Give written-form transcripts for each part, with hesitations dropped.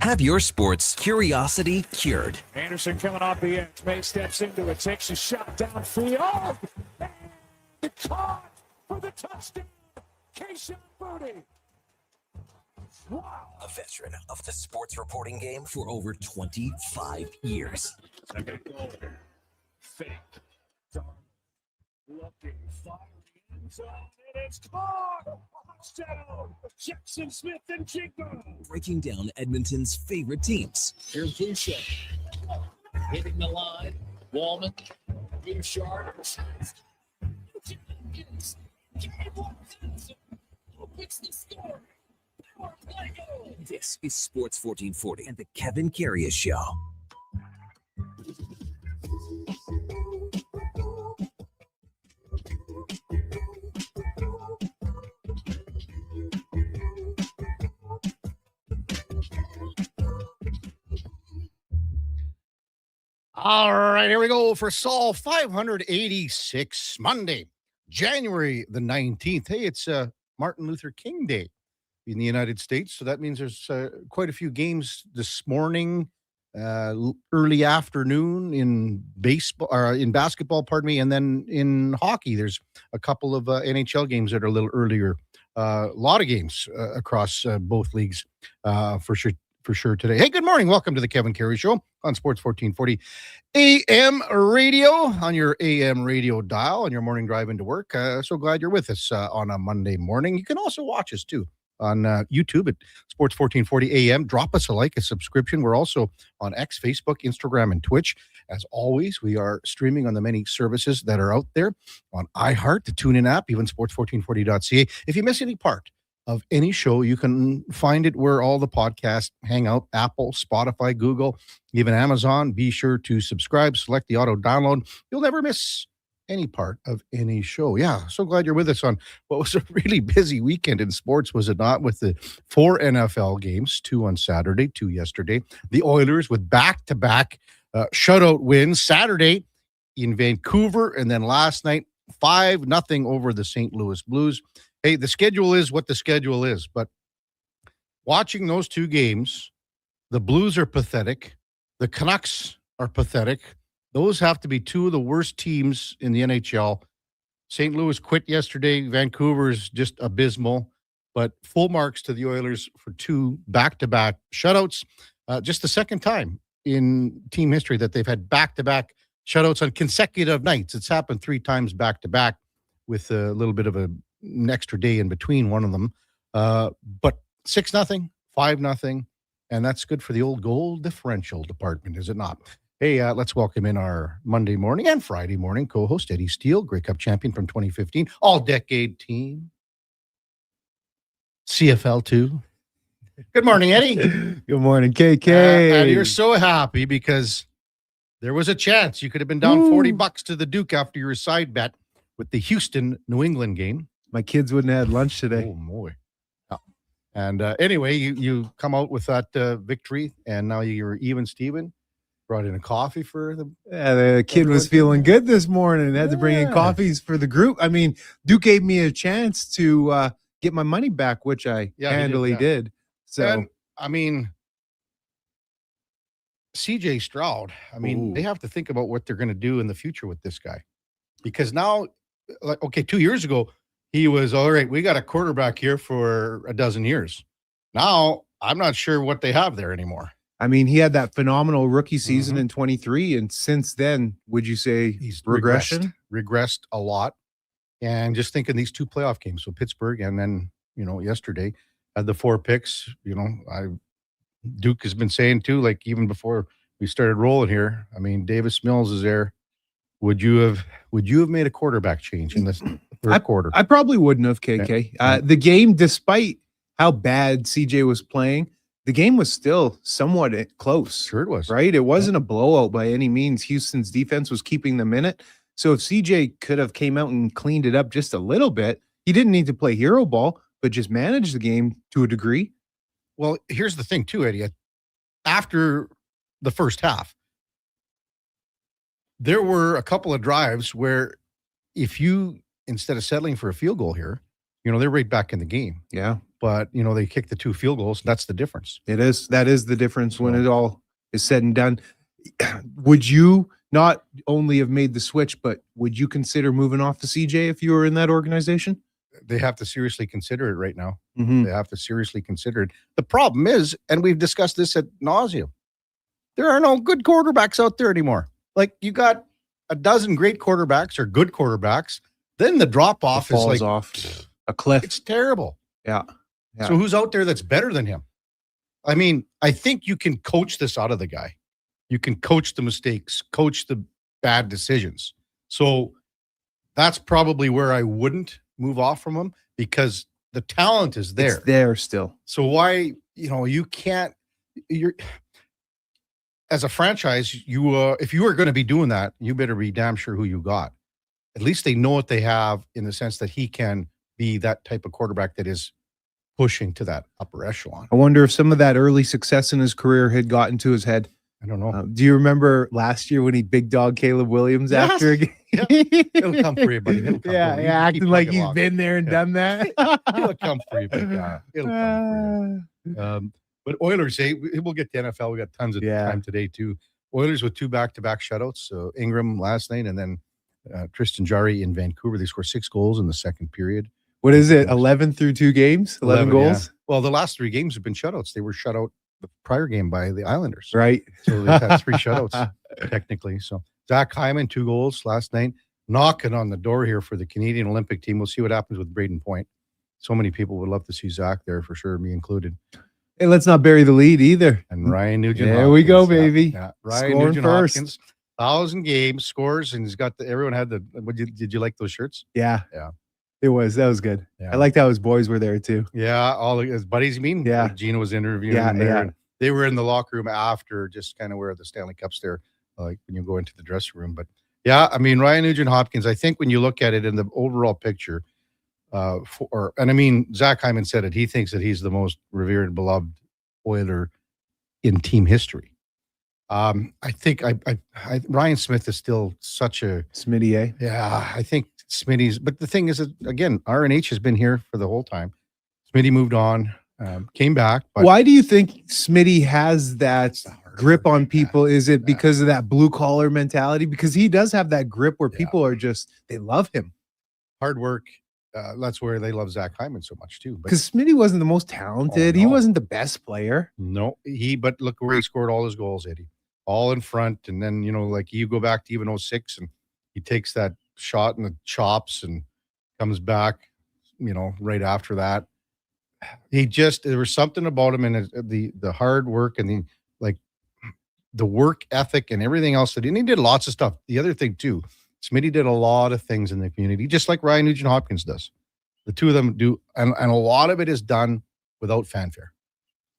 Have your sports curiosity cured. Anderson coming off the edge. May steps into it, takes a shot downfield. And caught for the touchdown. Keishawn Booty. Wow. A veteran of the sports reporting game for over 25 years. Second goal. Fake. Looking, fire the end zone, and it's caught. Touchdown. Jackson Smith and Jigba. Breaking down Edmonton's favorite teams. Here's Boucher. Hitting the line. Wallman. Bouchard. What's the score? This is Sports 1440 and the Kevin Karius Show. All right, here we go for Sol 586, Monday, January the 19th. Hey, it's Martin Luther King Day in the United States, so that means there's quite a few games this morning, early afternoon in baseball or in basketball, pardon me, and then in hockey. There's a couple of NHL games that are a little earlier. A lot of games across both leagues for sure today. Hey, good morning. Welcome to the Kevin Karius Show on Sports 1440 AM radio, on your AM radio dial, on your morning drive into work. So glad you're with us on a Monday morning. You can also watch us too on YouTube at Sports 1440 AM. Drop us a like, a subscription. We're also on X, Facebook, Instagram, and Twitch. As always, we are streaming on the many services that are out there on iHeart, the TuneIn app, even sports1440.ca. If you miss any part of any show, you can find it where all the podcasts hang out: Apple, Spotify, Google, even Amazon. Be sure to subscribe, select the auto download. You'll never miss any part of any show. Yeah, so glad you're with us on what was a really busy weekend in sports, was it not? With the 4 NFL games, 2 on Saturday, 2 yesterday. The Oilers with back-to-back shutout wins Saturday in Vancouver, and then last night 5-0 over the St. Louis Blues. Hey, the schedule is what the schedule is, but watching those 2 games, the Blues are pathetic. The Canucks are pathetic. Those have to be 2 of the worst teams in the NHL. St. Louis quit yesterday. Vancouver is just abysmal, but full marks to the Oilers for 2 back-to-back shutouts. Just the second time in team history that they've had back-to-back shutouts on consecutive nights. It's happened 3 times back-to-back with a little bit of an extra day in between one of them. But 6-0, 5-0, and that's good for the old goal differential department, is it not? Hey, let's welcome in our Monday morning and Friday morning co-host, Eddie Steele, Grey Cup champion from 2015, all-decade team, CFL 2. Good morning, Eddie. Good morning, KK. And you're so happy because there was a chance you could have been down $40 to the Duke after your side bet with the Houston New England game. My kids wouldn't have had lunch today. Oh, boy. And anyway, you come out with that victory, and now you're even, Steven. Brought in a coffee for them. Yeah, the kid was feeling good this morning. Had to bring in coffees for the group. I mean, Duke gave me a chance to get my money back, which I handily did. So, and, I mean, CJ Stroud, they have to think about what they're going to do in the future with this guy. Because now, like, okay, 2 years ago, he was, all right, we got a quarterback here for a dozen years. Now, I'm not sure what they have there anymore. I mean, he had that phenomenal rookie season in 23, and since then, would you say he's regression? Regressed a lot. And just thinking these 2 playoff games, so Pittsburgh and then, yesterday, had the 4 picks. Duke has been saying too, like even before we started rolling here, Davis Mills is there. Would you have made a quarterback change in this third quarter? I probably wouldn't have, KK. Yeah. The game, despite how bad CJ was playing, the game was still somewhat close. Sure it was. Right? It wasn't a blowout by any means. Houston's defense was keeping them in it. So if CJ could have came out and cleaned it up just a little bit, he didn't need to play hero ball, but just manage the game to a degree. Well, here's the thing too, Eddie. After the first half, there were a couple of drives where if you, instead of settling for a field goal here, they're right back in the game. Yeah. but they kicked the 2 field goals. That's the difference. It is. That is the difference when it all is said and done. Would you not only have made the switch, but would you consider moving off the CJ if you were in that organization? They have to seriously consider it right now. Mm-hmm. They have to seriously consider it. The problem is, and we've discussed this ad nauseum, there are no good quarterbacks out there anymore. Like, you got a dozen great quarterbacks or good quarterbacks, then the drop off is like off a cliff. It's terrible. Yeah. So who's out there that's better than him? I mean, I think you can coach this out of the guy. You can coach the mistakes, coach the bad decisions. So that's probably where I wouldn't move off from him, because the talent is there. It's there still. So why, you can't, as a franchise, if you are going to be doing that, you better be damn sure who you got. At least they know what they have, in the sense that he can be that type of quarterback that is pushing to that upper echelon. I wonder if some of that early success in his career had gotten to his head. I don't know. Do you remember last year when he big dog Caleb Williams after a game? Yeah. It'll come for you, buddy. It'll come for you. Acting like he's been there and done that. It'll come for you, big guy. It'll come for you. But Oilers, we'll get to NFL. We got tons of time today too. Oilers with 2 back-to-back shutouts. So Ingram last night, and then Tristan Jarry in Vancouver. They scored 6 goals in the second period. What is it? 11 through 2 games? 11 goals? Yeah. Well, the last 3 games have been shutouts. They were shut out the prior game by the Islanders. Right. So they've had 3 shutouts technically. So Zach Hyman, 2 goals last night, knocking on the door here for the Canadian Olympic team. We'll see what happens with Braden Point. So many people would love to see Zach there, for sure, me included. Hey, let's not bury the lead either. And Ryan Nugent. There we go, baby. Yeah. Ryan Scoring Nugent first. Hopkins, 1,000 games, scores, and he's got everyone had the. Did you like those shirts? Yeah. Yeah. That was good. Yeah. I liked how his boys were there too. Yeah, all his buddies. You mean? Yeah. Like Gina was interviewing him there, and they were in the locker room after, just kind of where the Stanley Cup's there, like when you go into the dressing room. But yeah, I mean, Ryan Nugent Hopkins, I think when you look at it in the overall picture, Zach Hyman said it. He thinks that he's the most revered and beloved Oiler in team history. I think Ryan Smith is still such a Smitty, eh? Yeah, I think Smitty's. But the thing is that, again, RNH has been here for the whole time. Smitty moved on, came back. But why do you think Smitty has that grip on people? Is it because of that blue collar mentality? Because he does have that grip where people are just, they love him. Hard work. That's where they love Zach Hyman so much too. Because Smitty wasn't the most talented. He wasn't the best player. No, but look where he scored all his goals, Eddie. All in front. And then, like you go back to even 06 and he takes that shot in the chops and comes back, right after that. There was something about him and the hard work and the work ethic and everything else and he did lots of stuff. The other thing too, Smitty did a lot of things in the community, just like Ryan Nugent Hopkins does. The two of them do, and a lot of it is done without fanfare.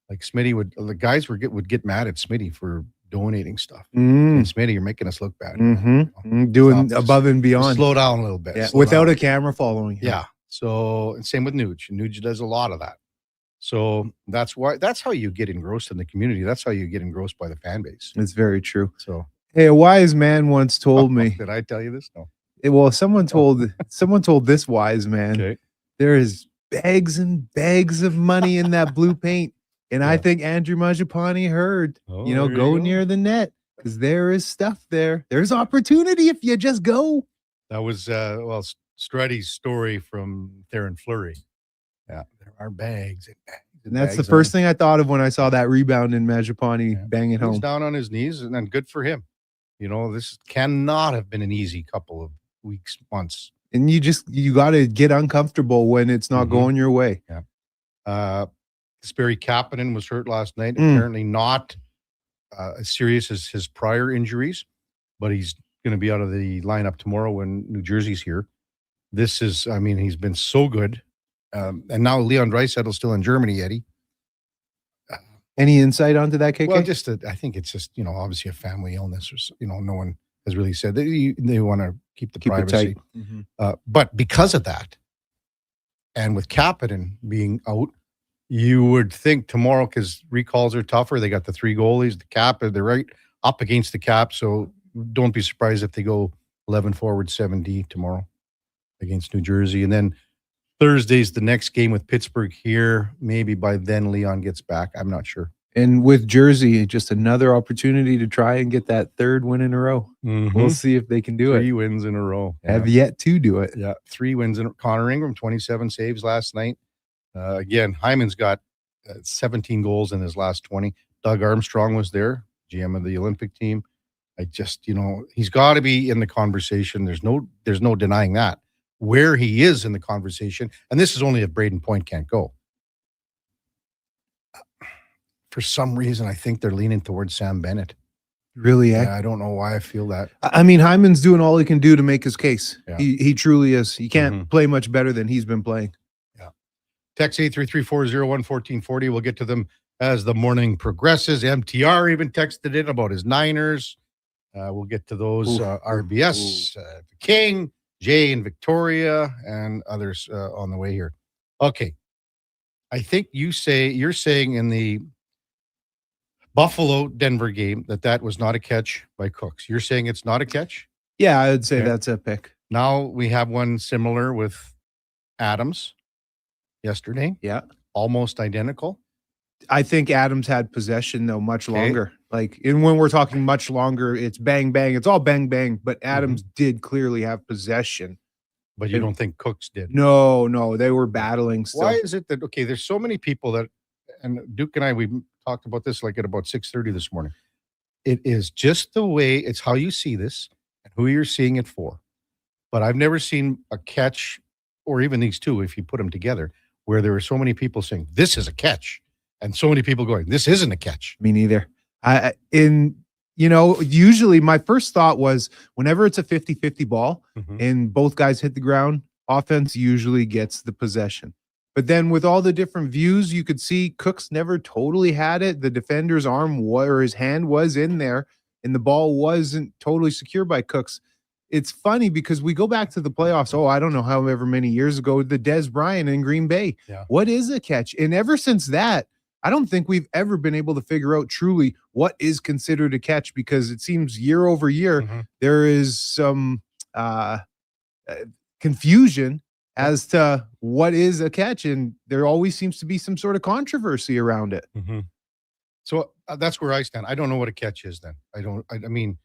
Like Smitty the guys would get mad at Smitty for donating stuff. And Smitty, you're making us look bad. Doing above and beyond. Slow down a little bit. Yeah, without a camera following him. Yeah. So, and same with Nuge. Nuge does a lot of that. So that's how you get engrossed in the community. That's how you get engrossed by the fan base. It's very true. So, hey, a wise man once told me. Did I tell you this? No. Well, someone told this wise man, there is bags and bags of money in that blue paint. And I think Andrew Mangiapane heard, go near the net because there is stuff there. There's opportunity if you just go. That was, Stretty's story from Theron Fleury. Yeah, there are bags and bags. And that's the first thing I thought of when I saw that rebound in Mangiapane bang it home. He's down on his knees, and then good for him. This cannot have been an easy couple of weeks, months. And you got to get uncomfortable when it's not going your way. Yeah. Sperry Kapanen was hurt last night. Apparently not as serious as his prior injuries, but he's going to be out of the lineup tomorrow when New Jersey's here. He's been so good. And now Leon Dreisaitl's still in Germany, Eddie. Any insight onto that, KK? Well, I think it's just, obviously a family illness or, no one has really said that they want to keep the privacy. But because of that, and with Kapanen being out, you would think tomorrow, because recalls are tougher. They got the 3 goalies, the cap, they're right up against the cap. So don't be surprised if they go 11 forward, 7D tomorrow against New Jersey. And then Thursday's the next game with Pittsburgh here. Maybe by then Leon gets back. I'm not sure. And with Jersey, just another opportunity to try and get that third win in a row. We'll see if they can do 3 wins in a row. Have yet to do it. Yeah, 3 wins in Connor Ingram, 27 saves last night. Again, Hyman's got 17 goals in his last 20. Doug Armstrong was there, GM of the Olympic team. I just, he's got to be in the conversation. There's no denying that. Where he is in the conversation, and this is only if Braden Point can't go. For some reason, I think they're leaning towards Sam Bennett. Really? Yeah, I don't know why I feel that. I mean, Hyman's doing all he can do to make his case. Yeah. He truly is. He can't play much better than he's been playing. Yeah. Text 833-401-1440. We'll get to them as the morning progresses. MTR even texted in about his Niners. We'll get to those. RBS, the King, Jay and Victoria, and others on the way here. Okay. I think you're saying in the Buffalo-Denver game that was not a catch by Cooks. You're saying it's not a catch? Yeah, I would say that's a pick. Now we have one similar with Adams yesterday. Yeah. Almost identical. I think Adams had possession, though, much longer. And when we're talking much longer, it's bang, bang. It's all bang, bang. But Adams did clearly have possession. But you don't think Cooks did? No. They were battling still. Why is it that, there's so many people that, and Duke and I, we talked about this at about 6:30 this morning. It is just the way, it's how you see this and who you're seeing it for. But I've never seen a catch, or even these two, if you put them together, where there were so many people saying, this is a catch. And so many people going, this isn't a catch. Me neither. Usually my first thought was whenever it's a 50-50 ball and both guys hit the ground, offense usually gets the possession. But then with all the different views, you could see Cooks never totally had it. The defender's arm or his hand was in there, and the ball wasn't totally secure by Cooks. It's funny because we go back to the playoffs. I don't know however many years ago, the Des Bryant in Green Bay. Yeah. What is a catch? And ever since that, I don't think we've ever been able to figure out truly what is considered a catch, because it seems year over year there is some confusion as to what is a catch, and there always seems to be some sort of controversy around it. So that's where I stand. I don't know what a catch is then. I mean,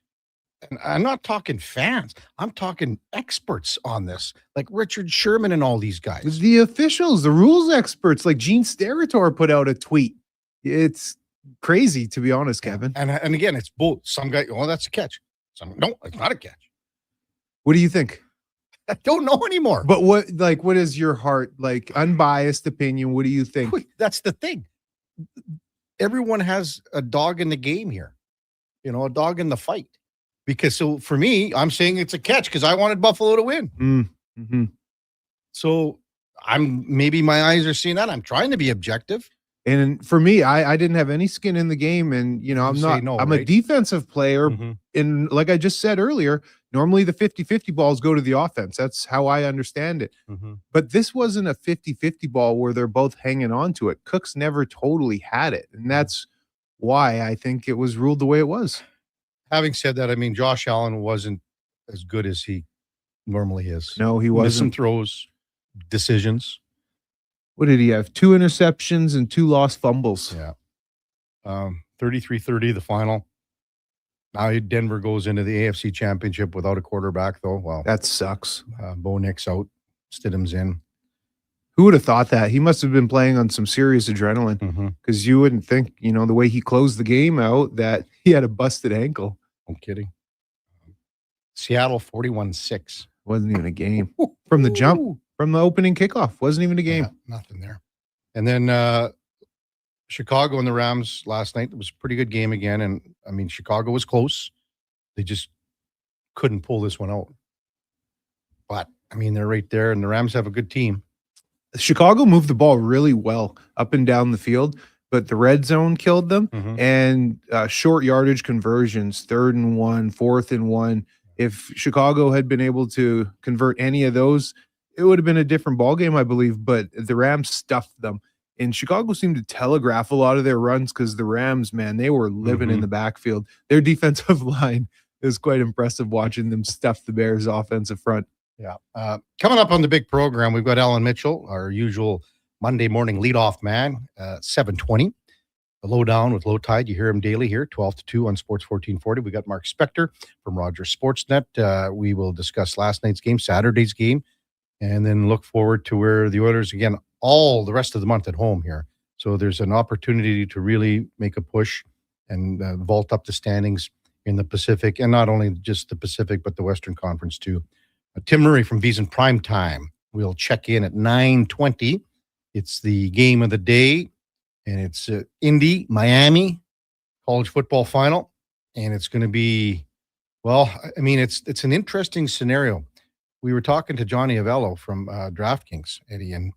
and I'm not talking fans. I'm talking experts on this, like Richard Sherman and all these guys. The officials, the rules experts, like Gene Steratore put out a tweet. It's crazy, to be honest, Kevin. And again, it's both. Some guy, that's a catch. Some, no, it's not a catch. What do you think? I don't know anymore. But what is your heart, unbiased opinion? What do you think? That's the thing. Everyone has a dog in the game here, a dog in the fight. Because so for me, I'm saying it's a catch because I wanted Buffalo to win. So maybe my eyes are seeing that. I'm trying to be objective. And for me, I didn't have any skin in the game, and I'm a defensive player. And like I just said earlier, normally the 50-50 balls go to the offense. That's how I understand it. But this wasn't a 50-50 ball where they're both hanging on to it. Cooks never totally had it. And that's why I think it was ruled the way it was. Having said that, I mean, Josh Allen wasn't as good as he normally is. No, he Missed wasn't. some throws, decisions. What did he have? 2 interceptions and 2 lost fumbles. Yeah. 33-30, the final. Now Denver goes into the AFC Championship without a quarterback, though. Wow. That sucks. Bo Nick's out. Stidham's in. Who would have thought that? He must have been playing on some serious adrenaline, because you wouldn't think, the way he closed the game out, that he had a busted ankle. I'm kidding. Seattle 41-6. Wasn't even a game. From the jump, from the opening kickoff. Wasn't even a game. Yeah, nothing there. And then Chicago and the Rams last night. It was a pretty good game again. And, I mean, Chicago was close. They just couldn't pull this one out. But, I mean, they're right there, and the Rams have a good team. Chicago moved the ball really well up and down the field, but the red zone killed them. And short yardage conversions, 3rd and 1, 4th and 1. If Chicago had been able to convert any of those, it would have been a different ball game, I believe. But the Rams stuffed them. And Chicago seemed to telegraph a lot of their runs, because the Rams, man, they were living in the backfield. Their defensive line is quite impressive, watching them stuff the Bears' offensive front. Yeah. Coming up on the big program, we've got Alan Mitchell, our usual Monday morning leadoff man, 7:20. The lowdown with Low Tide. You hear him daily here, 12 to 2 on Sports 1440. We got Mark Spector from Rogers Sportsnet. We will discuss last night's game, Saturday's game, and then look forward to where the Oilers, again, all the rest of the month at home here. So there's an opportunity to really make a push and vault up the standings in the Pacific, and not only just the Pacific, but the Western Conference too. Tim Murray from V's in Prime Time will check in at 9:20. It's the game of the day, and it's Indy, Miami, college football final, and it's going to be, well, I mean, it's an interesting scenario. We were talking to Johnny Avello from DraftKings, Eddie, and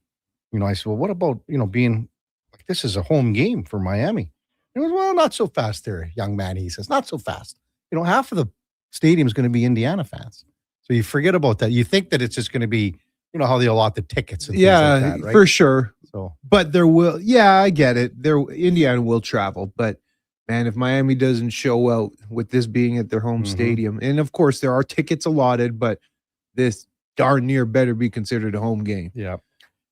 I said, well, what about being like this is a home game for Miami? And he goes, well, not so fast, there, young man. He says, not so fast. Half of the stadium is going to be Indiana fans. So you forget about that. You think that it's just going to be, how they allot the tickets and things like that, right? For sure. So, but there will, I get it. Indiana will travel, but man, if Miami doesn't show out with this being at their home stadium, and of course there are tickets allotted, but this darn near better be considered a home game. Yeah.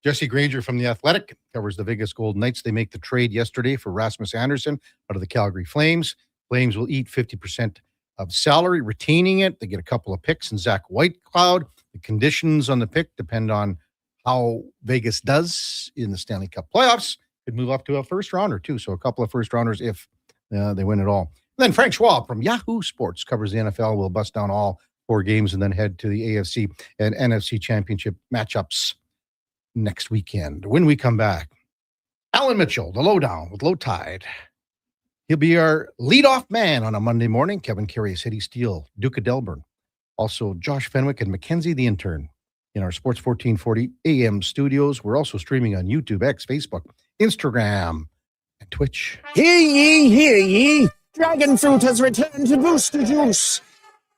Jesse Granger from The Athletic covers the Vegas Golden Knights. They make the trade yesterday for Rasmus Anderson out of the Calgary Flames. Flames will eat 50% of salary, retaining it. They get a couple of picks and Zach Whitecloud. The conditions on the pick depend on how Vegas does in the Stanley Cup playoffs. Could move up to a first rounder too. So a couple of first rounders if they win it all. And then Frank Schwab from Yahoo Sports covers the NFL. We'll bust down all 4 games and then head to the AFC and NFC championship matchups next weekend. When we come back, Alan Mitchell, the lowdown with Low Tide. He'll be our leadoff man on a Monday morning. Kevin Karius, Eddie Steele, Duke of Delburne. Also, Josh Fenwick and Mackenzie the intern in our Sports 1440 AM studios. We're also streaming on YouTube, X, Facebook, Instagram, and Twitch. Hear ye, hear ye. Dragon fruit has returned to Booster Juice.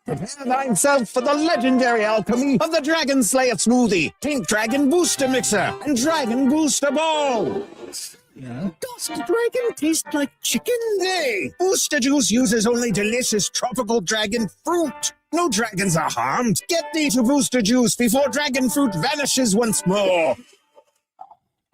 Prepare thyself for the legendary alchemy of the Dragon Slayer smoothie, Pink Dragon Booster Mixer, and Dragon Booster Ball. Does the dragon taste like chicken? Hey, Booster Juice uses only delicious tropical dragon fruit. No dragons are harmed. Get thee to Booster Juice before dragon fruit vanishes once more.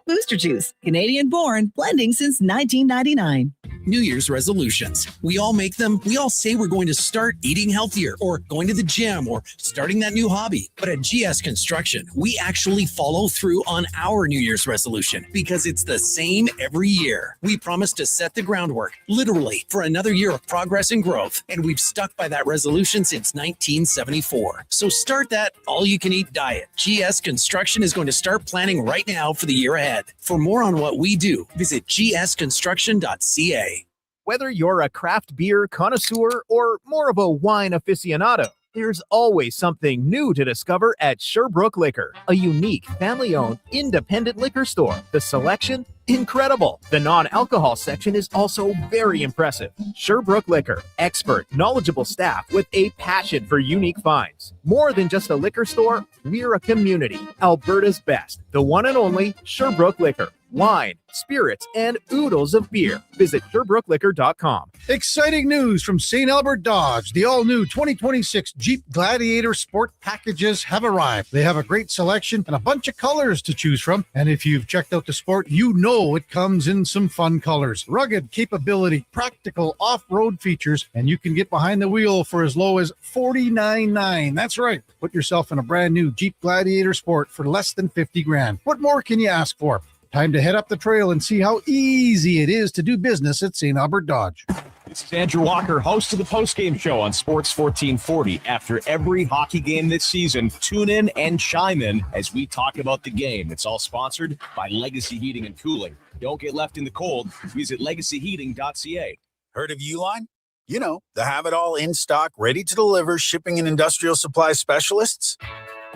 Booster Juice, Canadian-born, blending since 1999. New Year's resolutions. We all make them. We all say we're going to start eating healthier or going to the gym or starting that new hobby. But at GS Construction, we actually follow through on our New Year's resolution because it's the same every year. We promise to set the groundwork, literally, for another year of progress and growth. And we've stuck by that resolution since 1974. So start that all-you-can-eat diet. GS Construction is going to start planning right now for the year ahead. For more on what we do, visit gsconstruction.ca. Whether you're a craft beer connoisseur or more of a wine aficionado, there's always something new to discover at Sherbrooke Liquor, a unique, family-owned, independent liquor store. The selection? Incredible. The non-alcohol section is also very impressive. Sherbrooke Liquor, expert, knowledgeable staff with a passion for unique finds. More than just a liquor store, we're a community. Alberta's best, the one and only Sherbrooke Liquor. Wine, spirits, and oodles of beer. Visit SherbrookeLiquor.com. Exciting news from St. Albert Dodge. The all-new 2026 Jeep Gladiator Sport packages have arrived. They have a great selection and a bunch of colors to choose from. And if you've checked out the Sport, you know it comes in some fun colors. Rugged capability, practical off-road features, and you can get behind the wheel for as low as $49,900. That's right. Put yourself in a brand new Jeep Gladiator Sport for less than $50,000. What more can you ask for? Time to head up the trail and see how easy it is to do business at St. Albert Dodge. This is Andrew Walker, host of the postgame show on Sports 1440. After every hockey game this season, tune in and chime in as we talk about the game. It's all sponsored by Legacy Heating and Cooling. Don't get left in the cold. Visit legacyheating.ca. Heard of Uline? You know, the have-it-all in stock, ready to deliver shipping and industrial supply specialists.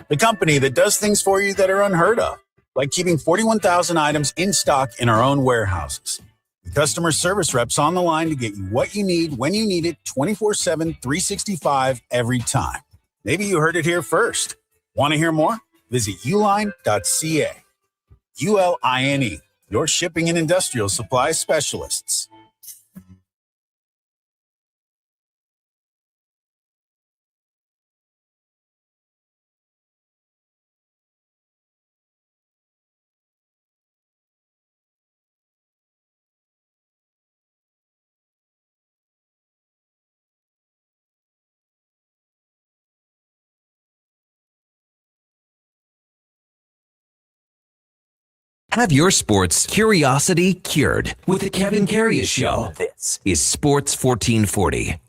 The company that does things for you that are unheard of, like keeping 41,000 items in stock in our own warehouses. The customer service reps on the line to get you what you need, when you need it, 24/7, 365, every time. Maybe you heard it here first. Want to hear more? Visit uline.ca. ULINE, your shipping and industrial supply specialists. Have your sports curiosity cured with the Kevin Karius Show. This is Sports 1440.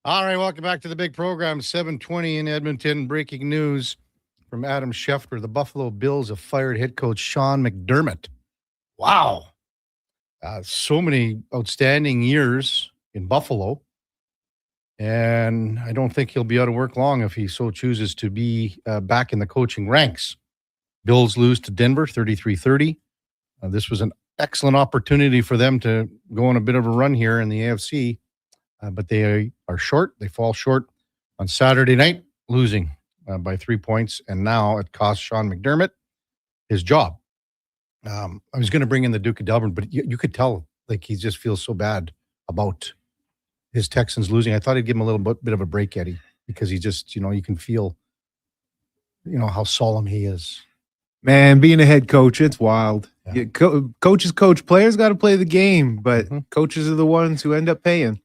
All right, welcome back to the big program. 7:20 in Edmonton. Breaking news from Adam Schefter. The Buffalo Bills have fired head coach Sean McDermott. Wow. So many outstanding years in Buffalo. And I don't think he'll be out of work long if he so chooses to be back in the coaching ranks. Bills lose to Denver 33-30. This was an excellent opportunity for them to go on a bit of a run here in the AFC. But they are short. They fall short on Saturday night, losing by 3 points. And now it costs Sean McDermott his job. I was going to bring in the Duke of Delburne, but you could tell like he just feels so bad about his Texans losing. I thought I'd give him a little bit of a break, Eddie, because he just, you can feel, how solemn he is. Man, being a head coach, it's wild. Yeah. Coaches coach. Players got to play the game, but coaches are the ones who end up paying.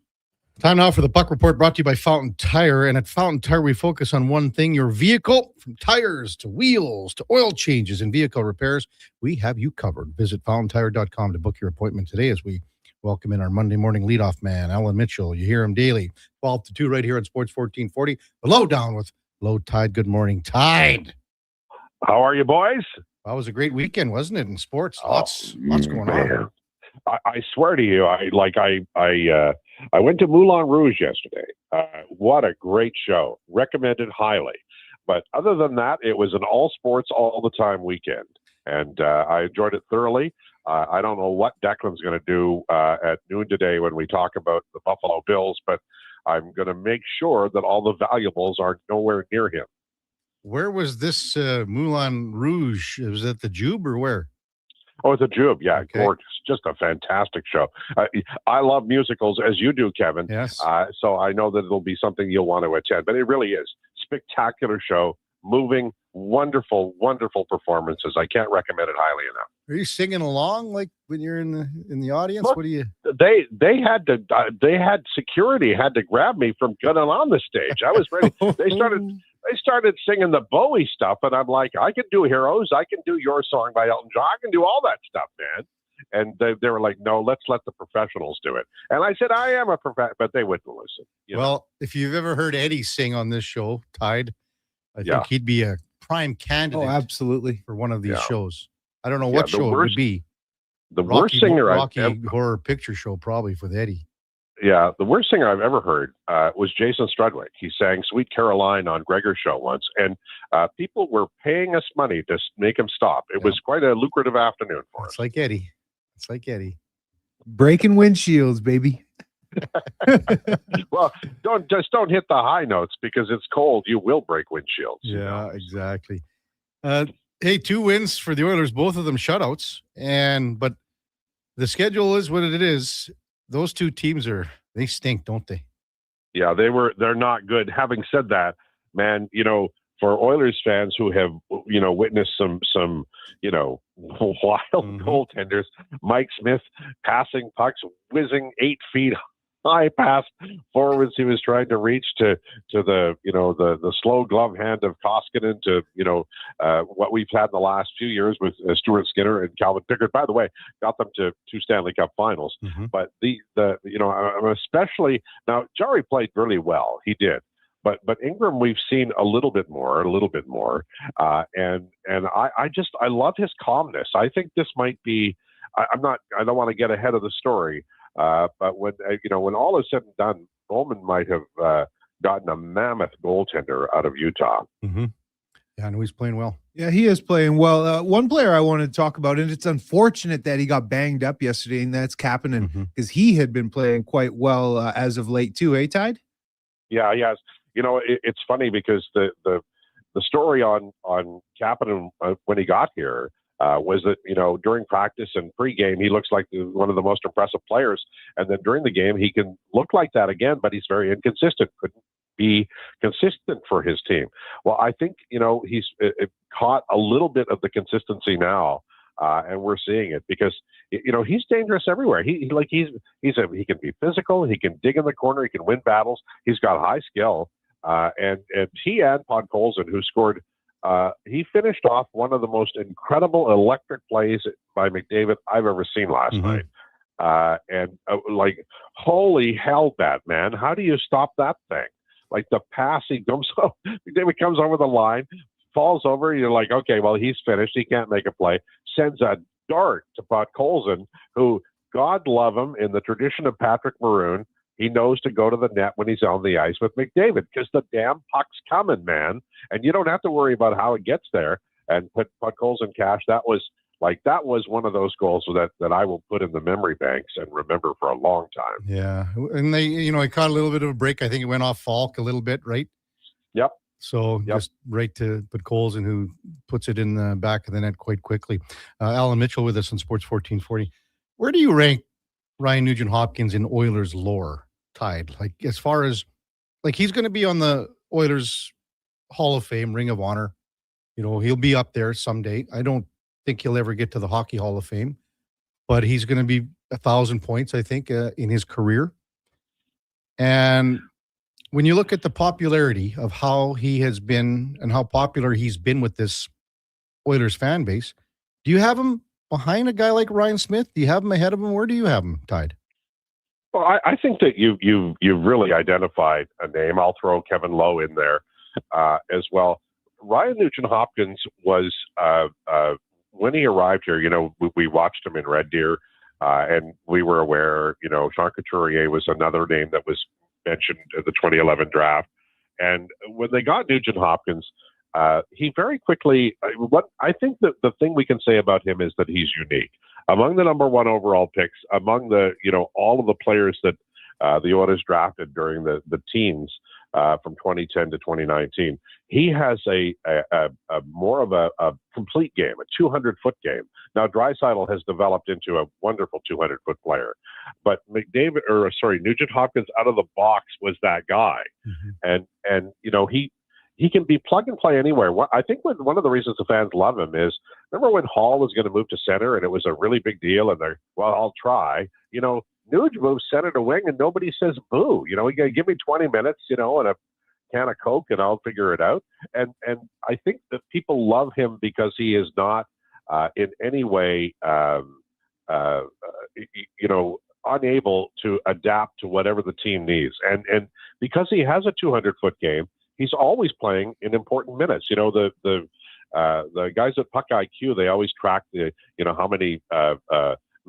Time now for the Puck Report, brought to you by Fountain Tire. And at Fountain Tire, we focus on one thing, your vehicle. From tires to wheels to oil changes and vehicle repairs, we have you covered. Visit fountaintire.com to book your appointment today as we welcome in our Monday morning leadoff man, Alan Mitchell. You hear him daily, 12 to 2 right here on Sports 1440. The Lowdown with Low Tide. Good morning, Tide. How are you, boys? That was a great weekend, wasn't it, in sports? Lots going on. I swear to you, I went to Moulin Rouge yesterday. What a great show. Recommended highly. But other than that, it was an all sports, all the time weekend. And I enjoyed it thoroughly. I don't know what Declan's going to do at noon today when we talk about the Buffalo Bills, but I'm going to make sure that all the valuables are nowhere near him. Where was this Moulin Rouge? Was it the Jube or where? Oh, it's a Jube. Yeah, okay. Gorgeous. Just a fantastic show. I love musicals, as you do, Kevin. Yes. So I know that it'll be something you'll want to attend. But it really is. Spectacular show. Moving, wonderful, wonderful performances. I can't recommend it highly enough. Are you singing along like when you're in the audience? Look, what do you? They had security had to grab me from getting on the stage. I was ready. They started singing the Bowie stuff, and I'm like, I can do Heroes. I can do Your Song by Elton John. I can do all that stuff, man. And they were like, no, let's let the professionals do it. And I said, I am a professional, but they wouldn't listen. Well, if you've ever heard Eddie sing on this show, Tide, I think he'd be a prime candidate. Oh, absolutely. For one of these shows. I don't know what show it would be. The worst singer Rocky Horror Picture Show, probably for Eddie. Yeah, the worst singer I've ever heard was Jason Strudwick. He sang Sweet Caroline on Gregor's show once, and people were paying us money to make him stop. It was quite a lucrative afternoon for us. It's like Eddie. Breaking windshields, baby. Well, don't hit the high notes because it's cold. You will break windshields. Yeah, exactly. Hey, 2 wins for the Oilers, both of them shutouts, but the schedule is what it is. Those 2 teams they stink, don't they? Yeah, they're not good. Having said that, man, for Oilers fans who have, witnessed some wild goaltenders, Mike Smith passing pucks, whizzing 8 feet high past forwards he was trying to reach to the slow glove hand of Koskinen to what we've had in the last few years with Stuart Skinner and Calvin Pickard. By the way, got them to 2 Stanley Cup finals. But I'm especially now Jari played really well. He did. But Ingram, we've seen a little bit more, and I love his calmness. I think this might be. I don't want to get ahead of the story, but when all is said and done, Bowman might have gotten a mammoth goaltender out of Utah. Mm-hmm. Yeah, I know he's playing well. Yeah, he is playing well. One player I wanted to talk about, and it's unfortunate that he got banged up yesterday, and that's Kapanen, because he had been playing quite well as of late too. Tide? Yeah, he has. It's funny because the story on Kapanen when he got here, was that, during practice and pregame, he looks like one of the most impressive players. And then during the game, he can look like that again, but he's very inconsistent. Couldn't be consistent for his team. Well, I think, he's caught a little bit of the consistency now. And we're seeing it because, he's dangerous everywhere. He can be physical. He can dig in the corner. He can win battles. He's got high skill. And he and Podkolzin, who scored, he finished off one of the most incredible electric plays by McDavid I've ever seen last night. Holy hell, Batman. How do you stop that thing? Like the pass, McDavid comes over the line, falls over. You're like, okay, well, he's finished. He can't make a play. Sends a dart to Podkolzin, who, God love him, in the tradition of Patrick Maroon, he knows to go to the net when he's on the ice with McDavid because the damn puck's coming, man. And you don't have to worry about how it gets there. And put Podkolzin cash. That was one of those goals that I will put in the memory banks and remember for a long time. Yeah. And they, it caught a little bit of a break. I think it went off Falk a little bit, right? Yep. So just right to Podkolzin, who puts it in the back of the net quite quickly. Alan Mitchell with us on Sports 1440. Where do you rank Ryan Nugent-Hopkins in Oilers lore, Tide? Like, as far as, he's going to be on the Oilers Hall of Fame, Ring of Honor. He'll be up there someday. I don't think he'll ever get to the Hockey Hall of Fame, but he's going to be 1,000 points, I think, in his career. And when you look at the popularity of how he has been and how popular he's been with this Oilers fan base, do you have him behind a guy like Ryan Smith? Do you have him ahead of him? Where do you have him, Tide? Well, I think that you've really identified a name. I'll throw Kevin Lowe in there as well. Ryan Nugent-Hopkins was when he arrived here. We watched him in Red Deer, and we were aware. Sean Couturier was another name that was mentioned in the 2011 draft. And when they got Nugent-Hopkins, he very quickly, I think that the thing we can say about him is that he's unique. Among the number one overall picks, among the, all of the players that the Oilers drafted during the teens from 2010 to 2019, he has a more of a complete game, a 200-foot game. Now, Draisaitl has developed into a wonderful 200-foot player, but Nugent-Hopkins out of the box was that guy. And he can be plug and play anywhere. I think one of the reasons the fans love him is, remember when Hall was going to move to center and it was a really big deal and they're, well, I'll try. Nuge moves center to wing and nobody says boo. He gotta give me 20 minutes, and a can of Coke and I'll figure it out. And I think that people love him because he is not in any way, unable to adapt to whatever the team needs. And because he has a 200-foot game, he's always playing in important minutes. The guys at Puck IQ, they always track how many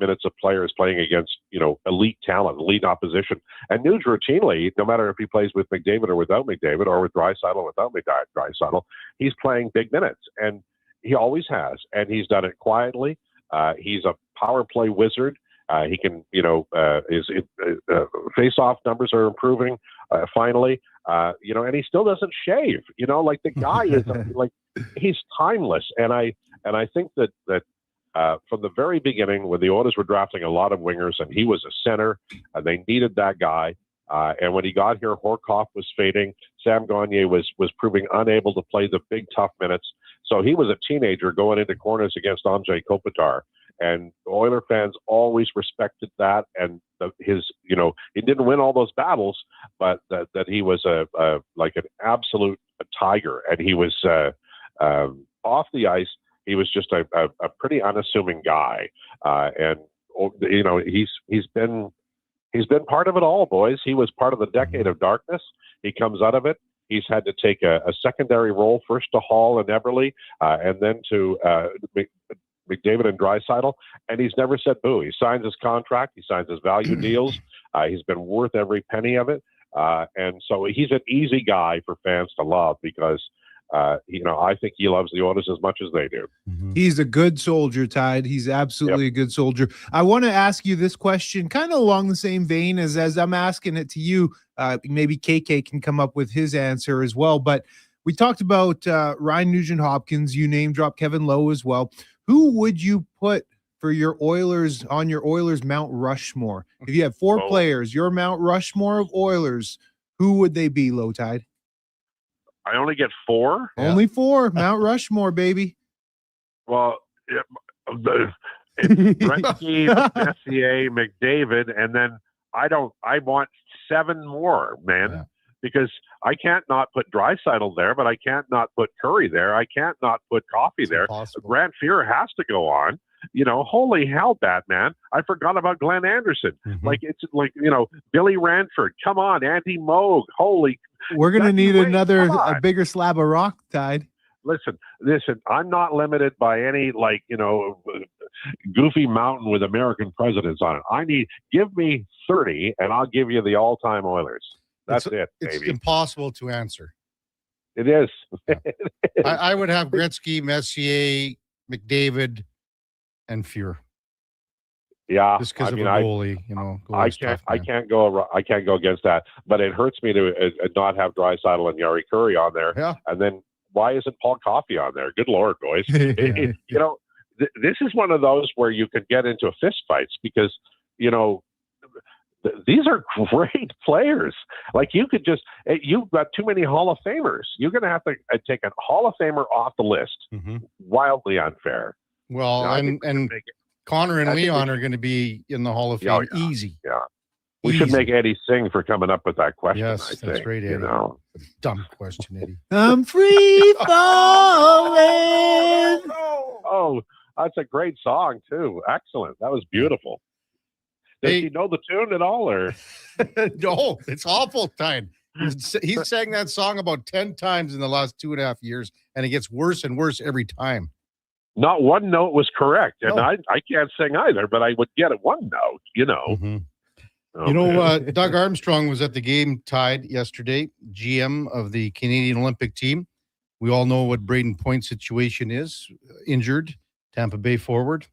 minutes of players playing against, elite talent, elite opposition. And Nuge routinely, no matter if he plays with McDavid or without McDavid, or with Draisaitl or without Draisaitl, he's playing big minutes. And he always has. And he's done it quietly. He's a power play wizard. He can, his face-off numbers are improving finally. And he still doesn't shave. The guy is he's timeless. And I think that from the very beginning, when the Oilers were drafting a lot of wingers, and he was a center, and they needed that guy. And when he got here, Horkoff was fading. Sam Gagner was proving unable to play the big, tough minutes. So he was a teenager going into corners against Andrei Kopitar. And Oiler fans always respected that. And he didn't win all those battles, but that he was like an absolute tiger. And he was off the ice. He was just a pretty unassuming guy. He's been part of it all, boys. He was part of the decade of darkness. He comes out of it. He's had to take a secondary role, first to Hall and Eberle, and then to McDavid and Draisaitl, and he's never said boo. He signs his contract. He signs his value deals. He's been worth every penny of it. And so he's an easy guy for fans to love because, I think he loves the Oilers as much as they do. He's a good soldier, Tide. He's absolutely a good soldier. I want to ask you this question kind of along the same vein as I'm asking it to you. Maybe KK can come up with his answer as well. But we talked about Ryan Nugent-Hopkins. You name dropped Kevin Lowe as well. Who would you put for your Oilers on your Oilers Mount Rushmore? If you had four players, your Mount Rushmore of Oilers, who would they be, Low Tide? I only get 4? Only 4. Mount Rushmore, baby. Well, Gretzky, Messier, McDavid, and then I want 7 more, man, because I can't not put Draisaitl there, but I can't not put Curry there. I can't not put Coffey there. Impossible. Grant Fuhr has to go on. Holy hell, Batman. I forgot about Glenn Anderson. It's like, Billy Ranford. Come on, Andy Moog. Holy. We're going to need a bigger slab of rock, Tide. Listen, I'm not limited by any, goofy mountain with American presidents on it. Give me 30 and I'll give you the all-time Oilers. That's it, baby. It's impossible to answer. It is. I would have Gretzky, Messier, McDavid, and Fuhr. Yeah, just because of a goalie, I can't go against that. But it hurts me to not have Draisaitl and Yari Curry on there. Yeah. And then why isn't Paul Coffey on there? Good Lord, boys. This is one of those where you could get into fist fights because these are great players. Like you've got too many Hall of Famers. You're going to have to take a Hall of Famer off the list. Wildly unfair. Well, and Connor and Leon are going to be in the Hall of Fame easy. Yeah. We should make Eddie sing for coming up with that question. Yes, that's great, Eddie. Dumb question, Eddie. I'm free falling. Oh, that's a great song too. Excellent. That was beautiful. Does he know the tune at all, or? No, it's awful. Time. He's sang that song about 10 times in the last 2.5 years, and it gets worse and worse every time. Not one note was correct, and I can't sing either, but I would get it one note. Okay. Doug Armstrong was at the game Tide yesterday, GM of the Canadian Olympic team. We all know what Braden Point's situation is, injured, Tampa Bay forward.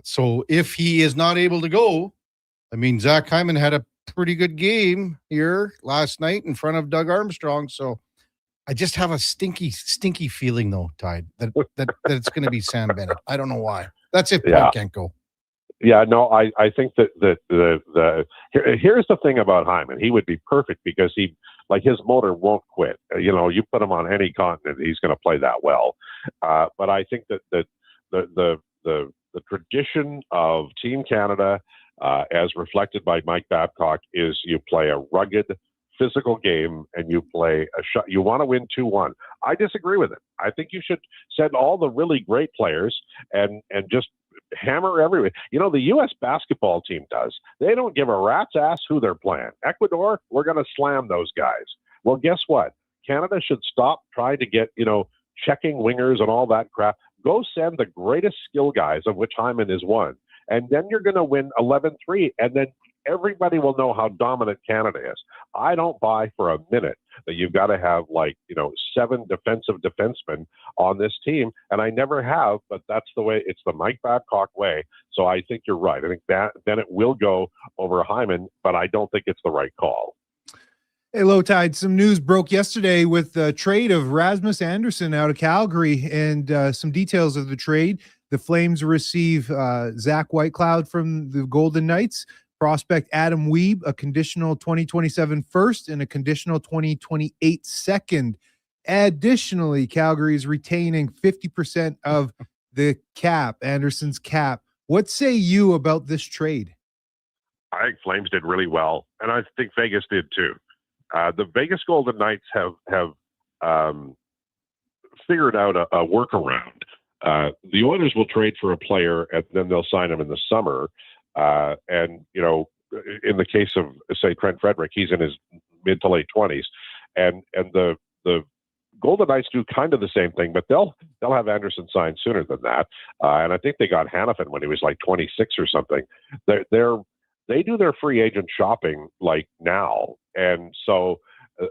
So if he is not able to go, Zach Hyman had a pretty good game here last night in front of Doug Armstrong. So I just have a stinky feeling, though, Tide, that it's going to be Sam Bennett. I don't know why. That's if Point can't go. Yeah, no, I think that here's the thing about Hyman. He would be perfect because his motor won't quit. You put him on any continent, he's going to play that well. But I think that the tradition of Team Canada, as reflected by Mike Babcock, is you play a rugged, physical game and you play a shot. You want to win 2-1. I disagree with it. I think you should send all the really great players and just hammer everywhere. The U.S. basketball team does. They don't give a rat's ass who they're playing. Ecuador, we're going to slam those guys. Well, guess what? Canada should stop trying to get, checking wingers and all that crap. Go send the greatest skill guys, of which Hyman is one. And then you're going to win 11-3. And then everybody will know how dominant Canada is. I don't buy for a minute that you've got to have 7 defensive defensemen on this team. And I never have, but that's the way. It's the Mike Babcock way. So I think you're right. I think Bennett will go over Hyman, but I don't think it's the right call. Hey, Low Tide, some news broke yesterday with the trade of Rasmus Andersson out of Calgary and some details of the trade. The Flames receive Zach Whitecloud from the Golden Knights, prospect Adam Wiebe, a conditional 2027 first and a conditional 2028 second. Additionally, Calgary is retaining 50% of the cap, Anderson's cap. What say you about this trade? I think Flames did really well, and I think Vegas did too. The Vegas Golden Knights have figured out a workaround. The Oilers will trade for a player, and then they'll sign him in the summer. And in the case of, say, Trent Frederick, he's in his mid to late 20s, and the Golden Knights do kind of the same thing, but they'll have Anderson signed sooner than that. And I think they got Hannafin when he was like 26 or something. They do their free agent shopping like now, and so I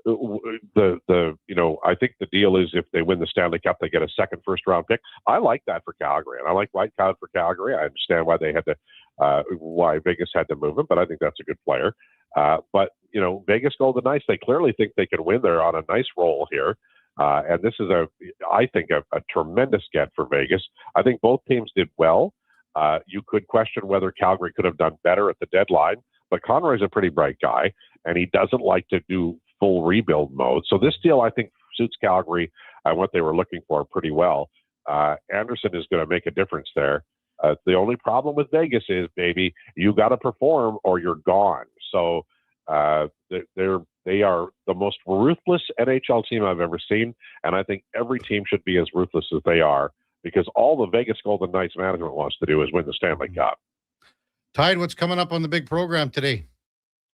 think the deal is if they win the Stanley Cup, they get a second first round pick. I like that for Calgary, and I like Whitecloud for Calgary. I understand why they had to, why Vegas had to move him, but I think that's a good player. But Vegas Golden Knights, they clearly think they can win. They're on a nice roll here. And this is I think, a tremendous get for Vegas. I think both teams did well. You could question whether Calgary could have done better at the deadline, but Conroy's a pretty bright guy, and he doesn't like to do full rebuild mode. So this deal, I think, suits Calgary and what they were looking for pretty well. Anderson is going to make a difference there. The only problem with Vegas is, baby, you got to perform or you're gone. So they are the most ruthless NHL team I've ever seen, and I think every team should be as ruthless as they are, because all the Vegas Golden Knights management wants to do is win the Stanley Cup. Tide, what's coming up on the big program today?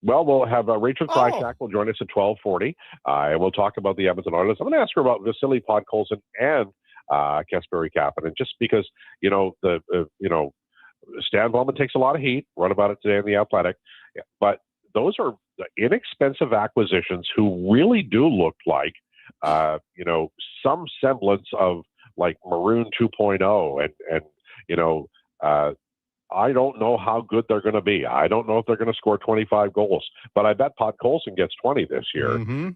Well, we'll have Rachel Krychak will join us at 12:40, and we'll talk about the Edmonton Oilers. I'm going to ask her about Vasily Podkolzin and Kasperi Kapanen, just because, Stan Bowman takes a lot of heat. Wrote about it today in The Athletic. But those are inexpensive acquisitions who really do look like, some semblance of like Maroon 2.0. And I don't know how good they're going to be. I don't know if they're going to score 25 goals, but I bet Podkolzin gets 20 this year. Mm-hmm.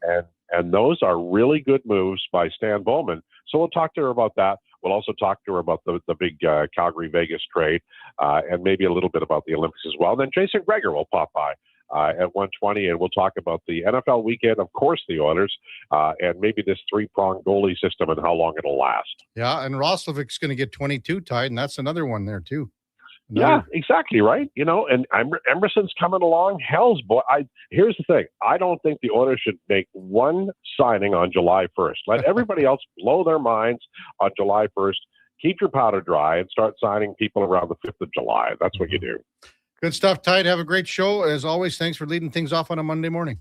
And those are really good moves by Stan Bowman. So we'll talk to her about that. We'll also talk to her about the big Calgary-Vegas trade and maybe a little bit about the Olympics as well. And then Jason Greger will pop by at 1:20, and we'll talk about the NFL weekend, of course, the Oilers, and maybe this three-pronged goalie system and how long it'll last. Yeah, and Roslovic's going to get 22, Tide, and that's another one there, too. Yeah, exactly, right. And Emerson's coming along. Here's the thing. I don't think the Oilers should make one signing on July 1st. Let everybody else blow their minds on July 1st. Keep your powder dry and start signing people around the 5th of July. That's what you do. Good stuff, Tide. Have a great show. As always, thanks for leading things off on a Monday morning.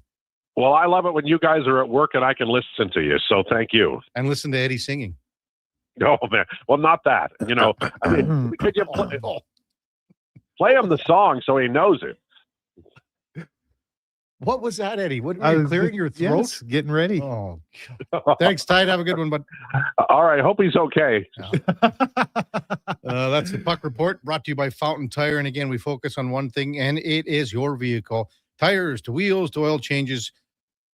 Well, I love it when you guys are at work and I can listen to you. So thank you. And listen to Eddie singing. Oh, man. Well, not that. Could you play him the song so he knows it? What was that, Eddie? What were you clearing your throat? Yes, getting ready. Oh, thanks, Tide. Have a good one, bud. All right. Hope he's okay. That's the Puck Report, brought to you by Fountain Tire. And again, we focus on one thing, and it is your vehicle. Tires to wheels to oil changes.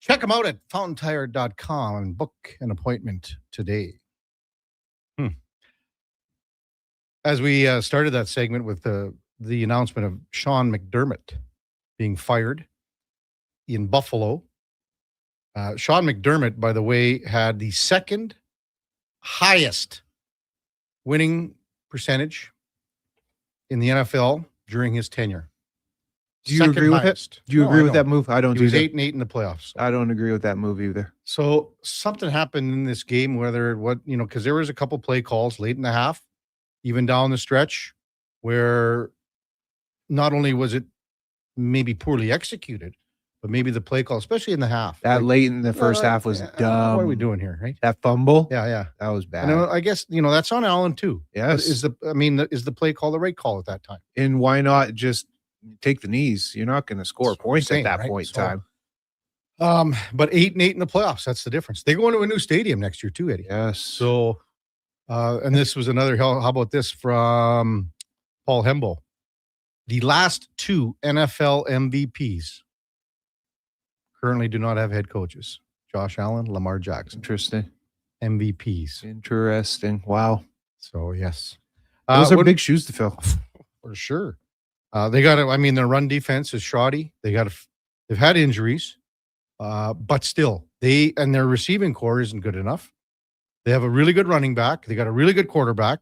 Check them out at fountaintire.com and book an appointment today. As we started that segment with the announcement of Sean McDermott being fired in Buffalo. Sean McDermott, by the way, had the second highest winning percentage in the NFL during his tenure. Do you agree with it? Do you agree with that move? I don't. He was 8-8 in the playoffs. I don't agree with that move either. So something happened in this game, because there was a couple play calls late in the half, even down the stretch, where not only was it maybe poorly executed, but maybe the play call, especially in the half. That late in the first half was dumb. What are we doing here, right? That fumble? Yeah. That was bad. And I guess, that's on Allen too. Yes. Is the play call the right call at that time? And why not just take the knees? You're not going to score points at that point in time. But 8-8 in the playoffs, that's the difference. They go into a new stadium next year too, Eddie. Yes. So, and this was another, how about this from Paul Hembo? The last two NFL MVPs currently do not have head coaches. Josh Allen, Lamar Jackson. Interesting. MVPs. Interesting. Wow. So, yes. Those are big shoes to fill. For sure. They got their run defense is shoddy. They've had injuries, but still, their receiving core isn't good enough. They have a really good running back. They got a really good quarterback.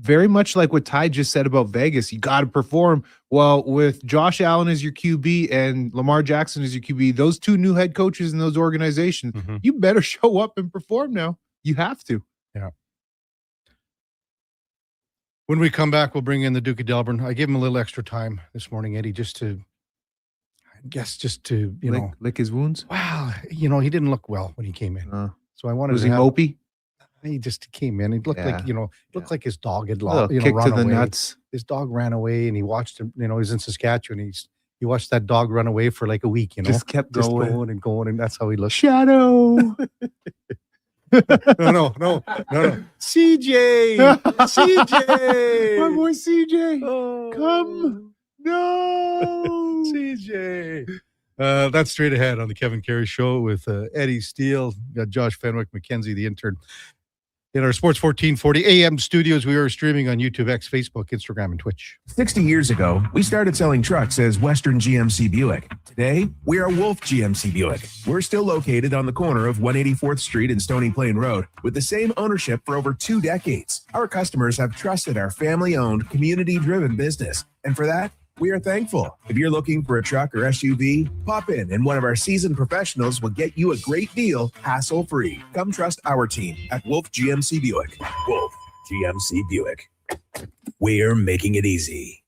Very much like what Ty just said about Vegas. You got to perform. Well, with Josh Allen as your QB and Lamar Jackson as your QB, those two new head coaches in those organizations, you better show up and perform now. You have to. Yeah. When we come back, we'll bring in the Duke of Delburne. I gave him a little extra time this morning, Eddie, just to lick his wounds. Wow. He didn't look well when he came in. So I wanted Was he mopey? He just came in. He looked like his dog had run to the away. Nuts. His dog ran away, and he watched him. He was in Saskatchewan. He watched that dog run away for like a week. Just kept going and going, and that's how he looked. Shadow. No. CJ. My boy CJ. Oh. Come. No. CJ. That's straight ahead on the Kevin Karius Show with Eddie Steele, got Josh Fenwick, Mackenzie, the intern. In our Sports 1440 AM studios, we are streaming on YouTube, X, Facebook, Instagram, and Twitch. 60 years ago, we started selling trucks as Western GMC Buick. Today, we are Wolf GMC Buick. We're still located on the corner of 184th Street and Stony Plain Road with the same ownership for over 2 decades. Our customers have trusted our family-owned, community-driven business. And for that, we are thankful. If you're looking for a truck or SUV, pop in and one of our seasoned professionals will get you a great deal, hassle-free. Come trust our team at Wolf GMC Buick. Wolf GMC Buick. We're making it easy.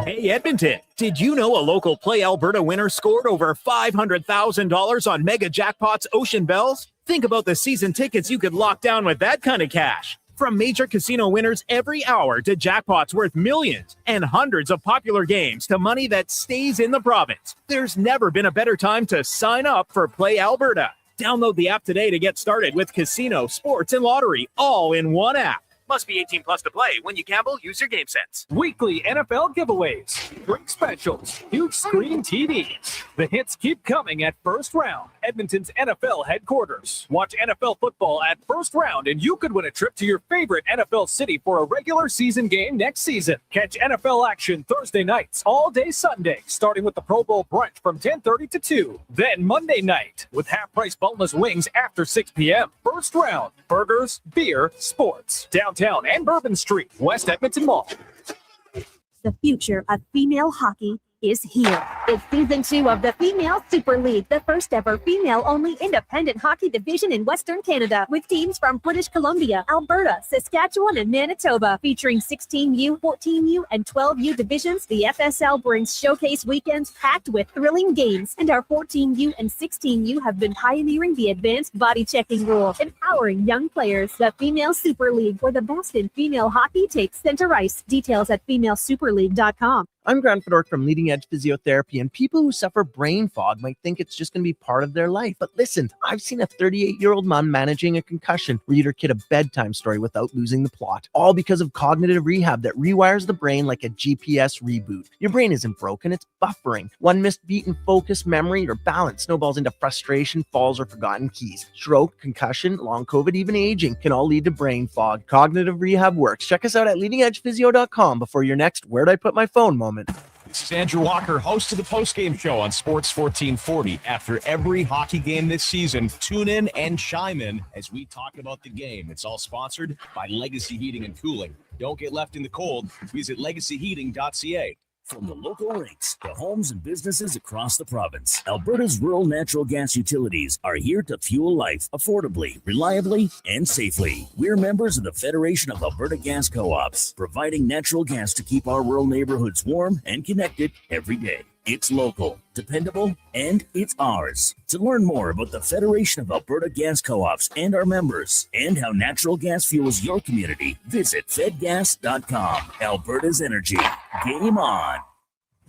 Hey, Edmonton, did you know a local Play Alberta winner scored over $500,000 on Mega Jackpots Ocean Bells? Think about the season tickets you could lock down with that kind of cash. From major casino winners every hour to jackpots worth millions and hundreds of popular games to money that stays in the province, there's never been a better time to sign up for Play Alberta. Download the app today to get started with casino, sports, and lottery all in one app. Must be 18 plus to play. When you gamble, use your game sense. Weekly NFL giveaways, drink specials, huge screen TVs. The hits keep coming at First Round, Edmonton's NFL headquarters. Watch NFL football at First Round, and you could win a trip to your favorite NFL city for a regular season game next season. Catch NFL action Thursday nights, all day Sunday, starting with the Pro Bowl brunch from 10:30 to 2. Then Monday night with half-price boneless wings after 6 p.m. First Round, burgers, beer, sports. Downtown and Bourbon Street, West Edmonton Mall. The future of female hockey is here. It's season 2 of the Female Super League, the first ever female-only independent hockey division in Western Canada, with teams from British Columbia, Alberta, Saskatchewan, and Manitoba. Featuring 16U, 14U, and 12U divisions, the FSL brings showcase weekends packed with thrilling games, and our 14U and 16U have been pioneering the advanced body-checking rule, empowering young players. The Female Super League, where the best in female hockey takes center ice. Details at femalesuperleague.com. I'm Grant Fedork from Leading Edge Physiotherapy, and people who suffer brain fog might think it's just going to be part of their life. But listen, I've seen a 38-year-old mom managing a concussion read her kid a bedtime story without losing the plot, all because of cognitive rehab that rewires the brain like a GPS reboot. Your brain isn't broken, it's buffering. One missed beat in focus, memory, or balance snowballs into frustration, falls, or forgotten keys. Stroke, concussion, long COVID, even aging can all lead to brain fog. Cognitive rehab works. Check us out at leadingedgephysio.com before your next "where'd I put my phone" moment. This is Andrew Walker, host of the postgame show on Sports 1440. After every hockey game this season, tune in and chime in as we talk about the game. It's all sponsored by Legacy Heating and Cooling. Don't get left in the cold. Visit legacyheating.ca. From the local rinks to homes and businesses across the province, Alberta's rural natural gas utilities are here to fuel life affordably, reliably, and safely. We're members of the Federation of Alberta Gas Co-ops, providing natural gas to keep our rural neighborhoods warm and connected every day. It's local, dependable, and it's ours. To learn more about the Federation of Alberta Gas Co-ops and our members, and how natural gas fuels your community, visit fedgas.com. Alberta's energy. Game on.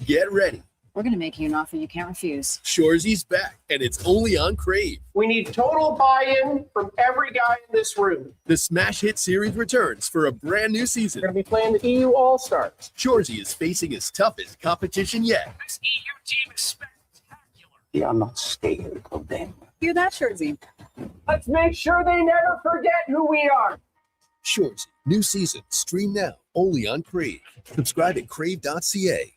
Get ready. We're going to make you an offer you can't refuse. Shoresy's back, and it's only on Crave. We need total buy-in from every guy in this room. The Smash Hit Series returns for a brand new season. We're going to be playing the EU All-Stars. Shoresy is facing his toughest competition yet. This EU team is spectacular. They are not scared of them. Hear that, Shoresy? Let's make sure they never forget who we are. Shoresy, new season, stream now, only on Crave. Subscribe at crave.ca.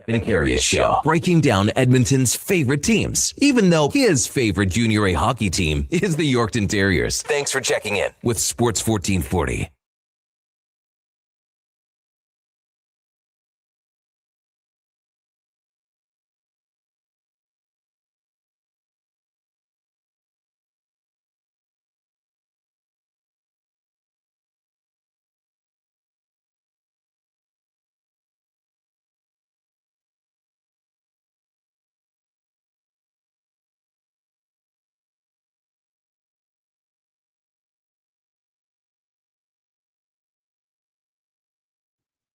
Kevin Karius Show, breaking down Edmonton's favorite teams, even though his favorite Junior A hockey team is the Yorkton Terriers. Thanks for checking in with Sports 1440.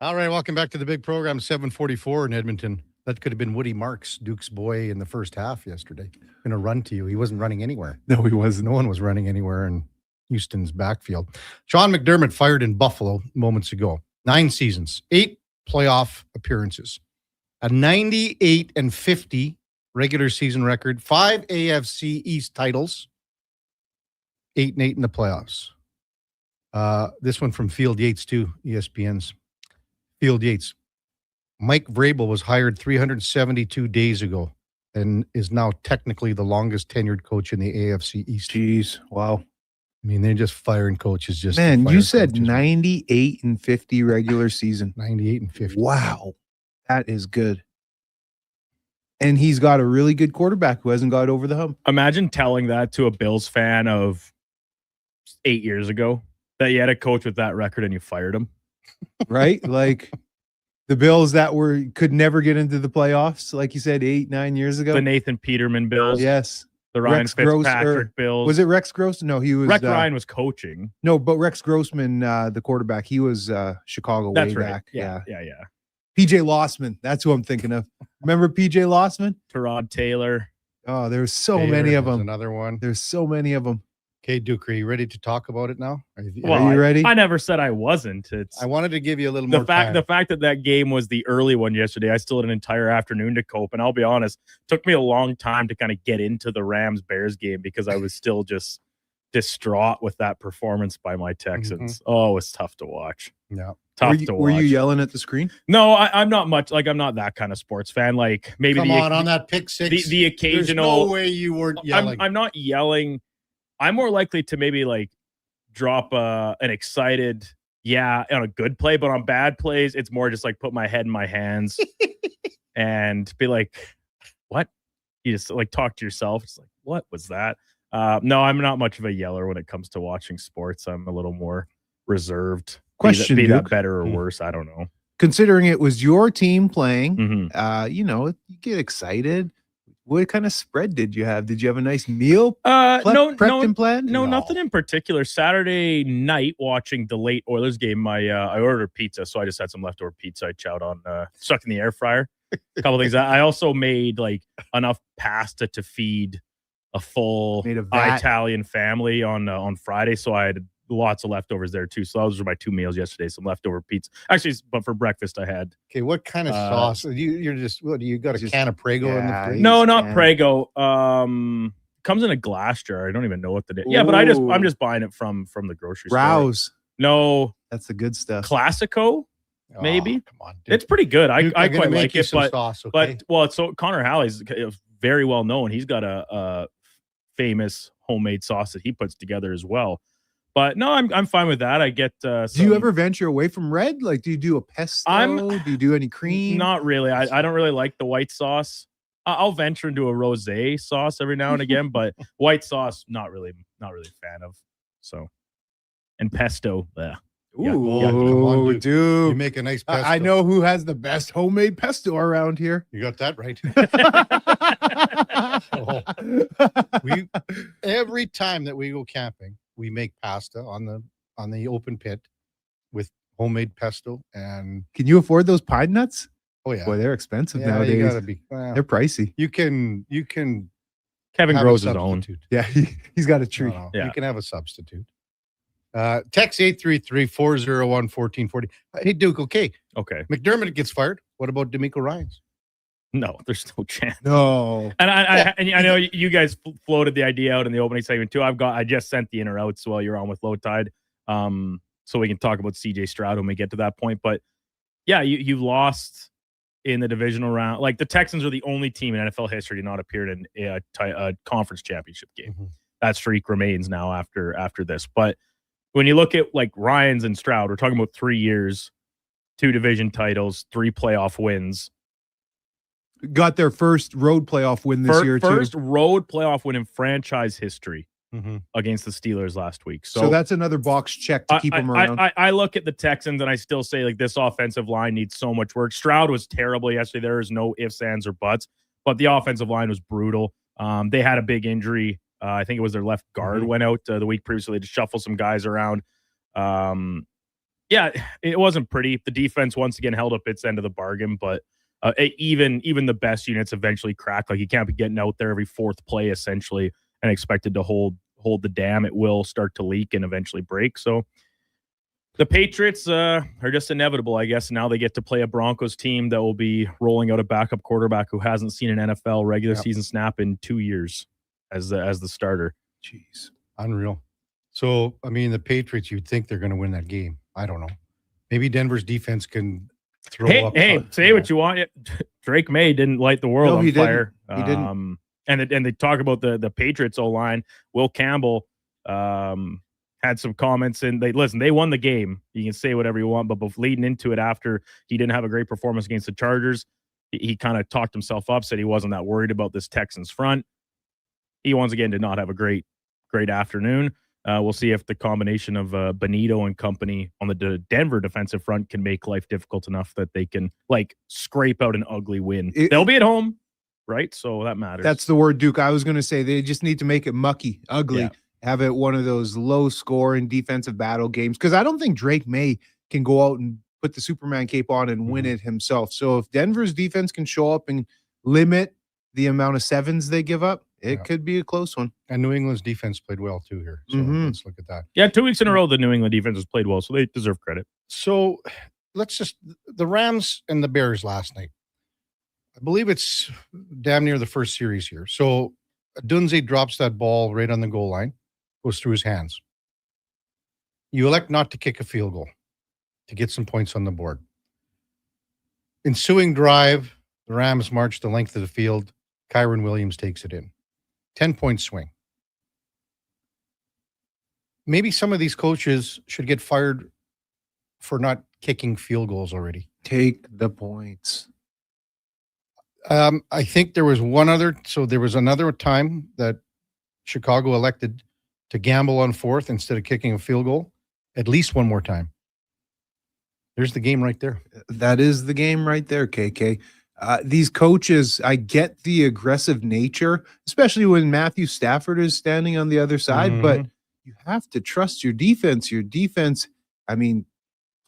All right, welcome back to the big program, 744 in Edmonton. That could have been Woody Marks, Duke's boy, in the first half yesterday. Going to run to you. He wasn't running anywhere. No, he wasn't. No one was running anywhere in Houston's backfield. Sean McDermott fired in Buffalo moments ago. 9 seasons, 8 playoff appearances, a 98-50 regular season record, 5 AFC East titles, 8-8 in the playoffs. This one from Field Yates too, ESPN's Field Yates. Mike Vrabel was hired 372 days ago and is now technically the longest tenured coach in the AFC East. Jeez, wow. I mean, they're just firing coaches. Man, you said 98-50 regular season. 98-50. Wow. That is good. And he's got a really good quarterback who hasn't got over the hump. Imagine telling that to a Bills fan of 8 years ago, that you had a coach with that record and you fired him. Right? Like the Bills that could never get into the playoffs, like you said, 8-9 years ago. The Nathan Peterman Bills. Yes. The Ryan Rex Gross, Fitzpatrick Bills. Was it Rex Gross? No, he was. Rex Ryan was coaching. No, but Rex Grossman, the quarterback, he was Chicago That's way right. back. Yeah. PJ Lossman. That's who I'm thinking of. Remember PJ Lossman? Terod Taylor. Oh, there's so many of them. Another one. There's so many of them. Okay, Duke, are you ready to talk about it now? Are you ready? I never said I wasn't. I wanted to give you a little more time. The fact that game was the early one yesterday, I still had an entire afternoon to cope. And I'll be honest, it took me a long time to kind of get into the Rams-Bears game because I was still just distraught with that performance by my Texans. Oh, it was tough to watch. Yeah. Tough to watch. Were you yelling at the screen? No, I'm not much. Like, I'm not that kind of sports fan. Like, maybe on that pick six. The occasional. There's no way you weren't yelling. I'm not yelling. I'm more likely to maybe like drop an excited on a good play, but on bad plays, it's more just like put my head in my hands and be like, what? You just like talk to yourself. It's like, what was that? No, I'm not much of a yeller when it comes to watching sports. I'm a little more reserved. Question, be that Duke. better or worse? I don't know. Considering it was your team playing, Mm-hmm. you get excited. What kind of spread did you have? Did you have a nice meal? Prepped and planned? No, nothing in particular. Saturday night watching the late Oilers game, I ordered pizza, so I just had some leftover pizza I chowed on, stuck in the air fryer. A couple things. I also made like enough pasta to feed a full Italian family on Friday, so I had lots of leftovers there too. So those were my 2 meals yesterday. Some leftover pizza, actually, but for breakfast I had. Okay, what kind of sauce? You got a can of Prego in the fridge? No, not Prego. Comes in a glass jar. I don't even know what the yeah, but I'm just buying it from the grocery store. Rouse. No, that's the good stuff. Classico, maybe. Come on, dude. It's pretty good. I quite like it, but sauce, okay? so Connor Halley's very well known. He's got a famous homemade sauce that he puts together as well. But no, I'm fine with that. I get. Do you ever venture away from red? Like, do you do a pesto? Do you do any cream? Not really. I don't really like the white sauce. I'll venture into a rosé sauce every now and again, but white sauce, not really a fan of. So, and pesto, yeah. Ooh, come on, dude. You make a nice pesto. I know who has the best homemade pesto around here. You got that right. Every time that we go camping, we make pasta on the open pit with homemade pesto. And can you afford those pine nuts? Oh yeah, boy, they're expensive yeah, nowadays. You gotta be. They're pricey. You can. Kevin grows his own. Yeah, he's got a tree. No. Yeah. You can have a substitute. Text 833-401-1440. Hey Duke, okay. McDermott gets fired. What about D'Amico Ryans? No, there's no chance. No. And I know you guys floated the idea out in the opening segment too. I just sent the in or outs while you're on with Low Tide, so we can talk about CJ Stroud when we get to that point. But yeah, you lost in the divisional round. Like the Texans are the only team in NFL history to not appear in a conference championship game. Mm-hmm. That streak remains now after this. But when you look at like Ryans and Stroud, we're talking about 3 years, 2 division titles, 3 playoff wins. Got their first road playoff win this year, too. First road playoff win in franchise history against the Steelers last week. So that's another box check to keep them around. I look at the Texans and I still say like this offensive line needs so much work. Stroud was terrible yesterday. There is no ifs, ands, or buts, but the offensive line was brutal. They had a big injury. I think it was their left guard went out the week previously to shuffle some guys around. Yeah, it wasn't pretty. The defense once again held up its end of the bargain, but Even the best units eventually crack. Like, you can't be getting out there every fourth play essentially and expected to hold the dam. It will start to leak and eventually break. So the Patriots are just inevitable, I guess. Now they get to play a Broncos team that will be rolling out a backup quarterback who hasn't seen an NFL regular season snap in 2 years as the starter. Jeez, unreal. So, I mean, the Patriots, you'd think they're going to win that game. I don't know. Maybe Denver's defense can throw up. Hey, say what you want. Drake May didn't light the world on fire. He didn't. And they talk about the Patriots O-line. Will Campbell had some comments, and they won the game. You can say whatever you want, but leading into it, after he didn't have a great performance against the Chargers, he kind of talked himself up, said he wasn't that worried about this Texans front. He once again did not have a great afternoon. We'll see if the combination of Benito and company on the Denver defensive front can make life difficult enough that they can scrape out an ugly win. They'll be at home, right? So that matters. That's the word, Duke. I was going to say they just need to make it mucky, ugly. Yeah. Have it one of those low-scoring defensive battle games, because I don't think Drake May can go out and put the Superman cape on and win it himself. So if Denver's defense can show up and limit the amount of sevens they give up, it could be a close one. And New England's defense played well too here. So let's look at that. Yeah, 2 weeks in a row, the New England defense has played well, so they deserve credit. So the Rams and the Bears last night. I believe it's damn near the first series here. So Dunze drops that ball right on the goal line, goes through his hands. You elect not to kick a field goal to get some points on the board. Ensuing drive, the Rams march the length of the field. Kyron Williams takes it in. 10-point swing. Maybe some of these coaches should get fired for not kicking field goals already. Take the points. I think there was another time that Chicago elected to gamble on fourth instead of kicking a field goal. At least one more time. There's the game right there. That is the game right there, KK. These coaches, I get the aggressive nature, especially when Matthew Stafford is standing on the other side, but you have to trust your defense. Your defense,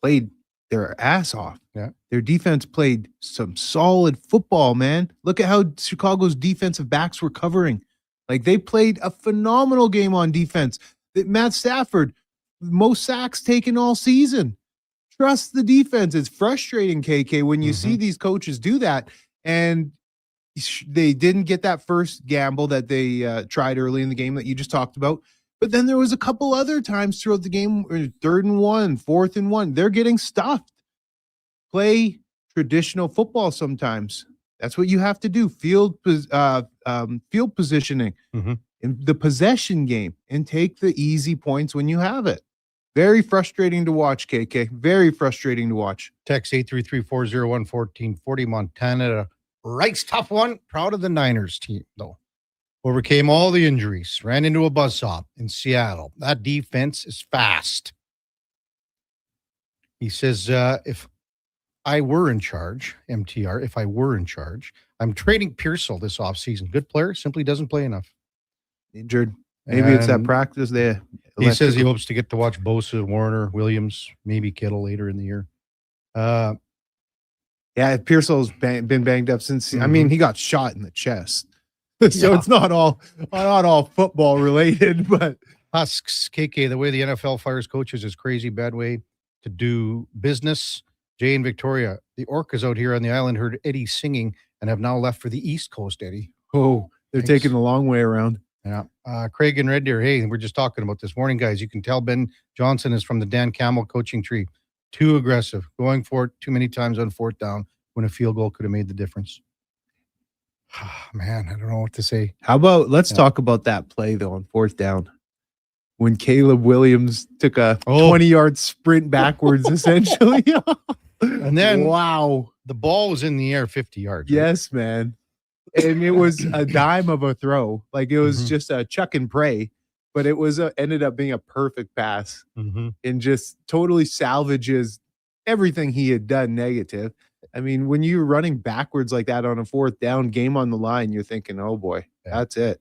played their ass off. Yeah. Their defense played some solid football, man. Look at how Chicago's defensive backs were covering. They played a phenomenal game on defense. Matt Stafford, most sacks taken all season. Trust the defense. It's frustrating, KK, when you see these coaches do that, and they didn't get that first gamble that they tried early in the game that you just talked about. But then there was a couple other times throughout the game, 3rd and 1, 4th and 1. They're getting stuffed. Play traditional football sometimes. That's what you have to do. Field positioning in the possession game, and take the easy points when you have it. Very frustrating to watch, KK. Very frustrating to watch. Text 833-401-1440. Montana Wright's tough one. Proud of the Niners team, though. Overcame all the injuries. Ran into a buzzsaw in Seattle. That defense is fast. He says, if I were in charge, MTR, if I were in charge, I'm trading Pearsall this offseason. Good player, simply doesn't play enough. Injured. Maybe it's that practice there. He says he hopes to get to watch Bosa, Warner, Williams, maybe Kittle later in the year. Yeah, Pearsall's been banged up since. He got shot in the chest, so it's not all football related. But Husks, KK, the way the NFL fires coaches is crazy. Bad way to do business. Jay and Victoria, the Orcas out here on the island heard Eddie singing and have now left for the East Coast. Eddie, they're taking the long way around. Yeah. Craig and Red Deer, hey, we're just talking about this morning, guys. You can tell Ben Johnson is from the Dan Campbell coaching tree. Too aggressive, going for it too many times on 4th down when a field goal could have made the difference. Man, I don't know what to say. How about let's talk about that play, though, on 4th down. When Caleb Williams took a 20-yard sprint backwards, essentially. And then, wow, the ball was in the air 50 yards. Right? Yes, man. And it was a dime of a throw. It was just a chuck and pray, but it was ended up being a perfect pass and just totally salvages everything he had done negative. When you're running backwards like that on a 4th down, game on the line, you're thinking, oh boy, that's it.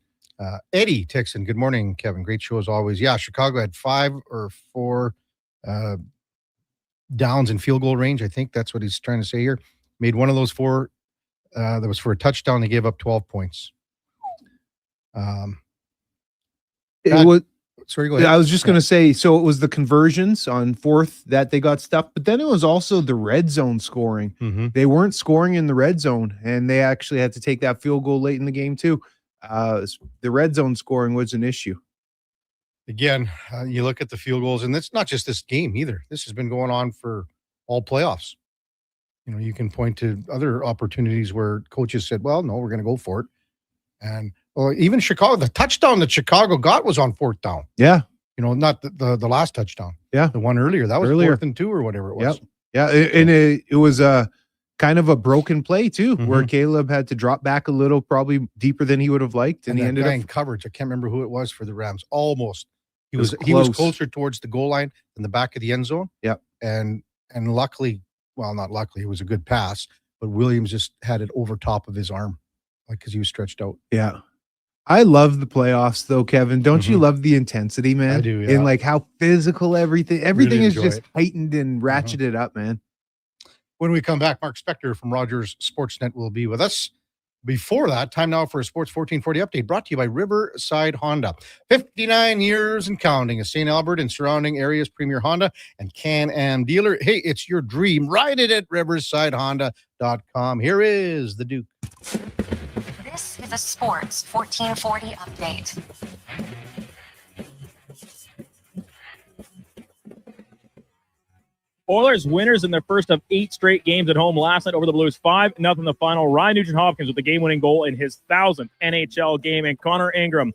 Eddie Texan, good morning, Kevin. Great show as always. Yeah, Chicago had 5 or 4 downs in field goal range. I think that's what he's trying to say here. Made one of those 4 that was for a touchdown. They gave up 12 points. It was. Sorry, go ahead. I was just going to say, so it was the conversions on fourth that they got stuffed, but then it was also the red zone scoring. Mm-hmm. They weren't scoring in the red zone, and they actually had to take that field goal late in the game too. The red zone scoring was an issue. Again, you look at the field goals, and it's not just this game either. This has been going on for all playoffs. You know, you can point to other opportunities where coaches said, well, no, we're going to go for it. And even Chicago, the touchdown that Chicago got was on fourth down. Yeah. You know, not the last touchdown. Yeah. The one earlier. That was Earlier. 4th and 2 or whatever it was. Yep. Yeah. It was a kind of a broken play too, where Mhm. Caleb had to drop back a little, probably deeper than he would have liked. And he that ended guy up in coverage. I can't remember who it was for the Rams. Almost. He It was was close. closer towards the goal line than the back of the end zone. Yep. And luckily, well, not luckily, it was a good pass, but Williams just had it over top of his arm, like because he was stretched out. Yeah. I love the playoffs though, Kevin. Don't you love the intensity, man? I do, yeah. And like how physical everything is enjoy just it. heightened and ratcheted up, man. When we come back, Mark Spector from Rogers Sportsnet will be with us. Before that, time now for a Sports 1440 update brought to you by Riverside Honda. 59 years and counting. A St. Albert and surrounding areas premier Honda and Can-Am dealer. Hey, it's your dream. Ride it at riversidehonda.com. Here is the Duke. This is a Sports 1440 update. Oilers winners in their first of 8 straight games at home last night over the Blues. 5-0 the final. Ryan Nugent-Hopkins with the game-winning goal in his 1,000th NHL game, and Connor Ingram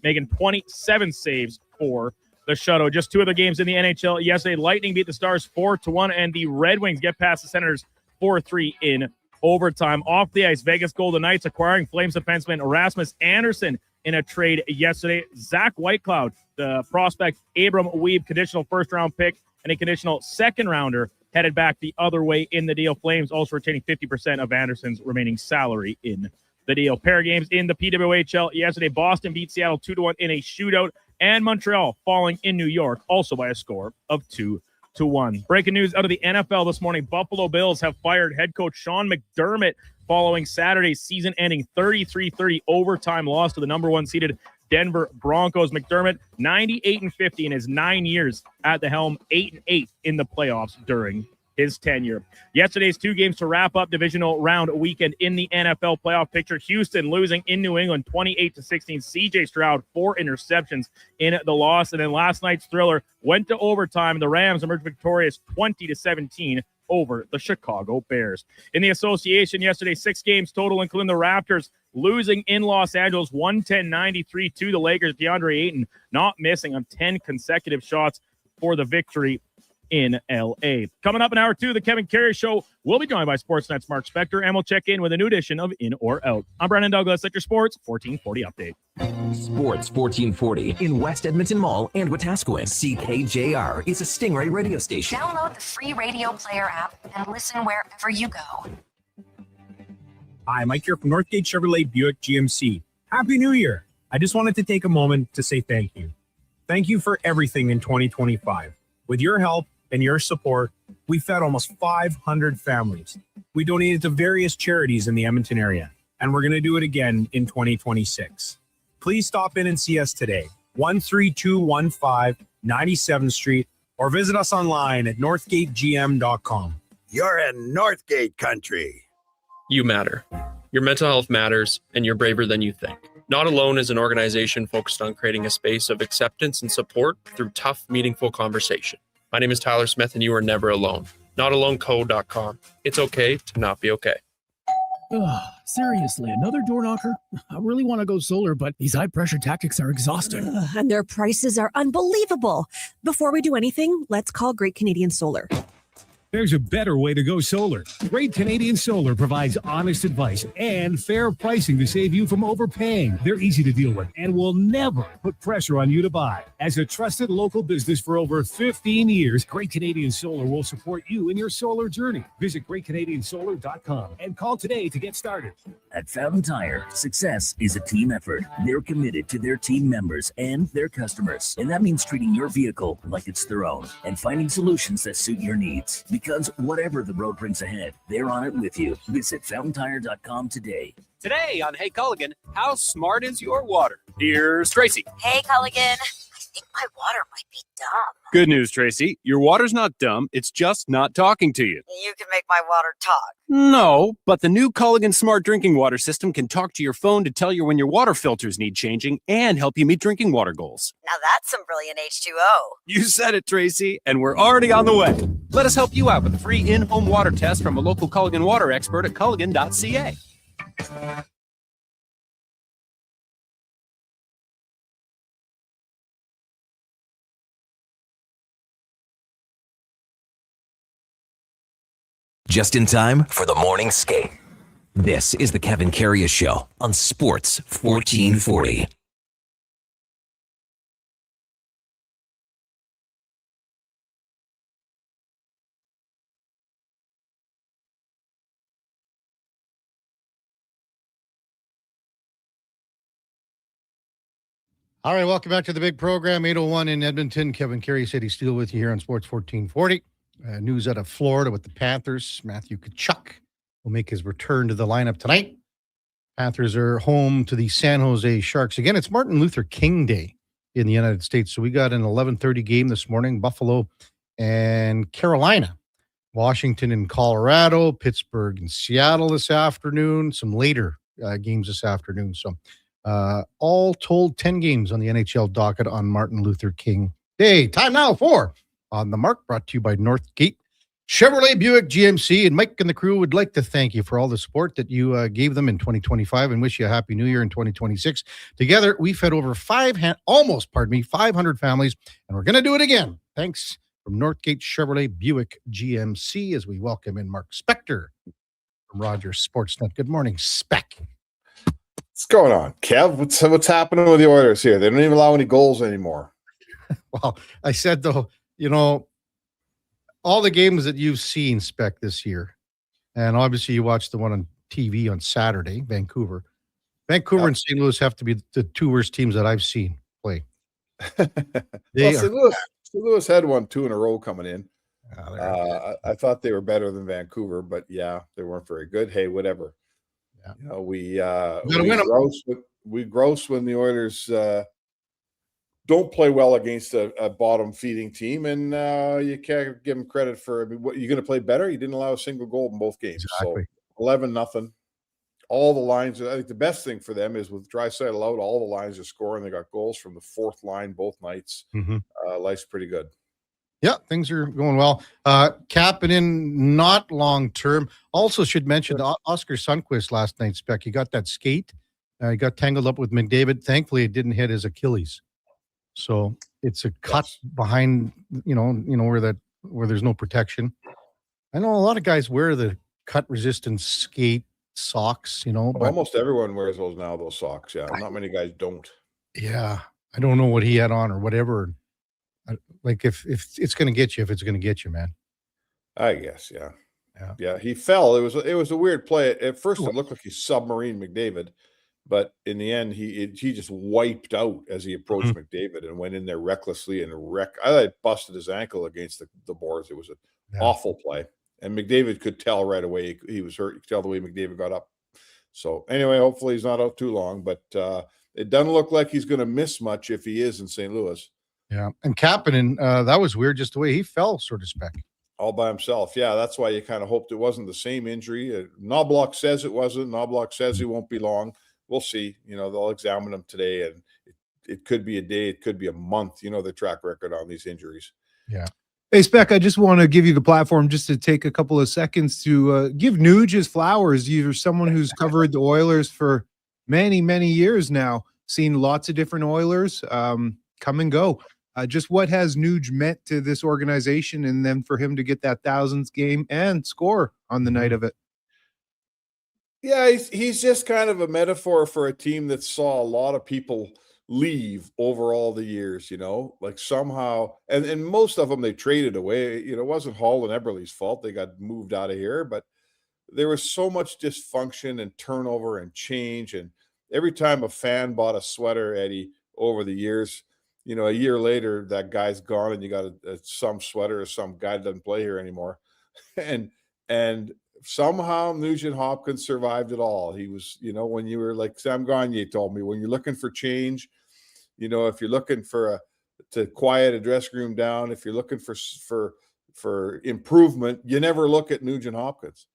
making 27 saves for the Shutout. Just 2 other games in the NHL yesterday. Lightning beat the Stars 4-1, and the Red Wings get past the Senators 4-3 in overtime. Off the ice, Vegas Golden Knights acquiring Flames defenseman Rasmus Andersson in a trade yesterday. Zach Whitecloud, the prospect Abram Weeb conditional first-round pick, and a conditional second-rounder headed back the other way in the deal. Flames also retaining 50% of Anderson's remaining salary in the deal. Pair of games in the PWHL yesterday. Boston beat Seattle 2-1 in a shootout, and Montreal falling in New York also by a score of 2-1. Breaking news out of the NFL this morning. Buffalo Bills have fired head coach Sean McDermott following Saturday's season-ending 33-30 overtime loss to the number 1 seeded Denver Broncos. McDermott, 98-50 in his 9 years at the helm, 8-8 in the playoffs during his tenure. Yesterday's 2 games to wrap up divisional round weekend in the NFL playoff picture. Houston losing in New England 28-16. CJ Stroud, 4 interceptions in the loss. And then last night's thriller went to overtime. The Rams emerged victorious 20-17 over the Chicago Bears. In the association yesterday, 6 games total, including the Raptors losing in Los Angeles 110-93 to the Lakers. DeAndre Ayton not missing on 10 consecutive shots for the victory in L.A. Coming up in hour 2, the Kevin Karius Show. We'll be joined by Sportsnet's Mark Spector, and we'll check in with a new edition of In or Out. I'm Brandon Douglas at your Sports 1440 update. Sports 1440 in West Edmonton Mall and Wetaskiwin. CKJR is a Stingray radio station. Download the free radio player app and listen wherever you go. Hi, Mike here from Northgate Chevrolet Buick GMC. Happy New Year. I just wanted to take a moment to say thank you. Thank you for everything in 2025. With your help and your support, we fed almost 500 families. We donated to various charities in the Edmonton area, and we're going to do it again in 2026. Please stop in and see us today, 13215 97th Street, or visit us online at northgategm.com. You're in Northgate country. You matter. Your mental health matters, and you're braver than you think. Not Alone is an organization focused on creating a space of acceptance and support through tough, meaningful conversation. My name is Tyler Smith, and you are never alone. NotAloneCo.com. It's okay to not be okay. Seriously, another door knocker? I really want to go solar, but these high-pressure tactics are exhausting. And their prices are unbelievable. Before we do anything, let's call Great Canadian Solar. There's a better way to go solar. Great Canadian Solar provides honest advice and fair pricing to save you from overpaying. They're easy to deal with and will never put pressure on you to buy. As a trusted local business for over 15 years, Great Canadian Solar will support you in your solar journey. Visit GreatCanadianSolar.com and call today to get started. At Fountain Tire, success is a team effort. They're committed to their team members and their customers. And that means treating your vehicle like it's their own and finding solutions that suit your needs. Because whatever the road brings ahead, they're on it with you. Visit fountaintire.com today. Today on Hey Culligan, how smart is your water? Here's Tracy. Hey, Culligan. I think my water might be dumb. Good news, Tracy. Your water's not dumb. It's just not talking to you. You can make my water talk. No, but the new Culligan Smart Drinking Water System can talk to your phone to tell you when your water filters need changing and help you meet drinking water goals. Now that's some brilliant H2O. You said it, Tracy, and we're already on the way. Let us help you out with a free in-home water test from a local Culligan water expert at culligan.ca. Just in time for the morning skate. This is the Kevin Karius Show on Sports 1440. All right, welcome back to the big program, 8:01 in Edmonton. Kevin Karius, City Steel with you here on Sports 1440. News out of Florida with the Panthers. Matthew Tkachuk will make his return to the lineup tonight. Panthers are home to the San Jose Sharks. Again, it's Martin Luther King Day in the United States. So we got an 11:30 game this morning, Buffalo and Carolina. Washington and Colorado, Pittsburgh and Seattle this afternoon, some later games this afternoon. So all told, 10 games on the NHL docket on Martin Luther King Day. Time now for On the Mark, brought to you by Northgate Chevrolet Buick GMC. And Mike and the crew would like to thank you for all the support that you gave them in 2025 and wish you a happy new year in 2026. Together, we fed over 500 families, and we're going to do it again. Thanks from Northgate Chevrolet Buick GMC as we welcome in Mark Spector from Rogers Sportsnet. Good morning, Spec. What's going on, Kev? What's happening with the Oilers here? They don't even allow any goals anymore. Well, I said, though, you know, all the games that you've seen, Spec, this year, and obviously you watched the one on TV on Saturday, Vancouver. And St. Louis have to be the two worst teams that I've seen play. St. Louis had won 2 in a row coming in. I thought they were better than Vancouver, but yeah, they weren't very good. Hey, whatever. Yeah. You know, we gross when the Oilers don't play well against a bottom feeding team, and you can't give them credit for. I mean, what, you're going to play better? You didn't allow a single goal in both games. Exactly. So 11-0. All the lines. I think the best thing for them is with Draisaitl out, all the lines are scoring. They got goals from the fourth line both nights. Life's pretty good. Yeah, things are going well. Capping in not long term. Also should mention Oscar Sundqvist last night, Spec. He got that skate. He got tangled up with McDavid. Thankfully, it didn't hit his Achilles. So it's a cut behind, you know where there's no protection. I know a lot of guys wear the cut-resistant skate socks, but almost everyone wears those now, those socks. Yeah, not many guys don't. Yeah, I don't know what he had on or whatever. Like if it's going to get you, man. I guess, yeah. He fell. It was a weird play. At first, it looked like he submarined McDavid, but in the end, he just wiped out as he approached McDavid and went in there recklessly and I thought it busted his ankle against the boards. It was an awful play, and McDavid could tell right away he was hurt. You could tell the way McDavid got up. So anyway, hopefully he's not out too long, but it doesn't look like he's going to miss much if he is in St. Louis. Yeah, and Kapanen, that was weird, just the way he fell, sort of, Spec. All by himself. Yeah, that's why you kind of hoped it wasn't the same injury. Knobloch says it wasn't. Knobloch says he won't be long. We'll see. They'll examine him today, and it could be a day, it could be a month. The track record on these injuries. Yeah. Hey, Spec, I just want to give you the platform just to take a couple of seconds to give Nuge his flowers. You're someone who's covered the Oilers for many, many years now, seen lots of different Oilers come and go. Just what has Nuge meant to this organization, and then for him to get that 1000th game and score on the night of it? Yeah, he's just kind of a metaphor for a team that saw a lot of people leave over all the years, like somehow, and most of them they traded away. It wasn't Hall and Eberle's fault. They got moved out of here, but there was so much dysfunction and turnover and change. And every time a fan bought a sweater, Eddie, over the years, you know, a year later, that guy's gone and you got some sweater or some guy doesn't play here anymore. and somehow Nugent Hopkins survived it all. He was, you know, when you were like Sam Gagne told me, when you're looking for change, you know, if you're looking to quiet a dressing room down, if you're looking for improvement, you never look at Nugent Hopkins.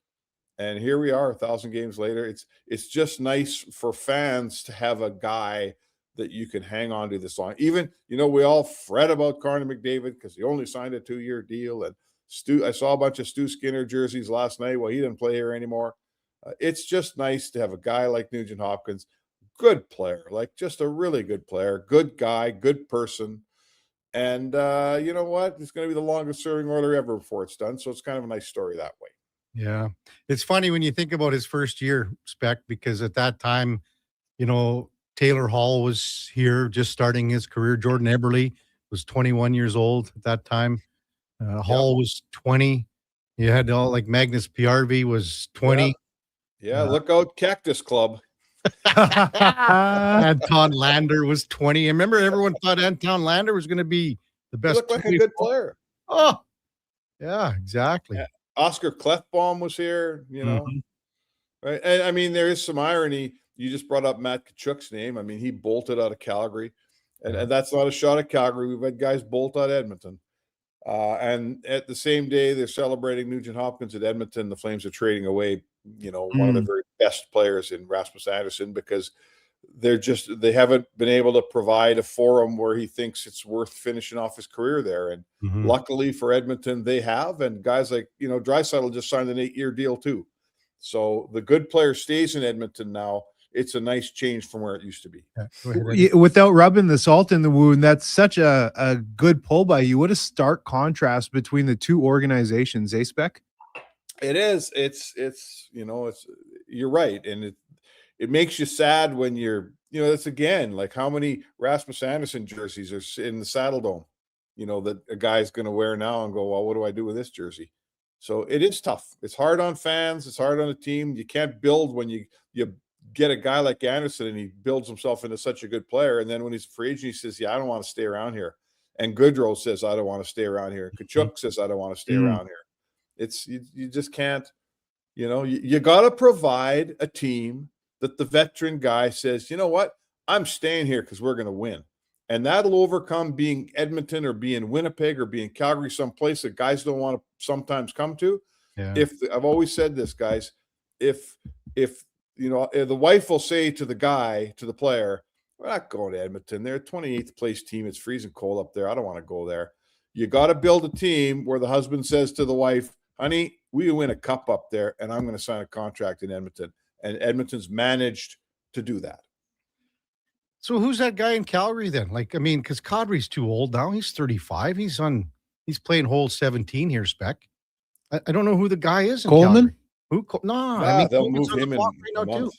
And here we are 1,000 games later. It's just nice for fans to have a guy that you can hang on to this long. Even, you know, we all fret about Connor McDavid because he only signed a 2-year deal. And I saw a bunch of Stu Skinner jerseys last night. Well, he didn't play here anymore. It's just nice to have a guy like Nugent Hopkins, good player, like just a really good player, good guy, good person. And you know what? It's going to be the longest serving Oiler ever before it's done. So it's kind of a nice story that way. Yeah. It's funny when you think about his first year, Spec, because at that time, you know, Taylor Hall was here just starting his career. Jordan Eberle was 21 years old at that time. Hall was 20. You had all like Magnus Piarvi was 20. Yeah, look out, Cactus Club. Anton Lander was 20. I remember everyone thought Anton Lander was going to be the best. He looked like a good player. Oh, yeah, exactly. Yeah. Oscar Klefbom was here, you know. Right. And I mean, there is some irony. You just brought up Matt Tkachuk's name. I mean, he bolted out of Calgary. And that's not a shot at Calgary. We've had guys bolt out of Edmonton. And at the same day, they're celebrating Nugent Hopkins at Edmonton. The Flames are trading away, you know, one of the very best players in Rasmus Andersson because they haven't been able to provide a forum where he thinks it's worth finishing off his career there. And luckily for Edmonton, they have. And guys like, you know, Draisaitl just signed an 8-year deal too. So the good player stays in Edmonton now. It's a nice change from where it used to be. Without rubbing the salt in the wound, that's such a good pull by you. What a stark contrast between the two organizations, Spec? It is. It's you know, you're right. And it makes you sad when you're, you know, it's again, like how many Rasmus Andersson jerseys are in the Saddle Dome, you know, that a guy's going to wear now and go, well, what do I do with this jersey? So it is tough. It's hard on fans. It's hard on a team. You can't build when you get a guy like Anderson and he builds himself into such a good player. And then when he's a free agent, he says, yeah, I don't want to stay around here. And Goodrow says, I don't want to stay around here. Kachuk says, I don't want to stay around here. It's, you just can't, you know, you got to provide a team that the veteran guy says, you know what, I'm staying here because we're going to win. And that'll overcome being Edmonton or being Winnipeg or being Calgary, someplace that guys don't want to sometimes come to. Yeah. I've always said this, guys, if you know, the wife will say to the guy, to the player, we're not going to Edmonton. They're a 28th place team. It's freezing cold up there. I don't want to go there. You got to build a team where the husband says to the wife, honey, we win a cup up there, and I'm going to sign a contract in Edmonton. And Edmonton's managed to do that. So who's that guy in Calgary then? Like, I mean, because Kadri's too old now. He's 35. He's playing hole 17 here, Spec. I don't know who the guy is in Coleman? Calgary. I mean, they'll Coleman's move him in right a now, month. too.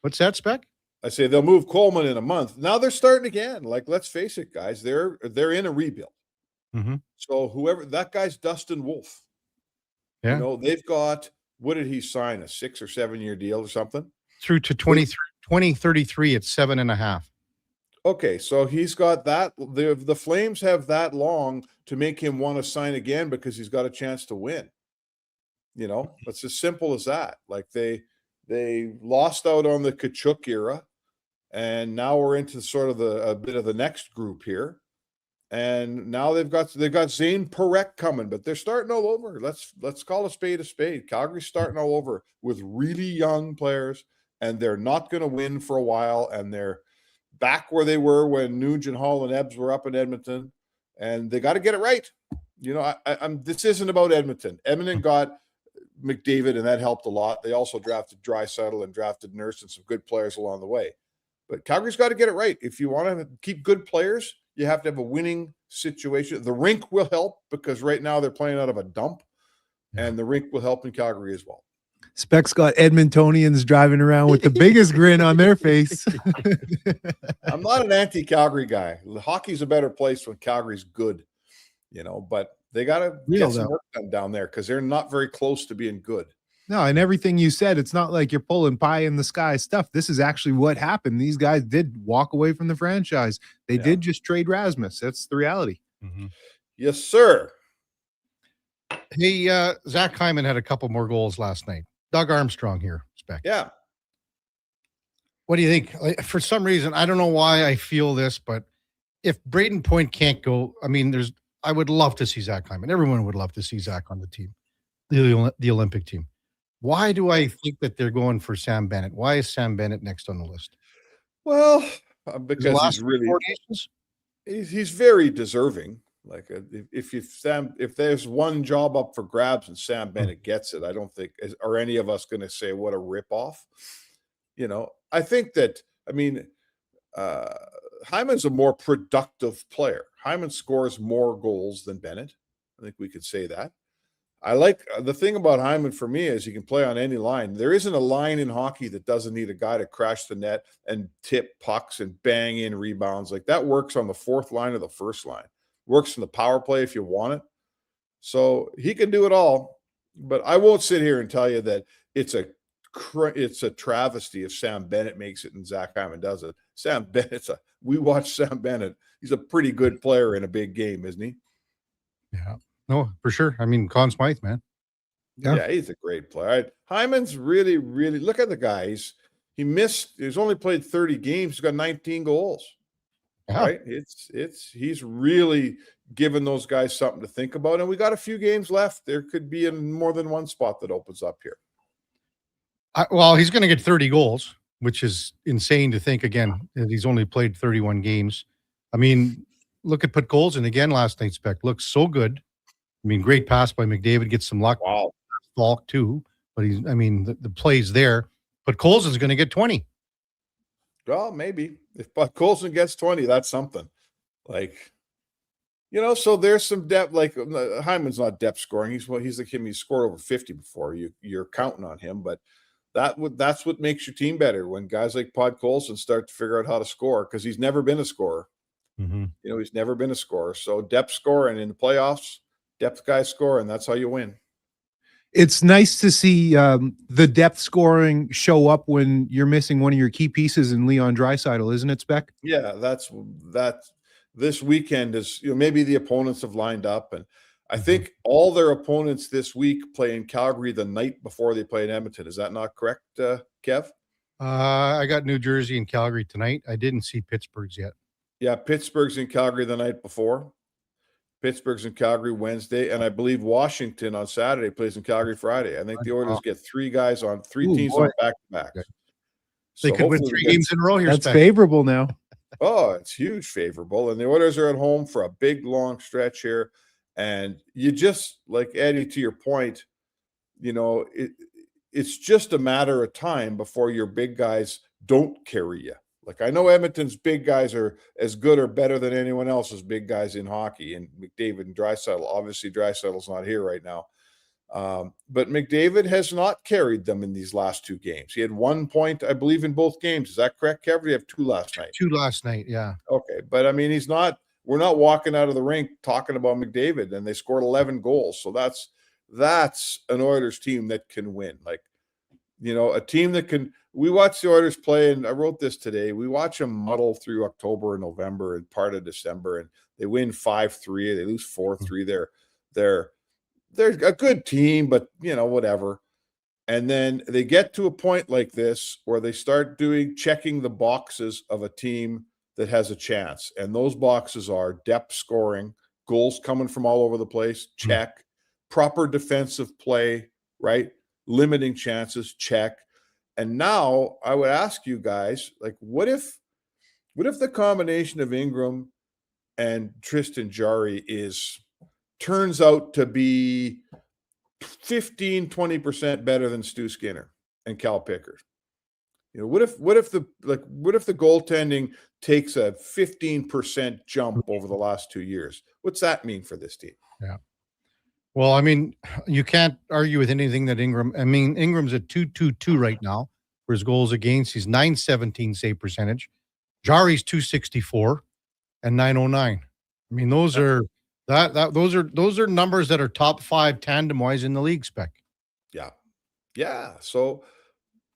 What's that, Spec? I say they'll move Coleman in a month. Now they're starting again. Like, let's face it, guys, they're in a rebuild. So whoever that guy's Dustin Wolf. Yeah. You know, they've got, what did he sign? A 6 or 7 year deal or something? Through to 2033 at 7.5. Okay, so he's got that. The Flames have that long to make him want to sign again because he's got a chance to win. You know, it's as simple as that. Like they lost out on the Kachuk era, and now we're into sort of a bit of the next group here. And now they've got Zane Parekh coming, but they're starting all over. Let's call a spade a spade. Calgary's starting all over with really young players, and they're not going to win for a while. And they're back where they were when Nugent Hall and Ebbs were up in Edmonton, and they got to get it right. You know, this isn't about Edmonton. Edmonton got McDavid, and that helped a lot. They also drafted Draisaitl and drafted Nurse and some good players along the way. But Calgary's got to get it right. If you want to keep good players, you have to have a winning situation. The rink will help because right now they're playing out of a dump, and the rink will help in Calgary as well. Spec's got Edmontonians driving around with the biggest grin on their face. I'm not an anti-Calgary guy. Hockey's a better place when Calgary's good, you know, but they got to get some work done down there because they're not very close to being good. No, and everything you said, it's not like you're pulling pie in the sky stuff. This is actually what happened. These guys did walk away from the franchise. They did just trade Rasmus. That's the reality. Yes, sir. Hey, Zach Hyman had a couple more goals last night. Doug Armstrong here, Spec. Yeah. What do you think? For some reason, I don't know why I feel this, but if Braden Point can't go, I mean, I would love to see Zach Hyman. Everyone would love to see Zach on the team, the Olympic team. Why do I think that they're going for Sam Bennett? Why is Sam Bennett next on the list? Well, because he's really he's very deserving. Like if there's one job up for grabs and Sam Bennett gets it, I don't think are any of us going to say what a ripoff. You know, I think that Hyman's a more productive player. Hyman scores more goals than Bennett. I think we could say that. I like the thing about Hyman for me is he can play on any line. There isn't a line in hockey that doesn't need a guy to crash the net and tip pucks and bang in rebounds. Like that works on the fourth line or the first line. Works in the power play if you want it. So he can do it all. But I won't sit here and tell you that it's a travesty if Sam Bennett makes it and Zach Hyman does it. Sam Bennett's we watch Sam Bennett. He's a pretty good player in a big game, isn't he? Yeah. No, for sure. I mean, Conn Smythe, man. Yeah, he's a great player. Hyman's really, really look at the guy. He's only played 30 games. He's got 19 goals. Yeah. Right? He's really given those guys something to think about. And we got a few games left. There could be more than one spot that opens up here. Well, he's going to get 30 goals, which is insane to think again that he's only played 31 games. I mean, look at Podkolzin again last night, Spec. Looks so good. I mean, great pass by McDavid. Gets some luck. Wow. Falk too. But the play's there. But Colson's going to get 20. Well, maybe. If Colson gets 20, that's something. Like, so there's some depth. Like Hyman's not depth scoring. He's like him. He's scored over 50 before. You're counting on him, but that's what makes your team better when guys like Podkolzin start to figure out how to score because he's never been a scorer. Mm-hmm. He's never been a scorer. So depth scoring in the playoffs, depth guys score, and that's how you win. It's nice to see the depth scoring show up when you're missing one of your key pieces in Leon Draisaitl, isn't it, Spec? Yeah, that's this weekend is maybe the opponents have lined up, and I think all their opponents this week play in Calgary the night before they play in Edmonton. Is that not correct, Kev? I got New Jersey and Calgary tonight. I didn't see Pittsburgh's yet. Yeah, Pittsburgh's in Calgary the night before. Pittsburgh's in Calgary Wednesday, and I believe Washington on Saturday plays in Calgary Friday. I think the Oilers get three teams on back-to-back. They could win 3 games in a row here. That's favorable now. Oh, it's huge favorable. And the Oilers are at home for a big, long stretch here. And you just, like Eddie, to your point, it's just a matter of time before your big guys don't carry you. Like I know Edmonton's big guys are as good or better than anyone else's big guys in hockey, and McDavid and Draisaitl. Obviously, Draisaitl's not here right now, but McDavid has not carried them in these last 2 games. He had 1 point, I believe, in both games. Is that correct, Kev? You have 2 last night. 2 last night, yeah. Okay, but I mean, he's not. We're not walking out of the rink talking about McDavid, and they scored 11 goals. So that's an Oilers team that can win. Like, a team that can. We watch the Oilers play, and I wrote this today. We watch them muddle through October and November and part of December, and they win 5-3. They lose 4-3. They're a good team, but whatever. And then they get to a point like this where they start checking the boxes of a team that has a chance, and those boxes are depth scoring, goals coming from all over the place, check, proper defensive play, right, limiting chances, check. And now I would ask you guys, like, what if the combination of Ingram and Tristan Jarry turns out to be 15-20% better than Stu Skinner and Cal Pickard? What if the goaltending takes a 15% jump over the last 2 years? What's that mean for this team? Yeah. Well, I mean, you can't argue with anything that Ingram's at 2.22 right now for his goals against. He's .917 save percentage. Jarry's 264 and .909. I mean, those are those are numbers that are top 5 tandem wise in the league, Spec. Yeah. Yeah. So,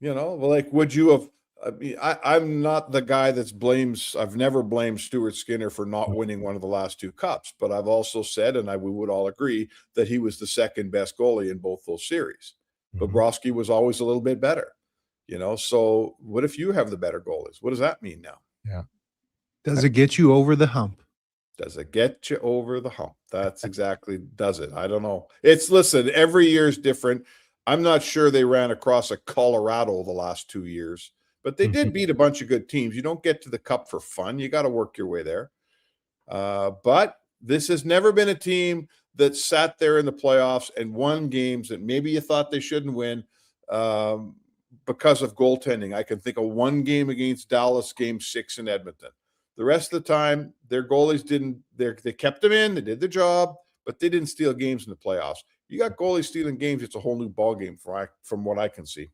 like, would you have? I mean, I'm not the guy I've never blamed Stuart Skinner for not winning one of the last 2 cups, but I've also said, and we would all agree, that he was the second best goalie in both those series. Bobrovsky was always a little bit better, So what if you have the better goalies? What does that mean now? Yeah. Does it get you over the hump? Does it get you over the hump? That's exactly does it. I don't know. Listen, every year is different. I'm not sure they ran across a Colorado the last 2 years, but they did beat a bunch of good teams. You don't get to the cup for fun. You got to work your way there. But this has never been a team that sat there in the playoffs and won games that maybe you thought they shouldn't win because of goaltending. I can think of one game against Dallas, game 6 in Edmonton. The rest of the time, their goalies they kept them in, they did the job, but they didn't steal games in the playoffs. You got goalies stealing games, it's a whole new ballgame from what I can see.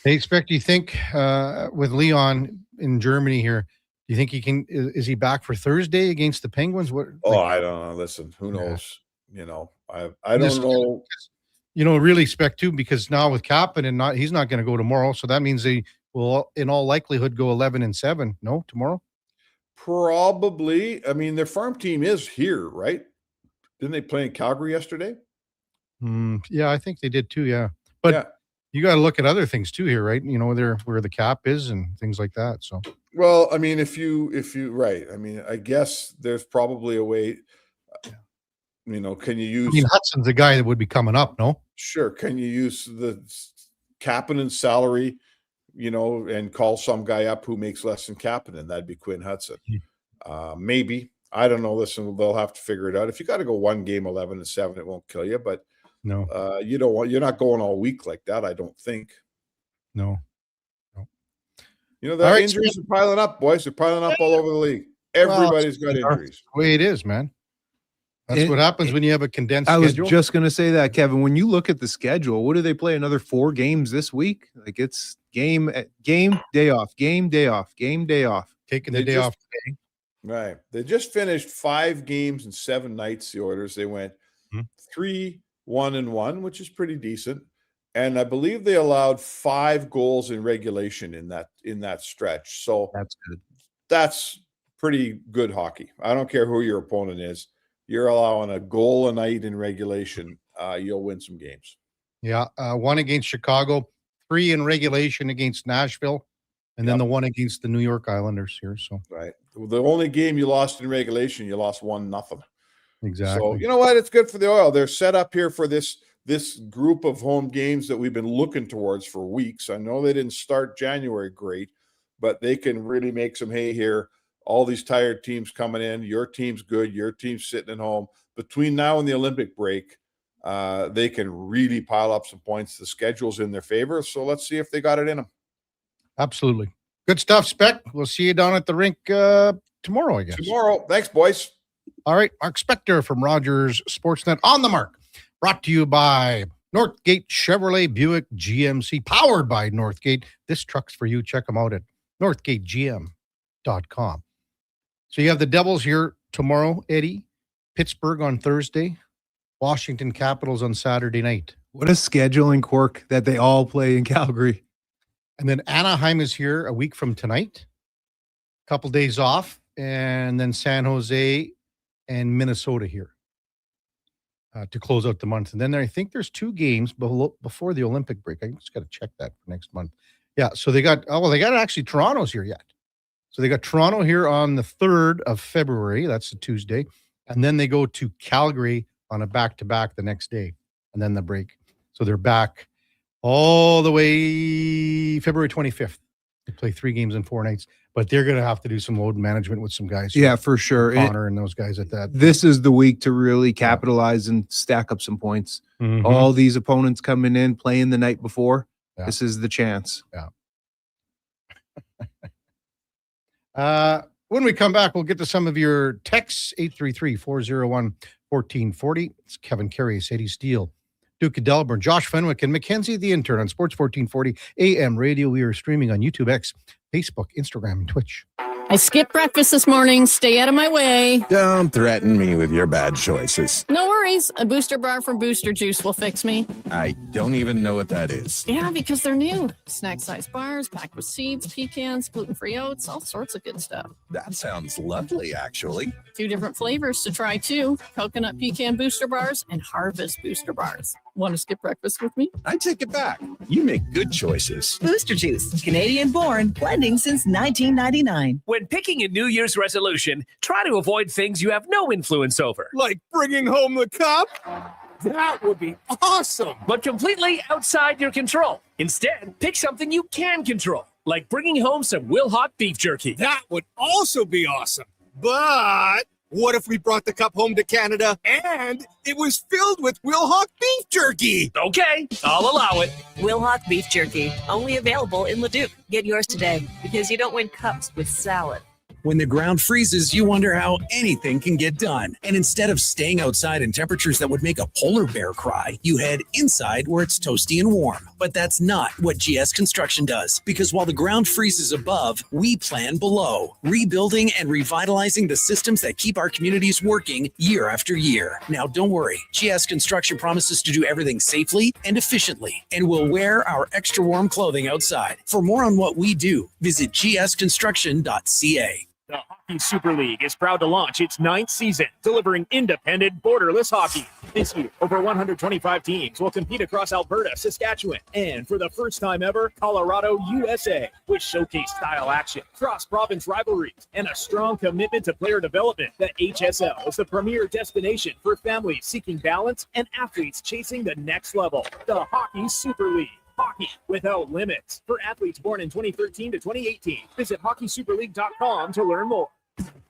Hey, do you think with Leon in Germany here, do you think he can, is he back for Thursday against the Penguins? I don't know. Listen, who knows? I don't know. Really expect to, because now with Kapanen, he's not going to go tomorrow. So that means they will, in all likelihood, go 11-7. No, tomorrow? Probably. I mean, their farm team is here, right? Didn't they play in Calgary yesterday? Yeah, I think they did too. Yeah. But you got to look at other things too here, right? Where the cap is and things like that. So, well, I mean, if you right, I mean, I guess there's probably a way. Can you use? I mean, Hudson's the guy that would be coming up. No, sure. Can you use the Kapanen salary, and call some guy up who makes less than Kapanen? That'd be Quinn Hudson. Maybe. I don't know. Listen, they'll have to figure it out. If you got to go one game 11-7, it won't kill you. But no, you're not going all week like that. I don't think. No. The injuries are piling up, boys. They're piling up all over the league. Everybody's got injuries. The way it is, man. That's what happens when you have a condensed schedule. I was just going to say that, Kevin. When you look at the schedule, what do they play? Another 4 games this week? Like, it's game, day off, game, day off, game, day off. Taking the day off today. Right. They just finished 5 games in 7 nights, the Oilers. They went 3-1-1, which is pretty decent. And I believe they allowed 5 goals in regulation in that stretch. So that's good. That's pretty good hockey. I don't care who your opponent is. You're allowing a goal a night in regulation. You'll win some games. Yeah. 1 against Chicago, 3 in regulation against Nashville, and then the 1 against the New York Islanders here. So right. The only game you lost in regulation, you lost 1-0. Exactly. So you know what? It's good for the Oil. They're set up here for this group of home games that we've been looking towards for weeks. I know they didn't start January great, but they can really make some hay here. All these tired teams coming in. Your team's good. Your team's sitting at home. Between now and the Olympic break, they can really pile up some points. The schedule's in their favor, so let's see if they got it in them. Absolutely. Good stuff, Spec. We'll see you down at the rink tomorrow, I guess. Tomorrow. Thanks, boys. All right. Mark Spector from Rogers Sportsnet on the mark. Brought to you by Northgate Chevrolet Buick GMC, powered by Northgate. This truck's for you. Check them out at northgategm.com. So you have the Devils here tomorrow, Eddie. Pittsburgh on Thursday. Washington Capitals on Saturday night. What a scheduling quirk that they all play in Calgary. And then Anaheim is here a week from tonight. Couple days off. And then San Jose and Minnesota here to close out the month. And then I think there's 2 games before the Olympic break. I just got to check that for next month. Yeah, so they got actually Toronto's here yet. So they got Toronto here on the 3rd of February. That's a Tuesday. And then they go to Calgary on a back-to-back the next day. And then the break. So they're back all the way February 25th. They play 3 games in 4 nights. But they're going to have to do some load management with some guys. Yeah, for sure. Connor and those guys at that. This is the week to really capitalize and stack up some points. Mm-hmm. All these opponents coming in, playing the night before. Yeah. This is the chance. Yeah. When we come back, we'll get to some of your texts. 833-401-1440. It's Kevin Karius, Eddie Steele, Duke of Delburne, Josh Fenwick, and Mackenzie the Intern on Sports 1440 AM radio. We are streaming on YouTube, X, Facebook, Instagram, and Twitch. I skipped breakfast this morning. Stay out of my way. Don't threaten me with your bad choices. No worries. A booster bar from Booster Juice will fix me. I don't even know what that is. Yeah, because they're new. Snack-sized bars packed with seeds, pecans, gluten-free oats, all sorts of good stuff. That sounds lovely, actually. 2 different flavors to try, too. Coconut pecan booster bars and harvest booster bars. Want to skip breakfast with me? I take it back. You make good choices. Booster Juice, Canadian born, blending since 1999. When picking a New Year's resolution, try to avoid things you have no influence over. Like bringing home the cup? That would be awesome, but completely outside your control. Instead, pick something you can control, like bringing home some Wilhauk beef jerky. That would also be awesome. But what if we brought the cup home to Canada and it was filled with Wilhauk beef jerky? Okay, I'll allow it. Wilhauk beef jerky, only available in Leduc. Get yours today, because you don't win cups with salad. When the ground freezes, you wonder how anything can get done. And instead of staying outside in temperatures that would make a polar bear cry, you head inside where it's toasty and warm. But that's not what GS Construction does. Because while the ground freezes above, we plan below, rebuilding and revitalizing the systems that keep our communities working year after year. Now, don't worry. GS Construction promises to do everything safely and efficiently, and we'll wear our extra warm clothing outside. For more on what we do, visit gsconstruction.ca. The Hockey Super League is proud to launch its 9th season, delivering independent, borderless hockey. This year, over 125 teams will compete across Alberta, Saskatchewan, and for the first time ever, Colorado, USA, with showcase style action, cross-province rivalries, and a strong commitment to player development. The HSL is the premier destination for families seeking balance and athletes chasing the next level. The Hockey Super League. Hockey without limits. For athletes born in 2013 to 2018. Visit hockeysuperleague.com to learn more.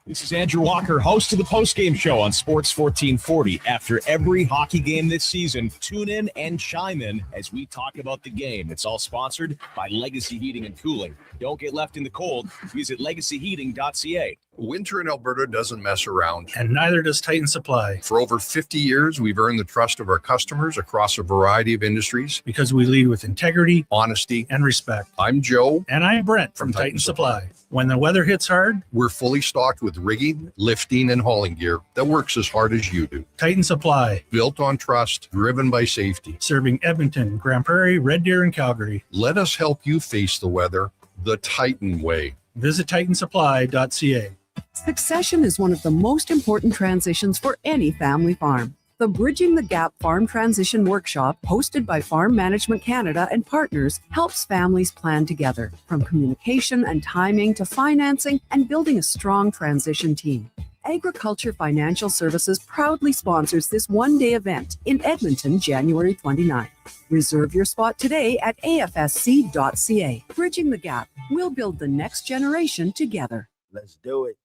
This is Andrew Walker, host of the postgame show on Sports 1440. After every hockey game this season, tune in and chime in as we talk about the game. It's all sponsored by Legacy Heating and Cooling. Don't get left in the cold. Visit legacyheating.ca. Winter in Alberta doesn't mess around. And neither does Titan Supply. For over 50 years, we've earned the trust of our customers across a variety of industries. Because we lead with integrity, honesty, and respect. I'm Joe. And I'm Brent from Titan Supply. When the weather hits hard, we're fully stocked with rigging, lifting, and hauling gear that works as hard as you do. Titan Supply. Built on trust, driven by safety. Serving Edmonton, Grand Prairie, Red Deer, and Calgary. Let us help you face the weather the Titan way. Visit titansupply.ca. Succession is one of the most important transitions for any family farm. The Bridging the Gap Farm Transition Workshop, hosted by Farm Management Canada and partners, helps families plan together, from communication and timing to financing and building a strong transition team. Agriculture Financial Services proudly sponsors this one-day event in Edmonton, January 29th. Reserve your spot today at afsc.ca. Bridging the Gap. We'll build the next generation together. Let's do it.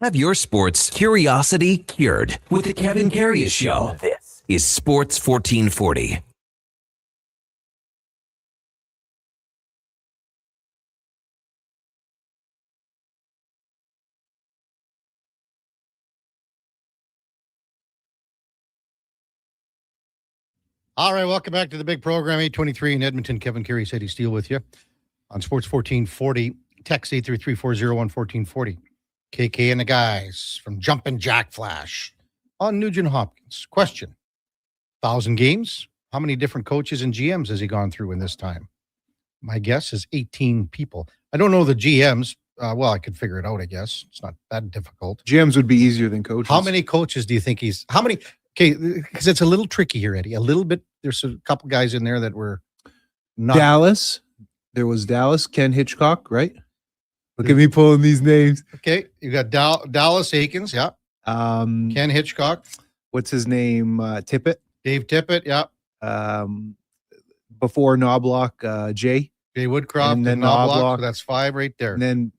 Have your sports curiosity cured with the Kevin Karius Show. This is Sports 1440. All right, welcome back to the big program, 823 in Edmonton. Kevin Karius, Eddie Steele with you on Sports 1440. Text 833-401-1440. KK and the guys from Jumpin' Jack Flash on Nugent Hopkins. Question: 1,000 games. How many different coaches and GMs has he gone through in this time? My guess is 18 people. I don't know the GMs. Well, I could figure it out, I guess. It's not that difficult. GMs would be easier than coaches. How many coaches do you think he's... How many... Okay, because it's a little tricky here, Eddie. A little bit. There's a couple guys in there that were not... Dallas. There was Dallas, Ken Hitchcock, right? Look at me pulling these names. Okay, you got Dallas Aikens, yeah. Ken Hitchcock. What's his name? Tippett. Dave Tippett, yeah. Before Knobloch, Jay Woodcroft, and then Knobloch. So that's 5 right there. And then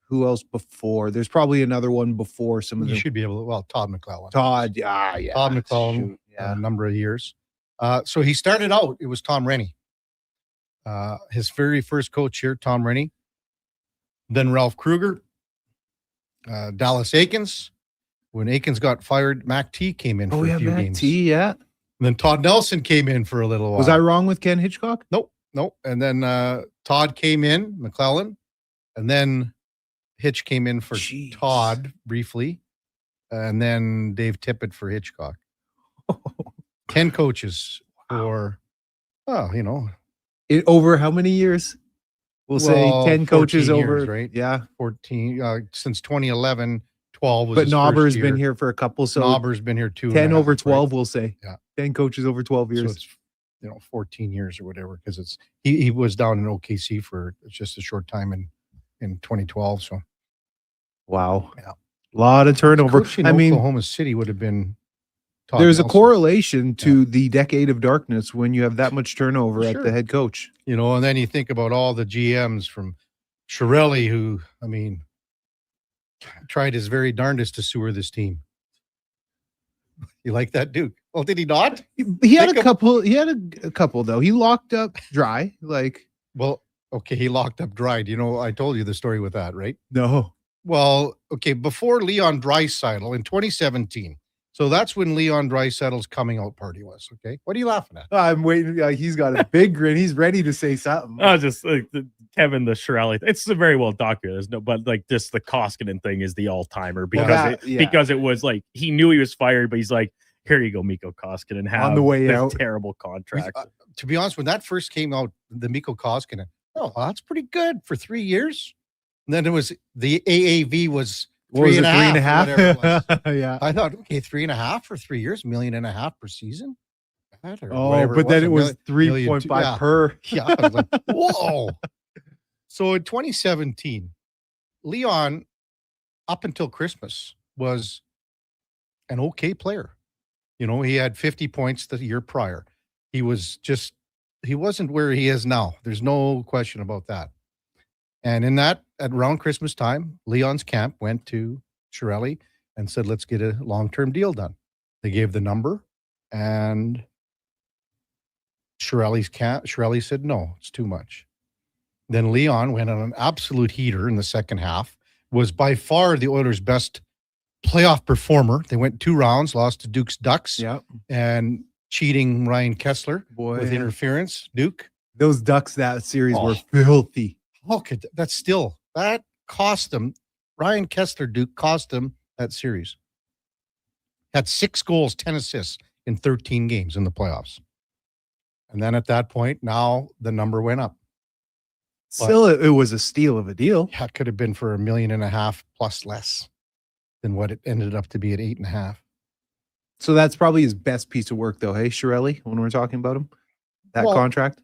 who else before? There's probably another one before some of them. You should be able to. Well, Todd McClellan. Todd, yeah. Todd McClellan, a number of years. So he started out. It was Tom Rennie. His very first coach here, Tom Rennie. Then Ralph Kruger, Dallas Aikens. When Aikens got fired, Mac T came in for a few Mac games. T, yeah. And then Todd Nelson came in for a little while. Was I wrong with Ken Hitchcock? Nope. And then Todd came in, McClellan, and then Hitch came in for Todd briefly, and then Dave Tippett for Hitchcock. 10 coaches for, over how many years? We'll say 10 coaches over, years, right? Yeah. 14, since 2011, 12 was But his Knobber's first year. been here for a couple, so Knobber's been here 2 10 over 12, 12, we'll say. Yeah. 10 coaches over 12 years. So it's 14 years or whatever, because it's he was down in OKC for just a short time in 2012. So wow, yeah, a lot of turnover. I mean, Oklahoma City would have been. Todd There's Nelson. a correlation to the decade of darkness when you have that much turnover at the head coach. And then you think about all the GMs from Chiarelli, who tried his very darndest to sewer this team. You like that, Duke? Well, did he not? He had a couple. He had a couple though. He locked up dry. He locked up dry. I told you the story with that, right? No. Well, okay. Before Leon Draisaitl in 2017. So that's when Leon Draisaitl's coming out party was. Okay, what are you laughing at? I'm waiting. He's got a big grin. He's ready to say something. Just Kevin the Chiarelli. It's very well documented. But just the Koskinen thing is the all timer because it was like he knew he was fired, but he's like, here you go, Mikko Koskinen, have on the way this out. Terrible contract. To be honest, when that first came out, the Mikko Koskinen, that's pretty good for 3 years. And then it was the AAV was. Three and a half. Yeah. I thought, okay, 3.5 for 3 years, $1.5 million per season. But then it was 3.5 per. Yeah. I was like, whoa. So in 2017, Leon, up until Christmas, was an okay player. He had 50 points the year prior. He wasn't where he is now. There's no question about that. And at around Christmas time, Leon's camp went to Chiarelli and said, let's get a long-term deal done. They gave the number, and Chiarelli said, no, it's too much. Then Leon went on an absolute heater in the second half, was by far the Oilers' best playoff performer. They went 2 rounds, lost to Duke's Ducks, and cheating Ryan Kessler with interference. Duke. Those Ducks that series were filthy. Okay, that cost them. Ryan Kessler, Duke, cost them that series. Had 6 goals, 10 assists in 13 games in the playoffs. And then at that point, now the number went up. Still, it was a steal of a deal. Yeah, it could have been for $1.5 million plus less than what it ended up to be at 8.5. So that's probably his best piece of work, though. Hey, Chiarelli, when we're talking about him, that contract.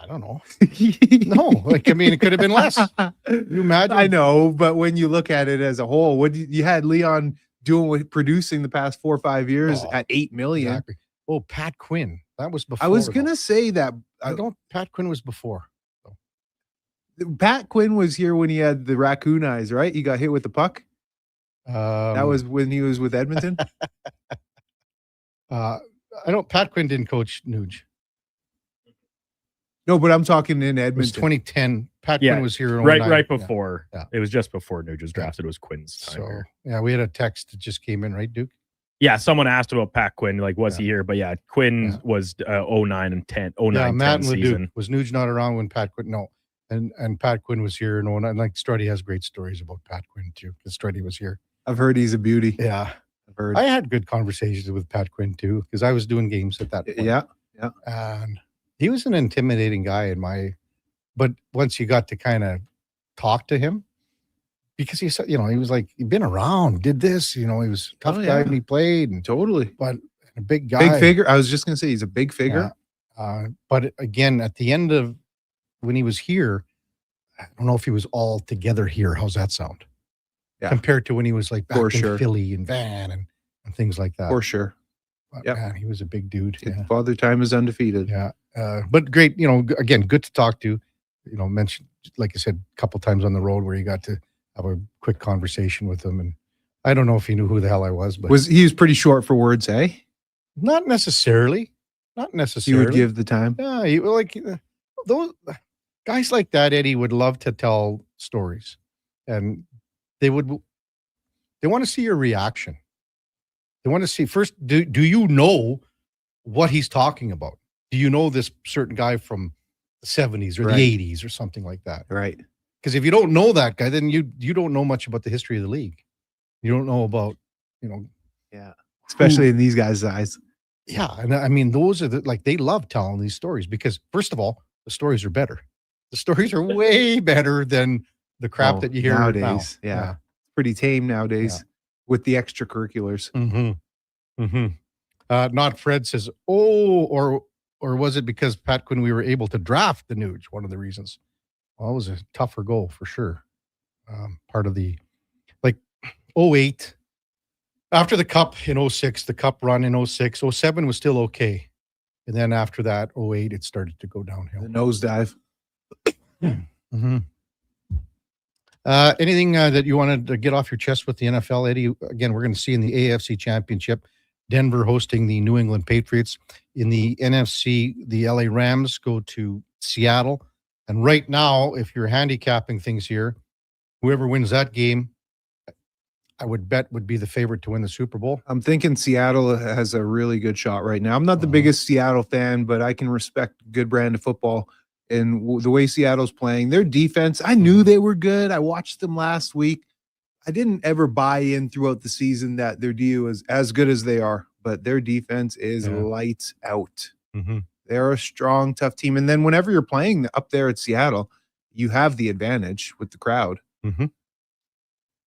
I don't know. No, it could have been less. You imagine? I know, but when you look at it as a whole, you had Leon producing the past 4 or 5 years at $8 million. Exactly. Oh, Pat Quinn. That was before. I was gonna say that. Pat Quinn was before. Pat Quinn was here when he had the raccoon eyes, right? He got hit with the puck. That was when he was with Edmonton. Pat Quinn didn't coach Nuge. No, but I'm talking in Edmonton. It was 2010. Pat Quinn was here right before. Yeah. It was just before Nuge was drafted. It was Quinn's time here. Yeah, we had a text that just came in, right, Duke? Yeah, someone asked about Pat Quinn, was he here? But yeah, Quinn was 09 and 10, 09, Matt 10 and season. Leduc. Was Nuge not around when Pat Quinn? No. And Pat Quinn was here in 09. Like Struddy has great stories about Pat Quinn too, because Struddy was here. I've heard he's a beauty. Yeah. I've heard. I had good conversations with Pat Quinn too, because I was doing games at that point. Yeah. And he was an intimidating guy but once you got to kind of talk to him, because he said, he was like, he'd been around, did this, he was a tough guy and he played and but a big guy. Big figure. I was just going to say he's a big figure. Yeah. But again, at the end of when he was here, I don't know if he was all together here. How's that sound? Yeah. Compared to when he was like back in Philly and Van and things like that. For sure. Yeah, man, he was a big dude. Yeah. Father Time is undefeated. Yeah. But great, again, good to talk to. Mentioned, like I said, a couple times on the road where you got to have a quick conversation with him. And I don't know if he knew who the hell I was, but he was pretty short for words, eh? Not necessarily. Not He necessarily. would give the time. Yeah, those guys like that, Eddie, would love to tell stories, and they want to see your reaction. They want to see first. Do you know what he's talking about? Do you know this certain guy from the 70s or the 80s or something like that? Right. Because if you don't know that guy, then you don't know much about the history of the league. You don't know about, Yeah. Especially in these guys' eyes. Yeah. And I mean, those are they love telling these stories because, first of all, the stories are better. The stories are way better than the crap that you hear nowadays. now. Yeah. It's pretty tame nowadays with the extracurriculars. Mm-hmm. Mm-hmm. Not Fred says, or was it because, Pat, when we were able to draft the Nuge, one of the reasons? Well, it was a tougher goal for sure. Part of the 08, after the cup in 06, the cup run in 06, 07 was still okay. And then after that, 08, it started to go downhill. The nosedive. Mm-hmm. Anything that you wanted to get off your chest with the NFL, Eddie? Again, we're going to see in the AFC Championship, Denver hosting the New England Patriots. In the NFC, the LA Rams go to Seattle. And right now, if you're handicapping things here, whoever wins that game, I would bet would be the favorite to win the Super Bowl. I'm thinking Seattle has a really good shot right now. I'm not the biggest Seattle fan, but I can respect good brand of football and the way Seattle's playing. Their defense, I knew they were good. I watched them last week. I didn't ever buy in throughout the season that their D was as good as they are, but their defense is lights out. Mm-hmm. They're a strong, tough team. And then whenever you're playing up there at Seattle, you have the advantage with the crowd. Mm-hmm.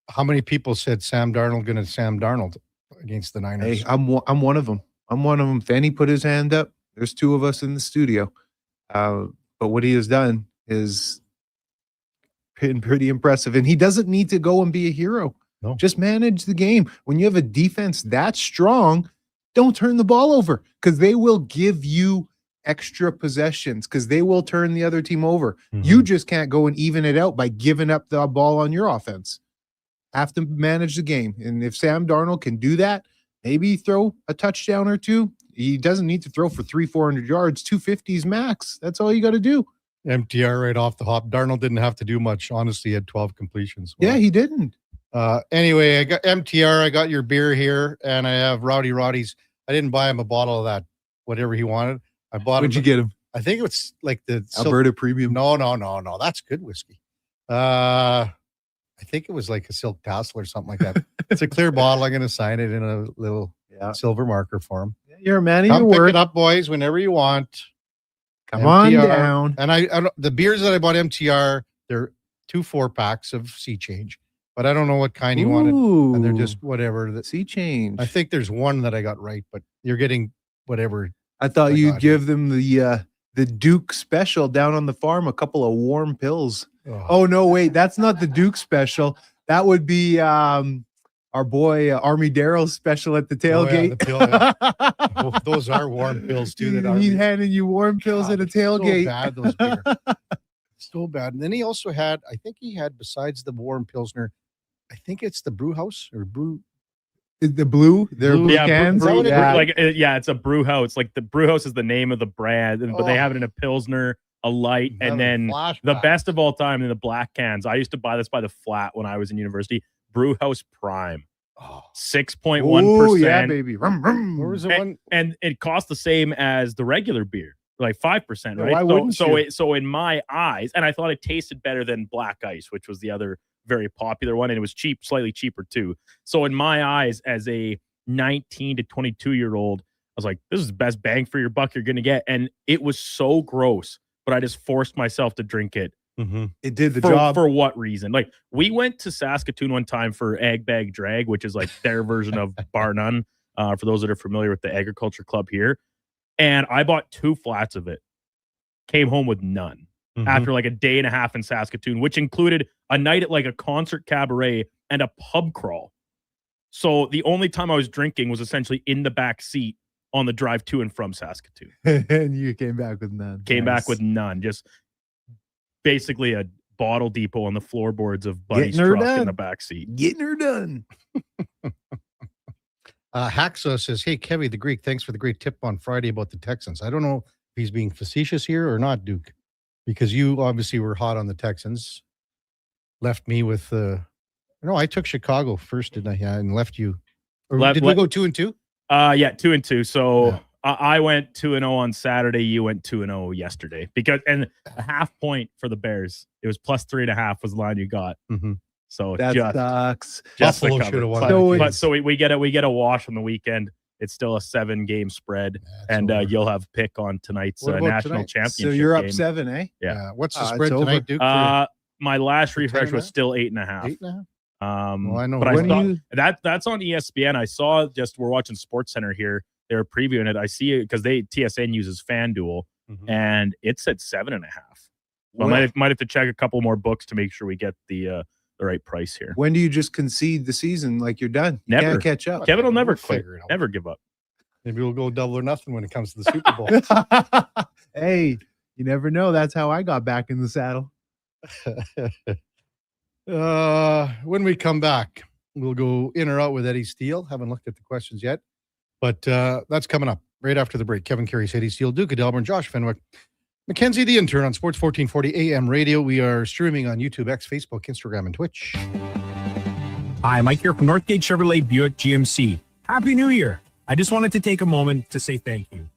How many people said Sam Darnold against the Niners? Hey, I'm one of them. I'm one of them. Fanny put his hand up. There's two of us in the studio. But what he has done is been pretty impressive. And he doesn't need to go and be a hero. No. Just manage the game. When you have a defense that strong, don't turn the ball over because they will give you extra possessions because they will turn the other team over. Mm-hmm. You just can't go and even it out by giving up the ball on your offense. Have to manage the game. And if Sam Darnold can do that, maybe throw a touchdown or two. He doesn't need to throw for 300-400 yards, 250s max. That's all you got to do. MTR right off the hop. Darnold didn't have to do much. Honestly, he had 12 completions. Yeah, he didn't. Anyway, I got MTR. I got your beer here, and I have Rowdy Roddy's. I didn't buy him a bottle of that, whatever he wanted. I bought What'd you get him? I think it was like the Alberta Premium. No. That's good whiskey. I think it was like a silk tassel or something like that. It's a clear bottle. I'm going to sign it in a little silver marker for him. You're a man of Come your pick word. it up, boys, whenever you want. Come on down. And I the beers that I bought MTR, they're 2 4-packs of Sea Change, but I don't know what kind you wanted. And they're just whatever. Sea Change. I think there's one that I got right, but you're getting whatever. I thought you'd give them the Duke special down on the farm, a couple of warm pills. Oh no, wait, that's not the Duke special. That would be our boy Army Darrell's special at the tailgate. Those are warm pills too. He's handing you warm pills at a tailgate. So bad, those beer. So bad. And then he also had, I think he had, besides the warm pilsner, I think it's the brew house or brew. The blue, their blue cans. It's a brew house. Like the brew house is the name of the brand, but they have it in a pilsner, a light, and then the best of all time in the black cans. I used to buy this by the flat when I was in university. Brew House Prime, 6.1%. Yeah, baby. Where was the one? And it cost the same as the regular beer, like 5%, right? Why wouldn't you? So in my eyes, and I thought it tasted better than Black Ice, which was the other very popular one, and it was cheap, slightly cheaper too. So in my eyes, as a 19 to 22-year-old, I was like, this is the best bang for your buck you're going to get. And it was so gross, but I just forced myself to drink it. Mm-hmm. It did the job. For what reason? Like, we went to Saskatoon one time for Egg Bag Drag, which is like their version of Bar None, for those that are familiar with the agriculture club here. And I bought 2 flats of it. Came home with none. After like a day and a half in Saskatoon, which included a night at like a concert cabaret and a pub crawl. So the only time I was drinking was essentially in the back seat on the drive to and from Saskatoon. And you came back with none. Back with none. Just basically a bottle depot on the floorboards of Buddy's Getting her truck done. in the back seat. Getting her done. Hacksaw says, "Hey, Kevy the Greek, thanks for the great tip on Friday about the Texans." I don't know if he's being facetious here or not, Duke, because you obviously were hot on the Texans. Left me with no, I took Chicago first, didn't I? Yeah, and left you. Or did we go 2-2? Yeah, 2-2. So I went 2-0 on Saturday. You went 2-0 yesterday and a half point for the Bears. It was plus 3.5 was the line you got. Mm-hmm. So that sucks. Buffalo should have won. So we get a wash on the weekend. It's still a 7-game spread, and you'll have pick on tonight's national championship. So you're up game. 7, eh? Yeah. What's the spread tonight, Duke? My last refresh was still 8.5. 8.5. Well, I know. But that's on ESPN. I saw we're watching SportsCenter here. They were previewing it. I see it because TSN uses FanDuel, and it's at 7.5. So I might have to check a couple more books to make sure we get the right price here. When do you just concede the season like you're done? You Never can't catch up. Kevin will never quit. Never give up. Maybe we'll go double or nothing when it comes to the Super Bowl. Hey, you never know. That's how I got back in the saddle. When we come back, we'll go in or out with Eddie Steele. Haven't looked at the questions yet, but that's coming up right after the break. Kevin Karius, Eddie Steele, Duke of Delburne, Josh Fenwick, Mackenzie the intern on Sports 1440 AM radio. We are streaming on YouTube, X, Facebook, Instagram, and Twitch. Hi, Mike here from Northgate Chevrolet Buick GMC. Happy New Year. I just wanted to take a moment to say thank you.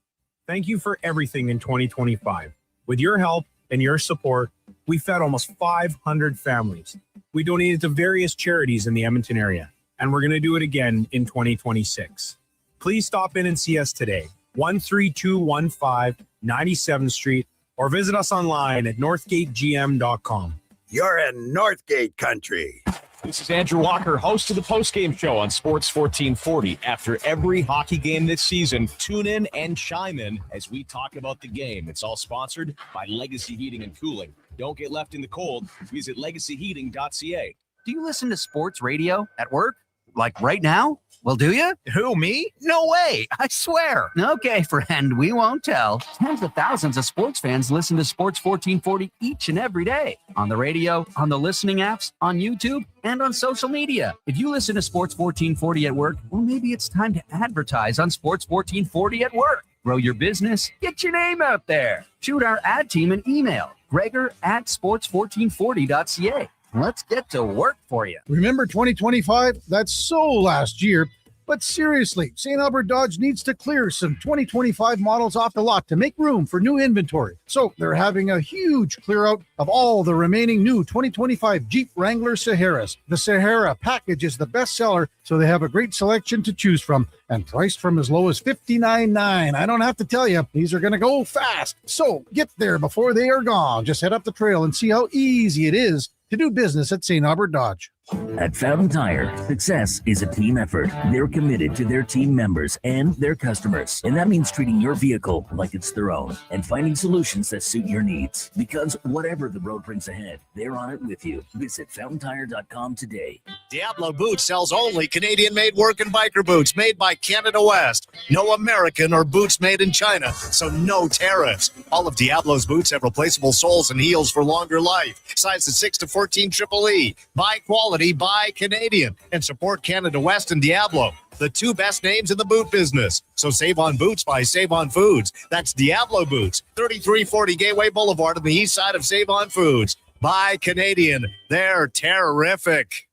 Thank you for everything in 2025. With your help and your support, we fed almost 500 families. We donated to various charities in the Edmonton area, and we're going to do it again in 2026. Please stop in and see us today, 13215 97th Street, or visit us online at northgategm.com. You're in Northgate country. This is Andrew Walker, host of the postgame show on Sports 1440. After every hockey game this season, tune in and chime in as we talk about the game. It's all sponsored by Legacy Heating and Cooling. Don't get left in the cold. Visit legacyheating.ca. Do you listen to sports radio at work? Like right now? Well, do you? Who, me? No way. I swear. Okay, friend, we won't tell. Tens of thousands of sports fans listen to Sports 1440 each and every day. On the radio, on the listening apps, on YouTube, and on social media. If you listen to Sports 1440 at work, well, maybe it's time to advertise on Sports 1440 at work. Grow your business. Get your name out there. Shoot our ad team an email. Gregor@sports1440.ca. Let's get to work for you. Remember 2025? That's so last year. But seriously, St. Albert Dodge needs to clear some 2025 models off the lot to make room for new inventory. So they're having a huge clear out of all the remaining new 2025 Jeep Wrangler Saharas. The Sahara package is the best seller, so they have a great selection to choose from and priced from as low as $59.9. I don't have to tell you, these are going to go fast. So get there before they are gone. Just head up the trail and see how easy it is to do business at St. Albert Dodge. At Fountain Tire, success is a team effort. They're committed to their team members and their customers. And that means treating your vehicle like it's their own and finding solutions that suit your needs. Because whatever the road brings ahead, they're on it with you. Visit fountaintire.com today. Diablo Boots sells only Canadian-made work and biker boots made by Canada West. No American or boots made in China, so no tariffs. All of Diablo's boots have replaceable soles and heels for longer life. Sizes 6 to 14 Triple E. Buy quality, buy Canadian, and support Canada West and Diablo, the two best names in the boot business. So save on boots by Save On Foods. That's Diablo Boots, 3340 Gateway Boulevard on the east side of Save On Foods. Buy Canadian. They're terrific.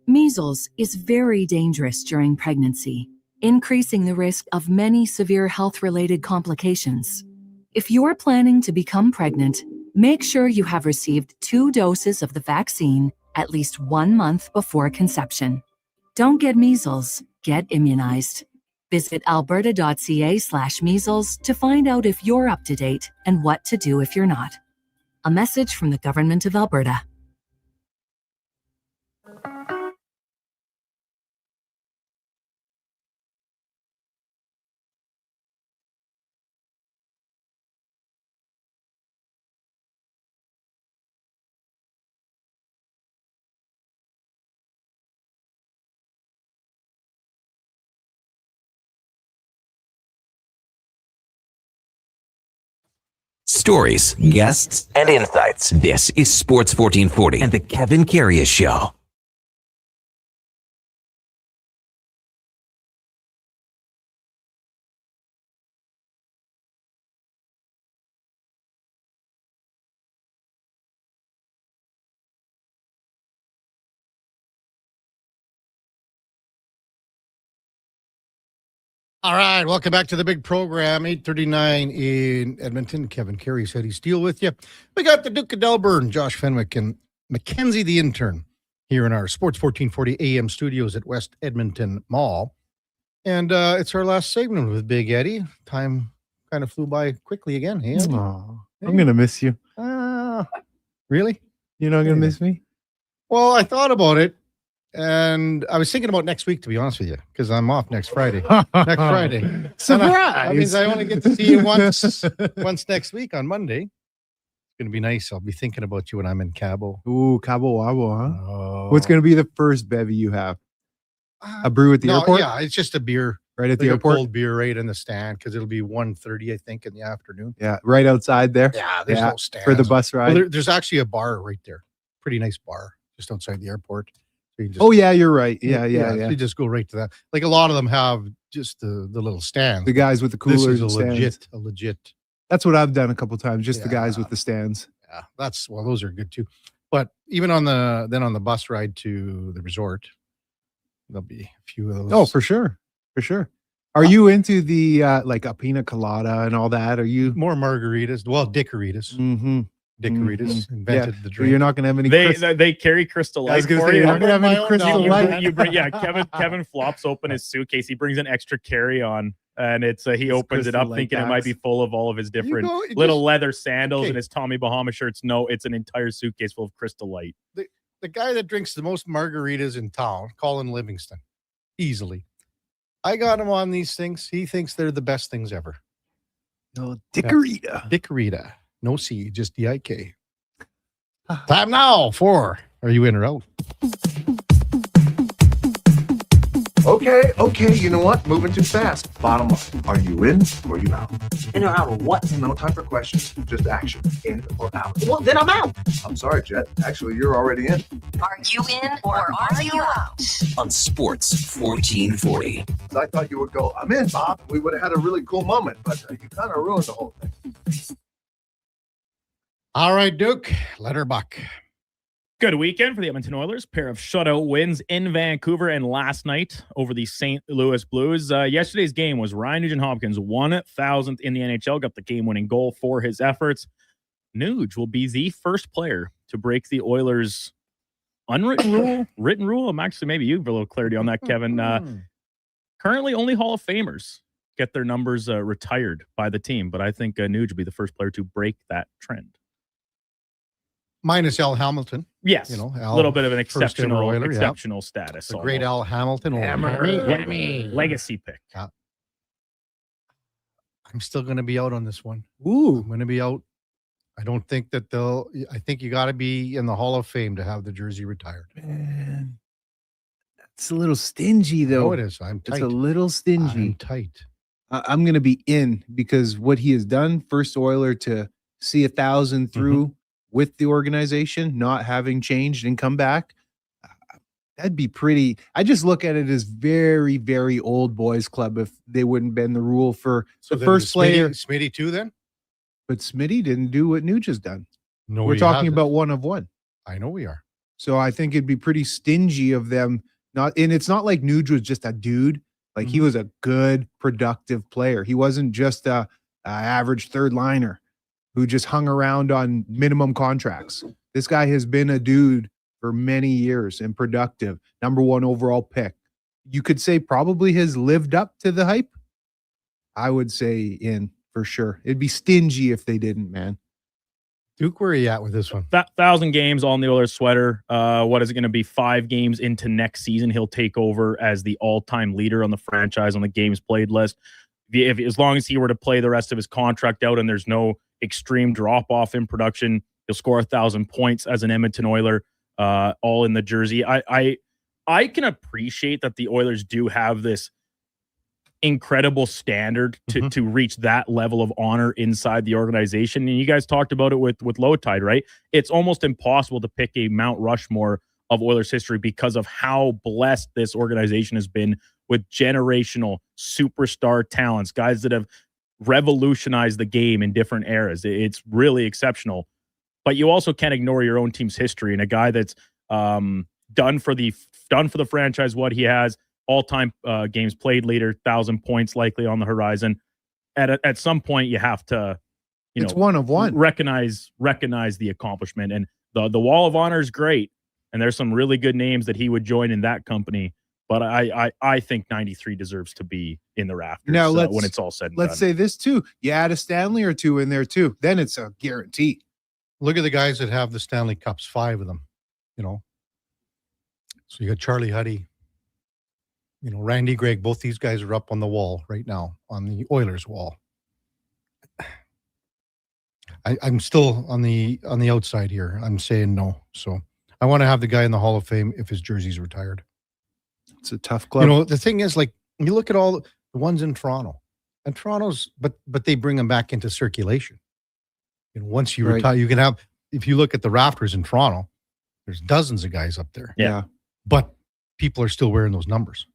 Measles is very dangerous during pregnancy, increasing the risk of many severe health-related complications. If you're planning to become pregnant, make sure you have received 2 doses of the vaccine at least 1 month before conception. Don't get measles, get immunized. Visit alberta.ca/measles to find out if you're up to date and what to do if you're not. A message from the Government of Alberta. Stories, guests, and insights. This is Sports 1440 and the Kevin Karius Show. All right, welcome back to the big program. 8:39 in Edmonton. Kevin Karius, Eddie Steele with you. We got the Duke of Delburne, Josh Fenwick, and Mackenzie the intern here in our Sports 1440 AM studios at West Edmonton Mall. And it's our last segment with Big Eddie. Time kind of flew by quickly again. Hey, Eddie? Aw, I'm going to miss you. Really? You're not going to miss me? Well, I thought about it, and I was thinking about next week, to be honest with you, because I'm off next Friday. Next Friday. Surprise! That means I only get to see you once next week on Monday. It's going to be nice. I'll be thinking about you when I'm in Cabo. Ooh, Cabo Wabo, huh? Oh. What's going to be the first bevy you have? A brew at the airport? Yeah, it's just a beer. Right at the Like a airport? cold beer right in the stand, because it'll be 1:30, I think, in the afternoon. Yeah, right outside there. Yeah, there's no stands. For the bus ride. Well, there's actually a bar right there. Pretty nice bar just outside the airport. So you just, Oh, yeah, you're right. Yeah. You just go right to that. Like a lot of them have just the little stands. The guys with the This coolers is and stands. a legit. That's what I've done a couple times, just the guys with the stands. Yeah, those are good too. But even on the bus ride to the resort, there'll be a few of those. Oh, for sure. For sure. Are you into the like a pina colada and all that? Are you more margaritas? Well, Dickaritas. Mm-hmm. Dickaritas invented the So drink. you're not going to have any. They carry Crystal I was Light gonna for say, you. you're not gonna have any Crystal Light. Kevin flops open his suitcase. He brings an extra carry-on, and it's he opens it Crystal up Light thinking it might be packs. full of all of his different go, you little just- leather sandals Okay. and his Tommy Bahama shirts. No, it's an entire suitcase full of Crystal Light. The guy that drinks the most margaritas in town, Colin Livingston, easily. I got him on these things. He thinks they're the best things ever. No, Dickarita. Dickarita. No C, just D-I-K. Time now for Are You In or Out? Okay, you know what? Moving too fast. Bottom line, are you in or you out? In or out of what? No time for questions, just action. In or out? Well, then I'm out. I'm sorry, Jet. Actually, you're already in. Are you in or are you out? On Sports 1440. I thought you would go, I'm in, Bob. We would have had a really cool moment, but you kind of ruined the whole thing. All right, Duke, let her buck. Good weekend for the Edmonton Oilers. Pair of shutout wins in Vancouver and last night over the St. Louis Blues. Yesterday's game was Ryan Nugent-Hopkins, 1,000th in the NHL, got the game-winning goal for his efforts. Nuge will be the first player to break the Oilers' unwritten rule, written rule. Actually, maybe you have a little clarity on that, Kevin. Currently, only Hall of Famers get their numbers retired by the team, but I think Nuge will be the first player to break that trend. Minus Al Hamilton. Yes, You know, a Al, little bit of an first ever exceptional, Oiler, yeah. exceptional status. The great almost. Al Hamilton. Legacy pick. Yeah. I'm still going to be out on this one. Ooh. I'm going to be out. I don't think that I think you got to be in the Hall of Fame to have the jersey retired. Man, it's a little stingy, though. No, it is. I'm tight. It's a little stingy. I'm tight. I'm going to be in because what he has done, first Oiler to see 1,000 through with the organization, not having changed and come back. That'd be pretty. I just look at it as very, very old boys club if they wouldn't bend the rule for So the then first is player. Smitty too, then? But Smitty didn't do what Nuge has done. No, We're he talking hasn't. about one of one. I know we are. So I think it'd be pretty stingy of them not. And it's not like Nuge was just a dude. Like he was a good, productive player. He wasn't just a average third liner who just hung around on minimum contracts. This guy has been a dude for many years and productive. Number one overall pick. You could say probably has lived up to the hype. I would say in for sure. It'd be stingy if they didn't, man. Duke, where are you at with this one? 1,000 games on the Oilers sweater. What is it going to be? 5 games into next season, he'll take over as the all-time leader on the franchise on the games played list. As long as he were to play the rest of his contract out and there's no extreme drop-off in production, he'll score 1,000 points as an Edmonton Oiler, all in the jersey. I can appreciate that the Oilers do have this incredible standard to reach that level of honor inside the organization. And you guys talked about it with Low Tide, right? It's almost impossible to pick a Mount Rushmore of Oilers history because of how blessed this organization has been with generational superstar talents, guys that have revolutionized the game in different eras. It's really exceptional. But you also can't ignore your own team's history and a guy that's done for the franchise what he has, all-time games played leader, 1,000 points likely on the horizon. At some point, you have to, It's one of one. recognize the accomplishment. And the Wall of Honor is great, and there's some really good names that he would join in that company. But I think 93 deserves to be in the rafters Now when it's all said and let's done. say this too. You add a Stanley or two in there too. Then it's a guarantee. Look at the guys that have the Stanley Cups, 5 of them, So you got Charlie Huddy, Randy Gregg. Both these guys are up on the wall right now, on the Oilers wall. I'm still on the outside here. I'm saying no. So I want to have the guy in the Hall of Fame if his jersey's retired. It's a tough club. The thing is, like, you look at all the ones in Toronto, and Toronto's, but they bring them back into circulation. Once you retire, you can have, if you look at the rafters in Toronto, there's dozens of guys up there. Yeah. But people are still wearing those numbers.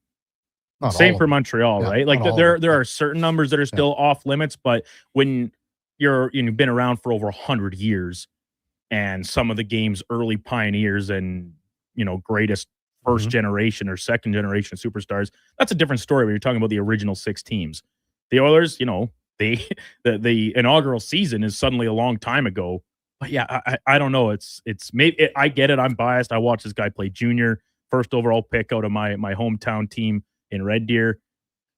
Not Same all for of them. Montreal, Yeah, right? Like not all there of them. are certain numbers that are still off limits, but when you've been around for over 100 years, and some of the game's early pioneers and greatest first generation or second generation superstars, that's a different story when you're talking about the original 6 teams. The Oilers, the inaugural season is suddenly a long time ago. But yeah, I don't know. It's maybe I get it. I'm biased. I watched this guy play junior, first overall pick out of my hometown team in Red Deer.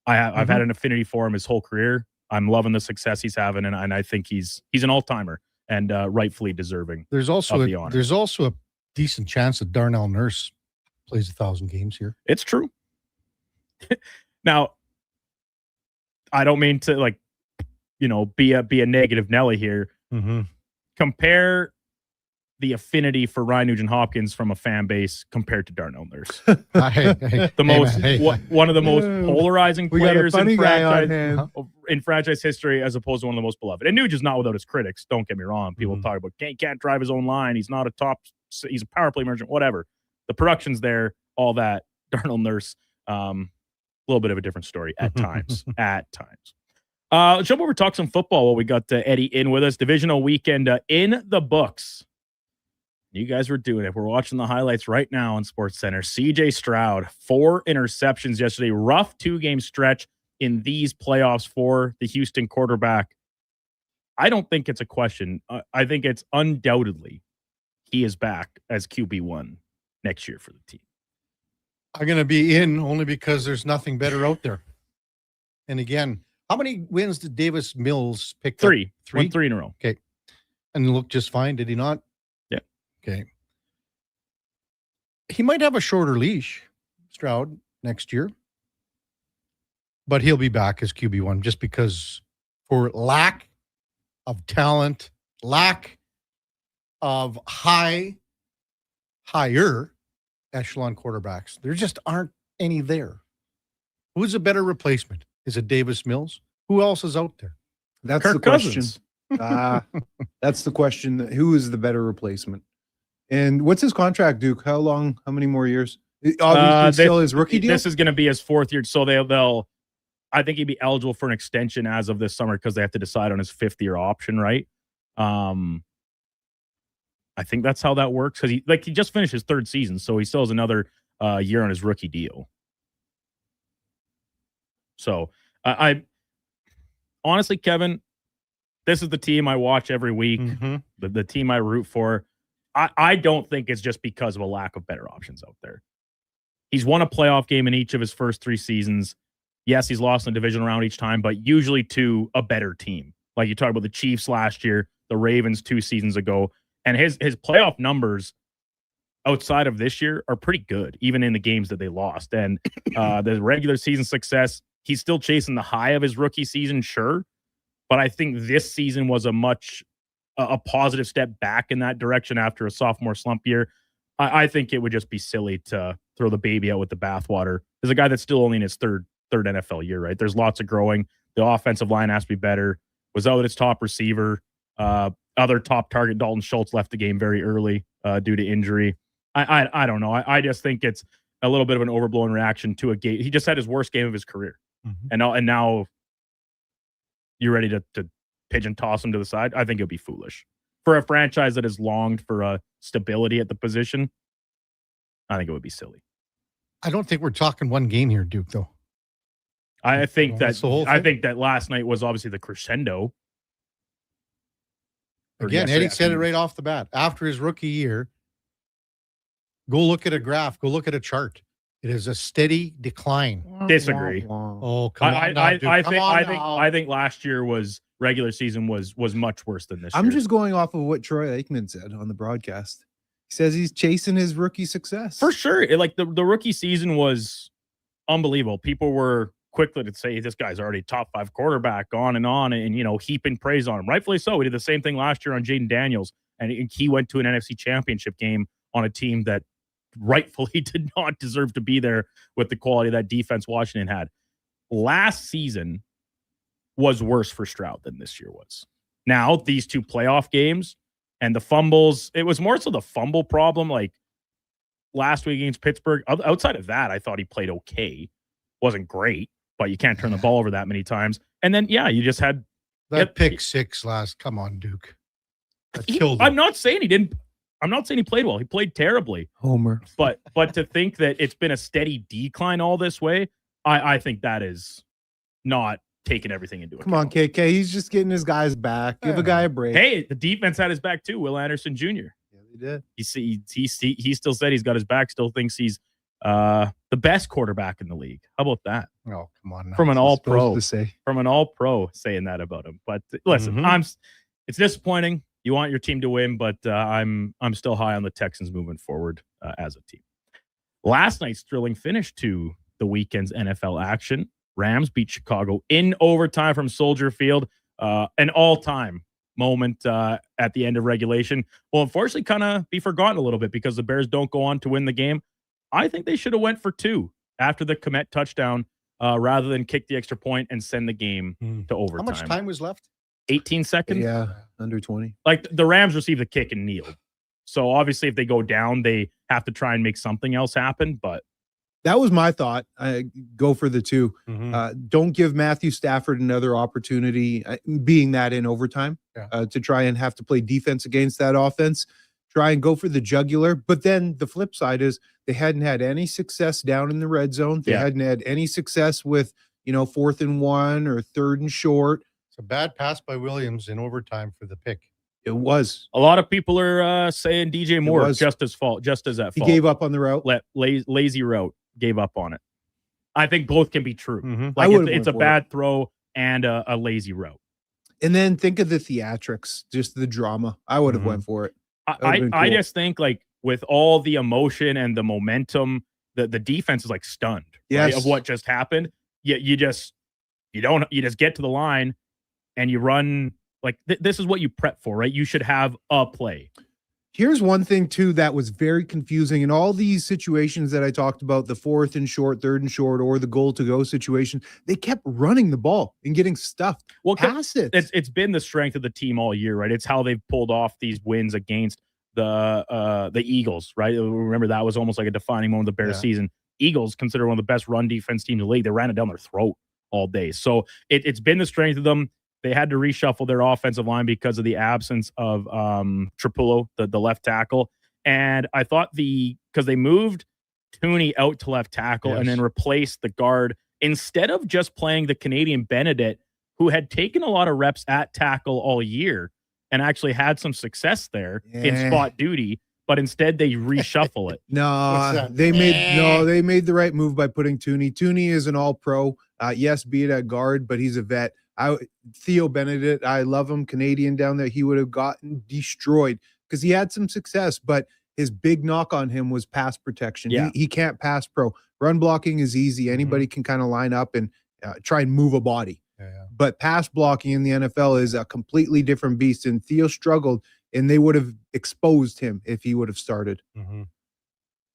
I've had an affinity for him his whole career. I'm loving the success he's having, and I think he's an all-timer and rightfully deserving. There's also of the honor. there's also a decent chance that Darnell Nurse plays 1,000 games here. It's true. Now, I don't mean to be a negative Nelly here. Compare the affinity for Ryan Nugent-Hopkins from a fan base compared to Darnell Nurse. One of the most polarizing players in franchise history, as opposed to one of the most beloved. And Nugent's not without his critics. Don't get me wrong. People talk about can't drive his own line. He's not he's a power play merchant. Whatever. The production's there. All that. Darnell Nurse, a little bit of a different story at times. Jump over, talk some football while we got Eddie in with us. Divisional weekend in the books. You guys were doing it. We're watching the highlights right now on SportsCenter. CJ Stroud, 4 interceptions yesterday. Rough 2-game stretch in these playoffs for the Houston quarterback. I don't think it's a question. I think it's undoubtedly he is back as QB1 next year for the team. I'm going to be in only because there's nothing better out there. And again, how many wins did Davis Mills pick up? 3. Won 3 in a row. Okay. And looked just fine, did he not? Yeah. Okay. He might have a shorter leash, Stroud, next year. But he'll be back as QB1 just because for lack of talent, lack of higher echelon quarterbacks. There just aren't any there. Who's a better replacement? Is it Davis Mills? Who else is out there? That's Kirk the question. Cousins. That's the question. Who is the better replacement? And what's his contract, Duke? How long? How many more years? Obviously, still his rookie deal. This is going to be his 4th year. So they'll. I think he'd be eligible for an extension as of this summer because they have to decide on his 5th-year option, right? I think that's how that works because he just finished his 3rd season, so he still has another year on his rookie deal. So I honestly, Kevin, this is the team I watch every week, the team I root for. I don't think it's just because of a lack of better options out there. He's won a playoff game in each of his first 3 seasons. Yes, he's lost in the division round each time, but usually to a better team. Like you talk about the Chiefs last year, the Ravens 2 seasons ago, and his playoff numbers outside of this year are pretty good, even in the games that they lost. And the regular season success, he's still chasing the high of his rookie season, sure. But I think this season was a positive step back in that direction after a sophomore slump year. I think it would just be silly to throw the baby out with the bathwater. There's a guy that's still only in his third NFL year, right? There's lots of growing. The offensive line has to be better. Was out its top receiver. Other top target, Dalton Schultz, left the game very early due to injury. I don't know. I just think it's a little bit of an overblown reaction to a game. He just had his worst game of his career. And now you're ready to pigeon toss him to the side. I think it would be foolish. For a franchise that has longed for stability at the position, I think it would be silly. I don't think we're talking one game here, Duke, though. I think That's the whole I thing. think that last night was obviously the crescendo. Or Again, yesterday Eddie said it afternoon. right off the bat. After his rookie year, go look at a graph. Go look at a chart. It is a steady decline. Disagree. Oh, come on now, Duke. Come on now. I think last year regular season was much worse than this year. I'm just going off of what Troy Aikman said on the broadcast. He says he's chasing his rookie success. For sure. The rookie season was unbelievable. People were quickly to say this guy's already top 5 quarterback, on, and heaping praise on him. Rightfully so. We did the same thing last year on Jaden Daniels, and he went to an NFC championship game on a team that rightfully did not deserve to be there with the quality of that defense Washington had. Last season was worse for Stroud than this year was. Now, these 2 playoff games and the fumbles, it was more so the fumble problem. Like last week against Pittsburgh, outside of that, I thought he played okay. Wasn't great, but you can't turn the ball over that many times. And then, you just had that pick 6 last. Come on, Duke. That killed him. I'm not saying he didn't. I'm not saying he played well. He played terribly. Homer. But to think that it's been a steady decline all this way, I think that is not taking everything into account. Come on, KK. He's just getting his guys back. Give a guy a break. Hey, the defense had his back too. Will Anderson Jr. Yeah, they did. He still said he's got his back. Still thinks he's the best quarterback in the league. How about that? Oh, come on. Now. From an all-pro. Say. From an all-pro saying that about him. But listen, it's disappointing. You want your team to win, but I'm still high on the Texans moving forward as a team. Last night's thrilling finish to the weekend's NFL action. Rams beat Chicago in overtime from Soldier Field. An all-time moment at the end of regulation. Will unfortunately kind of be forgotten a little bit because the Bears don't go on to win the game. I think they should have went for 2 after the Komet touchdown rather than kick the extra point and send the game to overtime. How much time was left? 18 seconds? Yeah, under 20. Like the Rams received the kick and kneeled. So obviously if they go down, they have to try and make something else happen. But that was my thought. Go for the 2. Don't give Matthew Stafford another opportunity, being that in overtime, to try and have to play defense against that offense. Try and go for the jugular. But then the flip side is they hadn't had any success down in the red zone. They hadn't had any success with, 4th and 1 or 3rd and short. It's a bad pass by Williams in overtime for the pick. It was. A lot of people are saying DJ Moore just as at fault. He gave up on the route. Lazy route. Gave up on it. I think both can be true. I Like would've it's went a for bad throw and a lazy route. And then think of the theatrics, just the drama. I would have went for it. I just think like with all the emotion and the momentum, the defense is like stunned of what just happened. You just get to the line and you run like this is what you prep for, right? You should have a play. Here's one thing too that was very confusing in all these situations that I talked about, the 4th and short, 3rd and short, or the goal to go situation. They kept running the ball and getting stuffed. Well, past it. It's been the strength of the team all year, right? It's how they've pulled off these wins against the Eagles, right? Remember that was almost like a defining moment of the Bears season. Eagles considered one of the best run defense teams in the league. They ran it down their throat all day. So it's been the strength of them. They had to reshuffle their offensive line because of the absence of Trapullo, the left tackle. And I thought because they moved Tooney out to left tackle and then replaced the guard instead of just playing the Canadian Benedict, who had taken a lot of reps at tackle all year and actually had some success there in spot duty. But instead they reshuffle it. They made the right move by putting Tooney. Tooney is an all-pro. Yes, be it at guard, but he's a vet. Theo Benedict, I love him, Canadian down there. He would have gotten destroyed because he had some success, but his big knock on him was pass protection. He can't pass pro. Run blocking is easy. Anybody can kind of line up and try and move a body. But pass blocking in the NFL is a completely different beast. And Theo struggled, and they would have exposed him if he would have started.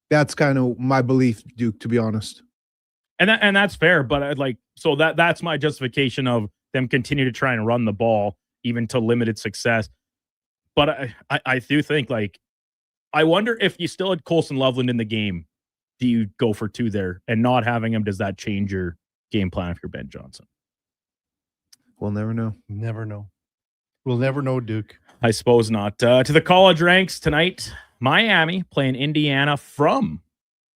That's kind of my belief, Duke, to be honest. And that's fair, but that's my justification of them continue to try and run the ball even to limited success. But I do think I wonder if you still had Colson Loveland in the game, do you go for 2 there? And not having him, does that change your game plan if you're Ben Johnson? We'll never know. Never know. We'll never know, Duke. I suppose not. To the college ranks tonight, Miami playing Indiana from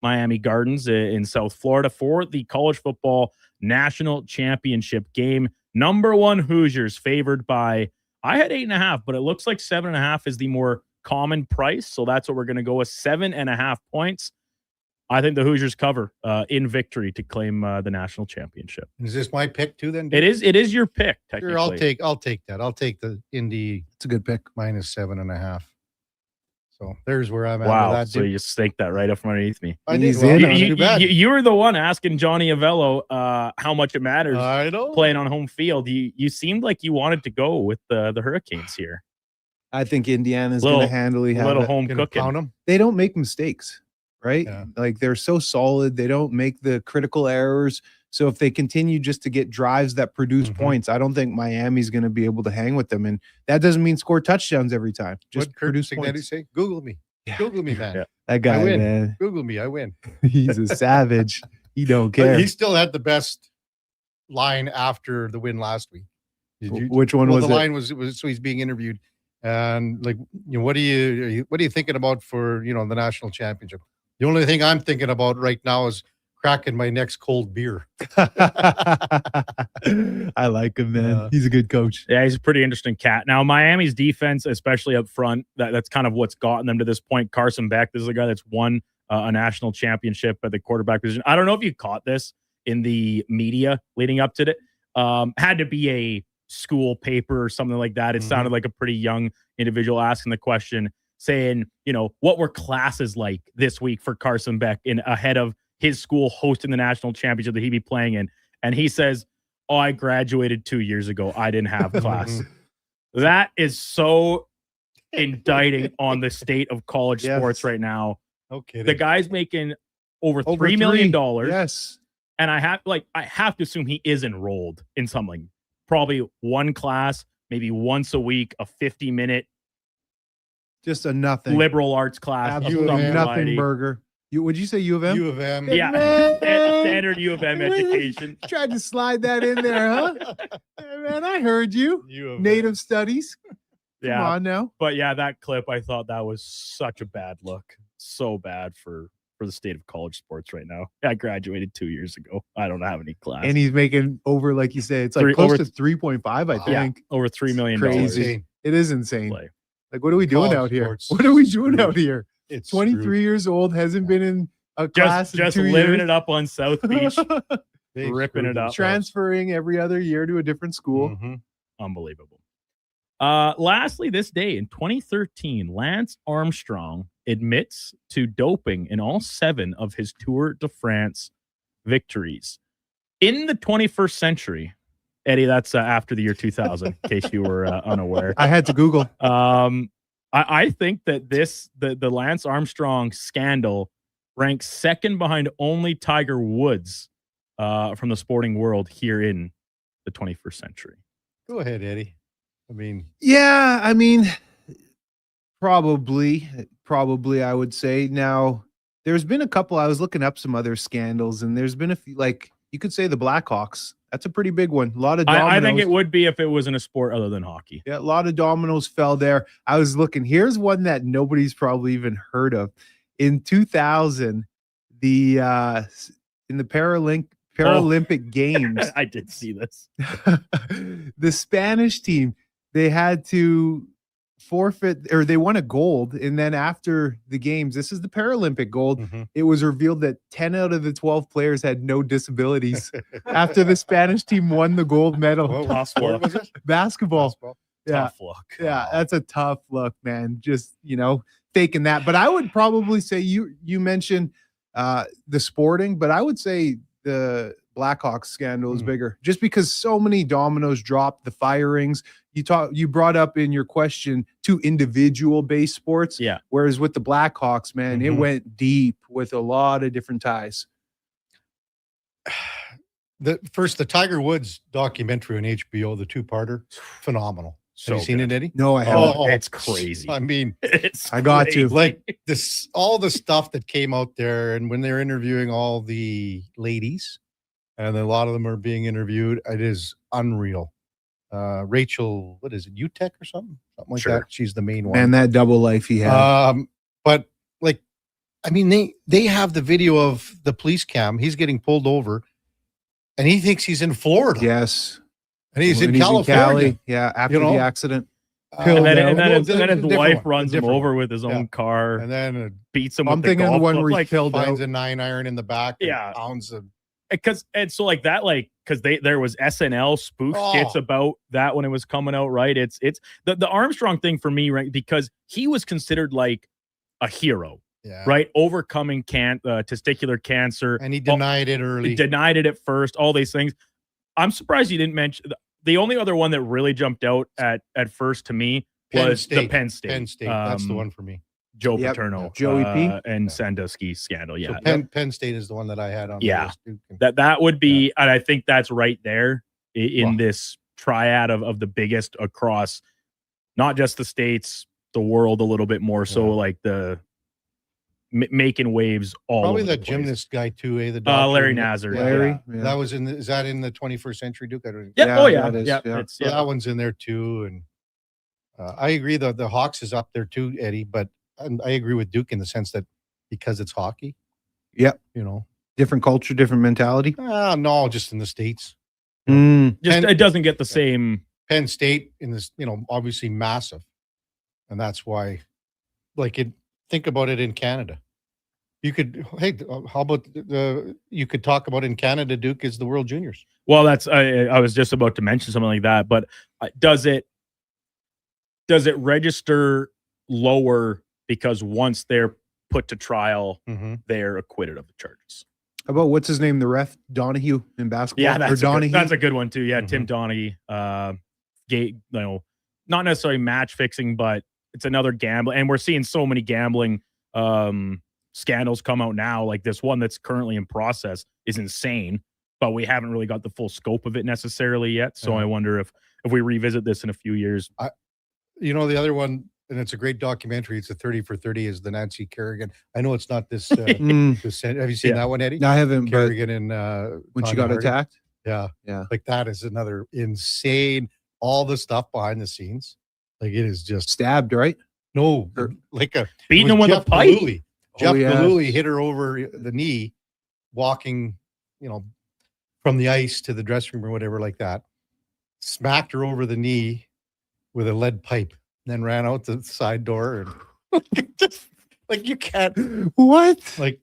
Miami Gardens in South Florida for the college football national championship game. Number one Hoosiers favored by, I had 8.5, but it looks like 7.5 is the more common price. So that's what we're going to go with, 7.5 points. I think the Hoosiers cover in victory to claim the national championship. Is this my pick too then? It is your pick, technically. Sure, I'll take that. I'll take the Indy. It's a good pick. Minus 7.5. So there's where I'm at. Wow. With that, So you staked that right up from underneath me. I did. Well, too bad. You were the one asking Johnny Avello how much it matters I know. playing on home field. You seemed like you wanted to go with the Hurricanes here. I think Indiana's going to handily have little it. home cooking. Pound 'em. They don't make mistakes, right? Yeah. Like they're so solid. They don't make the critical errors. So if they continue just to get drives that produce points, I don't think Miami's going to be able to hang with them. And that doesn't mean score touchdowns every time. Just What Kurt produce Signetti points. say? Google me. Yeah. Google me, man. Yeah. That guy, I win. man, Google me. I win. he's a savage. He don't But care. he still had the best line after the win last week. Which one was the it? line was so he's being interviewed, and like, what are you thinking about for the national championship? The only thing I'm thinking about right now is cracking my next cold beer. I like him, man. He's a good coach. Yeah, he's a pretty interesting cat. Now, Miami's defense, especially up front, that's kind of what's gotten them to this point. Carson Beck, this is a guy that's won a national championship at the quarterback position. I don't know if you caught this in the media leading up to it. Had to be a school paper or something like that. It sounded like a pretty young individual asking the question, saying, what were classes like this week for Carson Beck ahead of his school hosting the national championship that he'd be playing in. And he says, I graduated 2 years ago. I didn't have class. That is so indicting on the state of college sports right now. Okay. The guy's making over $3 million. Yes. And I have to assume he is enrolled in something. Probably one class, maybe once a week, a 50-minute just a nothing liberal arts class. Nothing burger. Would you say U of M? U of M. Yeah. Standard U of M education. Tried to slide that in there, huh? Hey, man, I heard you. Native studies. Come on now. But yeah, that clip, I thought that was such a bad look. So bad for the state of college sports right now. I graduated 2 years ago. I don't have any class. And he's making over, like you say, it's like close to 3.5, I think. Over $3 million. Crazy. It is insane. Like, what are we doing College out here? sports. What are we doing out here? It's 23 screwed. years old, hasn't been in a class Just in 2 living years. it up on South Beach. Ripping it up. Transferring every other year to a different school. Unbelievable. Lastly, this day in 2013, Lance Armstrong admits to doping in all 7 of his Tour de France victories. In the 21st century, Eddie, that's after the year 2000, in case you were unaware. I had to Google. I think that the Lance Armstrong scandal ranks second behind only Tiger Woods from the sporting world here in the 21st century. Go ahead, Eddie. Yeah, probably I would say. Now, there's been a couple. I was looking up some other scandals, and there's been a few, like you could say the Blackhawks. That's a pretty big one. A lot of dominoes. I think it would be if it was in a sport other than hockey. Yeah, a lot of dominoes fell there. I was looking. Here's one that nobody's probably even heard of. In 2000, in the Paralympic Games, I did see this. the Spanish team, they had to forfeit, or they won a gold, and then after the games, this is the Paralympic gold, it was revealed that 10 out of the 12 players had no disabilities after the Spanish team won the gold medal. What sport was it? Basketball. Yeah. Tough look. Yeah, that's a tough look, man. Just, faking that. But I would probably say you mentioned the sporting, but I would say the Blackhawks scandal is bigger, just because so many dominoes dropped, the firings. You brought up in your question 2 individual based sports. Yeah. Whereas with the Blackhawks, man, it went deep with a lot of different ties. The Tiger Woods documentary on HBO, the 2-parter, phenomenal. So Have you seen good. it, Eddie? No, I haven't. It's crazy. I got to. Like this, all the stuff that came out there, and when they're interviewing all the ladies, and a lot of them are being interviewed, it is unreal. Rachel, what is it, UTEC or something like that? She's the main one. Man, that double life he had. But like, I mean, they have the video of the police cam. He's getting pulled over, and he thinks he's in Florida. Yes. And he's in When California. Cali, yeah, after the accident. And then his wife runs him over with his own car, and then beats him. I'm with the thinking golf the one club, where he like, killed finds out. a 9-iron in the back. And Yeah. pounds of. Because there was SNL spoof skits about that when it was coming out, right? It's the Armstrong thing for me, right? Because he was considered like a hero, right? Overcoming testicular cancer, and he denied it early. He denied it at first. All these things. I'm surprised you didn't mention the only other one that really jumped out at first to me was the Penn State. Penn State. That's the one for me. Joe Paterno, Joey P. and Sandusky scandal. Yeah, So Penn State is the one that I had on. Yeah, the list. that would be, and I think that's right there in this triad of the biggest across not just the states, the world a little bit more. So like the making waves all probably over the the place. gymnast guy too. The doctor. Larry Nazar. Larry, yeah. That was is that in the 21st century, Duke? I don't Yeah. know. Oh yeah. that is, Yeah. yeah. It's, So that one's in there too, and I agree. The Hawks is up there too, Eddie. But I agree with Duke in the sense that because it's hockey. Yep. You know, Different culture, different mentality. no, just in the States. Mm. Just it doesn't get the same. Penn State in this, obviously massive, and that's why, think about it in Canada. You could, how about you could talk about in Canada, Duke is the World Juniors. Well, that's I was just about to mention something like that, but does it register lower because once they're put to trial, they're acquitted of the charges? How about what's his name? The ref Donahue in basketball. Yeah, Donahue. that's a good one too. Yeah, Tim Donahue. Not necessarily match fixing, but it's another gamble, and we're seeing so many gambling scandals come out now. Like this one that's currently in process is insane, but we haven't really got the full scope of it necessarily yet. So I wonder if we revisit this in a few years. The other one, and it's a great documentary. It's a 30 for 30 is the Nancy Kerrigan. I know it's not this. Have you seen that one, Eddie? No, I haven't. Kerrigan in When she Tanya got Harding. attacked. Yeah. Yeah. Like that is another insane. All the stuff behind the scenes, like it is just stabbed, right? No, like beating him with a pipe. Jeff Galooly hit her over the knee, walking, from the ice to the dressing room or whatever like that. Smacked her over the knee with a lead pipe, and then ran out the side door and just like you can't. What? Like,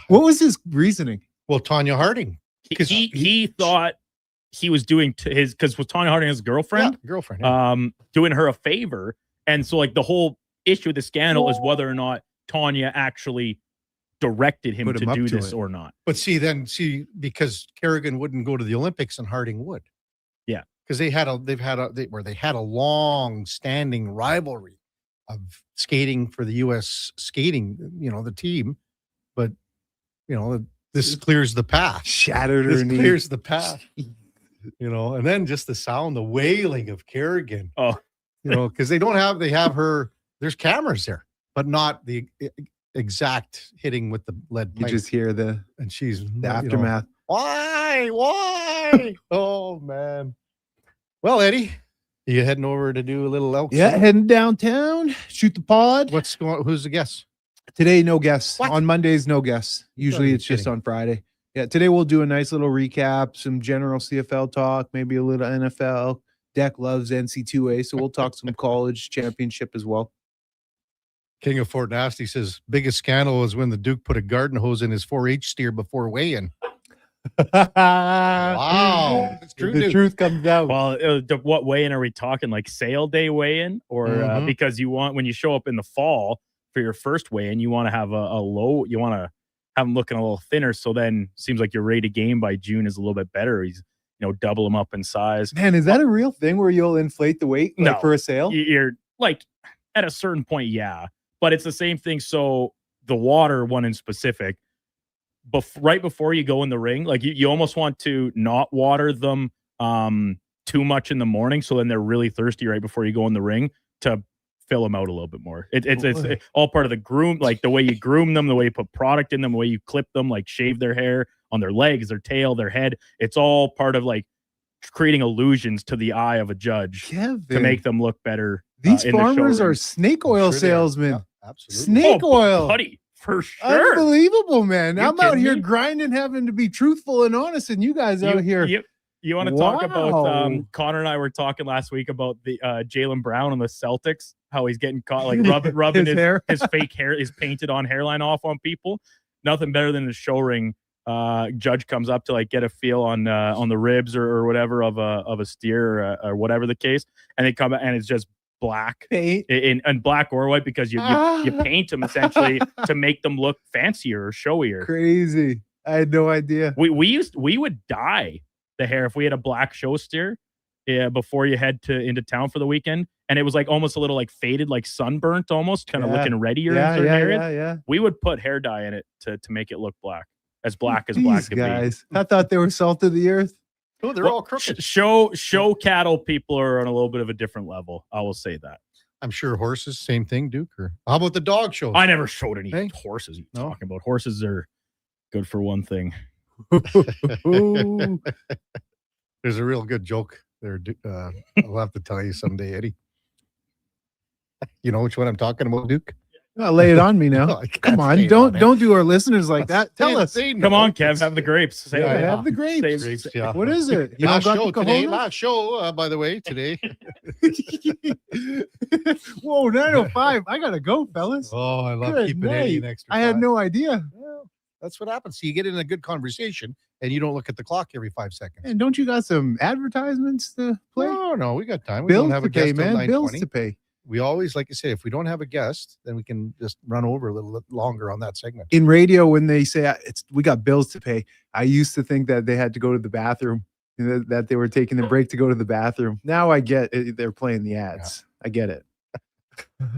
what was his reasoning? Well, Tanya Harding, because he thought he was doing because was Tanya Harding his girlfriend? Yeah, girlfriend. Doing her a favor, and so like the whole issue of the scandal is whether or not Tanya actually directed him to do this or not. But because Kerrigan wouldn't go to the Olympics and Harding would. Yeah. Because they had a long standing rivalry of skating for the US skating, the team. But this clears the path. Shattered This her knee. clears the path. And then just the sound, the wailing of Kerrigan. Oh, because they have her, there's cameras there, but not the exact hitting with the lead You pipe. just hear the aftermath. Why? Oh man. Well, Eddie, you heading over to do a little Elks? Yeah, heading downtown, shoot the pod. What's going on? Who's the guest? Today, no guests. What? On Mondays, no guests. Usually you're it's just kidding. on Friday. Yeah, today we'll do a nice little recap, some general CFL talk, maybe a little NFL. Deck loves NC2A, so we'll talk some college championship as well. King of Fort Nasty says biggest scandal was when the Duke put a garden hose in his 4-H steer before weigh-in. Wow, it's true. The truth comes out. Well, what weigh-in are we talking? Like sale day weigh-in, or because you want when you show up in the fall for your first weigh-in, you want to have a low. You want to have him looking a little thinner. So then seems like your rate to gain by June is a little bit better. He's double him up in size. Man, is that a real thing where you'll inflate the weight No. for a sale? You're like at a certain point, yeah, but it's the same thing. So the water one in specific, right before you go in the ring, like you almost want to not water them too much in the morning, so then they're really thirsty right before you go in the ring to fill them out a little bit more. It's all part of the groom, like the way you groom them, the way you put product in them, the way you clip them, like shave their hair on their legs, their tail, their head. It's all part of like creating illusions to the eye of a judge to make them look better. These in the farmers showroom. are snake oil salesmen. Yeah, absolutely. Snake oil. Buddy, For sure. Unbelievable, man. You I'm out kidding here me? grinding, having to be truthful and honest, and you guys out here. You want to talk about Wow. Connor and I were talking last week about the Jaylen Brown and the Celtics, how he's getting caught like rubbing His hair. his fake hair, his painted on hairline off on people. Nothing better than the show ring. Judge comes up to like get a feel on the ribs or whatever of a steer or whatever the case, and they come and it's just black Paint. in black or white because you paint them essentially to make them look fancier or showier. Crazy. I had no idea. We would dye the hair if we had a black show steer before you head into town for the weekend, and it was like almost a little like faded, like sunburnt almost, kind of looking reddier in certain areas. Yeah. We would put hair dye in it to make it look black as black These could be. guys. I thought they were salt of the earth. Oh, they're all crooked. Show cattle people are on a little bit of a different level. I will say that. I'm sure horses, same thing, Duke. Or how about the dog shows? I never showed any Hey? horses. You No? talking about horses are good for one thing. Ooh. There's a real good joke there. I'll have to tell you someday, Eddie. You know which one I'm talking about, Duke? Lay it on me now. No, I can't Come say on. it Don't on air. do our listeners like that. Tell us. Come on, Kev. Have the grapes. Say Yeah, it. have the grapes. Say- Yeah. What is it? You Last don't show got the today. cojones? Last show, by the way, today. Whoa, 9:05. I gotta go, fellas. Oh, I love Good keeping Eddie an night. extra I had time. no idea. Well, that's what happens. So you get in a good conversation and you don't look at the clock every 5 seconds. And don't you got some advertisements to play? No, we got time. We Bills don't have to a guest pay, till man. Bills 9:20. to pay. We always, like I say, if we don't have a guest, then we can just run over a little longer on that segment. In radio, when they say we got bills to pay, I used to think that they had to go to the bathroom, that they were taking the break to go to the bathroom. Now I get it, they're playing the ads. I get it.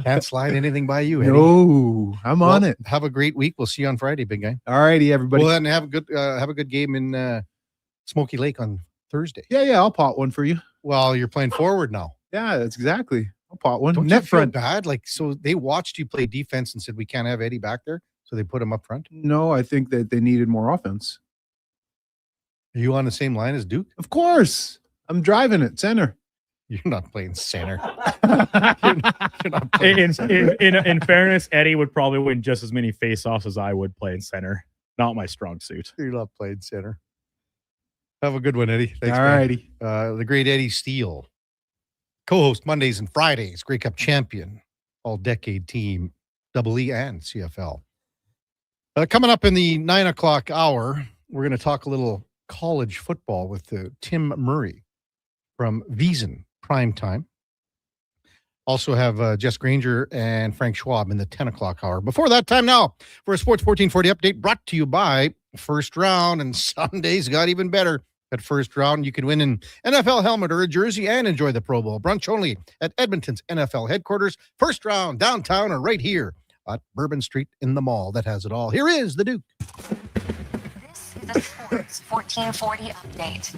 Can't slide anything by you, Eddie. No, I'm on Well, it. Have a great week. We'll see you on Friday, big guy. All righty, everybody. Well, then have a good game in Smoky Lake on Thursday. Yeah, I'll pot one for you. Well, you're playing forward now. Yeah, that's exactly. I'll pot one. Don't Net you feel front. bad? Like, so they watched you play defense and said we can't have Eddie back there, so they put him up front. No, I think that they needed more offense. Are you on the same line as Duke? Of course. I'm driving it center. You're not playing center. In fairness, Eddie would probably win just as many faceoffs as I would playing center. Not my strong suit. You're not playing center. Have a good one, Eddie. Thanks, All man. righty. The great Eddie Steele, co-host Mondays and Fridays, Grey Cup champion, all-decade team, Double E and CFL. Coming up in the 9 o'clock hour, we're going to talk a little college football with Tim Murray from Wiesen Prime Time. Also have Jess Granger and Frank Schwab in the 10 o'clock hour. Before that time now, for a Sports 1440 update brought to you by First Round, and Sundays got even better. At First Round, you can win an NFL helmet or a jersey and enjoy the Pro Bowl. Brunch only at Edmonton's NFL headquarters. First Round, downtown, or right here at Bourbon Street in the mall. That has it all. Here is the Duke. This is a Sports 1440 update.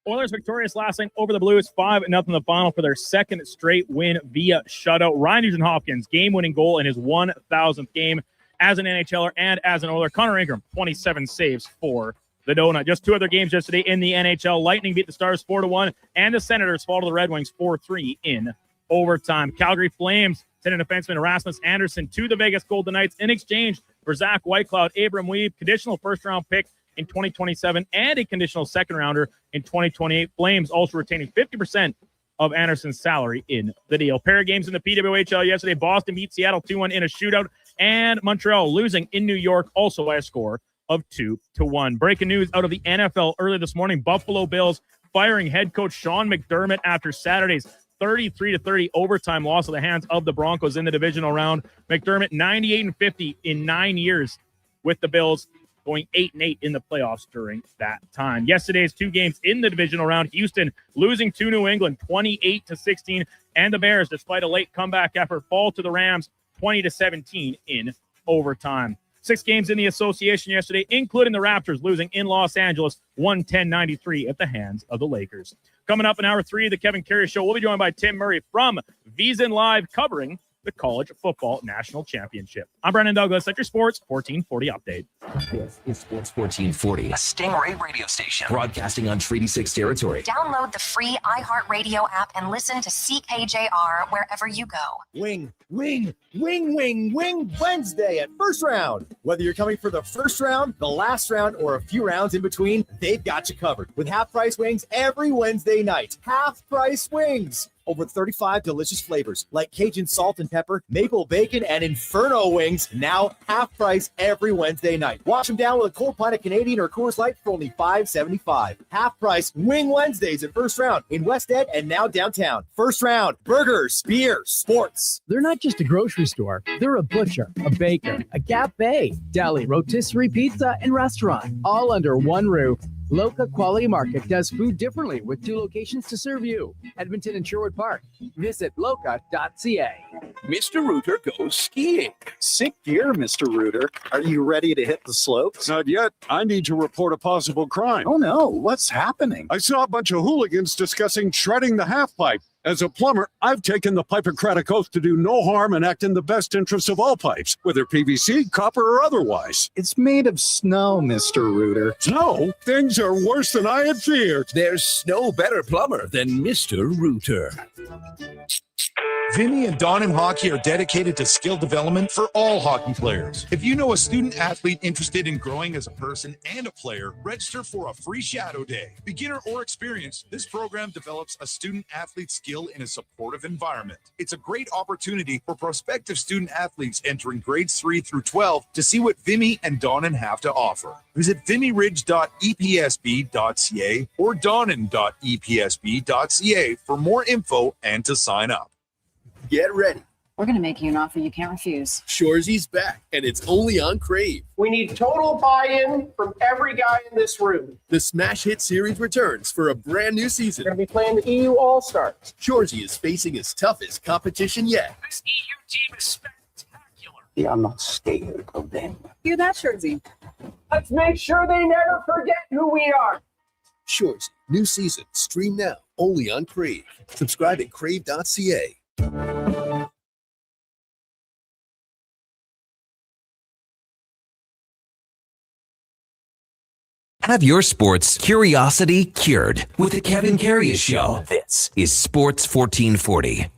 Oilers victorious last night over the Blues, 5-0 in the final for their second straight win via shutout. Ryan Nugent-Hopkins, game-winning goal in his 1,000th game as an NHLer and as an Oiler. Connor Ingram, 27 saves for the Donut. Just two other games yesterday in the NHL. Lightning beat the Stars 4-1, and the Senators fall to the Red Wings 4-3 in overtime. Calgary Flames sent in defenseman Rasmus Anderson to the Vegas Golden Knights in exchange for Zach Whitecloud, Abram Weeb, conditional first-round pick in 2027 and a conditional second-rounder in 2028. Flames also retaining 50% of Anderson's salary in the deal. Pair of games in the PWHL yesterday. Boston beat Seattle 2-1 in a shootout, and Montreal losing in New York also by a score of 2-1. Breaking news out of the NFL early this morning. Buffalo Bills firing head coach Sean McDermott after Saturday's 33-30 overtime loss of the hands of the Broncos in the divisional round. McDermott 98-50 in 9 years with the Bills, going 8-8 in the playoffs during that time. Yesterday's two games in the divisional round, Houston losing to New England 28-16, and the Bears, despite a late comeback effort, fall to the Rams 20-17 in overtime. 6 games in the association yesterday, including the Raptors losing in Los Angeles 110-93 at the hands of the Lakers. Coming up in hour 3 of the Kevin Karius Show, we'll be joined by Tim Murray from Wiesen Live, covering the College Football National Championship. I'm Brandon Douglas at your Sports 1440 update. This is Sports 1440, a Stingray radio station broadcasting on Treaty 6 territory. Download the free iHeartRadio app and listen to CKJR wherever you go. Wing Wednesday at First Round. Whether you're coming for the first round, the last round, or a few rounds in between, they've got you covered with half-price wings every Wednesday night. Half-price wings. Over 35 delicious flavors like Cajun salt and pepper, maple bacon, and Inferno wings. Now half price every Wednesday night. Wash them down with a cold pint of Canadian or Coors Light for only $5.75. Half price Wing Wednesdays at First Round in West End and now downtown. First Round, burgers, beer, sports. They're not just a grocery store. They're a butcher, a baker, a cafe, deli, rotisserie pizza, and restaurant, all under one roof. Loca Quality Market does food differently with 2 locations to serve you. Edmonton and Sherwood Park. Visit loca.ca. Mr. Rooter goes skiing. Sick gear, Mr. Rooter. Are you ready to hit the slopes? Not yet. I need to report a possible crime. Oh no, what's happening? I saw a bunch of hooligans discussing shredding the half pipe. As a plumber, I've taken the Hippocratic Oath to do no harm and act in the best interests of all pipes, whether PVC, copper, or otherwise. It's made of snow, Mr. Rooter. Snow? Things are worse than I had feared. There's no better plumber than Mr. Rooter. Vinny and Don in Hockey are dedicated to skill development for all hockey players. If you know a student athlete interested in growing as a person and a player, register for a free shadow day. Beginner or experienced, this program develops a student athlete skill in a supportive environment. It's a great opportunity for prospective student athletes entering grades 3 through 12 to see what Vimy and Donnan have to offer. Visit vimyridge.epsb.ca or donnan.epsb.ca for more info and to sign up. Get ready. We're going to make you an offer you can't refuse. Shoresy's back, and it's only on Crave. We need total buy-in from every guy in this room. The Smash Hit Series returns for a brand new season. We're going to be playing the EU All-Stars. Shoresy is facing his toughest competition yet. This EU team is spectacular. Yeah, I'm not scared of them. Hear that, Shorzy? Let's make sure they never forget who we are. Shoresy, new season, stream now, only on Crave. Subscribe at crave.ca. Have your sports curiosity cured with the Kevin Karius Show. This is Sports 1440.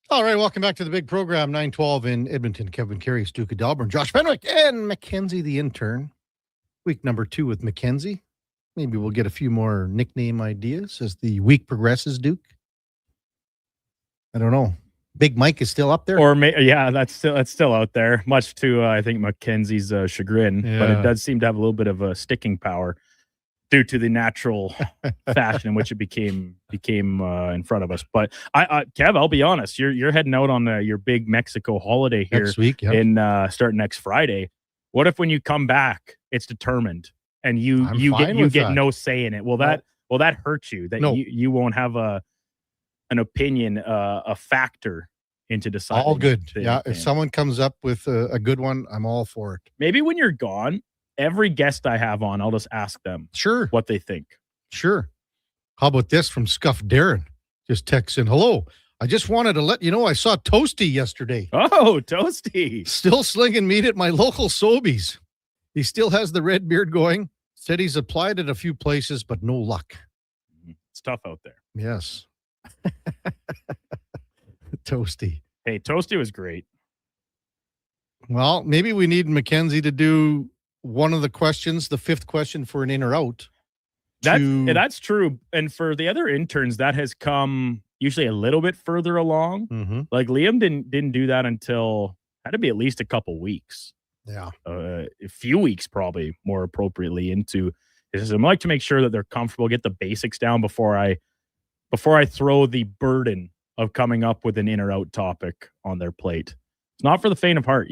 All right, welcome back to the big program, 912 in Edmonton. Kevin Karius, Duke of Delburne, Josh Fenwick, and Mackenzie the intern. Week number 2 with Mackenzie. Maybe we'll get a few more nickname ideas as the week progresses, Duke. I don't know. Big Mike is still up there? Or that's still out there, much to I think Mackenzie's chagrin. Yeah. But it does seem to have a little bit of a sticking power due to the natural fashion in which it became in front of us. But Kev, I'll be honest, you're heading out on your big Mexico holiday here next week, yep. in starting next Friday. What if when you come back, it's determined and you get no say in it? Will that hurt you? That you won't have an opinion, a factor into deciding? All good. Yeah, if someone comes up with a good one, I'm all for it. Maybe when you're gone, every guest I have on, I'll just ask them what they think. Sure. How about this from Scuff Darren? Just texts in, hello. I just wanted to let you know I saw Toasty yesterday. Oh, Toasty. Still slinging meat at my local Sobeys. He still has the red beard going. Said he's applied at a few places, but no luck. It's tough out there. Yes. Toasty. Hey, Toasty was great. Well, maybe we need Mackenzie to do one of the questions, the 5th question for an in or out. That's true. And for the other interns, that has come usually a little bit further along. Mm-hmm. Like Liam didn't do that until had to be at least a couple weeks. Yeah. A few weeks probably more appropriately into his system. I like to make sure that they're comfortable, get the basics down before I before I throw the burden of coming up with an in or out topic on their plate. It's not for the faint of heart,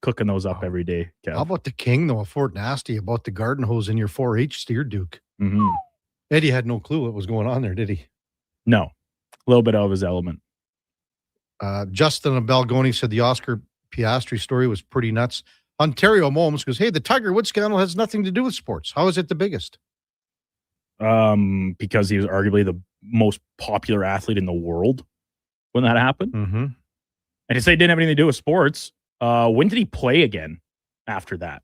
cooking those up every day. Kev. How about the king, though, of Fort Nasty, about the garden hose in your 4-H steer, Duke? Mm-hmm. Eddie had no clue what was going on there, did he? No. A little bit out of his element. Justin Balgoni said the Oscar Piastri story was pretty nuts. Ontario Momes goes, hey, the Tiger Woods scandal has nothing to do with sports. How is it the biggest? Because he was arguably the most popular athlete in the world when that happened. Mm-hmm. And to say it didn't have anything to do with sports, when did he play again after that?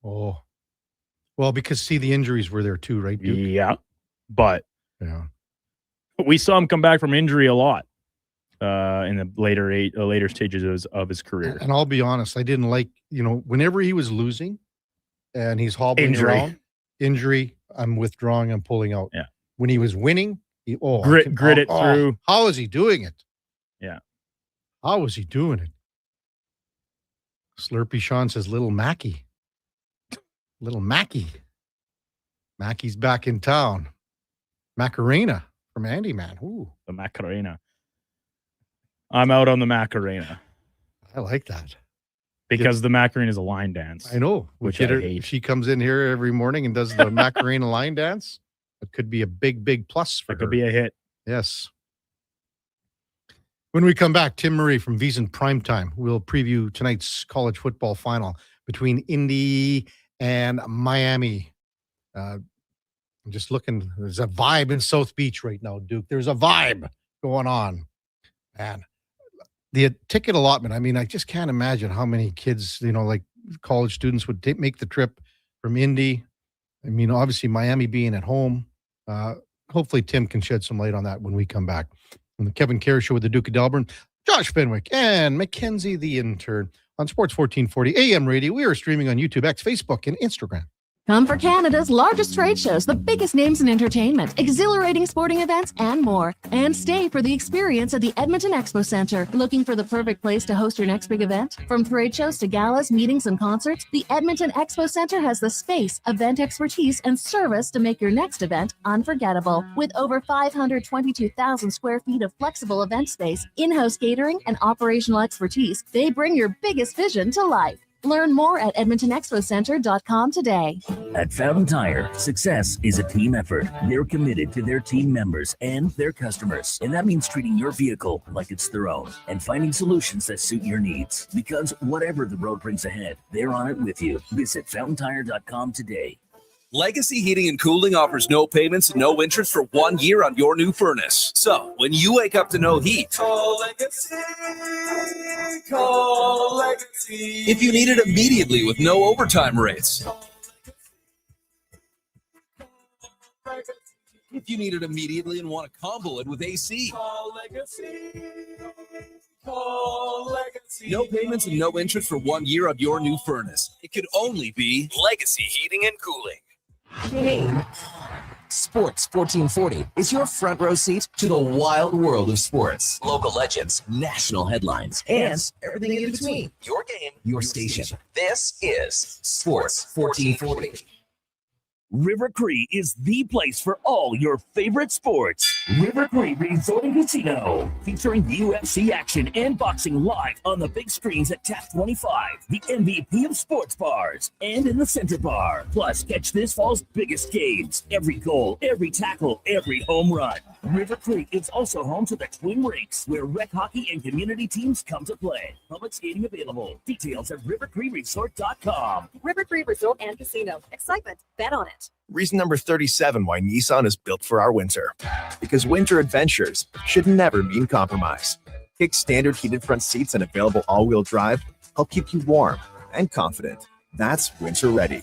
Oh, well, because see, the injuries were there too, right, Duke? Yeah, but yeah, we saw him come back from injury a lot in the later stages of his career. And I'll be honest, I didn't like, whenever he was losing and he's hobbling around, injury, I'm withdrawing, I'm pulling out. Yeah. When he was winning, grit it through. How is he doing it? Yeah. How was he doing it? Slurpy Sean says, Little Mackie. Little Mackie. Mackie's back in town. Macarena from Andy Man. Ooh. The Macarena. I'm out on the Macarena. I like that. Because the Macarena is a line dance. I know. Which I hate. If she comes in here every morning and does the Macarena line dance, it could be a big, big plus for her. It could be a hit. Yes. When we come back, Tim Murray from Vison Primetime will preview tonight's college football final between Indy and Miami. I'm just looking. There's a vibe in South Beach right now, Duke. There's a vibe going on. Man, the ticket allotment, I just can't imagine how many kids, like college students would make the trip from Indy. Obviously Miami being at home. Hopefully Tim can shed some light on that when we come back. On the Kevin Karius Show with the Duke of Delburne, Josh Fenwick, and Mackenzie the intern on Sports 1440 AM radio. We are streaming on YouTube, X, Facebook, and Instagram. Come for Canada's largest trade shows, the biggest names in entertainment, exhilarating sporting events, and more. And stay for the experience at the Edmonton Expo Centre. Looking for the perfect place to host your next big event? From trade shows to galas, meetings, and concerts, the Edmonton Expo Centre has the space, event expertise, and service to make your next event unforgettable. With over 522,000 square feet of flexible event space, in-house catering, and operational expertise, they bring your biggest vision to life. Learn more at EdmontonExpoCenter.com today. At Fountain Tire, success is a team effort. They're committed to their team members and their customers. And that means treating your vehicle like it's their own and finding solutions that suit your needs. Because whatever the road brings ahead, they're on it with you. Visit FountainTire.com today. Legacy Heating and Cooling offers no payments and no interest for 1 year on your new furnace. So, when you wake up to no heat, call Legacy. Call Legacy. If you need it immediately with no overtime rates. If you need it immediately and want to combo it with AC. Call Legacy. Call Legacy. No payments and no interest for 1 year on your new furnace. It could only be Legacy Heating and Cooling. Hey, Sports 1440 is your front row seat to the wild world of sports. Local legends, national headlines, and everything in between. Your game, your station. This is Sports 1440. River Cree is the place for all your favorite sports. River Cree Resort and Casino, featuring UFC action and boxing live on the big screens at TAP 25, the MVP of sports bars, and in the center bar. Plus, catch this fall's biggest games. Every goal, every tackle, every home run. River Creek is also home to the Twin Rinks, where rec hockey and community teams come to play. Public skating available. Details at rivercreekresort.com. River Cree Resort and Casino. Excitement. Bet on it. Reason number 37 why Nissan is built for our winter. Because winter adventures should never mean compromise. Kick's standard heated front seats and available all-wheel drive help keep you warm and confident. That's winter ready.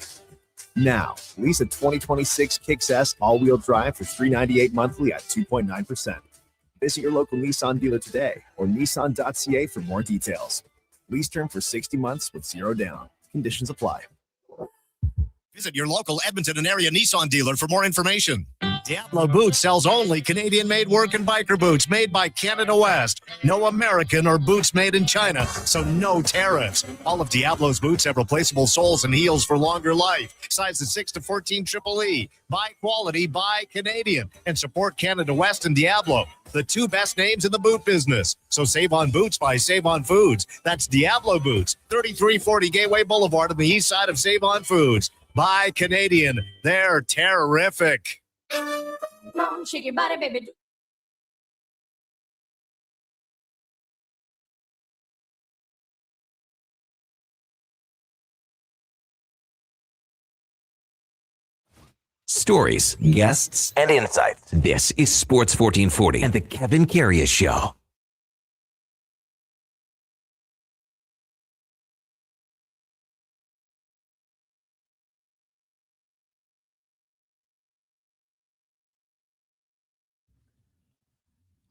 Now, lease a 2026 Kicks S all-wheel drive for $398 monthly at 2.9%. Visit your local Nissan dealer today or nissan.ca for more details. Lease term for 60 months with 0 down. Conditions apply. Visit your local Edmonton and area Nissan dealer for more information. Diablo Boots sells only Canadian-made work and biker boots made by Canada West. No American or boots made in China, so no tariffs. All of Diablo's boots have replaceable soles and heels for longer life. Sizes 6 to 14 Triple E. Buy quality, buy Canadian. And support Canada West and Diablo, the two best names in the boot business. So save on boots by Save on Foods. That's Diablo Boots, 3340 Gateway Boulevard on the east side of Save on Foods. Buy Canadian. They're terrific. Shake your body, baby. Stories, guests, and insights. This is Sports 1440 and the Kevin Karius Show.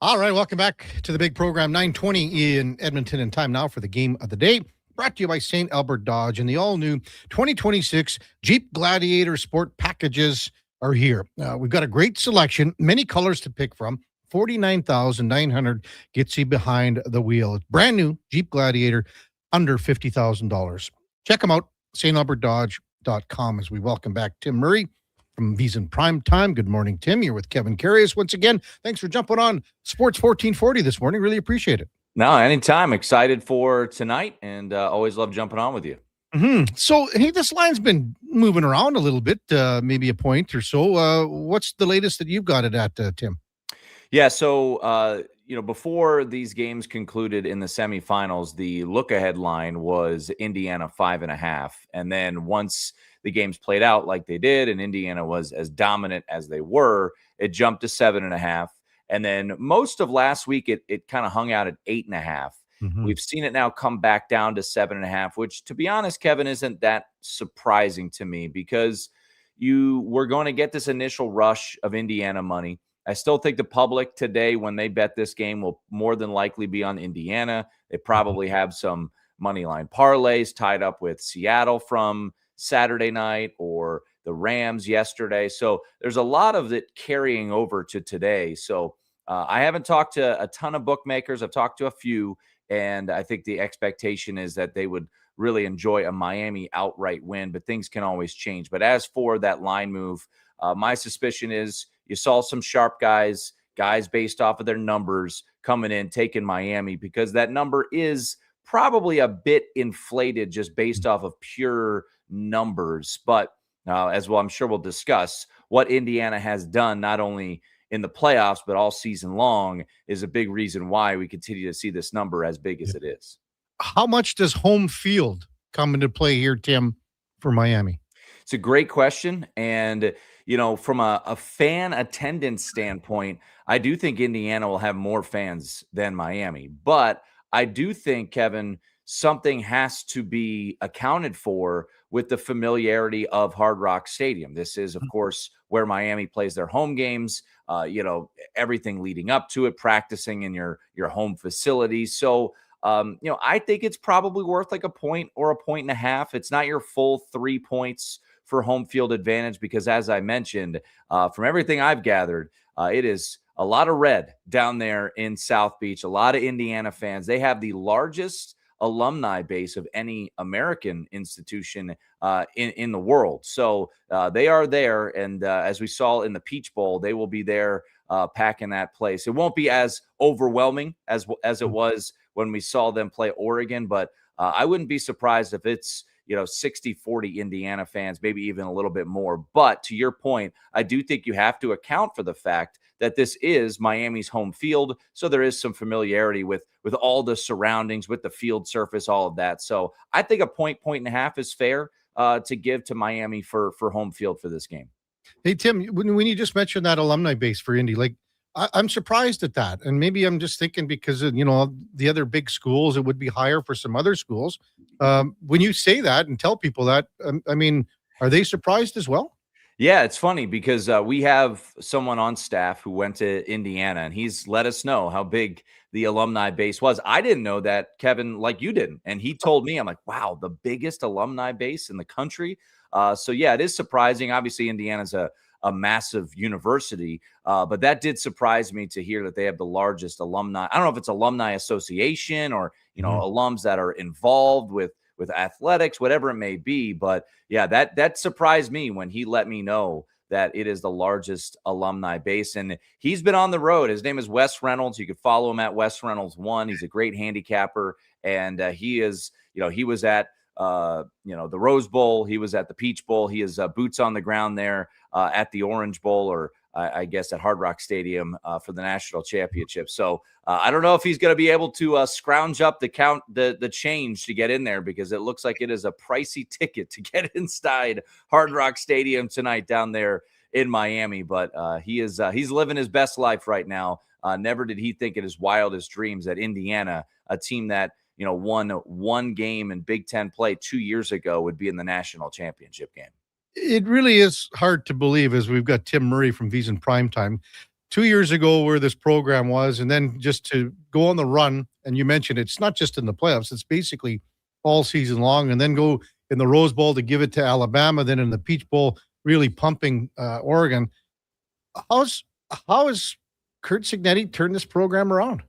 All right, welcome back to the big program, 9:20 in Edmonton, and time now for the game of the day. Brought to you by St. Albert Dodge, and the all-new 2026 Jeep Gladiator Sport packages are here. We've got a great selection, many colors to pick from. $49,900 gets you behind the wheel. It's brand new Jeep Gladiator, under $50,000. Check them out, stalbertdodge.com, as we welcome back Tim Murray from V's Prime Time. Good morning, Tim. You're with Kevin Karius once again. Thanks for jumping on Sports 1440 this morning. Really appreciate it. No, anytime. Excited for tonight, and always love jumping on with you. Mm-hmm. So, hey, this line's been moving around a little bit, maybe a point or so. What's the latest that you've got it at, Tim? Yeah, so, before these games concluded in the semifinals, the look-ahead line was Indiana 5.5. And then once the games played out like they did, and Indiana was as dominant as they were, it jumped to 7.5. And then most of last week, it kind of hung out at 8.5. Mm-hmm. We've seen it now come back down to 7.5, which, to be honest, Kevin, isn't that surprising to me, because you were going to get this initial rush of Indiana money. I still think the public today, when they bet this game, will more than likely be on Indiana. They probably have some money line parlays tied up with Seattle from Saturday night or the Rams yesterday. So there's a lot of it carrying over to today. So I haven't talked to a ton of bookmakers. I've talked to a few, and I think the expectation is that they would really enjoy a Miami outright win, but things can always change. But as for that line move, my suspicion is you saw some sharp guys based off of their numbers coming in, taking Miami, because that number is probably a bit inflated just based off of pure numbers. But as well, I'm sure we'll discuss what Indiana has done, not only in the playoffs, but all season long, is a big reason why we continue to see this number as big as it is. How much does home field come into play here, Tim, for Miami? It's a great question. And, from a fan attendance standpoint, I do think Indiana will have more fans than Miami. But I do think, Kevin, something has to be accounted for with the familiarity of Hard Rock Stadium. This is, of course, where Miami plays their home games, everything leading up to it, practicing in your home facility. So, I think it's probably worth like a point or a point and a half. It's not your full 3 points for home field advantage, because as I mentioned, from everything I've gathered, it is a lot of red down there in South Beach, a lot of Indiana fans. They have the largest alumni base of any American institution in the world. So they are there. And as we saw in the Peach Bowl, they will be there packing that place. It won't be as overwhelming as it was when we saw them play Oregon, but I wouldn't be surprised if it's 60-40 Indiana fans, maybe even a little bit more. But to your point, I do think you have to account for the fact that this is Miami's home field. So there is some familiarity with all the surroundings, with the field surface, all of that. So I think a point and a half is fair to give to Miami for home field for this game. Hey, Tim, when you just mentioned that alumni base for Indy, I'm surprised at that. And maybe I'm just thinking because of, the other big schools, it would be higher for some other schools. When you say that and tell people that, are they surprised as well? Yeah, it's funny because we have someone on staff who went to Indiana, and he's let us know how big the alumni base was. I didn't know that, Kevin, like you didn't. And he told me, I'm like, wow, the biggest alumni base in the country. So, yeah, it is surprising. Obviously, Indiana's a a massive university. But that did surprise me to hear that they have the largest alumni. I don't know if it's alumni association or, alums that are involved with athletics, whatever it may be. But yeah, that surprised me when he let me know that it is the largest alumni base. And he's been on the road. His name is Wes Reynolds. You can follow him at Wes Reynolds 1. He's a great handicapper. And he is, he was at, the Rose Bowl. He was at the Peach Bowl. He is boots on the ground there at the Orange Bowl, or I guess at Hard Rock Stadium for the national championship. So I don't know if he's going to be able to scrounge up the change to get in there, because it looks like it is a pricey ticket to get inside Hard Rock Stadium tonight down there in Miami. But he's living his best life right now. Never did he think in his wildest dreams that Indiana, a team that won one game in Big Ten play 2 years ago, would be in the national championship game. It really is hard to believe, as we've got Tim Murray from V's in Primetime 2 years ago where this program was, and then just to go on the run. And you mentioned it's not just in the playoffs, it's basically all season long, and then go in the Rose Bowl to give it to Alabama, then in the Peach Bowl, really pumping Oregon. How has Kurt Cignetti turned this program around?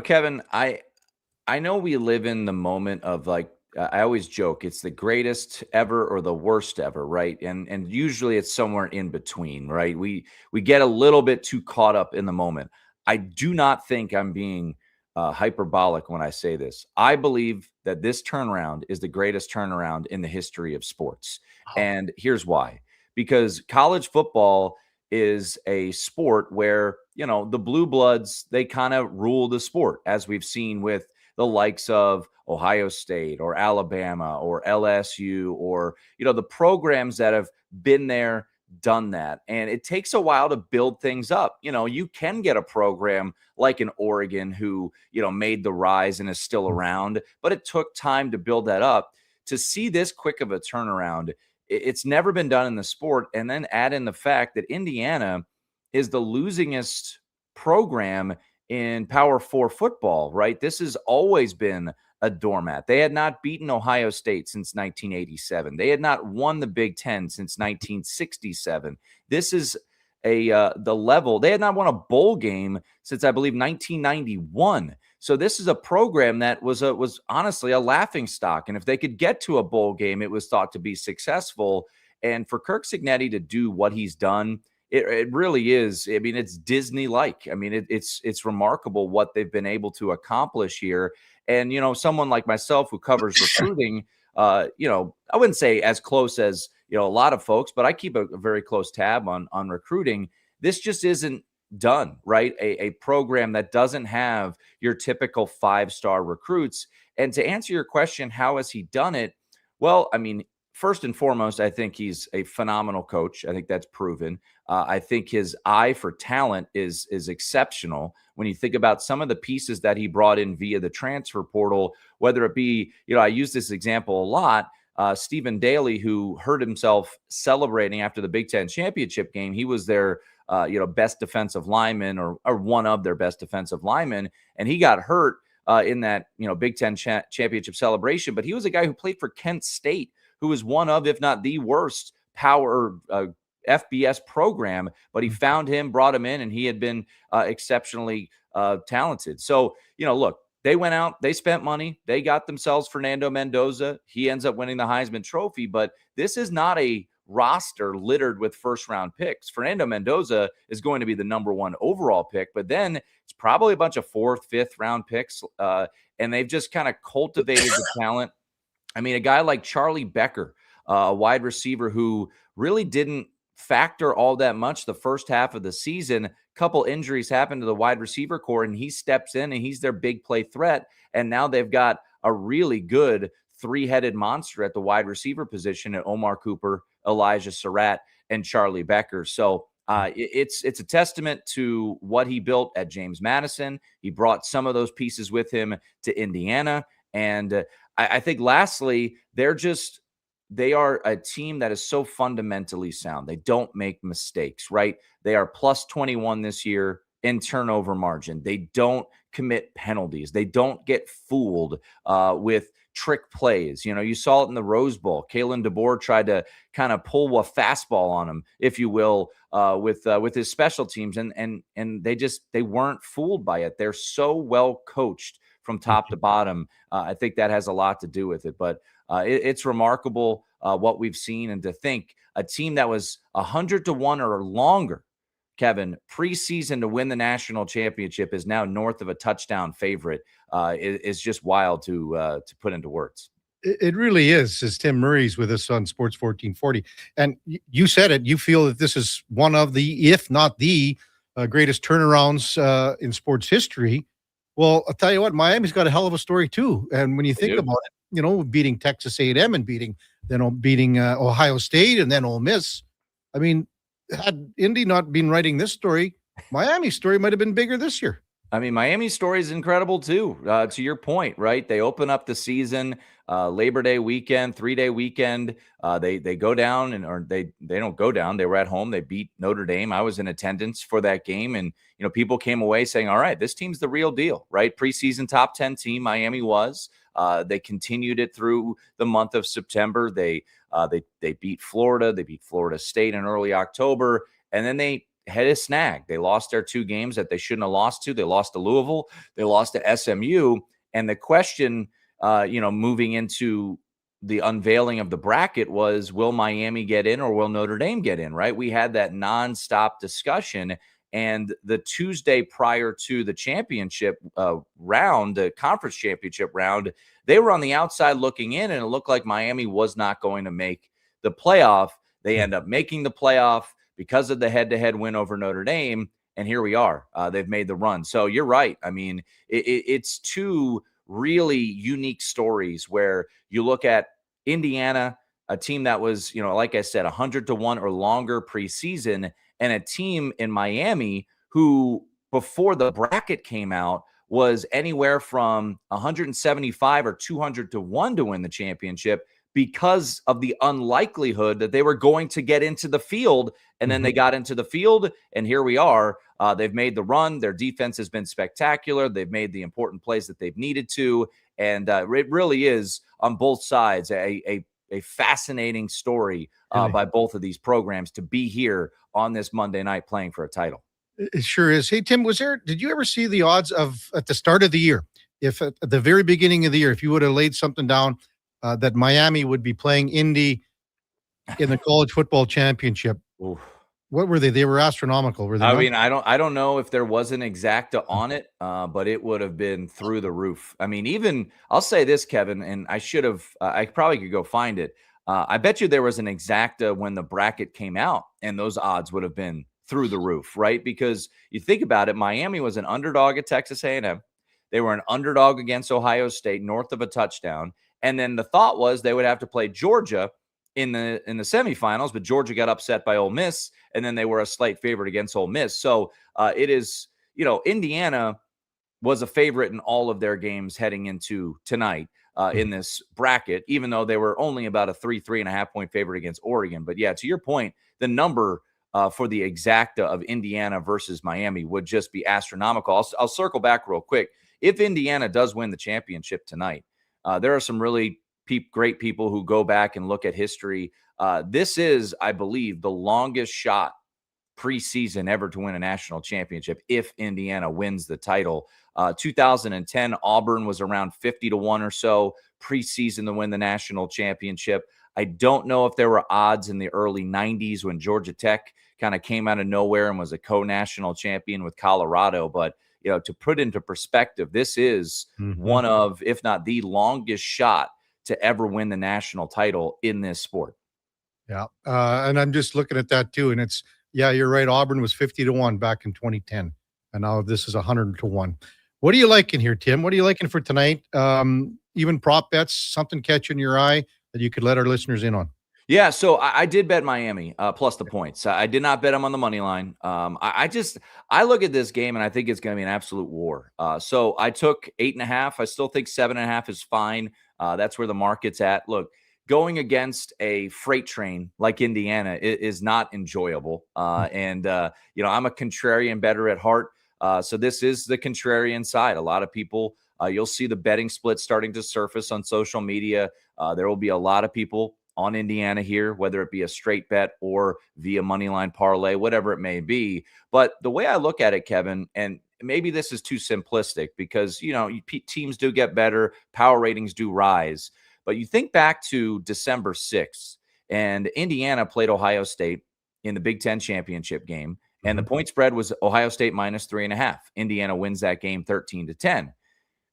Kevin, I know we live in the moment of, like, I always joke, it's the greatest ever or the worst ever, right? And usually it's somewhere in between, right? We get a little bit too caught up in the moment. I do not think I'm being hyperbolic when I say this. I believe that this turnaround is the greatest turnaround in the history of sports. And here's why. Because college football is a sport where, the blue bloods, they kind of rule the sport, as we've seen with the likes of Ohio State or Alabama or LSU, or, the programs that have been there, done that. And it takes a while to build things up. You can get a program like an Oregon who, made the rise and is still around, but it took time to build that up. To see this quick of a turnaround, it's never been done in the sport. And then add in the fact that Indiana is the losingest program in Power 4 football, right? This has always been a doormat. They had not beaten Ohio State since 1987. They had not won the Big Ten since 1967. This is the level. They had not won a bowl game since, I believe, 1991. So this is a program that was honestly a laughing stock. And if they could get to a bowl game, it was thought to be successful. And for Kirk Cignetti to do what he's done, it really is. I mean, it's Disney-like. I mean, it's remarkable what they've been able to accomplish here. And, someone like myself who covers recruiting, I wouldn't say as close as, a lot of folks, but I keep a very close tab on recruiting. This just isn't done, right? A program that doesn't have your typical 5-star recruits. And to answer your question, how has he done it? Well, I mean, first and foremost, I think he's a phenomenal coach. I think that's proven. I think his eye for talent is exceptional. When you think about some of the pieces that he brought in via the transfer portal, whether it be, I use this example a lot, Stephen Daly, who hurt himself celebrating after the Big Ten championship game. He was their, best defensive lineman or one of their best defensive linemen, and he got hurt in that, Big Ten championship celebration. But he was a guy who played for Kent State, who was one of, if not the worst power FBS program, but he found him, brought him in, and he had been exceptionally talented. So, look, they went out, they spent money, they got themselves Fernando Mendoza. He ends up winning the Heisman Trophy, but this is not a roster littered with first-round picks. Fernando Mendoza is going to be the number 1 overall pick, but then it's probably a bunch of 4th, 5th-round picks, and they've just kind of cultivated the talent. I mean, a guy like Charlie Becker, a wide receiver who really didn't factor all that much the first half of the season. A couple injuries happened to the wide receiver core, and he steps in and he's their big play threat. And now they've got a really good 3-headed monster at the wide receiver position at Omar Cooper, Elijah Surratt, and Charlie Becker. So it's a testament to what he built at James Madison. He brought some of those pieces with him to Indiana. And I think lastly, they are a team that is so fundamentally sound. They don't make mistakes, right? They are plus 21 this year in turnover margin. They don't commit penalties. They don't get fooled with trick plays. You saw it in the Rose Bowl. Kalen DeBoer tried to kind of pull a fastball on him, if you will, with his special teams, and they weren't fooled by it. They're so well coached from top to bottom. I think that has a lot to do with it, but it's remarkable what we've seen, and to think a team that was 100-1 or longer, Kevin, preseason to win the national championship is now north of a touchdown favorite. Is just wild to put into words. It really is, as Tim Murray's with us on Sports 1440. And you said it, you feel that this is one of the, if not the greatest turnarounds in sports history. Well, I'll tell you what, Miami's got a hell of a story too. And when you think about it, beating Texas A&M and beating Ohio State and then Ole Miss. I mean, had Indy not been writing this story, Miami's story might have been bigger this year. I mean, Miami's story is incredible too. To your point, right? They open up the season, Labor Day weekend, 3-day weekend. They go down or they don't go down. They were at home. They beat Notre Dame. I was in attendance for that game, and people came away saying, "All right, this team's the real deal." Right? Preseason top 10 team. Miami was. They continued it through the month of September. They beat Florida. They beat Florida State in early October, and then they had a snag. They lost their 2 games that they shouldn't have lost to. They lost to Louisville. They lost to SMU. And the question, moving into the unveiling of the bracket was, will Miami get in or will Notre Dame get in, right? We had that nonstop discussion. And the Tuesday prior to the championship round, the conference championship round, they were on the outside looking in, and it looked like Miami was not going to make the playoff. They end up making the playoff because of the head-to-head win over Notre Dame, and here we are. They've made the run. So you're right. I mean, it's 2 really unique stories where you look at Indiana, a team that was, like I said, 100-1 or longer preseason, and a team in Miami who, before the bracket came out, was anywhere from 175 or 200-1 to win the championship, because of the unlikelihood that they were going to get into the field. And then they got into the field, and here we are. They've made the run. Their defense has been spectacular. They've made the important plays that they've needed to. And it really is, on both sides, a fascinating story by both of these programs to be here on this Monday night playing for a title. It sure is. Hey, Tim, did you ever see the odds of, at the start of the year, if at the very beginning of the year, if you would have laid something down, that Miami would be playing Indy in the college football championship? Oof. What were they? They were astronomical. Were they? I mean, I don't know if there was an exacta on it, but it would have been through the roof. I mean, even I'll say this, Kevin, and I should have. I probably could go find it. I bet you there was an exacta when the bracket came out, and those odds would have been through the roof, right? Because you think about it, Miami was an underdog at Texas A&M. They were an underdog against Ohio State, north of a touchdown. And then the thought was they would have to play Georgia in the semifinals, but Georgia got upset by Ole Miss, and then they were a slight favorite against Ole Miss. So it is, Indiana was a favorite in all of their games heading into tonight in this bracket, even though they were only about a 3.5 point favorite against Oregon. But yeah, to your point, the number for the exacta of Indiana versus Miami would just be astronomical. I'll circle back real quick. If Indiana does win the championship tonight, there are some really great people who go back and look at history. This is, I believe, the longest shot preseason ever to win a national championship if Indiana wins the title. 2010, Auburn was around 50-1 or so preseason to win the national championship. I don't know if there were odds in the early 90s when Georgia Tech kind of came out of nowhere and was a co-national champion with Colorado, but to put into perspective, this is one of, if not the longest shot to ever win the national title in this sport. Yeah. And I'm just looking at that too. And it's, you're right. Auburn was 50-1 back in 2010. And now this is 100-1. What are you liking here, Tim? What are you liking for tonight? Even prop bets, something catching your eye that you could let our listeners in on? Yeah, so I did bet Miami plus the points. I did not bet them on the money line. I look at this game and I think it's going to be an absolute war. So I took 8.5. I still think 7.5 is fine. That's where the market's at. Look, going against a freight train like Indiana is not enjoyable. And I'm a contrarian bettor at heart. So this is the contrarian side. A lot of people You'll see the betting split starting to surface on social media. There will be a lot of people on Indiana here, whether it be a straight bet or via moneyline parlay, whatever it may be. But the way I look at it, Kevin, and maybe this is too simplistic because, teams do get better, power ratings do rise. But you think back to December 6th, and Indiana played Ohio State in the Big Ten championship game, and the point spread was Ohio State minus 3.5. Indiana wins that game 13-10.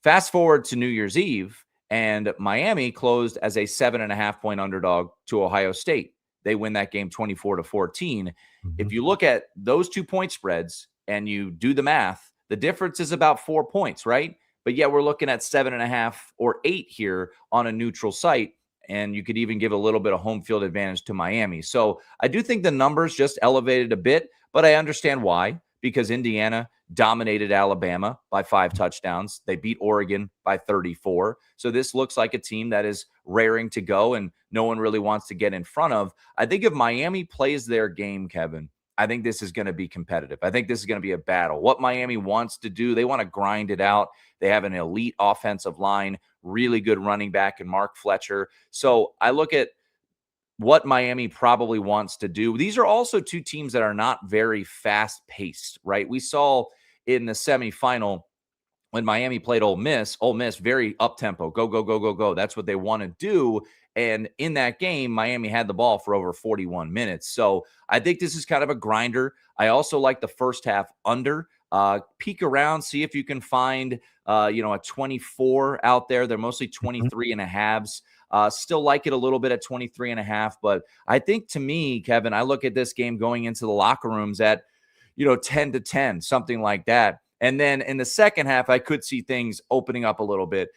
Fast forward to New Year's Eve, and Miami closed as a 7.5 point underdog to Ohio State. They win that game 24-14. If you look at those 2 point spreads and you do the math, the difference is about 4 points, right? But yet we're looking at 7.5 or 8 here on a neutral site. And you could even give a little bit of home field advantage to Miami. So I do think the numbers just elevated a bit, but I understand why, because Indiana dominated Alabama by 5 touchdowns. They beat Oregon by 34. So this looks like a team that is raring to go and no one really wants to get in front of. I think if Miami plays their game, Kevin, I think this is going to be competitive. I think this is going to be a battle. What Miami wants to do, they want to grind it out. They have an elite offensive line, really good running back in Mark Fletcher. So I look at what Miami probably wants to do. These are also 2 teams that are not very fast-paced, right? We saw in the semifinal when Miami played Ole Miss very up-tempo, go, go, go, go, go. That's what they want to do. And in that game, Miami had the ball for over 41 minutes. So I think this is kind of a grinder. I also like the first half under. Peek around, see if you can find, a 24 out there. They're mostly 23 and a halves. Still like it a little bit at 23 and a half. But I think to me, Kevin, I look at this game going into the locker rooms at, 10-10, something like that. And then in the second half, I could see things opening up a little bit.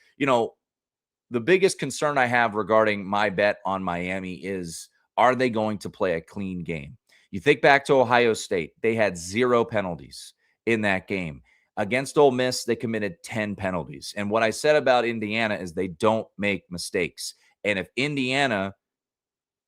The biggest concern I have regarding my bet on Miami is, are they going to play a clean game? You think back to Ohio State. They had 0 penalties in that game. Against Ole Miss, they committed 10 penalties. And what I said about Indiana is they don't make mistakes. And if Indiana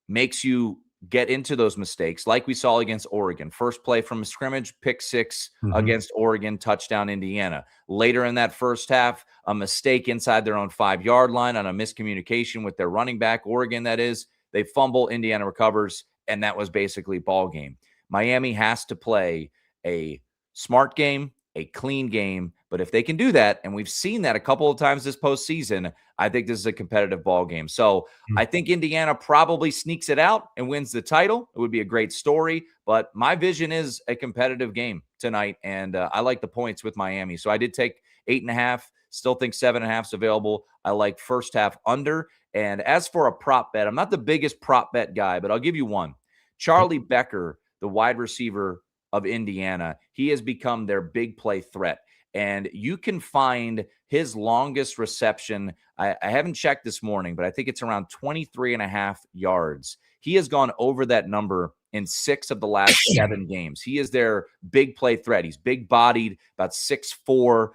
makes you get into those mistakes, like we saw against Oregon, first play from a scrimmage, pick 6 against Oregon, touchdown Indiana. Later in that first half, a mistake inside their own 5-yard line on a miscommunication with their running back, Oregon, that is. They fumble, Indiana recovers, and that was basically ball game. Miami has to play a smart game, a clean game, but if they can do that, and we've seen that a couple of times this postseason, I think this is a competitive ball game. So I think Indiana probably sneaks it out and wins the title. It would be a great story, but my vision is a competitive game tonight, and I like the points with Miami. So I did take 8.5, still think 7.5 is available. I like first half under. And as for a prop bet, I'm not the biggest prop bet guy, but I'll give you one. Charlie Becker, the wide receiver of Indiana, he has become their big play threat. And you can find his longest reception. I haven't checked this morning, but I think it's around 23.5 yards. He has gone over that number in 6 of the last 7 games. He is their big play threat. He's big bodied, about 6'4",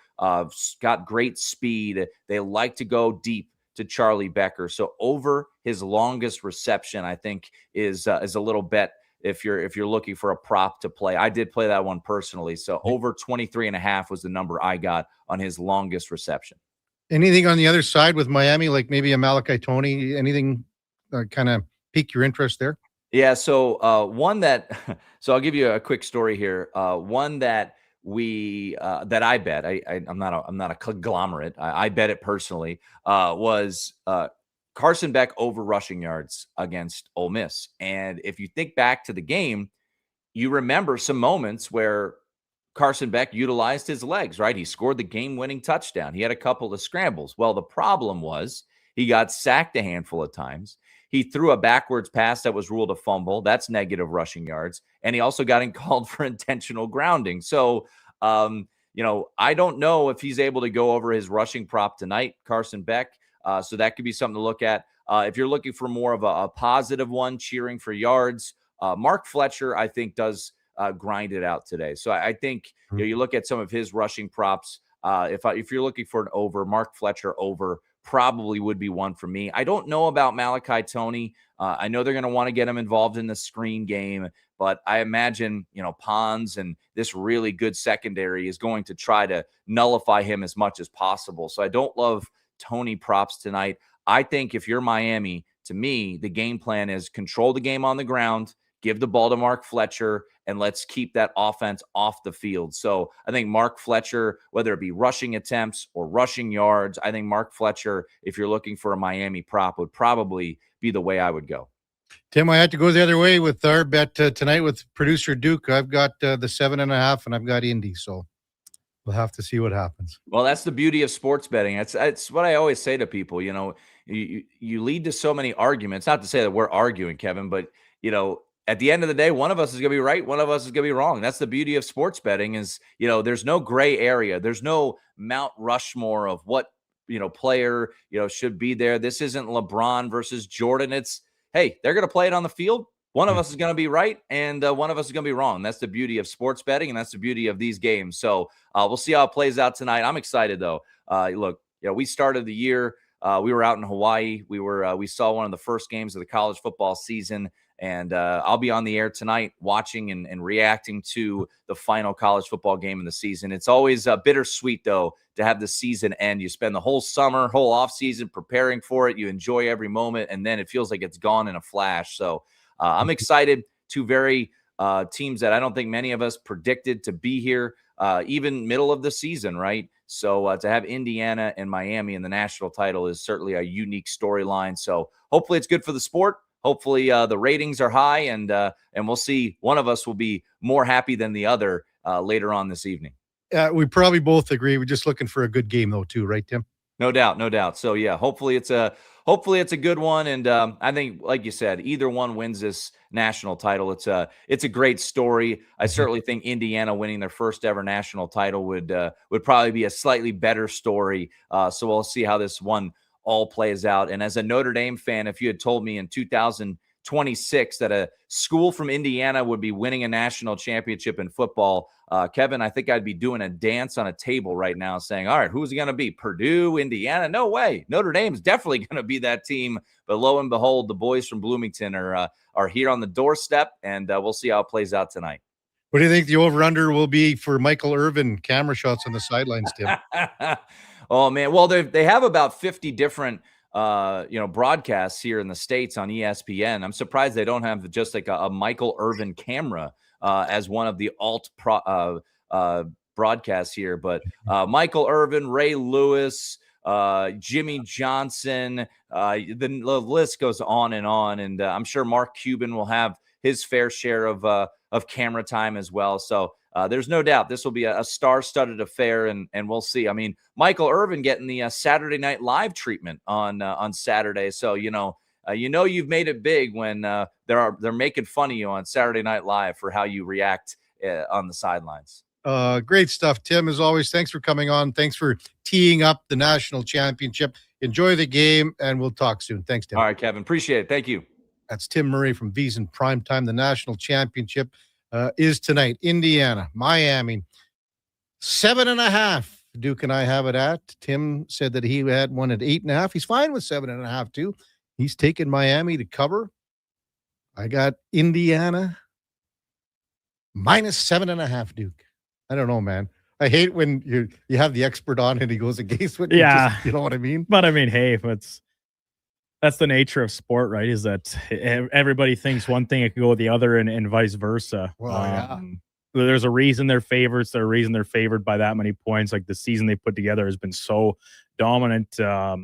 got great speed. They like to go deep to Charlie Becker. So over his longest reception, I think is a little bet if you're looking for a prop to play. I did play that one personally. So over 23.5 was the number I got on his longest reception. Anything on the other side with Miami, like maybe a Malachi Toney, anything kind of pique your interest there? Yeah. So so I'll give you a quick story here. One that that I bet, I'm not a conglomerate. I bet it personally, was Carson Beck over rushing yards against Ole Miss. And if you think back to the game, you remember some moments where Carson Beck utilized his legs, right? He scored the game-winning touchdown. He had a couple of scrambles. Well, the problem was he got sacked a handful of times. He threw a backwards pass that was ruled a fumble. That's negative rushing yards. And he also got called for intentional grounding. So, I don't know if he's able to go over his rushing prop tonight, Carson Beck. So that could be something to look at. If you're looking for more of a positive one, cheering for yards, Mark Fletcher, I think, does grind it out today. So I think you look at some of his rushing props. If you're looking for an over, Mark Fletcher over probably would be one for me. I don't know about Malachi Toney. I know they're going to want to get him involved in the screen game, but I imagine, Pons and this really good secondary is going to try to nullify him as much as possible. So I don't love Toney props tonight. I think if you're Miami, to me, the game plan is control the game on the ground, give the ball to Mark Fletcher, and let's keep that offense off the field. So I think Mark Fletcher, whether it be rushing attempts or rushing yards, I think Mark Fletcher, if you're looking for a Miami prop, would probably be the way I would go. Tim, I had to go the other way with our bet tonight with producer Duke. I've got the 7.5, and I've got Indy. So we'll have to see what happens. Well, that's the beauty of sports betting. It's what I always say to people. You lead to so many arguments. Not to say that we're arguing, Kevin, but at the end of the day, one of us is going to be right, one of us is going to be wrong. That's the beauty of sports betting is, there's no gray area. There's no Mount Rushmore of what, player, should be there. This isn't LeBron versus Jordan. It's, hey, they're going to play it on the field. One of us is going to be right, and one of us is going to be wrong. That's the beauty of sports betting, and that's the beauty of these games. So we'll see how it plays out tonight. I'm excited, though. Look, we started the year. We were out in Hawaii. We saw one of the first games of the college football season. And I'll be on the air tonight watching and reacting to the final college football game of the season. It's always bittersweet, though, to have the season end. You spend the whole summer, whole off season preparing for it. You enjoy every moment, and then it feels like it's gone in a flash. So I'm excited. Two very teams that I don't think many of us predicted to be here, even middle of the season, right? So to have Indiana and Miami in the national title is certainly a unique storyline. So hopefully it's good for the sport. Hopefully the ratings are high, and we'll see. One of us will be more happy than the other later on this evening. We probably both agree. We're just looking for a good game, though, too, right, Tim? No doubt. So yeah, hopefully it's a good one, and I think, like you said, either one wins this national title. It's a great story. I certainly think Indiana winning their first ever national title would probably be a slightly better story. So we'll see how this one all plays out. And as a Notre Dame fan, if you had told me in 2026 that a school from Indiana would be winning a national championship in football, Kevin, I think I'd be doing a dance on a table right now saying, all right, who's it going to be? Purdue, Indiana? No way. Notre Dame's definitely going to be that team. But lo and behold, the boys from Bloomington are here on the doorstep, and we'll see how it plays out tonight. What do you think the over-under will be for Michael Irvin camera shots on the sidelines, Tim? Oh, man. Well, they have about 50 different, broadcasts here in the States on ESPN. I'm surprised they don't have just like a Michael Irvin camera as one of the broadcasts here. But Michael Irvin, Ray Lewis, Jimmy Johnson, the list goes on. And I'm sure Mark Cuban will have his fair share of camera time as well. So there's no doubt this will be a star-studded affair, and we'll see. I mean, Michael Irvin getting the Saturday Night Live treatment on Saturday. So you've made it big when they're making fun of you on Saturday Night Live for how you react on the sidelines. Great stuff, Tim. As always, thanks for coming on. Thanks for teeing up the national championship. Enjoy the game, and we'll talk soon. Thanks, Tim. All right, Kevin. Appreciate it. Thank you. That's Tim Murray from VSiN Primetime. The national championship is tonight. Indiana, Miami, 7.5. Duke and I have it at. Tim said that he had one at 8.5. He's fine with 7.5 too. He's taken Miami to cover. I got Indiana minus 7.5. Duke. I don't know, man. I hate when you have the expert on and he goes against what you know what I mean? But I mean, hey, that's the nature of sport, right? Is that everybody thinks one thing, it can go the other, and vice versa. Well, there's a reason they're favorites. There's a reason they're favored by that many points. Like the season they put together has been so dominant. But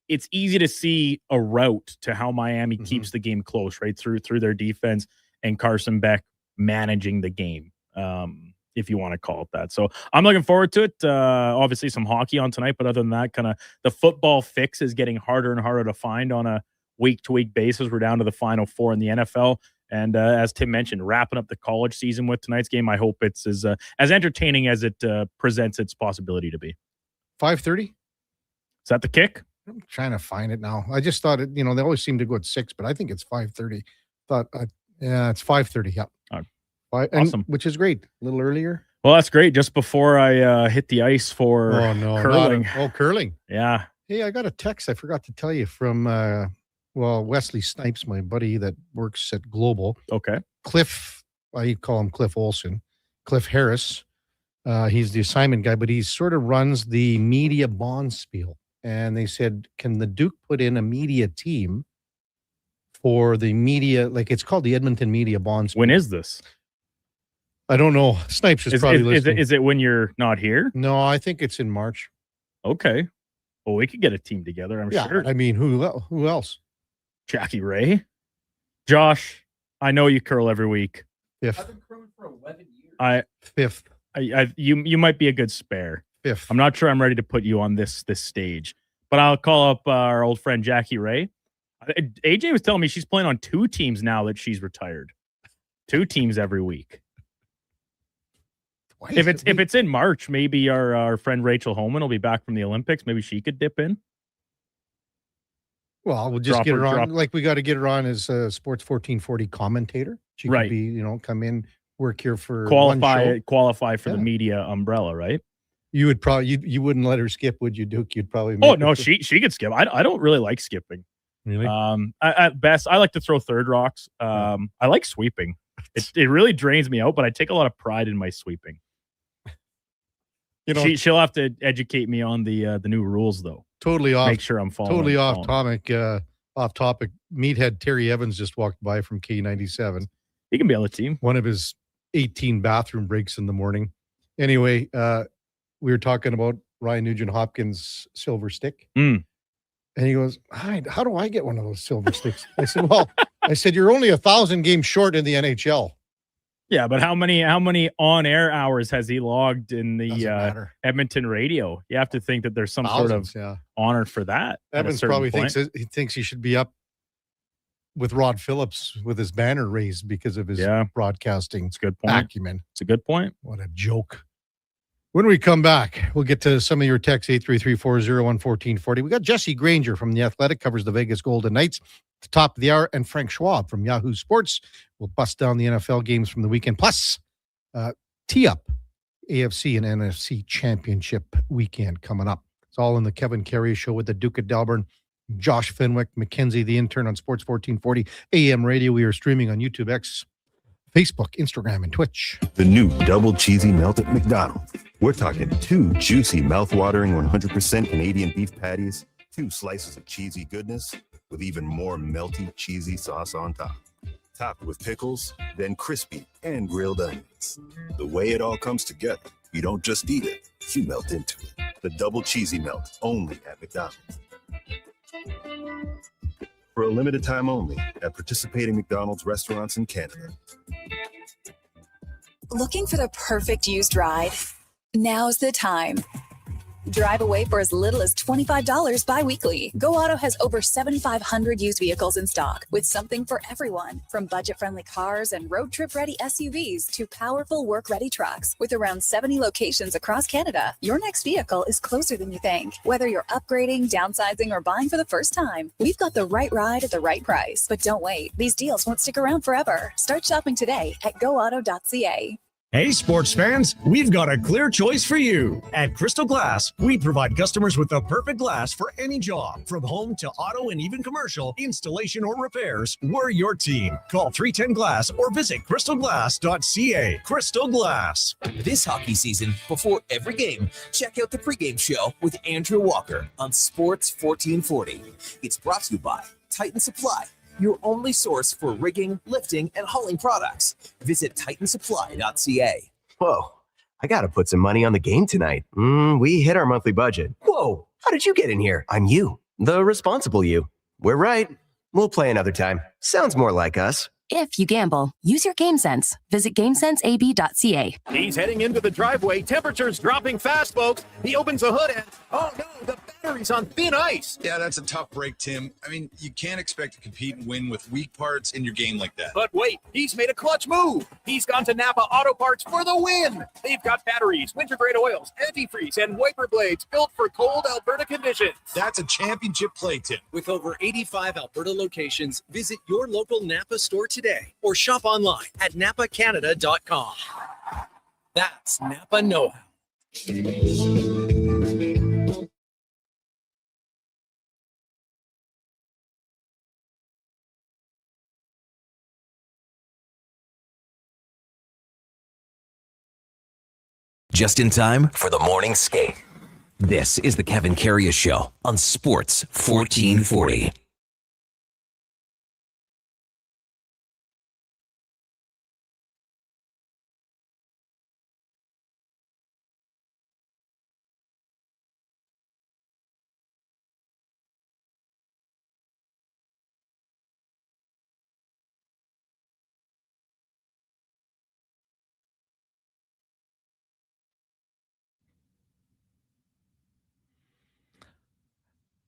it's easy to see a route to how Miami keeps the game close, right? Through their defense and Carson Beck managing the game, if you want to call it that. So I'm looking forward to it. Obviously some hockey on tonight, but other than that, kind of the football fix is getting harder and harder to find on a week-to-week basis. We're down to the Final Four in the NFL. And as Tim mentioned, wrapping up the college season with tonight's game, I hope it's as entertaining as it presents its possibility to be. 5:30? Is that the kick? I'm trying to find it now. I just thought they always seem to go at 6, but I think it's 5:30. It's 5:30. Yeah. Awesome. Which is great. A little earlier. Well, that's great. Just before I hit the ice for curling. Curling. Yeah. Hey, I got a text I forgot to tell you from Wesley Snipes, my buddy that works at Global. Okay. Cliff, I call him Cliff Olson. Cliff Harris. He's the assignment guy, but he sort of runs the media bond spiel. And they said, can the Duke put in a media team for the media? Like, it's called the Edmonton Media Bond spiel. When is this? I don't know. Snipes is probably listening. Is it when you're not here? No, I think it's in March. Okay. Well, we could get a team together, I'm sure. I mean, who else? Jackie Ray. Josh, I know you curl every week. Fifth. I've been curling for 11 years. Fifth. You might be a good spare. Fifth. I'm not sure I'm ready to put you on this stage, but I'll call up our old friend Jackie Ray. AJ was telling me she's playing on 2 teams now that she's retired. 2 teams every week. If it's in March, maybe our friend Rachel Holman will be back from the Olympics. Maybe she could dip in. Well, we'll just get her on. Like, we got to get her on as a Sports 1440 commentator. She could be, come in, work here for qualify for the media umbrella, right? You would probably you wouldn't let her skip, would you, Duke? You'd probably. Oh no, she could skip. I don't really like skipping. Really? At best, I like to throw third rocks. I like sweeping. It really drains me out, but I take a lot of pride in my sweeping. She'll have to educate me on the new rules, though. Totally off. Make sure I'm following. Totally off topic. Off topic. Meathead Terry Evans just walked by from K97. He can be on the team. One of his 18 bathroom breaks in the morning. Anyway, we were talking about Ryan Nugent Hopkins' silver stick. And he goes, how do I get one of those silver sticks? I said, you're only 1,000 games short in the NHL. Yeah, but how many on-air hours has he logged in the Edmonton radio? You have to think that there's some sort of honor for that. Evans probably thinks he should be up with Rod Phillips with his banner raised because of his broadcasting. It's a good point. Acumen. It's a good point. What a joke. When we come back, we'll get to some of your texts, 833-401-1440. We got Jesse Granger from The Athletic, covers the Vegas Golden Knights at the top of the hour, and Frank Schwab from Yahoo Sports will bust down the NFL games from the weekend. Plus, tee up AFC and NFC Championship weekend coming up. It's all in the Kevin Karius Show with the Duke of Delburne, Josh Fenwick, Mackenzie, the intern on Sports 1440 AM radio. We are streaming on YouTube, X, Facebook, Instagram, and Twitch. The new double cheesy melt at McDonald's. We're talking 2 juicy, mouth-watering 100% Canadian beef patties, 2 slices of cheesy goodness, with even more melty, cheesy sauce on top. Topped with pickles, then crispy and grilled onions. The way it all comes together, you don't just eat it, you melt into it. The double cheesy melt, only at McDonald's. For a limited time only at participating McDonald's restaurants in Canada. Looking for the perfect used ride? Now's the time. Drive away for as little as $25 bi-weekly. Go Auto has over 7,500 used vehicles in stock with something for everyone. From budget-friendly cars and road trip-ready SUVs to powerful work-ready trucks. With around 70 locations across Canada, your next vehicle is closer than you think. Whether you're upgrading, downsizing, or buying for the first time, we've got the right ride at the right price. But don't wait. These deals won't stick around forever. Start shopping today at goauto.ca. Hey, sports fans, we've got a clear choice for you. At Crystal Glass, we provide customers with the perfect glass for any job. From home to auto and even commercial, installation or repairs, we're your team. Call 310 Glass or visit crystalglass.ca. Crystal Glass. This hockey season, before every game, check out the pregame show with Andrew Walker on Sports 1440. It's brought to you by Titan Supply, your only source for rigging, lifting, and hauling products. Visit titansupply.ca. Whoa, I gotta put some money on the game tonight. We hit our monthly budget. Whoa, how did you get in here? I'm you, the responsible you. We're right. We'll play another time. Sounds more like us. If you gamble, use your game sense. Visit GameSenseAB.ca. He's heading into the driveway. Temperature's dropping fast, folks. He opens the hood and, oh no, the battery's on thin ice. Yeah, that's a tough break, Tim. I mean, you can't expect to compete and win with weak parts in your game like that. But wait, he's made a clutch move. He's gone to Napa Auto Parts for the win. They've got batteries, winter-grade oils, antifreeze, and wiper blades built for cold Alberta conditions. That's a championship play, Tim. With over 85 Alberta locations, visit your local Napa store today or shop online at napacanada.com. That's Napa know-how. Just in time for the morning skate. This is the Kevin Karius Show on Sports 1440.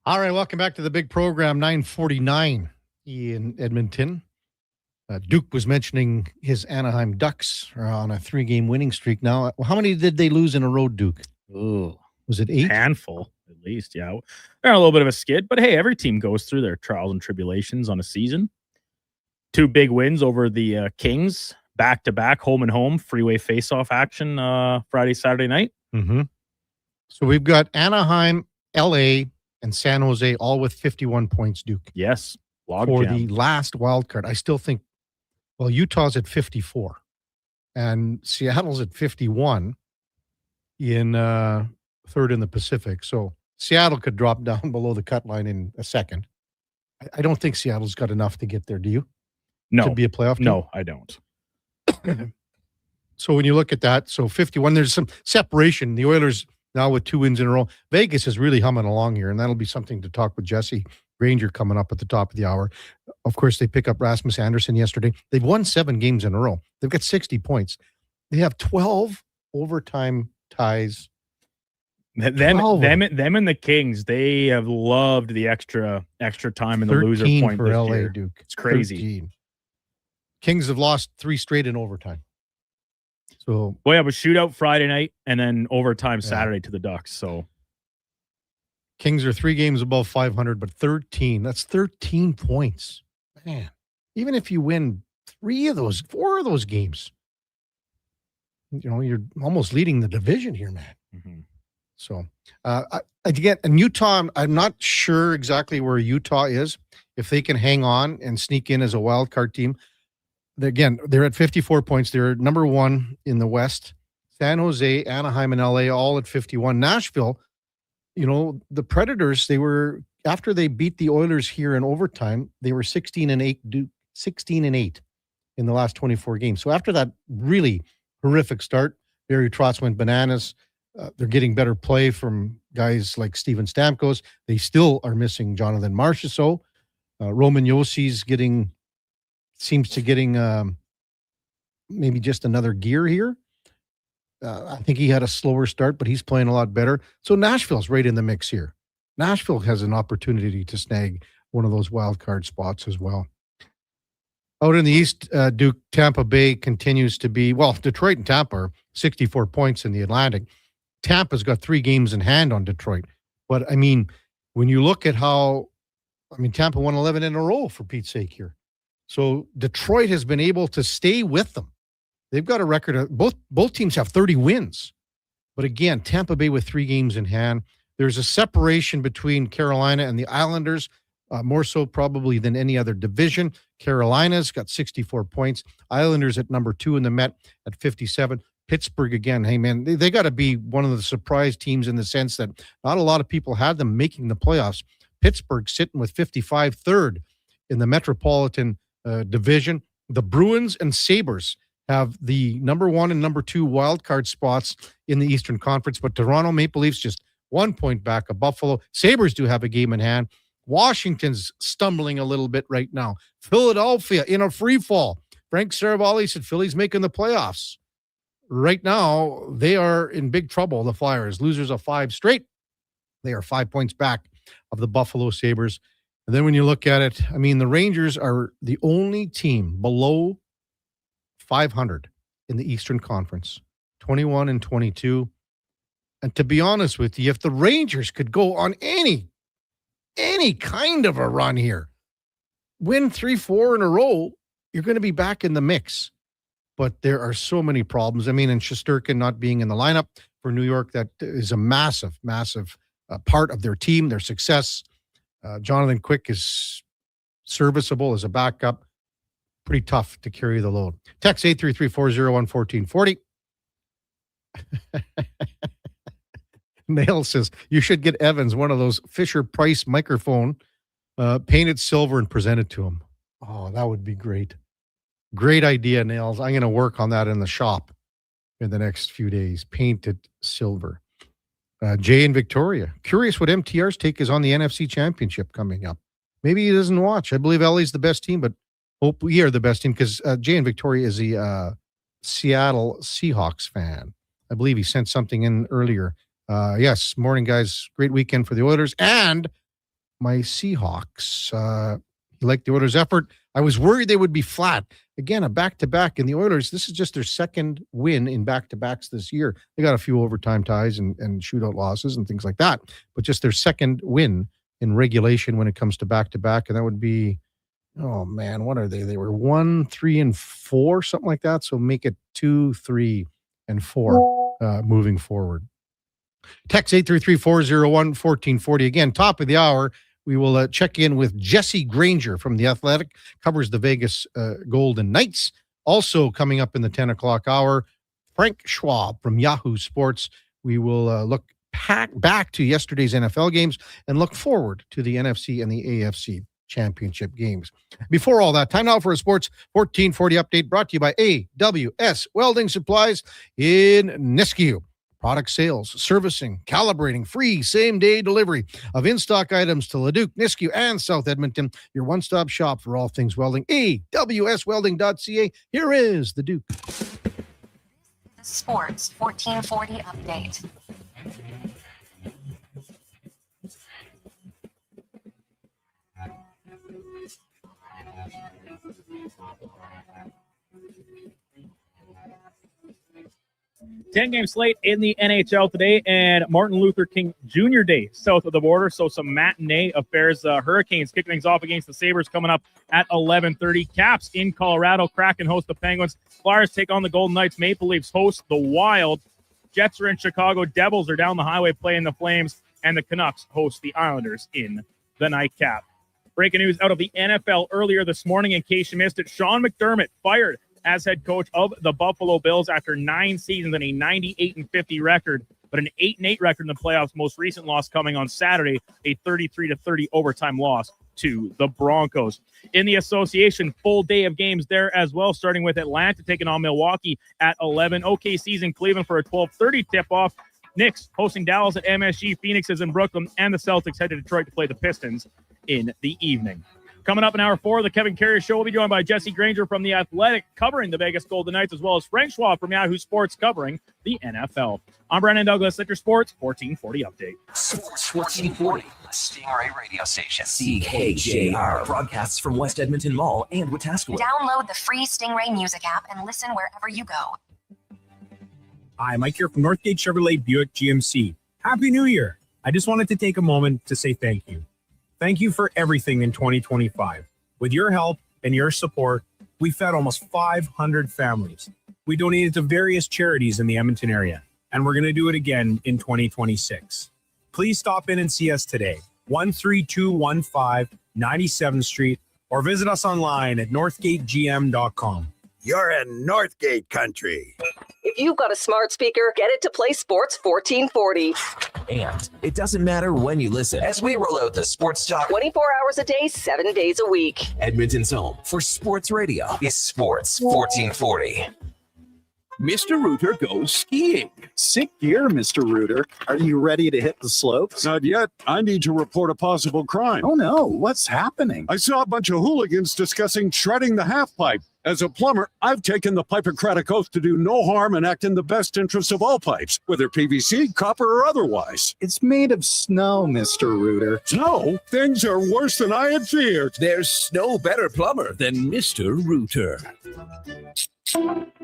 All right, welcome back to the big program, 9:49 in Edmonton. Duke was mentioning his Anaheim Ducks are on a 3-game winning streak now. How many did they lose in a row, Duke? Ooh, was it 8? Handful, at least, yeah. They're on a little bit of a skid, but hey, every team goes through their trials and tribulations on a season. 2 big wins over the Kings, back-to-back, home and home, freeway face-off action Friday, Saturday night. Mm-hmm. So we've got Anaheim, LA, and San Jose all with 51 points, Duke. Yes. For the last wild card. I still think, well, Utah's at 54 and Seattle's at 51 in third in the Pacific. So Seattle could drop down below the cut line in a second. I don't think Seattle's got enough to get there. Do you? No. To be a playoff team? No, I don't. So when you look at that, so 51, there's some separation. The Oilers now with 2 wins in a row. Vegas is really humming along here, and that'll be something to talk with Jesse Granger coming up at the top of the hour. Of course, they pick up Rasmus Anderson yesterday. They've won 7 games in a row. They've got 60 points. They have 12 overtime ties. Them and the Kings, they have loved the extra time in the loser point for this LA, year. Duke. It's crazy. 13. Kings have lost 3 straight in overtime. So, well, yeah, but shootout Friday night and then overtime Saturday to the Ducks. So Kings are 3 games above 500, but 13. That's 13 points. Man, even if you win 4 of those games, you're almost leading the division here, man. Mm-hmm. So, and Utah, I'm not sure exactly where Utah is. If they can hang on and sneak in as a wild card team, again, they're at 54 points. They're number 1 in the West. San Jose, Anaheim, and LA all at 51. Nashville, the Predators, after they beat the Oilers here in overtime, they were 16-8, 16-8 in the last 24 games. So after that really horrific start, Barry Trotz went bananas. They're getting better play from guys like Steven Stamkos. They still are missing Jonathan Marchessault. Roman Yossi's seems to getting maybe just another gear here. I think he had a slower start, but he's playing a lot better. So Nashville's right in the mix here. Nashville has an opportunity to snag one of those wild card spots as well. Out in the East, Duke, Tampa Bay continues to be, Detroit and Tampa are 64 points in the Atlantic. Tampa's got 3 games in hand on Detroit. But, when you look at Tampa won 11 in a row, for Pete's sake here. So Detroit has been able to stay with them. They've got a record of both teams have 30 wins. But again, Tampa Bay with 3 games in hand. There's a separation between Carolina and the Islanders, more so probably than any other division. Carolina's got 64 points. Islanders at number 2 in the Met at 57. Pittsburgh again, hey man, they got to be one of the surprise teams in the sense that not a lot of people had them making the playoffs. Pittsburgh sitting with 55, third in the Metropolitan Division. The Bruins and Sabres have the number 1 and number 2 wild card spots in the Eastern Conference, but Toronto Maple Leafs just 1 point back of Buffalo. Sabres do have a game in hand. Washington's stumbling a little bit right now. Philadelphia in a free fall. Frank Saravalli said Philly's making the playoffs. Right now, they are in big trouble, the Flyers. Losers of 5 straight. They are 5 points back of the Buffalo Sabres. And then when you look at it, the Rangers are the only team below 500 in the Eastern Conference, 21 and 22. And to be honest with you, if the Rangers could go on any kind of a run here, win 3-4 in a row, you're going to be back in the mix. but there are so many problems. I mean, and Shesterkin not being in the lineup for New York, that is a massive, massive part of their team, their success. Jonathan Quick is serviceable as a backup. Pretty tough to carry the load. Text 833-401-1440. Nail says, you should get Evans one of those Fisher-Price microphone, painted silver and present it to him. Oh, that would be great. Great idea, Nails. I'm going to work on that in the shop in the next few days. Painted silver. Jay in Victoria. Curious what MTR's take is on the NFC Championship coming up. Maybe he doesn't watch. I believe LA's the best team, but hope we are the best team because Jay in Victoria is a Seattle Seahawks fan. I believe he sent something in earlier. Yes, morning, guys. Great weekend for the Oilers and my Seahawks. He liked the Oilers' effort. I was worried they would be flat. Again, a back-to-back in the Oilers. This is just their second win in back-to-backs this year. They got a few overtime ties and shootout losses and things like that, but just their second win in regulation when it comes to back-to-back, and that would be, oh, man, what are they? They were 1, 3, and 4, something like that, so make it 2, 3, and 4 moving forward. Text 833-401-1440. Again, top of the hour, we will check in with Jesse Granger from The Athletic, covers the Vegas Golden Knights. Also coming up in the 10 o'clock hour, Frank Schwab from Yahoo Sports. We will look back to yesterday's NFL games and look forward to the NFC and the AFC championship games. Before all that, time now for a Sports 1440 update brought to you by AWS Welding Supplies in Nisku. Product sales, servicing, calibrating, free same-day delivery of in-stock items to Leduc, Nisku, and South Edmonton. Your one-stop shop for all things welding. AWSwelding.ca. Here is the Duke. The Sports 1440 update. Ten-game slate in the NHL today, and Martin Luther King Jr. Day south of the border. So some matinee affairs. Hurricanes kick things off against the Sabres coming up at 11:30. Caps in Colorado. Kraken host the Penguins. Flyers take on the Golden Knights. Maple Leafs host the Wild. Jets are in Chicago. Devils are down the highway playing the Flames, and the Canucks host the Islanders in the nightcap. Breaking news out of the NFL earlier this morning, in case you missed it, Sean McDermott fired as head coach of the Buffalo Bills after 9 seasons and a 98-50 record, but an 8-8 record in the playoffs. Most recent loss coming on Saturday, a 33-30 overtime loss to the Broncos. In the association, full day of games there as well, starting with Atlanta taking on Milwaukee at 11. OKC's in Cleveland for a 12:30 tip-off. Knicks hosting Dallas at MSG. Phoenix is in Brooklyn, and the Celtics head to Detroit to play the Pistons in the evening. Coming up in hour 4 of the Kevin Karius Show, we'll be joined by Jesse Granger from The Athletic, covering the Vegas Golden Knights, as well as Frank Schwab from Yahoo Sports, covering the NFL. I'm Brandon Douglas at your Sports 1440 update. Sports 1440, the Stingray radio station. CKJR broadcasts from West Edmonton Mall and Wetaskiwin. Download the free Stingray music app and listen wherever you go. Hi, Mike here from Northgate Chevrolet Buick GMC. Happy New Year. I just wanted to take a moment to say thank you. Thank you for everything in 2025. With your help and your support, we fed almost 500 families. We donated to various charities in the Edmonton area, and we're going to do it again in 2026. Please stop in and see us today, 13215 97th Street, or visit us online at northgategm.com. You're in Northgate country. If you've got a smart speaker, get it to play Sports 1440. And it doesn't matter when you listen as we roll out the Sports Talk 24 hours a day, 7 days a week. Edmonton's home for sports radio is Sports 1440. Mr. Rooter goes skiing. Sick gear, Mr. Rooter. Are you ready to hit the slopes? Not yet. I need to report a possible crime. Oh no, what's happening? I saw a bunch of hooligans discussing shredding the half pipe. As a plumber, I've taken the Hippocratic Oath to do no harm and act in the best interest of all pipes, whether PVC, copper, or otherwise. It's made of snow, Mr. Rooter. Snow? Things are worse than I had feared. There's no better plumber than Mr. Rooter.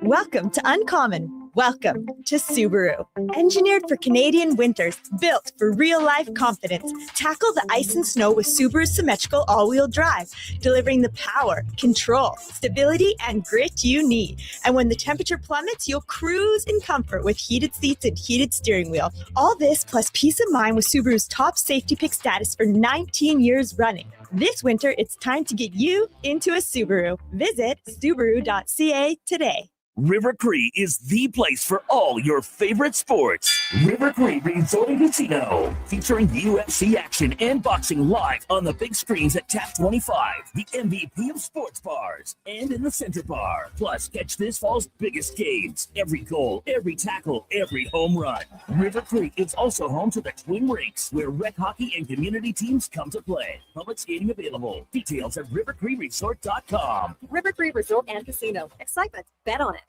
Welcome to Uncommon. Welcome to Subaru. Engineered for Canadian winters, built for real-life confidence. Tackle the ice and snow with Subaru's symmetrical all-wheel drive, delivering the power, control, stability, and grit you need. And when the temperature plummets, you'll cruise in comfort with heated seats and heated steering wheel. All this plus peace of mind with Subaru's top safety pick status for 19 years running. This winter, it's time to get you into a Subaru. Visit Subaru.ca today. River Cree is the place for all your favorite sports. River Cree Resort and Casino, featuring UFC action and boxing live on the big screens at Tap 25, the MVP of sports bars, and in the Center Bar. Plus, catch this fall's biggest games. Every goal, every tackle, every home run. River Cree is also home to the Twin Rinks, where rec hockey and community teams come to play. Public skating available. Details at rivercreeresort.com. River Cree Resort and Casino. Excitement. Bet on it.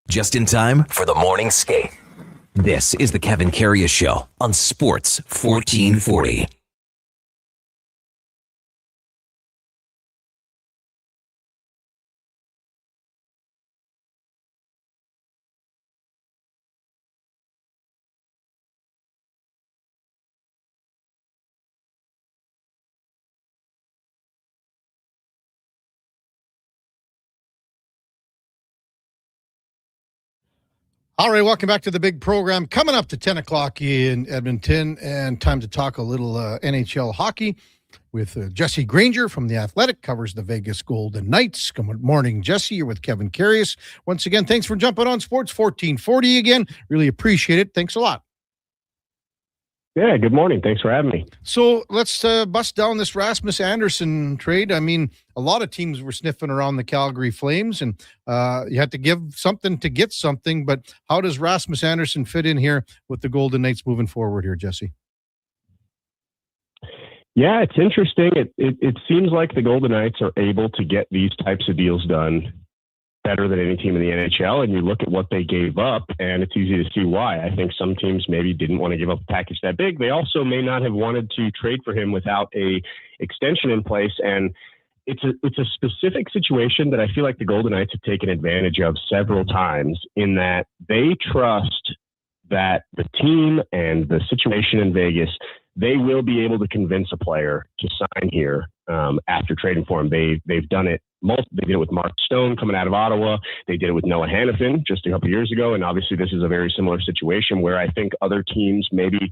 Just in time for the morning skate. This is the Kevin Karius Show on Sports 1440. All right, welcome back to the big program. Coming up to 10 o'clock in Edmonton, and time to talk a little NHL hockey with Jesse Granger from The Athletic, covers the Vegas Golden Knights. Good morning, Jesse. You're with Kevin Karius. Once again, thanks for jumping on Sports 1440 again. Really appreciate it. Thanks a lot. Yeah, good morning. Thanks for having me. So let's bust down this Rasmus Andersson trade. I mean, a lot of teams were sniffing around the Calgary Flames, and you had to give something to get something. But how does Rasmus Andersson fit in here with the Golden Knights moving forward here, Jesse? Yeah, it's interesting. It seems like the Golden Knights are able to get these types of deals done better than any team in the NHL, and you look at what they gave up, and it's easy to see why. I think some teams maybe didn't want to give up a package that big. They also may not have wanted to trade for him without a extension in place, and it's a specific situation that I feel like the Golden Knights have taken advantage of several times, in that they trust that the team and the situation in Vegas, they will be able to convince a player to sign here after trading for him. They've done it. They did it with Mark Stone coming out of Ottawa. They did it with Noah Hannafin just a couple years ago. And obviously this is a very similar situation where I think other teams maybe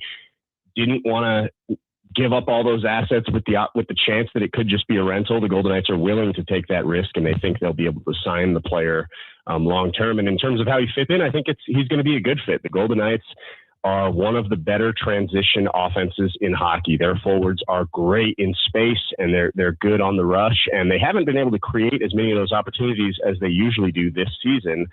didn't want to give up all those assets with the chance that it could just be a rental. The Golden Knights are willing to take that risk, and they think they'll be able to sign the player long term. And in terms of how he fit in, I think he's going to be a good fit. The Golden Knights are one of the better transition offenses in hockey. Their forwards are great in space, and they're good on the rush, and they haven't been able to create as many of those opportunities as they usually do this season.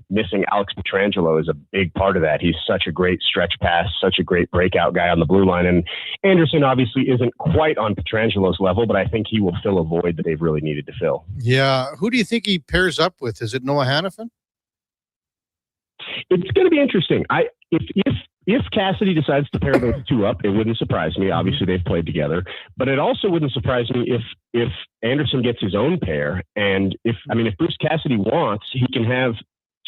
Missing Alex Pietrangelo is a big part of that. He's such a great stretch pass, such a great breakout guy on the blue line, and Anderson obviously isn't quite on Pietrangelo's level, but I think he will fill a void that they've really needed to fill. Yeah. Who do you think he pairs up with? Is it Noah Hannafin? It's going to be interesting. If Cassidy decides to pair those two up, it wouldn't surprise me. Obviously, they've played together, but it also wouldn't surprise me if Anderson gets his own pair. And if Bruce Cassidy wants, he can have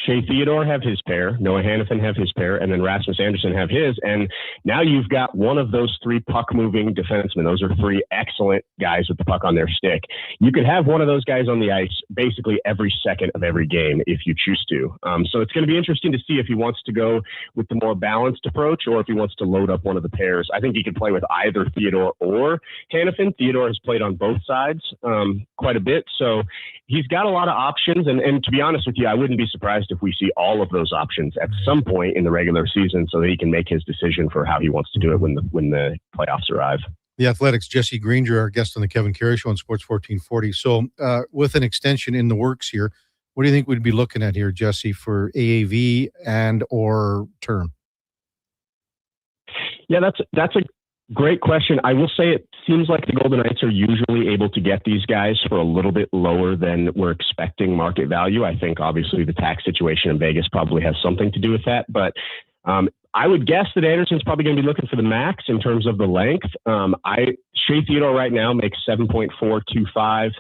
Shea Theodore have his pair, Noah Hannafin have his pair, and then Rasmus Andersson have his. And now you've got one of those three puck-moving defensemen. Those are three excellent guys with the puck on their stick. You could have one of those guys on the ice basically every second of every game if you choose to. So it's going to be interesting to see if he wants to go with the more balanced approach or if he wants to load up one of the pairs. I think he could play with either Theodore or Hannafin. Theodore has played on both sides quite a bit, so he's got a lot of options. And to be honest with you, I wouldn't be surprised if we see all of those options at some point in the regular season so that he can make his decision for how he wants to do it when the playoffs arrive. The Athletics, Jesse Granger, our guest on the Kevin Karius Show on Sports 1440. So with an extension in the works here, what do you think we'd be looking at here, Jesse, for AAV and or term? Yeah, that's a great question. I will say it seems like the Golden Knights are usually able to get these guys for a little bit lower than we're expecting market value. I think obviously the tax situation in Vegas probably has something to do with that, but I would guess that Anderson's probably going to be looking for the max in terms of the length. Shea Theodore right now makes 7.425.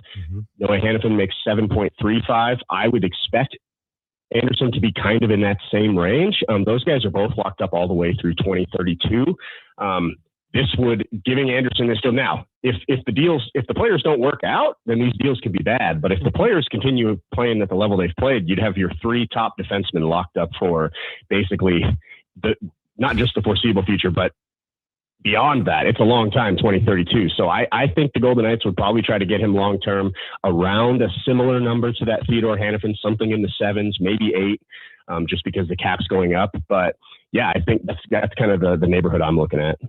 Noah Hannafin makes 7.35. I would expect Anderson to be kind of in that same range. Those guys are both locked up all the way through 2032. This would giving Anderson this deal now. If the players don't work out, then these deals could be bad. But if the players continue playing at the level they've played, you'd have your 3 top defensemen locked up for basically not just the foreseeable future, but beyond that. It's a long time, 2032. So I think the Golden Knights would probably try to get him long term around a similar number to that Theodore Hannafin, something in the 7s, maybe 8, just because the cap's going up. But yeah, I think that's kind of the neighborhood I'm looking at.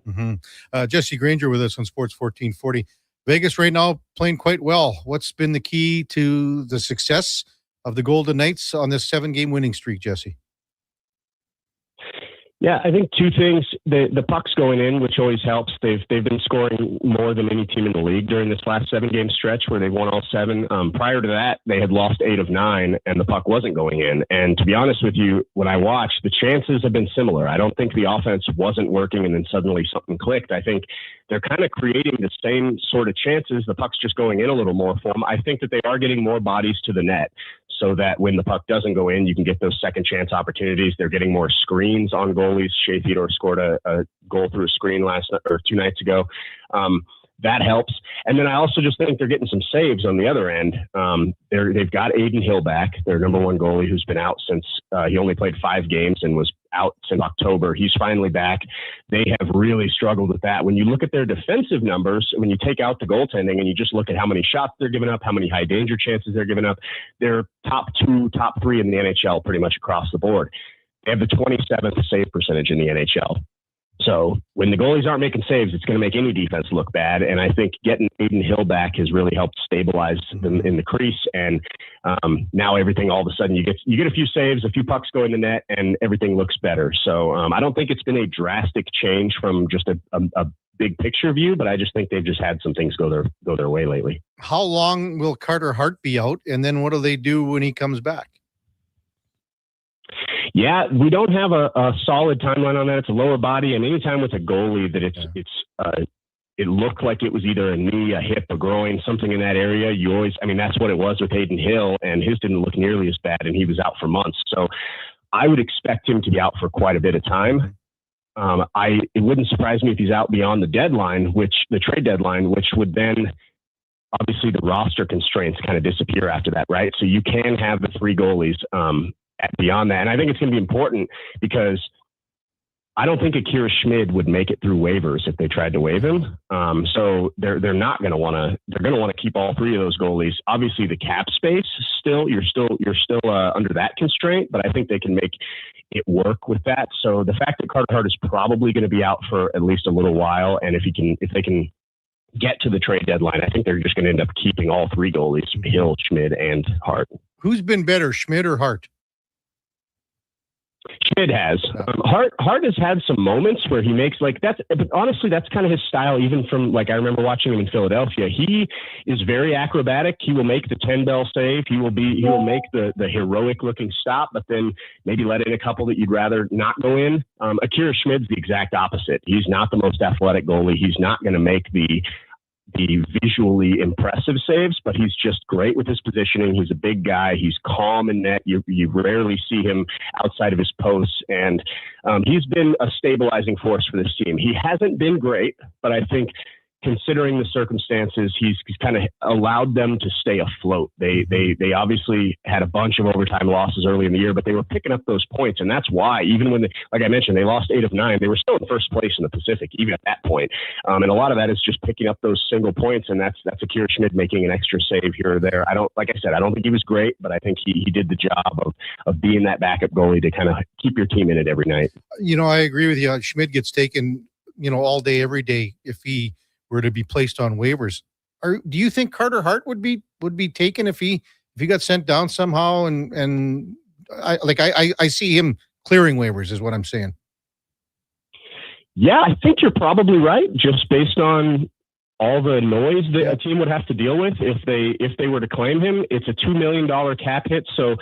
Jesse Granger with us on Sports 1440. Vegas right now playing quite well. What's been the key to the success of the Golden Knights on this 7-game winning streak, Jesse? Yeah, I think 2 things. The puck's going in, which always helps. They've been scoring more than any team in the league during this last 7-game stretch where they've won all 7. Prior to that, they had lost 8 of 9, and the puck wasn't going in. And to be honest with you, when I watched, the chances have been similar. I don't think the offense wasn't working and then suddenly something clicked. I think they're kind of creating the same sort of chances. The puck's just going in a little more for them. I think that they are getting more bodies to the net, so that when the puck doesn't go in, you can get those second chance opportunities. They're getting more screens on goalies. Shea Theodore scored a goal through a screen 2 nights ago. That helps. And then I also just think they're getting some saves on the other end. They've got Aiden Hill back, their number 1 goalie, who's been out since he only played 5 games and was out since October. He's finally back. They have really struggled with that. When you look at their defensive numbers, when you take out the goaltending and you just look at how many shots they're giving up, how many high danger chances they're giving up, they're top 2, top 3 in the NHL pretty much across the board. They have the 27th save percentage in the NHL. So when the goalies aren't making saves, it's going to make any defense look bad. And I think getting Aiden Hill back has really helped stabilize them in the crease. And now everything, all of a sudden, you get a few saves, a few pucks go in the net, and everything looks better. So I don't think it's been a drastic change from just a big picture view, but I just think they've just had some things go their way lately. How long will Carter Hart be out? And then what do they do when he comes back? Yeah, we don't have a solid timeline on that. It's a lower body, and anytime with a goalie that it looked like it was either a knee, a hip, a groin, something in that area. That's what it was with Aiden Hill, and his didn't look nearly as bad, and he was out for months. So I would expect him to be out for quite a bit of time. It wouldn't surprise me if he's out beyond the deadline, the trade deadline, which would then obviously the roster constraints kind of disappear after that, right? So you can have the 3 goalies beyond that. And I think it's going to be important because I don't think Akira Schmid would make it through waivers if they tried to waive him. So they're not going to want to. They're going to want to keep all 3 of those goalies. Obviously, the cap space you're still under that constraint, but I think they can make it work with that. So the fact that Carter Hart is probably going to be out for at least a little while, and if they can get to the trade deadline, I think they're just going to end up keeping all 3 goalies: Hill, Schmid, and Hart. Who's been better, Schmid or Hart? Schmid has. Hart has had some moments where he makes but honestly, that's kind of his style. Even from I remember watching him in Philadelphia, he is very acrobatic. He will make the 10-bell save. He will make the heroic looking stop, but then maybe let in a couple that you'd rather not go in. Akira Schmid's the exact opposite. He's not the most athletic goalie. He's not going to make the visually impressive saves, but he's just great with his positioning. He's a big guy. He's calm in net. You rarely see him outside of his posts, and he's been a stabilizing force for this team. He hasn't been great, but I think considering the circumstances, he's kind of allowed them to stay afloat. They obviously had a bunch of overtime losses early in the year, but they were picking up those points. And that's why, even when, like I mentioned, they lost 8 of 9, they were still in first place in the Pacific, even at that point. And a lot of that is just picking up those single points. And that's Akira Schmid making an extra save here or there. Like I said, I don't think he was great, but I think he did the job of being that backup goalie to kind of keep your team in it every night. I agree with you. Schmid gets taken, all day, every day if he were to be placed on waivers. Do you think Carter Hart would be taken if he got sent down somehow? And I see him clearing waivers is what I'm saying. Yeah, I think you're probably right. Just based on all the noise that a team would have to deal with if they were to claim him. It's a $2 million cap hit. So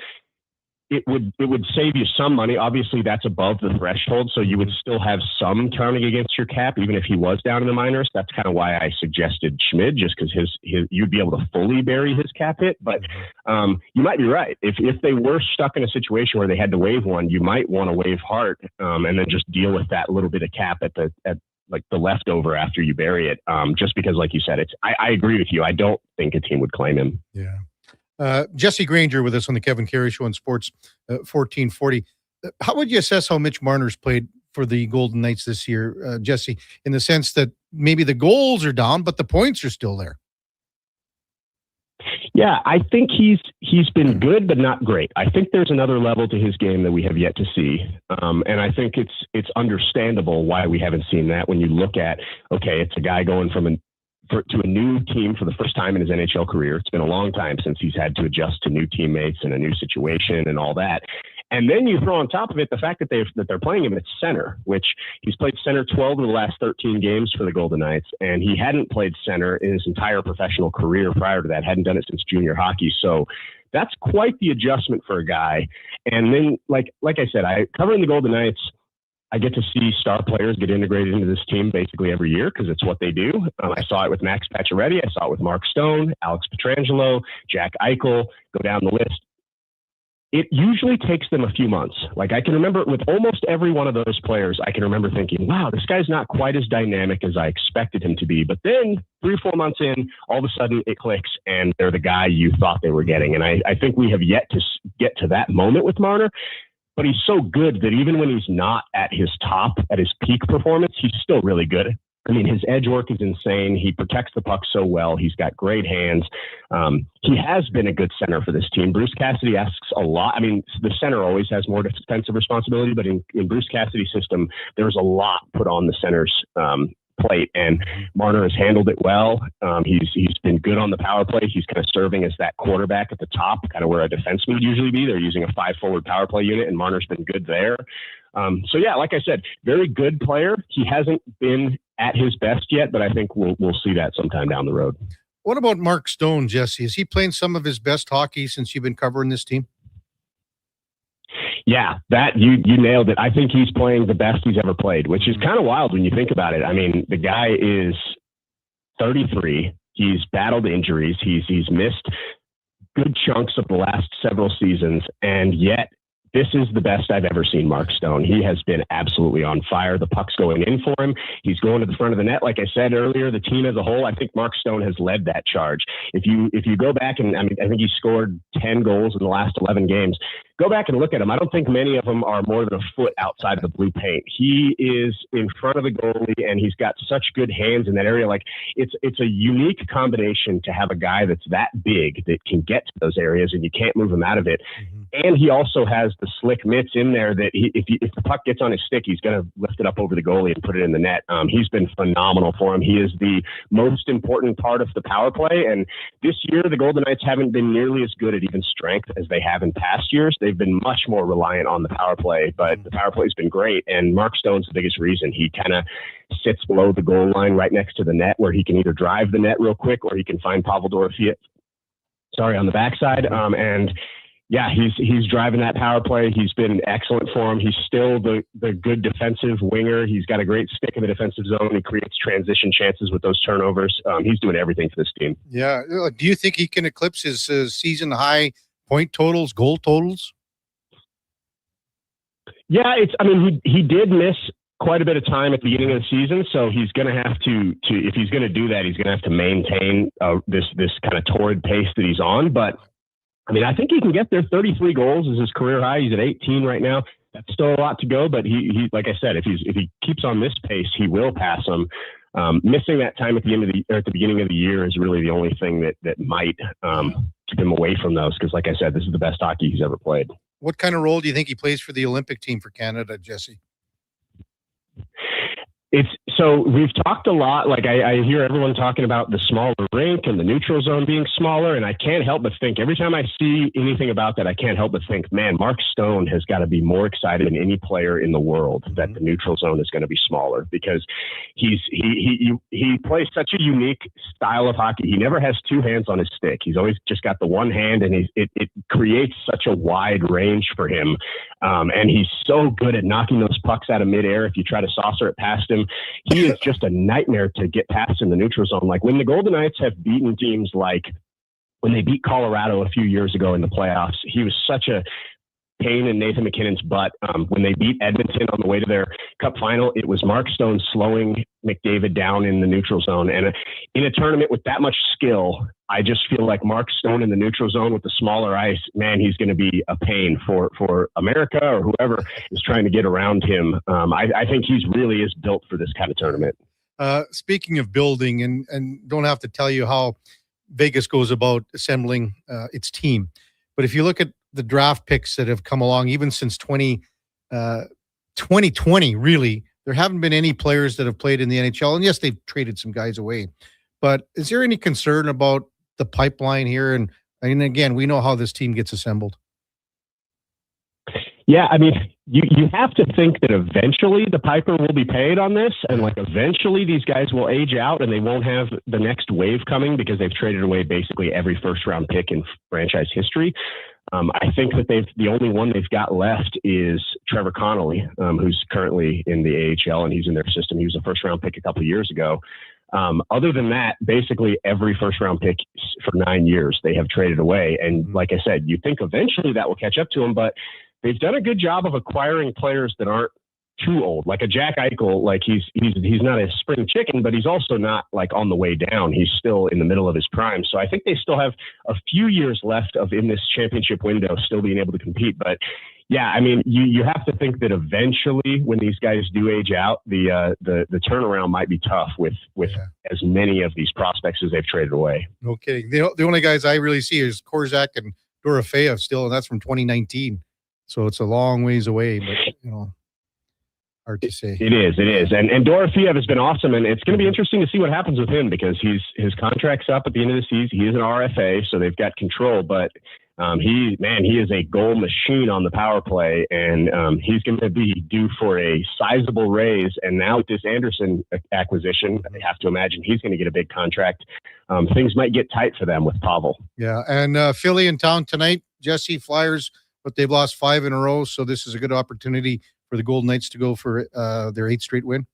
it would save you some money. Obviously, that's above the threshold, so you would still have some counting against your cap, even if he was down in the minors. That's kind of why I suggested Schmid, just because his you'd be able to fully bury his cap hit. But you might be right. If they were stuck in a situation where they had to waive one, you might want to waive Hart and then just deal with that little bit of cap at like the leftover after you bury it. Just because, like you said, I agree with you. I don't think a team would claim him. Yeah. Jesse Granger with us on the Kevin Karius Show on Sports 1440. How would you assess how Mitch Marner's played for the Golden Knights this year, Jesse, in the sense that maybe the goals are down, but the points are still there? Yeah, I think he's been good, but not great. I think there's another level to his game that we have yet to see, and I think it's understandable why we haven't seen that. When you look at, okay, it's a guy going to a new team for the first time in his NHL career. It's been a long time since he's had to adjust to new teammates and a new situation and all that. And then you throw on top of it the fact that they're playing him at center, which he's played center 12 of the last 13 games for the Golden Knights, and he hadn't played center in his entire professional career prior to that, hadn't done it since junior hockey. So that's quite the adjustment for a guy. And then, like I said, covering the Golden Knights, I get to see star players get integrated into this team basically every year because it's what they do. I saw it with Max Pacioretty. I saw it with Mark Stone, Alex Pietrangelo, Jack Eichel, go down the list. It usually takes them a few months. Like I can remember with almost every one of those players, I can remember thinking, wow, this guy's not quite as dynamic as I expected him to be. But then 3 or 4 months in, all of a sudden it clicks and they're the guy you thought they were getting. And I think we have yet to get to that moment with Marner. But he's so good that even when he's not at his top, at his peak performance, he's still really good. I mean, his edge work is insane. He protects the puck so well. He's got great hands. He has been a good center for this team. Bruce Cassidy asks a lot. I mean, the center always has more defensive responsibility, but in Bruce Cassidy's system, there's a lot put on the center's plate, and Marner has handled it well. He's been good on the power play. He's kind of serving as that quarterback at the top, kind of where a defenseman would usually be. They're using a 5-forward power play unit, and Marner's been good there. So yeah, like I said, very good player. He hasn't been at his best yet, but I think we'll see that sometime down the road. What about Mark Stone, Jesse? Is he playing some of his best hockey since you've been covering this team? Yeah, that you nailed it. I think he's playing the best he's ever played, which is kind of wild when you think about it. I mean, the guy is 33. He's battled injuries. He's missed good chunks of the last several seasons, and yet this is the best I've ever seen Mark Stone. He has been absolutely on fire. The puck's going in for him. He's going to the front of the net. Like I said earlier, the team as a whole, I think Mark Stone has led that charge. If you go back and I think he scored 10 goals in the last 11 games. Go back and look at him. I don't think many of them are more than a foot outside of the blue paint. He is in front of the goalie, and he's got such good hands in that area. Like it's a unique combination to have a guy that's that big that can get to those areas, and you can't move him out of it. And he also has the slick mitts in there that if the puck gets on his stick, he's going to lift it up over the goalie and put it in the net. He's been phenomenal for him. He is the most important part of the power play. And this year, the Golden Knights haven't been nearly as good at even strength as they have in past years. They've been much more reliant on the power play, but the power play's been great. And Mark Stone's the biggest reason. He kind of sits below the goal line right next to the net where he can either drive the net real quick or he can find Pavel Dorofeev, on the backside. And yeah, he's driving that power play. He's been excellent for him. He's still the good defensive winger. He's got a great stick in the defensive zone. He creates transition chances with those turnovers. He's doing everything for this team. Yeah. Do you think he can eclipse his season high point totals, goal totals? Yeah, he did miss quite a bit of time at the beginning of the season, so he's going to have to if he's going to do that, he's going to have to maintain this kind of torrid pace that he's on. But I mean, I think he can get there. 33 goals is his career high. He's at 18 right now. That's still a lot to go, but he like I said, if he keeps on this pace, he will pass him. Missing that time at the beginning of the year is really the only thing that might keep him away from those. Because, like I said, this is the best hockey he's ever played. What kind of role do you think he plays for the Olympic team for Canada, Jesse? So we've talked a lot. Like I hear everyone talking about the smaller rink and the neutral zone being smaller, and I can't help but think every time I see anything about that, I can't help but think, man, Mark Stone has got to be more excited than any player in the world that the neutral zone is going to be smaller, because he plays such a unique style of hockey. He never has two hands on his stick. He's always just got the one hand, and it creates such a wide range for him. And he's so good at knocking those pucks out of midair if you try to saucer it past him. He is just a nightmare to get past in the neutral zone. Like when the Golden Knights have beaten teams, like when they beat Colorado a few years ago in the playoffs, he was such a pain in Nathan McKinnon's butt. When they beat Edmonton on the way to their cup final, it was Mark Stone slowing McDavid down in the neutral zone. And in a tournament with that much skill, I just feel like Mark Stone in the neutral zone with the smaller ice, man, he's going to be a pain for America or whoever is trying to get around him. I think he's really is built for this kind of tournament. Speaking of building, and don't have to tell you how Vegas goes about assembling its team, but if you look at the draft picks that have come along, even since 2020, really, there haven't been any players that have played in the NHL. And yes, they've traded some guys away. But is there any concern about the pipeline here? And again, we know how this team gets assembled. Yeah, I mean, you have to think that eventually the piper will be paid on this, and like eventually these guys will age out and they won't have the next wave coming because they've traded away basically every first round pick in franchise history. I think that the only one they've got left is Trevor Connolly, who's currently in the AHL, and he's in their system. He was a first round pick a couple of years ago. Other than that, basically every first round pick for 9 years they have traded away. And like I said, you think eventually that will catch up to them, but they've done a good job of acquiring players that aren't too old. Like a Jack Eichel, like he's not a spring chicken, but he's also not like on the way down. He's still in the middle of his prime. So I think they still have a few years left of in this championship window still being able to compete. But yeah, I mean, you have to think that eventually when these guys do age out, the turnaround might be tough with as many of these prospects as they've traded away. No kidding. The only guys I really see is Korczak and Dorofeyev still, and that's from 2019. So it's a long ways away, but hard to say. It is. And Dorofeyev has been awesome, and it's going to be interesting to see what happens with him because his contract's up at the end of the season. He is an RFA, so they've got control, but he is a goal machine on the power play, and he's going to be due for a sizable raise. And now with this Anderson acquisition, I have to imagine he's going to get a big contract. Things might get tight for them with Pavel. Yeah, and Philly in town tonight. Jesse, Flyers, but they've lost 5 in a row, so this is a good opportunity for the Golden Knights to go for their 8th straight win.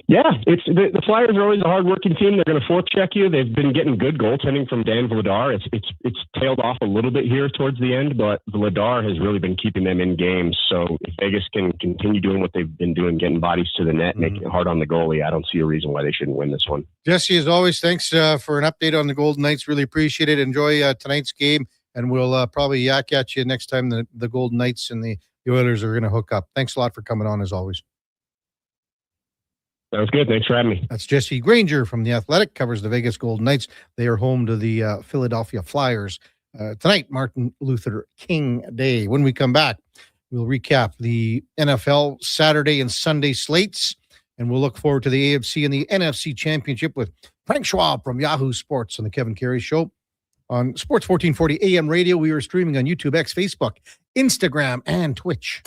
Yeah, it's the Flyers are always a hardworking team. They're going to forecheck you. They've been getting good goaltending from Dan Vladar. It's tailed off a little bit here towards the end, but Vladar has really been keeping them in games. So if Vegas can continue doing what they've been doing, getting bodies to the net, making it hard on the goalie, I don't see a reason why they shouldn't win this one. Jesse, as always, thanks for an update on the Golden Knights. Really appreciate it. Enjoy tonight's game, and we'll probably yak at you next time the Golden Knights and the Oilers are going to hook up. Thanks a lot for coming on, as always. Sounds good. Thanks for having me. That's Jesse Granger from The Athletic, covers the Vegas Golden Knights. They are home to the Philadelphia Flyers tonight, Martin Luther King Day. When we come back, we'll recap the NFL Saturday and Sunday slates, and we'll look forward to the AFC and the NFC Championship with Frank Schwab from Yahoo Sports on the Kevin Carey Show. On Sports 1440 AM radio, we are streaming on YouTube, X, Facebook, Instagram, and Twitch.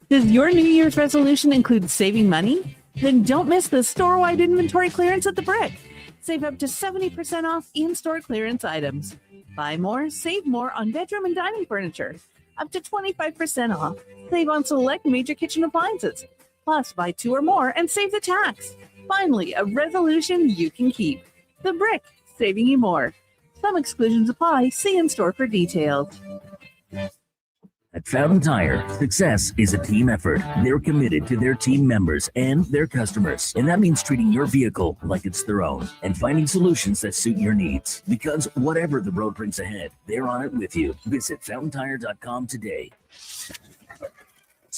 Does your New Year's resolution include saving money? Then don't miss the store-wide inventory clearance at the Brick. Save up to 70% off in-store clearance items. Buy more, save more on bedroom and dining furniture. Up to 25% off. Save on select major kitchen appliances. Plus, buy 2 or more and save the tax. Finally, a resolution you can keep. The Brick, saving you more. Some exclusions apply. See in-store for details. At Fountain Tire, success is a team effort. They're committed to their team members and their customers. And that means treating your vehicle like it's their own and finding solutions that suit your needs. Because whatever the road brings ahead, they're on it with you. Visit fountaintire.com today.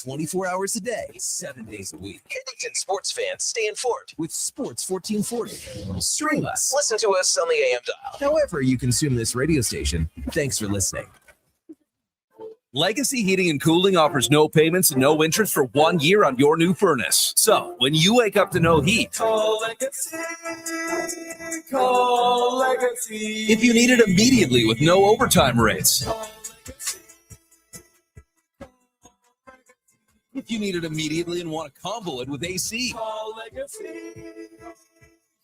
24 hours a day, 7 days a week. Kennington sports fans stay informed with Sports 1440. Stream us. Listen to us on the AM dial. However you consume this radio station, thanks for listening. Legacy Heating and Cooling offers no payments and no interest for 1 year on your new furnace. So, when you wake up to no heat, call Legacy. Call Legacy. If you need it immediately with no overtime rates. If you need it immediately and want to combo it with AC. Call Legacy.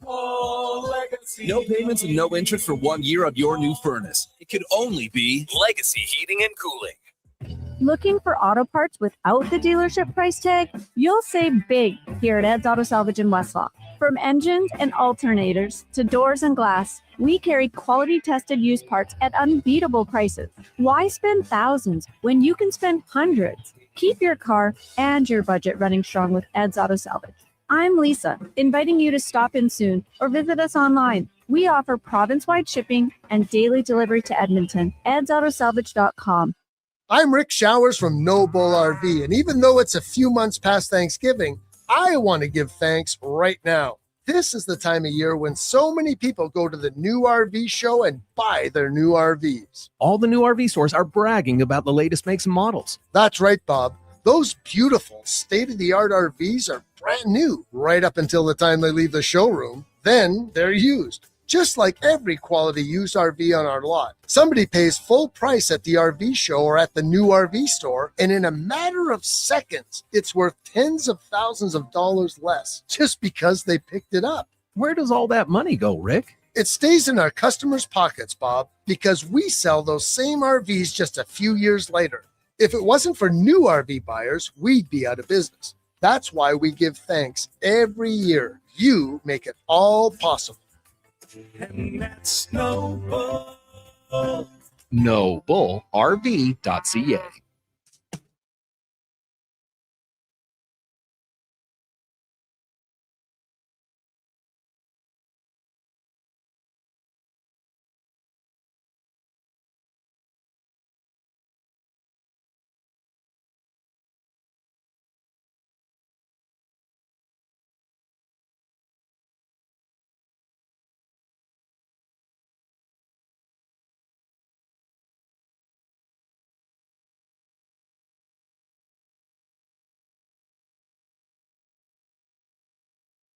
Call Legacy. No payments and no interest for 1 year on your new furnace. It could only be Legacy Heating and Cooling. Looking for auto parts without the dealership price tag? You'll save big here at Ed's Auto Salvage in Westlaw. From engines and alternators to doors and glass, we carry quality tested used parts at unbeatable prices. Why spend thousands when you can spend hundreds? Keep your car and your budget running strong with Ed's Auto Salvage. I'm Lisa, inviting you to stop in soon or visit us online. We offer province-wide shipping and daily delivery to Edmonton. edsautosalvage.com. I'm Rick Showers from No Bull RV, and even though it's a few months past Thanksgiving, I want to give thanks right now. This is the time of year when so many people go to the new RV show and buy their new RVs. All the new RV stores are bragging about the latest makes and models. That's right, Bob. Those beautiful state-of-the-art RVs are brand new right up until the time they leave the showroom. Then they're used. Just like every quality used RV on our lot, somebody pays full price at the RV show or at the new RV store, and in a matter of seconds, it's worth tens of thousands of dollars less just because they picked it up. Where does all that money go, Rick? It stays in our customers' pockets, Bob, because we sell those same RVs just a few years later. If it wasn't for new RV buyers, we'd be out of business. That's why we give thanks every year. You make it all possible. And that's No Bull. NoBullRV.ca.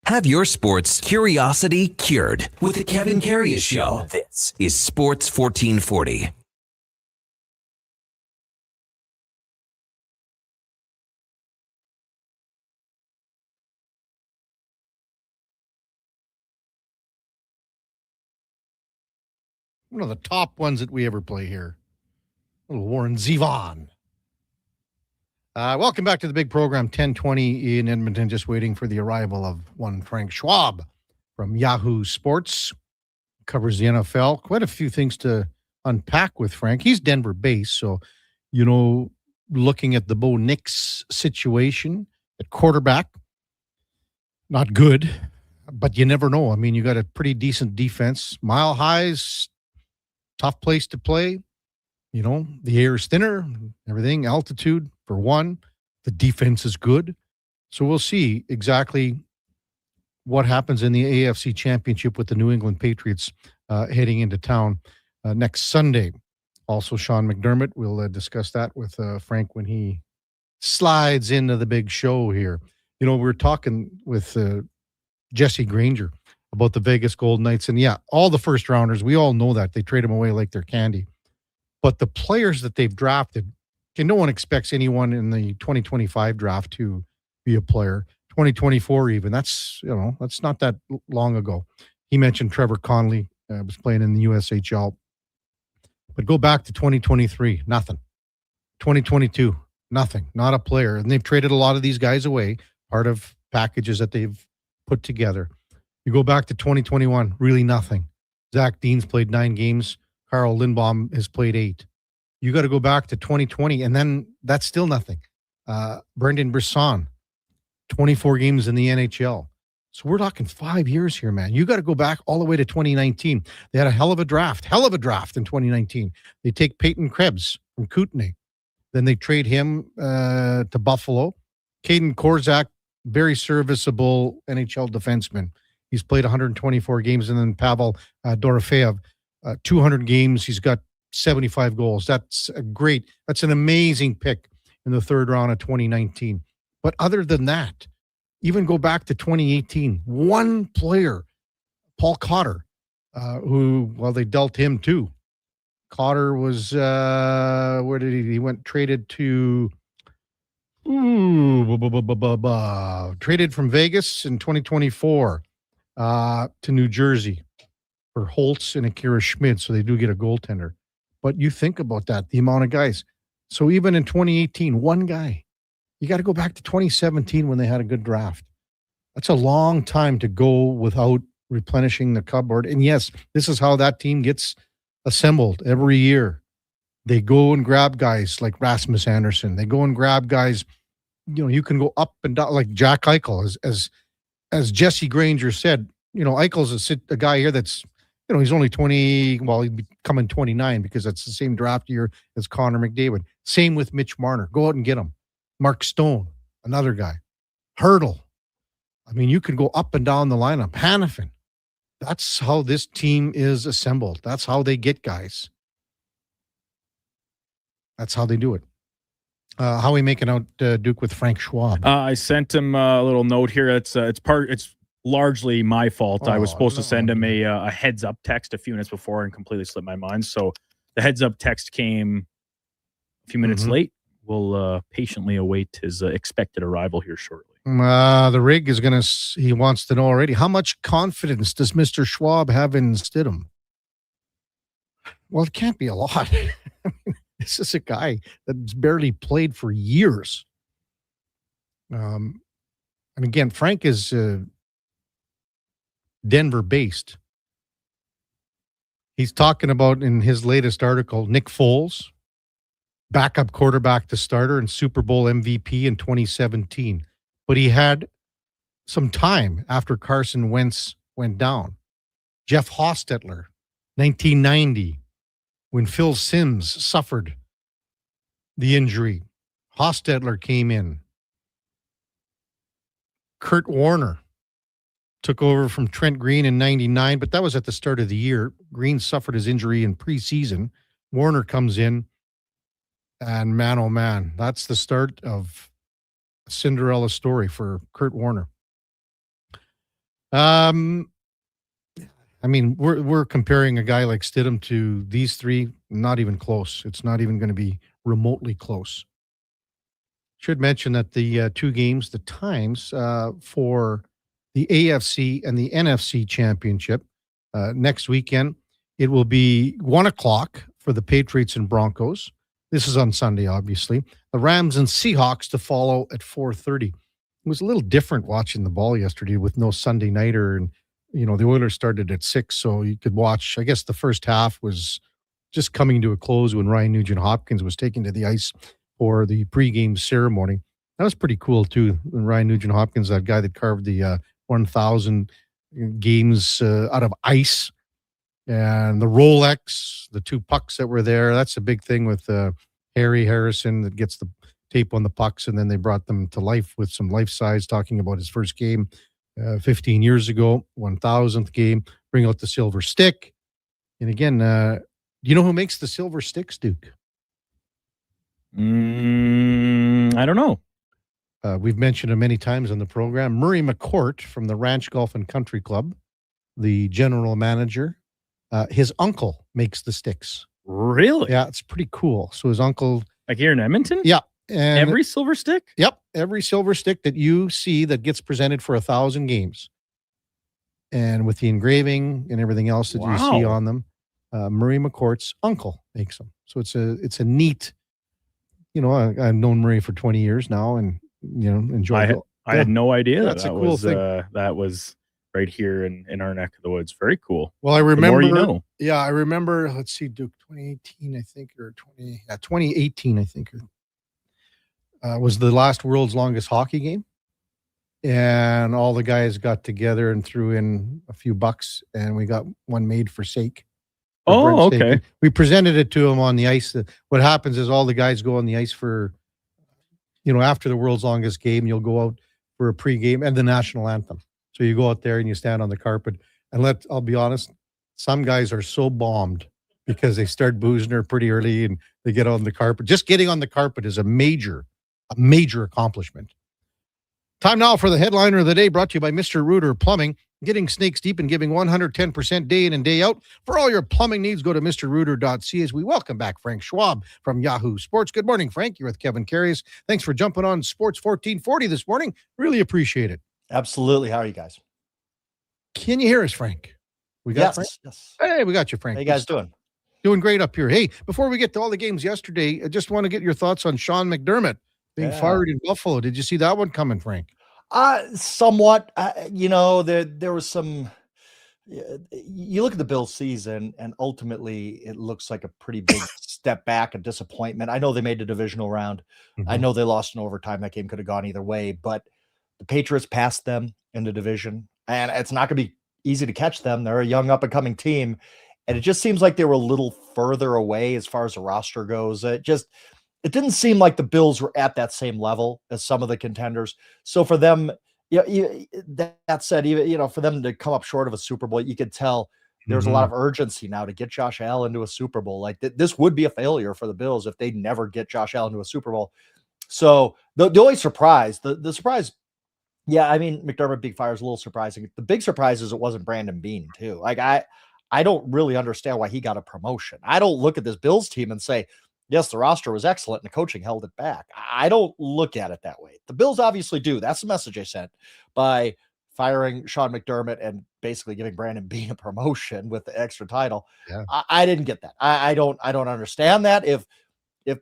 Have your sports curiosity cured with the Kevin Karius Show. This is Sports 1440. One of the top ones that we ever play here. Little Warren Zevon. Welcome back to the big program, 1020 in Edmonton, just waiting for the arrival of one Frank Schwab from Yahoo Sports. Covers the NFL. Quite a few things to unpack with Frank. He's Denver-based, so, looking at the Bo Nix situation at quarterback, not good, but you never know. I mean, you got a pretty decent defense. Mile highs, tough place to play. The air is thinner, everything, altitude for one. The defense is good. So we'll see exactly what happens in the AFC Championship with the New England Patriots heading into town next Sunday. Also, Sean McDermott, we'll discuss that with Frank when he slides into the big show here. We were talking with Jesse Granger about the Vegas Golden Knights. And yeah, all the first rounders, we all know that. They trade them away like they're candy. But the players that they've drafted, no one expects anyone in the 2025 draft to be a player. 2024 even, that's not that long ago. He mentioned Trevor Connolly was playing in the USHL. But go back to 2023, nothing. 2022, nothing, not a player. And they've traded a lot of these guys away, part of packages that they've put together. You go back to 2021, really nothing. Zach Dean's played 9 games. Carl Lindbaum has played 8. You got to go back to 2020, and then that's still nothing. Brendan Brisson, 24 games in the NHL. So we're talking 5 years here, man. You got to go back all the way to 2019. They had a hell of a draft in 2019. They take Peyton Krebs from Kootenay. Then they trade him to Buffalo. Caden Korzak, very serviceable NHL defenseman. He's played 124 games. And then Pavel Dorofeyev, 200 games. He's got 75 goals. That's an amazing pick in the third round of 2019. But other than that, even go back to 2018, one player, Paul Cotter, who, well, they dealt him too. Cotter was, where did he went traded to, traded from Vegas in 2024 to New Jersey for Holtz and Akira Schmid, so they do get a goaltender. But you think about that, the amount of guys. So even in 2018, one guy. You got to go back to 2017 when they had a good draft. That's a long time to go without replenishing the cupboard. And yes, this is how that team gets assembled every year. They go and grab guys like Rasmus Anderson. They go and grab guys, you can go up and down, like Jack Eichel. As Jesse Granger said, Eichel's a guy here that's, he's only 20, well, he'd be coming 29 because that's the same draft year as Connor McDavid. Same with Mitch Marner. Go out and get him. Mark Stone, another guy. Hurdle. I mean, you can go up and down the lineup. Hanifin. That's how this team is assembled. That's how they get guys. That's how they do it. How are we making out, Duke, with Frank Schwab? I sent him a little note here. It's largely my fault. I was supposed to send him a heads up text a few minutes before and completely slipped my mind. So the heads up text came a few minutes late. We'll patiently await his expected arrival here shortly. The rig is he wants to know already, how much confidence does Mr. Schwab have in Stidham? Well, it can't be a lot. This is a guy that's barely played for years. And again, Frank is Denver-based. He's talking about, in his latest article, Nick Foles, backup quarterback to starter and Super Bowl MVP in 2017. But he had some time after Carson Wentz went down. Jeff Hostetler, 1990, when Phil Simms suffered the injury. Hostetler came in. Kurt Warner took over from Trent Green in 99, but that was at the start of the year. Green suffered his injury in preseason. Warner comes in. And man, oh man, that's the start of a Cinderella story for Kurt Warner. I mean, we're comparing a guy like Stidham to these three. Not even close. It's not even going to be remotely close. Should mention that the two games, the times for the AFC and the NFC championship next weekend, it will be 1:00 for the Patriots and Broncos. This is on Sunday, obviously. The Rams and Seahawks to follow at 4:30. It was a little different watching the ball yesterday with no Sunday nighter. And, the Oilers started at 6, so you could watch. I guess the first half was just coming to a close when Ryan Nugent-Hopkins was taken to the ice for the pregame ceremony. That was pretty cool, too. When Ryan Nugent-Hopkins, that guy that carved the 1,000 games out of ice. And the Rolex, the two pucks that were there, that's a big thing with Harry Harrison that gets the tape on the pucks, and then they brought them to life with some life size, talking about his first game 15 years ago, 1,000th game, bring out the silver stick. And again, do you know who makes the silver sticks, Duke? I don't know. We've mentioned him many times on the program. Murray McCourt from the Ranch Golf and Country Club, the general manager. His uncle makes the sticks. Really? Yeah, it's pretty cool. So his uncle... Like here in Edmonton? Yeah. And every silver stick? Yep. Every silver stick that you see that gets presented for 1,000 games. And with the engraving and everything else that you see on them, Murray McCourt's uncle makes them. So it's a neat... I've known Murray for 20 years now and, enjoyed it. I had no idea that's a cool thing. That was right here in our neck of the woods. Very cool. Well, I remember. The more you know. Yeah, I remember. Let's see, Duke, 2018, I think, or 2018, I think, was the last world's longest hockey game, and all the guys got together and threw in a few bucks, and we got one made for Sake. Oh, okay. We presented it to him on the ice. What happens is all the guys go on the ice for, after the world's longest game, you'll go out for a pregame and the national anthem. So you go out there and you stand on the carpet and I'll be honest, some guys are so bombed because they start boozing her pretty early and they get on the carpet. Just getting on the carpet is a major accomplishment. Time now for the headliner of the day, brought to you by Mr. Rooter Plumbing. Getting snakes deep and giving 110% day in and day out. For all your plumbing needs, go to mrrooter.ca as we welcome back Frank Schwab from Yahoo Sports. Good morning, Frank. You're with Kevin Karius. Thanks for jumping on Sports 1440 this morning. Really appreciate it. Absolutely. How are you guys? Can you hear us, Frank? We got Frank? Yes. Hey, we got you, Frank. How you guys doing? Doing great up here. Hey, before we get to all the games yesterday, I just want to get your thoughts on Sean McDermott being fired in Buffalo. Did you see that one coming, Frank? Somewhat. There was some. You look at the Bills season, and ultimately, it looks like a pretty big step back, a disappointment. I know they made the divisional round. I know they lost in overtime. That game could have gone either way, but the Patriots passed them in the division, and it's not going to be easy to catch them. They're a young, up-and-coming team, and it just seems like they were a little further away as far as the roster goes. It didn't seem like the Bills were at that same level as some of the contenders. So for them, that said, even for them to come up short of a Super Bowl, you could tell there's a lot of urgency now to get Josh Allen to a Super Bowl. Like this would be a failure for the Bills if they never get Josh Allen to a Super Bowl. So the only surprise, the surprise, McDermott being fired is a little surprising. The big surprise is it wasn't Brandon Beane too. Like I don't really understand why he got a promotion. I don't look at this Bills team and say, yes, the roster was excellent and the coaching held it back. I don't look at it that way. The Bills obviously do. That's the message I sent by firing Sean McDermott and basically giving Brandon Beane a promotion with the extra title. Yeah. I didn't get that. I don't understand that. If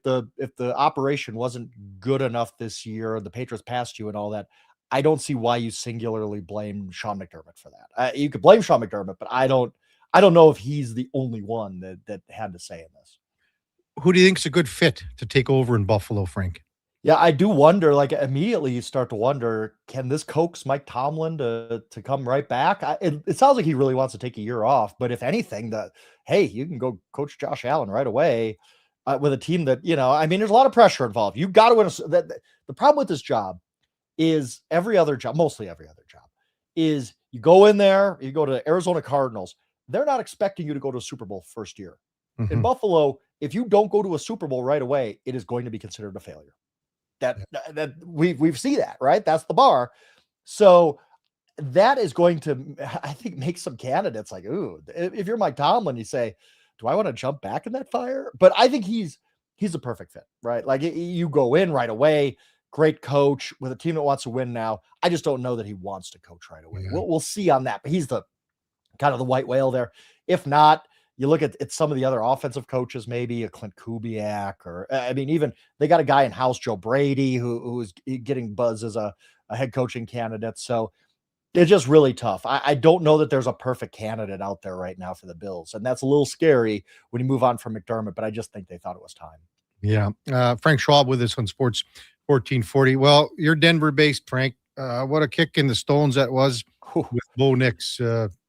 the operation wasn't good enough this year, the Patriots passed you and all that, I don't see why you singularly blame Sean McDermott for that. You could blame Sean McDermott, but I don't know if he's the only one that had to say in this. Who do you think is a good fit to take over in Buffalo, Frank? Yeah, I do wonder, immediately you start to wonder, can this coax Mike Tomlin to come right back? It sounds like he really wants to take a year off, but if anything, hey, you can go coach Josh Allen right away with a team that, there's a lot of pressure involved. You've got to win. The problem with this job is mostly every other job, is you go in there, you go to Arizona Cardinals, they're not expecting you to go to a Super Bowl first year. In Buffalo, if you don't go to a Super Bowl right away, it is going to be considered a failure. That we've seen that, right? That's the bar. So that is going to, I think, make some candidates like, ooh, if you're Mike Tomlin, you say, do I want to jump back in that fire? But I think he's a perfect fit, right? Like you go in right away, great coach with a team that wants to win now. I just don't know that he wants to coach right away. Yeah. We'll see on that, but he's the kind of the white whale there. If not, you look at some of the other offensive coaches, maybe a Clint Kubiak, or even they got a guy in house, Joe Brady, who is getting buzz as a head coaching candidate. So it's just really tough. I don't know that there's a perfect candidate out there right now for the Bills, and that's a little scary when you move on from McDermott. But I just think they thought it was time. Yeah, Frank Schwab with us on Sports 1440. Well, you're Denver-based, Frank. What a kick in the stones that was with Bo Nix.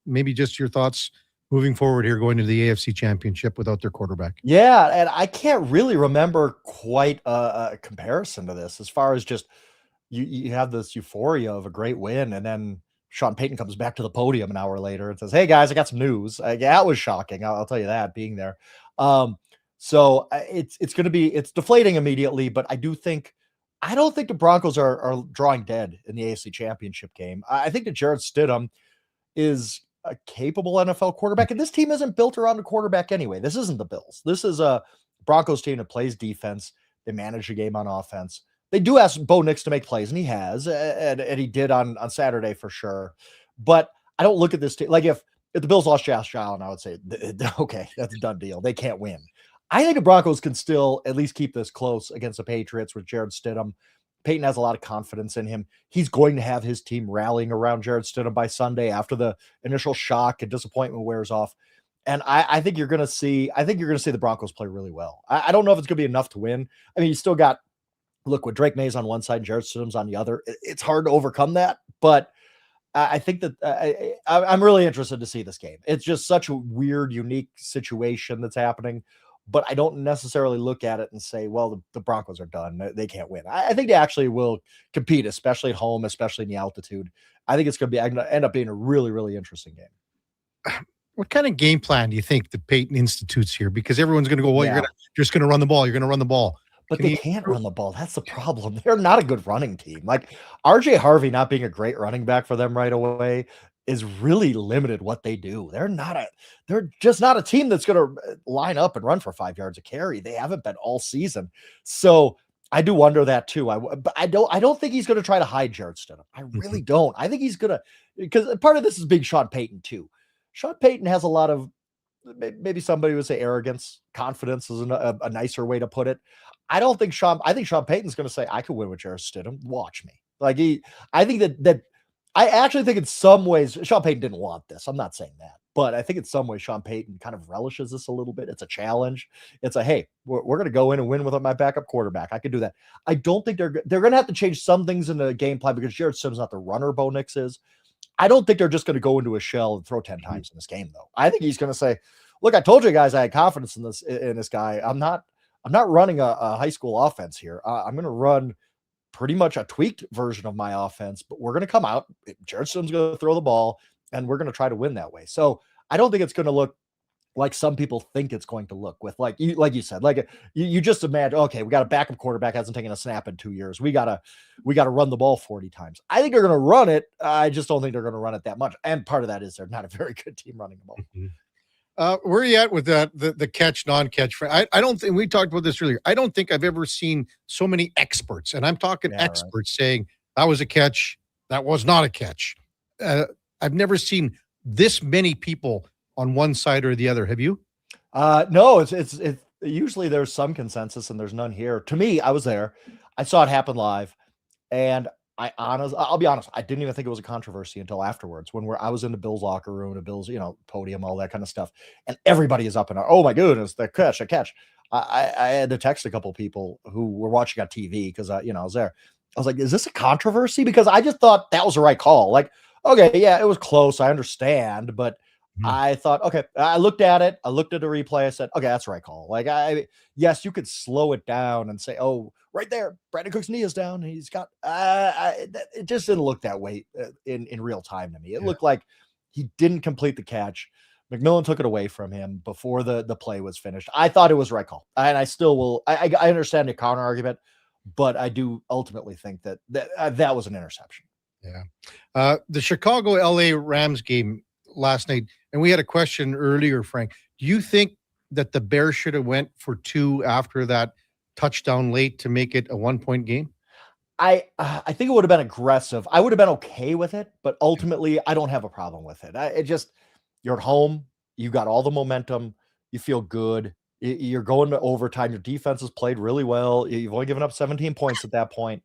Maybe just your thoughts moving forward here, going to the AFC Championship without their quarterback. Yeah, and I can't really remember quite a comparison to this as far as just you have this euphoria of a great win, and then Sean Payton comes back to the podium an hour later and says, hey, guys, I got some news. That was shocking. I'll tell you that, being there. So it's going to be – it's deflating immediately, but I don't think the Broncos are drawing dead in the AFC Championship game. I think that Jarrett Stidham is – a capable NFL quarterback, and this team isn't built around a quarterback anyway. This isn't the Bills. This is a Broncos team that plays defense. They manage the game on offense. They do ask Bo Nix to make plays, and he has, and he did on Saturday for sure. But I don't look at this team like if the Bills lost Josh Allen, I would say, okay, that's a done deal. They can't win. I think the Broncos can still at least keep this close against the Patriots with Jarrett Stidham. Peyton has a lot of confidence in him. He's going to have his team rallying around Jarrett Stidham by Sunday after the initial shock and disappointment wears off. And I think you're going to see the Broncos play really well. I don't know if it's going to be enough to win. You still got, look, with Drake Mays on one side and Jarrett Stidham's on the other, it's hard to overcome that. But I think that I'm really interested to see this game. It's just such a weird, unique situation that's happening. But I don't necessarily look at it and say, well, the Broncos are done. They can't win. I think they actually will compete, especially at home, especially in the altitude. I think it's going to end up being a really, really interesting game. What kind of game plan do you think the Peyton institutes here? Because everyone's going to go, well, Yeah. you're just going to run the ball. You're going to run the ball. But Can they you- can't run the ball. That's the problem. They're not a good running team. Like RJ Harvey not being a great running back for them right away is really limited what they do. They're just not a team that's going to line up and run for 5 yards a carry. They haven't been all season. So I do wonder that too. But I don't think he's going to try to hide Jared Stidham. I really don't. I think he's going to, because part of this is big Sean Payton too. Sean Payton has a lot of, maybe somebody would say arrogance, confidence is a nicer way to put it. I think Sean Payton's going to say, I could win with Jared Stidham. Watch me. I think that I actually think in some ways, Sean Payton didn't want this. I'm not saying that, but I think in some ways, Sean Payton kind of relishes this a little bit. It's a challenge. It's hey, we're going to go in and win with my backup quarterback. I could do that. I don't think they're going to have to change some things in the game plan because Jared Stidham's not the runner Bo Nix is. I don't think they're just going to go into a shell and throw 10 times in this game, though. I think he's going to say, look, I told you guys I had confidence in this guy. I'm not running a high school offense here. I'm going to run pretty much a tweaked version of my offense, but we're going to come out. Jared Stidham's going to throw the ball, and we're going to try to win that way. So I don't think it's going to look like some people think it's going to look with like you said, you just imagine, okay, we got a backup quarterback, hasn't taken a snap in 2 years. We got to run the ball 40 times. I think they're going to run it. I just don't think they're going to run it that much. And part of that is they're not a very good team running the ball. Where are you at with that? The catch, non-catch? I don't think we talked about this earlier. I don't think I've ever seen so many experts, and I'm talking experts saying that was a catch, that was not a catch. I've never seen this many people on one side or the other. Have you? No, it's usually there's some consensus and there's none here. To me, I was there. I saw it happen live, and I'll be honest, I didn't even think it was a controversy until afterwards when I was in the Bills locker room, the Bills, podium, all that kind of stuff. And everybody is up and oh my goodness, the catch. I had to text a couple people who were watching on TV because I was there. I was like, is this a controversy? Because I just thought that was the right call. Like, okay, yeah, it was close. I understand, but I thought, okay, I looked at it. I looked at the replay. I said, okay, that's the right call. Like, yes, you could slow it down and say, oh, right there, Brandon Cook's knee is down. He's got, it just didn't look that way in real time to me. It looked like he didn't complete the catch. McMillan took it away from him before the play was finished. I thought it was the right call. And I still will, I understand the counter argument, but I do ultimately think that was an interception. Yeah. The Chicago LA Rams game last night, and we had a question earlier, Frank. Do you think that the Bears should have went for 2 after that touchdown late to make it a 1-point game? I think it would have been aggressive. I would have been okay with it, but ultimately I don't have a problem with it. You're at home, you got all the momentum, you feel good. You're going to overtime. Your defense has played really well. You've only given up 17 points at that point.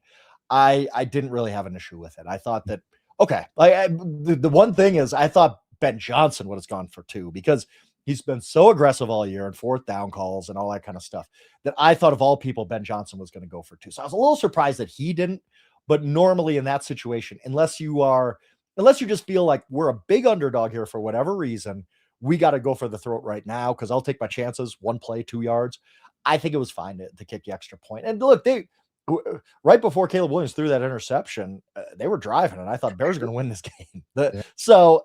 I didn't really have an issue with it. I thought that, okay, the one thing is I thought Ben Johnson would have gone for 2 because he's been so aggressive all year and 4th down calls and all that kind of stuff that I thought of all people, Ben Johnson was going to go for 2. So I was a little surprised that he didn't, but normally in that situation, unless you just feel like we're a big underdog here for whatever reason, we got to go for the throat right now because I'll take my chances, 1 play, 2 yards. I think it was fine to kick the extra point. And look, right before Caleb Williams threw that interception, they were driving, and I thought Bears were going to win this game. So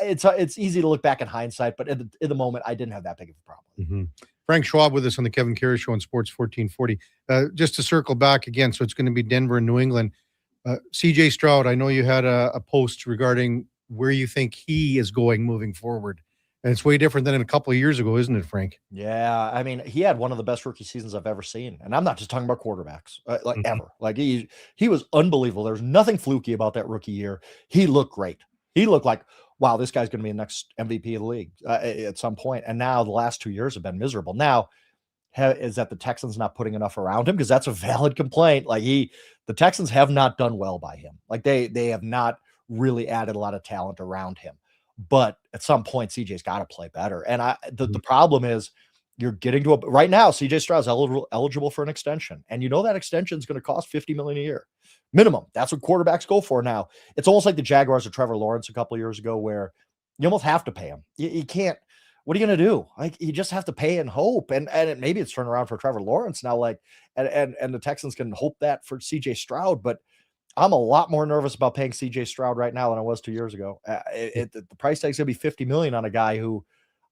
it's easy to look back in hindsight, but in the moment, I didn't have that big of a problem. Frank Schwab with us on the Kevin Karius Show on Sports 1440. Just to circle back again, so it's going to be Denver and New England. CJ Stroud, I know you had a post regarding where you think he is going moving forward. And it's way different than a couple of years ago, isn't it, Frank? Yeah, I mean, he had one of the best rookie seasons I've ever seen, and I'm not just talking about quarterbacks, ever. Like he was unbelievable. There's nothing fluky about that rookie year. He looked great. He looked like, wow, this guy's going to be the next MVP of the league at some point. And now the last 2 years have been miserable. Now, is that the Texans not putting enough around him? Because that's a valid complaint. Like the Texans have not done well by him. Like they have not really added a lot of talent around him. But at some point, CJ's got to play better. And the problem is you're getting to right now, CJ Stroud's eligible for an extension. And that extension is going to cost $50 million a year minimum. That's what quarterbacks go for now. It's almost like the Jaguars of Trevor Lawrence a couple of years ago, where you almost have to pay him. You can't. What are you going to do? Like, you just have to pay and hope. And maybe it's turned around for Trevor Lawrence now. And the Texans can hope that for CJ Stroud, but I'm a lot more nervous about paying CJ Stroud right now than I was 2 years ago. The price tag's gonna be $50 million on a guy who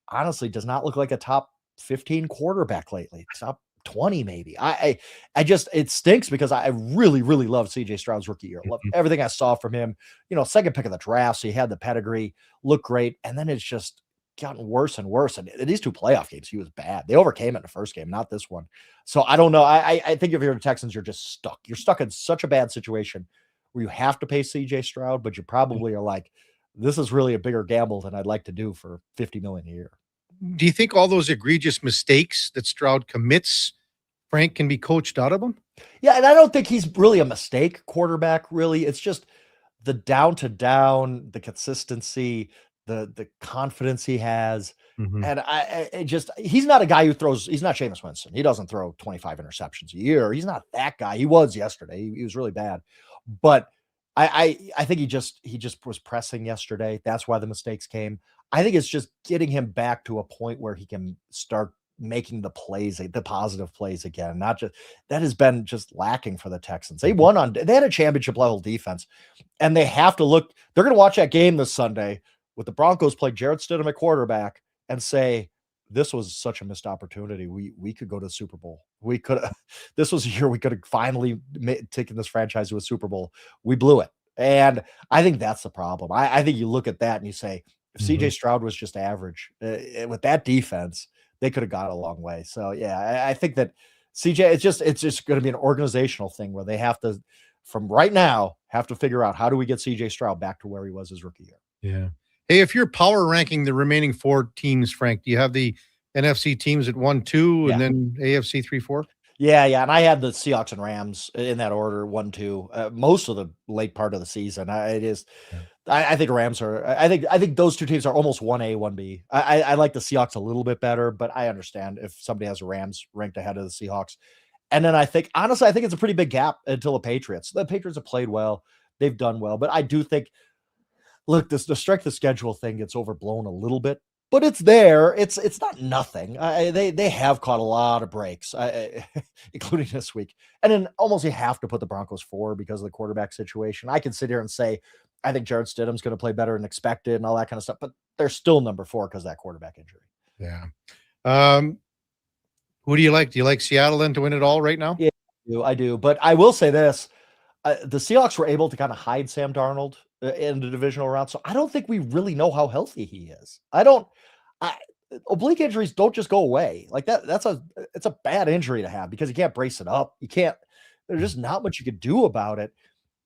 honestly does not look like a top 15 quarterback lately. Top 20 maybe. I just it stinks because I really, really love CJ Stroud's rookie year. Love everything I saw from him. Second pick of the draft, so he had the pedigree, looked great, and then it's just gotten worse and worse. And in these 2 playoff games, he was bad. They overcame it in the first game, not this one. So I don't know. I think if you're the Texans, you're just stuck. You're stuck in such a bad situation where you have to pay CJ Stroud, but you probably are like, this is really a bigger gamble than I'd like to do for $50 million a year. Do you think all those egregious mistakes that Stroud commits, Frank, can be coached out of him? Yeah, and I don't think he's really a mistake quarterback, really. It's just the down to down, the consistency, the confidence he has. And he's not a guy who throws, he's not Jameis Winston. He doesn't throw 25 interceptions a year. He's not that guy. He was yesterday. He was really bad. But I think he just was pressing yesterday. That's why the mistakes came. I think it's just getting him back to a point where he can start making the plays, the positive plays again. Not just that has been just lacking for the Texans. They had a championship level defense, and they have to look. They're going to watch that game this Sunday with the Broncos play Jarrett Stidham at quarterback and say, this was such a missed opportunity. We could go to the Super Bowl. We could. This was a year we could have finally taken this franchise to a Super Bowl. We blew it, and I think that's the problem. I think you look at that and you say, if CJ Stroud was just average with that defense, they could have got a long way. So yeah, I think that CJ, it's just going to be an organizational thing where they have to, from right now, have to figure out how do we get CJ Stroud back to where he was his rookie year. Yeah. Hey, if you're power ranking the remaining 4 teams, Frank, do you have the NFC teams at 1, 2, and then AFC 3, 4? Yeah. And I had the Seahawks and Rams in that order, 1, 2, most of the late part of the season. I think Rams are. I think those 2 teams are almost 1A, 1B. I like the Seahawks a little bit better, but I understand if somebody has the Rams ranked ahead of the Seahawks. And then honestly, I think it's a pretty big gap until the Patriots. The Patriots have played well, they've done well, but I do think, look, the strength of schedule thing gets overblown a little bit, but it's there. It's not nothing. They have caught a lot of breaks, including this week. And then almost you have to put the Broncos 4 because of the quarterback situation. I can sit here and say, I think Jarrett Stidham's going to play better than expected and all that kind of stuff, but they're still number 4 because of that quarterback injury. Yeah. Who do you like? Do you like Seattle then to win it all right now? Yeah, I do. But I will say this. The Seahawks were able to kind of hide Sam Darnold in the divisional round. So I don't think we really know how healthy he is. Oblique injuries don't just go away like that. It's a bad injury to have because you can't brace it up. There's just not much you could do about it.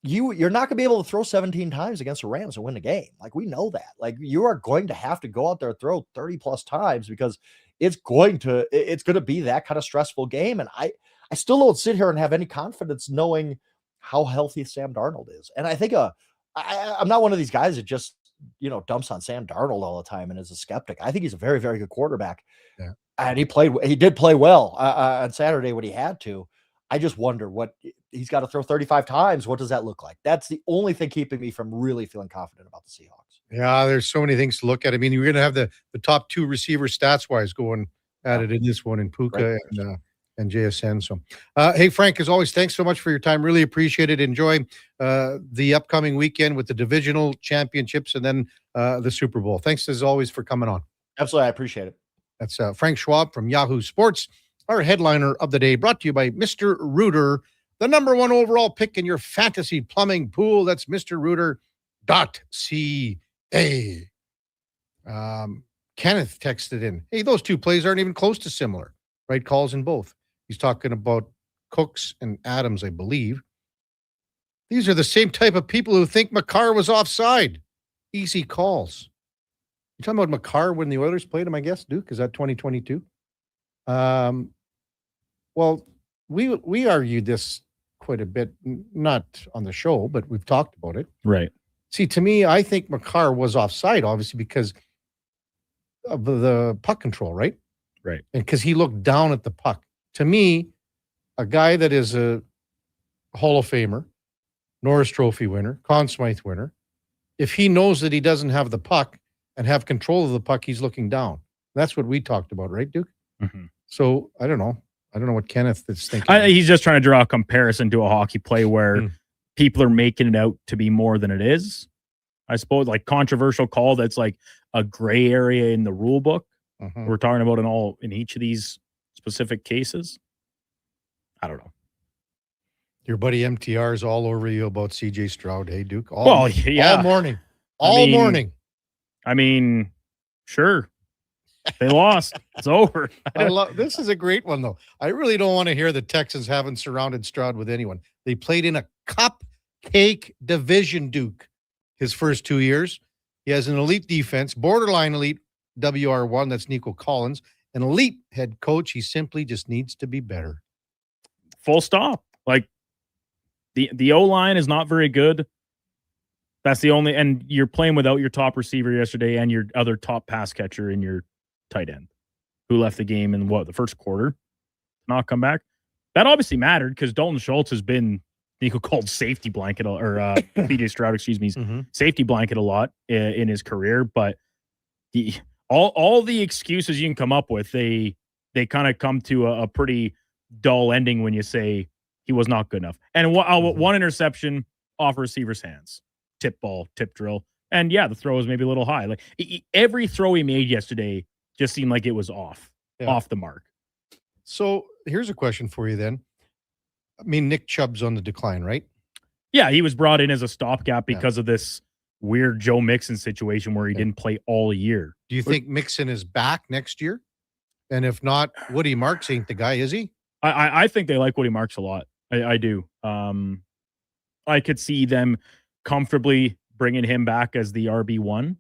You're not going to be able to throw 17 times against the Rams and win the game. Like, we know that. Like, you are going to have to go out there and throw 30 plus times because it's going to be that kind of stressful game. And I still don't sit here and have any confidence knowing how healthy Sam Darnold is. And I think I'm not one of these guys that just, dumps on Sam Darnold all the time and is a skeptic. I think he's a very, very good quarterback. Yeah. And he did play well on Saturday when he had to. I just wonder what he's got to throw 35 times. What does that look like? That's the only thing keeping me from really feeling confident about the Seahawks. Yeah, there's so many things to look at. I mean, you're going to have the top 2 receivers stats wise going at it in this one in Puka and JSN. So, hey, Frank, as always, thanks so much for your time. Really appreciate it. Enjoy the upcoming weekend with the divisional championships and then the Super Bowl. Thanks as always for coming on. Absolutely. I appreciate it. That's Frank Schwab from Yahoo Sports. Our headliner of the day brought to you by Mr. Rooter, the #1 overall pick in your fantasy plumbing pool. That's MrRooter.ca. Kenneth texted in, hey, those 2 plays aren't even close to similar. Right calls in both. He's talking about Cooks and Adams, I believe. These are the same type of people who think McCarr was offside. Easy calls. You're talking about McCarr when the Oilers played him, I guess, Duke? Is that 2022? Well, we argued this quite a bit, not on the show, but we've talked about it. Right. See, to me, I think McCarr was offside, obviously, because of the puck control, right? Right. And because he looked down at the puck. To me, a guy that is a Hall of Famer, Norris Trophy winner, Conn Smythe winner, if he knows that he doesn't have the puck and have control of the puck, he's looking down. That's what we talked about, right, Duke? Mm-hmm. So I don't know what Kenneth is thinking. He's just trying to draw a comparison to a hockey play where people are making it out to be more than it is. I suppose, like, controversial call that's like a gray area in the rule book. Mhm. We're talking about in each of these specific cases. I don't know. Your buddy MTR is all over you about CJ Stroud. Hey, Duke. Well, yeah. All morning. All morning. I mean, sure. They lost. It's over. This is a great one, though. I really don't want to hear the Texans haven't surrounded Stroud with anyone. They played in a cupcake division, Duke, his first 2 years. He has an elite defense, borderline elite WR1. That's Nico Collins. An elite head coach. He simply just needs to be better. Full stop. Like, the O-line is not very good. That's the only, and you're playing without your top receiver yesterday and your other top pass catcher in your tight end, who left the game in the first quarter, not come back. That obviously mattered because Dalton Schultz has been Nico called safety blanket, or PJ Stroud, excuse me, safety blanket a lot in his career. But all the excuses you can come up with, they kind of come to a pretty dull ending when you say he was not good enough. And one interception off receiver's hands, tip ball, tip drill. And yeah, the throw was maybe a little high. Like every throw he made yesterday just seemed like it was off the mark. So here's a question for you then. I mean, Nick Chubb's on the decline, right? Yeah, he was brought in as a stopgap because of this weird Joe Mixon situation where he didn't play all year. Do you think Mixon is back next year? And if not, Woody Marks ain't the guy, is he? I think they like Woody Marks a lot. I do. I could see them comfortably bringing him back as the RB1.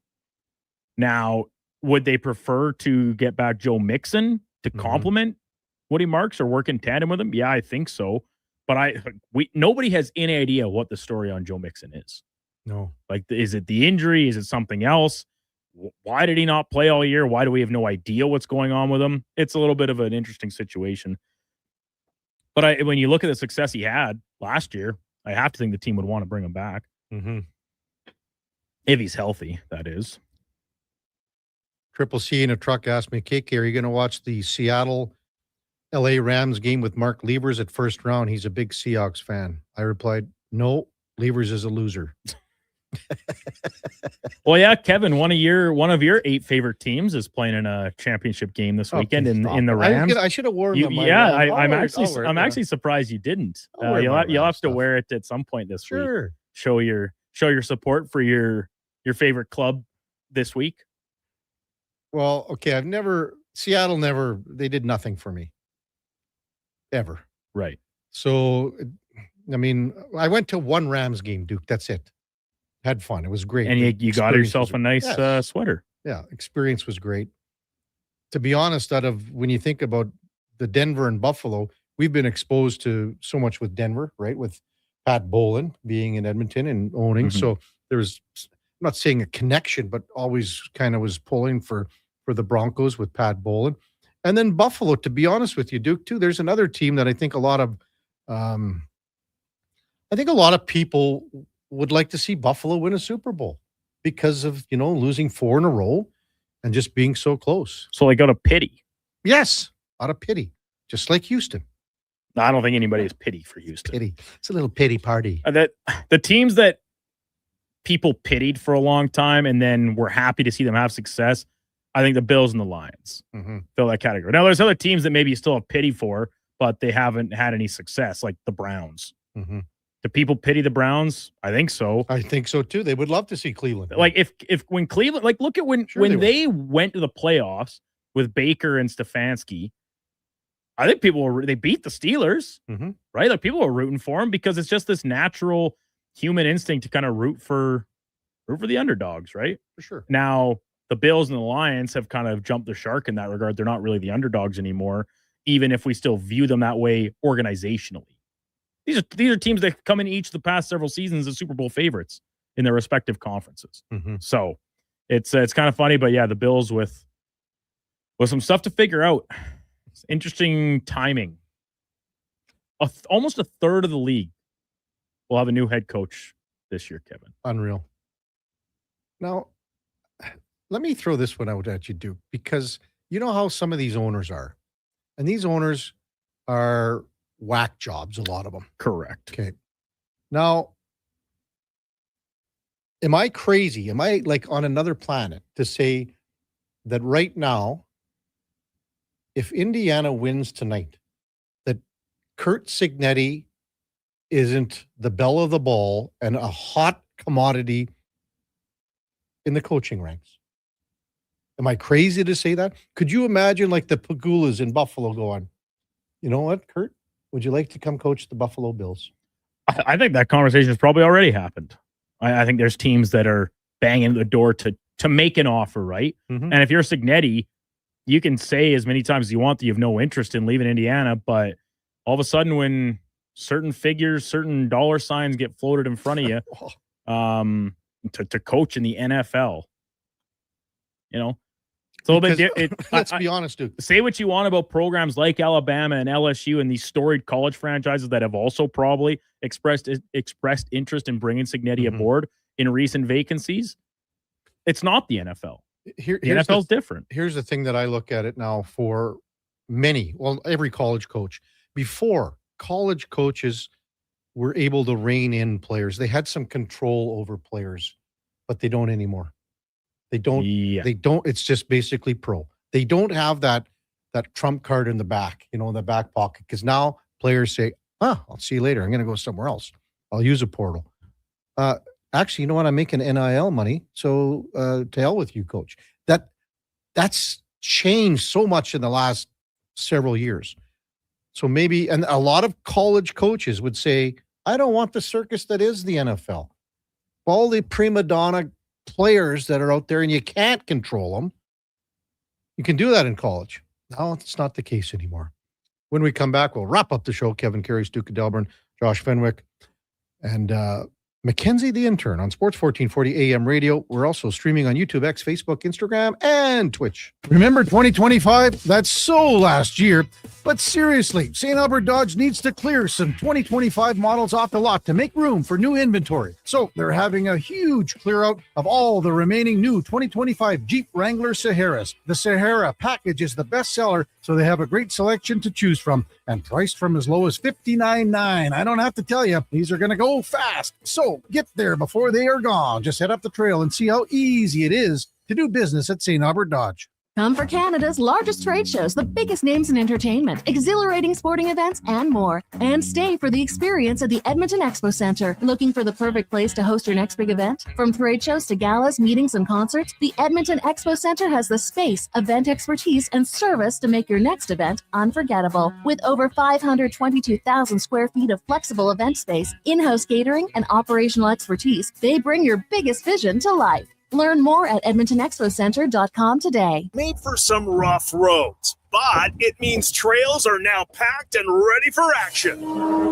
Now, would they prefer to get back Joe Mixon to complement Woody Marks or work in tandem with him? Yeah, I think so. But nobody has any idea what the story on Joe Mixon is. No. Like, is it the injury? Is it something else? Why did he not play all year? Why do we have no idea what's going on with him? It's a little bit of an interesting situation. But when you look at the success he had last year, I have to think the team would want to bring him back. Mm-hmm. If he's healthy, that is. Triple C in a truck asked me, KK, are you going to watch the Seattle LA Rams game with Mark Levers at first round? He's a big Seahawks fan. I replied, no, Levers is a loser. Well, yeah, Kevin, one of your 8 favorite teams is playing in a championship game this weekend in the Rams. I should have worn them. I'm actually surprised you didn't. You'll have to wear it at some point this week. Show your support for your favorite club this week. Well, okay, Seattle they did nothing for me. Ever. Right. So, I mean, I went to one Rams game, Duke. That's it. Had fun. It was great. And you got yourself a nice sweater. Yeah, experience was great. To be honest, when you think about the Denver and Buffalo, we've been exposed to so much with Denver, right? With Pat Bowlen being in Edmonton and owning. So there was, I'm not saying a connection, but always kind of was pulling for the Broncos with Pat Bowlen. And then Buffalo, to be honest with you, Duke, too, there's another team that I think a lot of people would like to see Buffalo win a Super Bowl because of, losing 4 in a row and just being so close. So they got a pity. Yes, out of pity, just like Houston. I don't think anybody has pity for Houston. Pity. It's a little pity party. That the teams that people pitied for a long time and then were happy to see them have success, I think the Bills and the Lions fill that category. Now, there's other teams that maybe you still have pity for, but they haven't had any success, like the Browns. Do people pity the Browns? I think so. I think so too. They would love to see Cleveland. Like if when Cleveland, like look at when they went to the playoffs with Baker and Stefanski, I think they beat the Steelers, right? Like people are rooting for them because it's just this natural human instinct to kind of root for the underdogs, right? For sure. Now the Bills and the Lions have kind of jumped the shark in that regard. They're not really the underdogs anymore, even if we still view them that way organizationally. These are teams that come in each of the past several seasons as Super Bowl favorites in their respective conferences. So it's kind of funny, but yeah, the Bills with some stuff to figure out. It's interesting timing. Almost a third of the league will have a new head coach this year, Kevin. Unreal. Now, let me throw this one out at you, Duke, because you know how some of these owners are. And these owners are whack jobs, a lot of them. Correct. Okay. Now, Am I crazy? Am I like on another planet to say that right now, if Indiana wins tonight, that Kurt Cignetti isn't the belle of the ball and a hot commodity in the coaching ranks? Am I crazy to say that? Could you imagine like the Pagulas in Buffalo going, you know what, Kurt, would you like to come coach the Buffalo Bills? I think that conversation has probably already happened. I think there's teams that are banging the door to make an offer, right? Mm-hmm. And if you're Cignetti, you can say as many times as you want that you have no interest in leaving Indiana, but all of a sudden when certain figures, certain dollar signs get floated in front of you to coach in the NFL, you know, it's a little bit. Let's be honest, Duke. Say what you want about programs like Alabama and LSU and these storied college franchises that have also probably expressed interest in bringing Cignetti aboard in recent vacancies. It's not the NFL. The NFL is different. Here's the thing that I look at it now for every college coach. Before, college coaches were able to rein in players. They had some control over players, but they don't anymore. They don't. It's just basically pro. They don't have that trump card in the back, in the back pocket, because now players say, I'll see you later. I'm going to go somewhere else. I'll use a portal. Actually, you know what? I'm making NIL money, so to hell with you, coach. That's changed so much in the last several years. So maybe, and a lot of college coaches would say, I don't want the circus that is the NFL. All the prima donna players that are out there and you can't control them. You can do that in college. No, it's not the case anymore. When we come back, we'll wrap up the show. Kevin Karius, Duke of Delburne, Josh Fenwick, and Mackenzie the intern on Sports 1440 AM radio. We're also streaming on YouTube, X, Facebook, Instagram, and Twitch. Remember 2025? That's so last year. But seriously, St. Albert Dodge needs to clear some 2025 models off the lot to make room for new inventory. So they're having a huge clear out of all the remaining new 2025 Jeep Wrangler Saharas. The Sahara package is the best seller, so they have a great selection to choose from and priced from as low as $59.9. I don't have to tell you, these are going to go fast. So get there before they are gone. Just head up the trail and see how easy it is to do business at St. Albert Dodge. Come for Canada's largest trade shows, the biggest names in entertainment, exhilarating sporting events, and more. And stay for the experience at the Edmonton Expo Centre. Looking for the perfect place to host your next big event? From trade shows to galas, meetings, and concerts, the Edmonton Expo Centre has the space, event expertise, and service to make your next event unforgettable. With over 522,000 square feet of flexible event space, in-house catering, and operational expertise, they bring your biggest vision to life. Learn more at EdmontonExpoCenter.com today. Made for some rough roads, but it means trails are now packed and ready for action.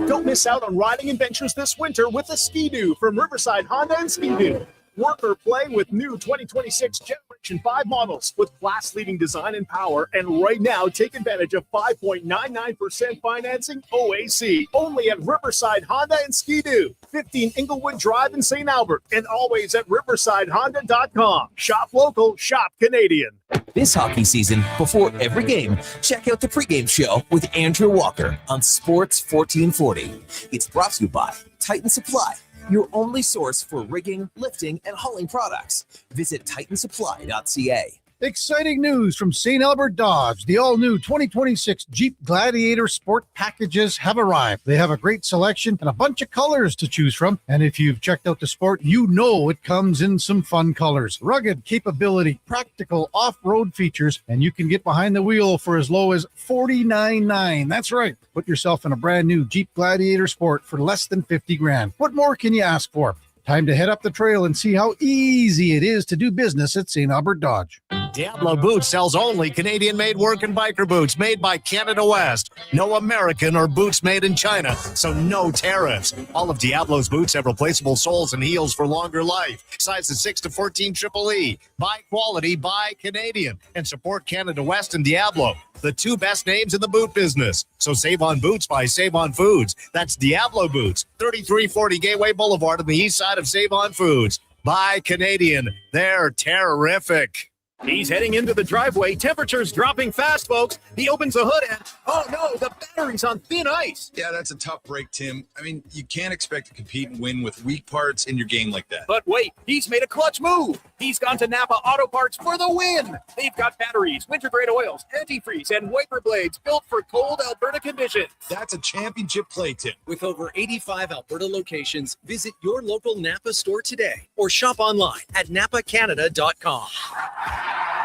Don't miss out on riding adventures this winter with a Ski-Doo from Riverside Honda and Ski-Doo. Work or play with new 2026 Generation 5 models with class-leading design and power. And right now, take advantage of 5.99% financing OAC. Only at Riverside Honda and Ski-Doo. 15 Inglewood Drive in St. Albert. And always at riversidehonda.com. Shop local, shop Canadian. This hockey season, before every game, check out the pregame show with Andrew Walker on Sports 1440. It's brought to you by Titan Supply, your only source for rigging, lifting, and hauling products. Visit titansupply.ca. Exciting news from St. Albert Dodge. The all-new 2026 Jeep Gladiator Sport packages have arrived. They have a great selection and a bunch of colors to choose from. And if you've checked out the Sport, you know it comes in some fun colors. Rugged capability, practical off-road features, and you can get behind the wheel for as low as $49.9. That's right. Put yourself in a brand new Jeep Gladiator Sport for less than $50,000. What more can you ask for? Time to head up the trail and see how easy it is to do business at St. Albert Dodge. Diablo Boots sells only Canadian-made work and biker boots made by Canada West. No American or boots made in China, so no tariffs. All of Diablo's boots have replaceable soles and heels for longer life. Sizes 6 to 14 Triple E. Buy quality, buy Canadian. And support Canada West and Diablo, the two best names in the boot business. So save on boots by Save On Foods. That's Diablo Boots, 3340 Gateway Boulevard on the east side of Save On Foods. Buy Canadian. They're terrific. He's heading into the driveway. Temperature's dropping fast, folks. He opens the hood and, oh no, the battery's on thin ice. Yeah, that's a tough break, Tim. I mean, you can't expect to compete and win with weak parts in your game like that. But wait, he's made a clutch move. He's gone to Napa Auto Parts for the win. They've got batteries, winter-grade oils, antifreeze, and wiper blades built for cold Alberta conditions. That's a championship play, Tim. With over 85 Alberta locations, visit your local Napa store today or shop online at napacanada.com.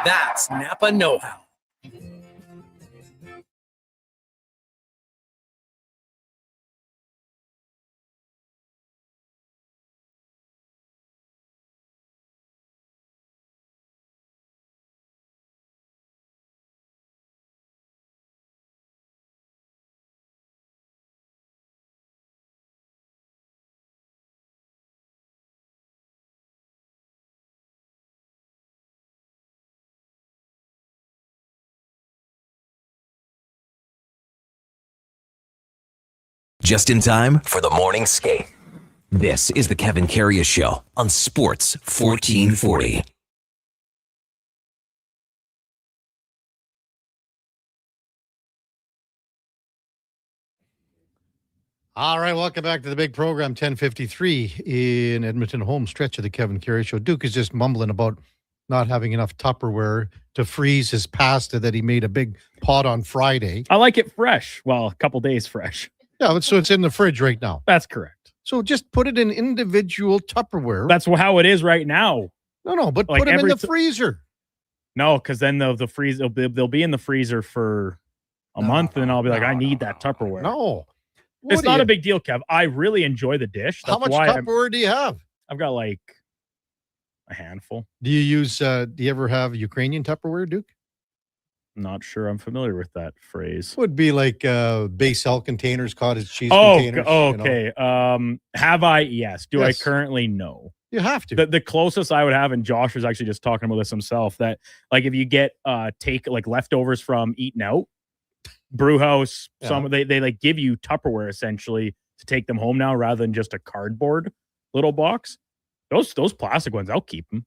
That's Napa know-how. Just in time for the morning skate. This is the Kevin Karius Show on Sports 1440. All right, welcome back to the big program, 10:53 in Edmonton, home stretch of the Kevin Karius Show. Duke is just mumbling about not having enough Tupperware to freeze his pasta that he made a big pot on Friday. I like it fresh. Well, a couple days fresh. Yeah, so it's in the fridge right now. That's correct. So just put it in individual Tupperware. That's how it is right now. No, but Like put them in every the freezer. No, because then the freeze they'll be in the freezer for a month, and I'll be like, I need that Tupperware. No. It's not a big deal, Kev. I really enjoy the dish. How much Tupperware do you have? I've got like a handful. Do you use, do you ever have Ukrainian Tupperware, Duke? I'm not sure I'm familiar with that phrase. Would be like Baysell containers, cottage cheese containers. Oh, okay. Have I? Yes. Do Yes. I currently? No. You have to. The closest I would have, and Josh was actually just talking about this himself, that like if you get take like leftovers from eating out, brew house, some they like give you Tupperware essentially to take them home now rather than just a cardboard little box. Those plastic ones, I'll keep them.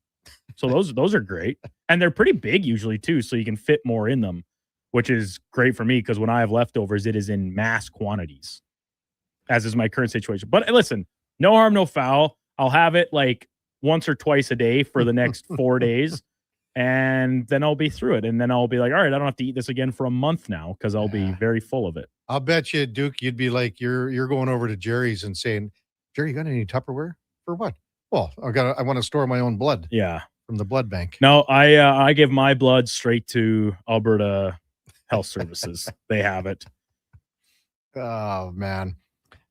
So those are great. And they're pretty big usually too, so you can fit more in them, which is great for me because when I have leftovers, it is in mass quantities, as is my current situation. But listen, no harm, no foul. I'll have it like once or twice a day for the next 4 days, and then I'll be through it. And then I'll be like, all right, I don't have to eat this again for a month now because I'll be very full of it. I'll bet you, Duke, you'd be like, you're going over to Jerry's and saying, Jerry, you got any Tupperware? For what? Well, I want to store my own blood. Yeah. From the blood bank. No, I give my blood straight to Alberta Health Services. They have it. Oh, man.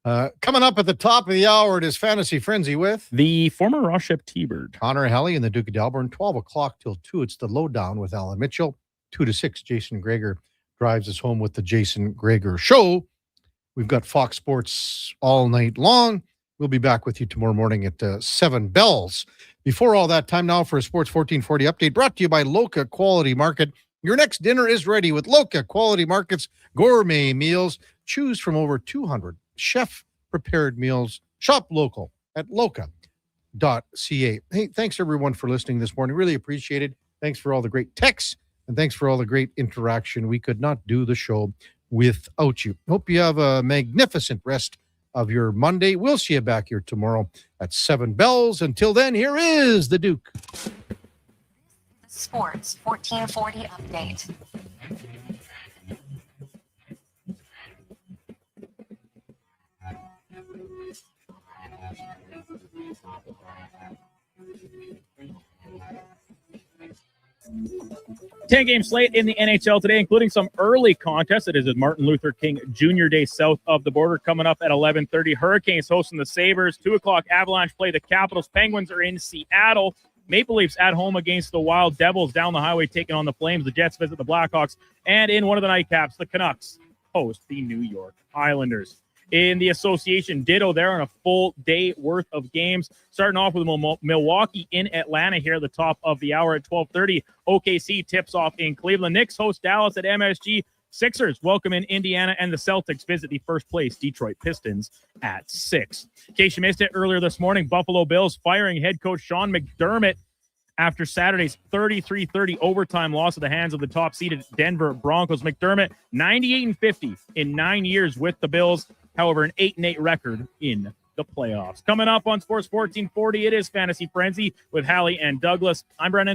Coming up at the top of the hour, it is Fantasy Frenzy with the former Roshep T-Bird, Connor Helly and the Duke of Delburne. 12 o'clock till 2. It's the Lowdown with Alan Mitchell. 2 to 6, Jason Greger drives us home with the Jason Greger Show. We've got Fox Sports all night long. We'll be back with you tomorrow morning at 7 bells. Before all that, time now for a Sports 1440 update brought to you by Loca Quality Market. Your next dinner is ready with Loca Quality Market's gourmet meals. Choose from over 200 chef-prepared meals. Shop local at loca.ca. Hey, thanks everyone for listening this morning. Really appreciate it. Thanks for all the great texts, and thanks for all the great interaction. We could not do the show without you. Hope you have a magnificent rest of your Monday. We'll see you back here tomorrow at 7 bells. Until then, here is the Duke. Sports 1440 update. Ten-game slate in the NHL today, including some early contests. It is a Martin Luther King Jr. Day south of the border. Coming up at 11:30, Hurricanes hosting the Sabres. 2 o'clock, Avalanche play the Capitals. Penguins are in Seattle. Maple Leafs at home against the Wild. Devils down the highway taking on the Flames. The Jets visit the Blackhawks. And in one of the nightcaps, the Canucks host the New York Islanders. In the association, ditto there on a full day worth of games. Starting off with Milwaukee in Atlanta here at the top of the hour at 12:30. OKC tips off in Cleveland. Knicks host Dallas at MSG. Sixers welcome in Indiana, and the Celtics visit the first place Detroit Pistons at 6. In case you missed it earlier this morning, Buffalo Bills firing head coach Sean McDermott after Saturday's 33-30 overtime loss at the hands of the top-seeded Denver Broncos. McDermott, 98-50 in 9 years with the Bills. However, an 8-8 record in the playoffs. Coming up on Sports 1440, it is Fantasy Frenzy with Hallie and Douglas. I'm Brennan.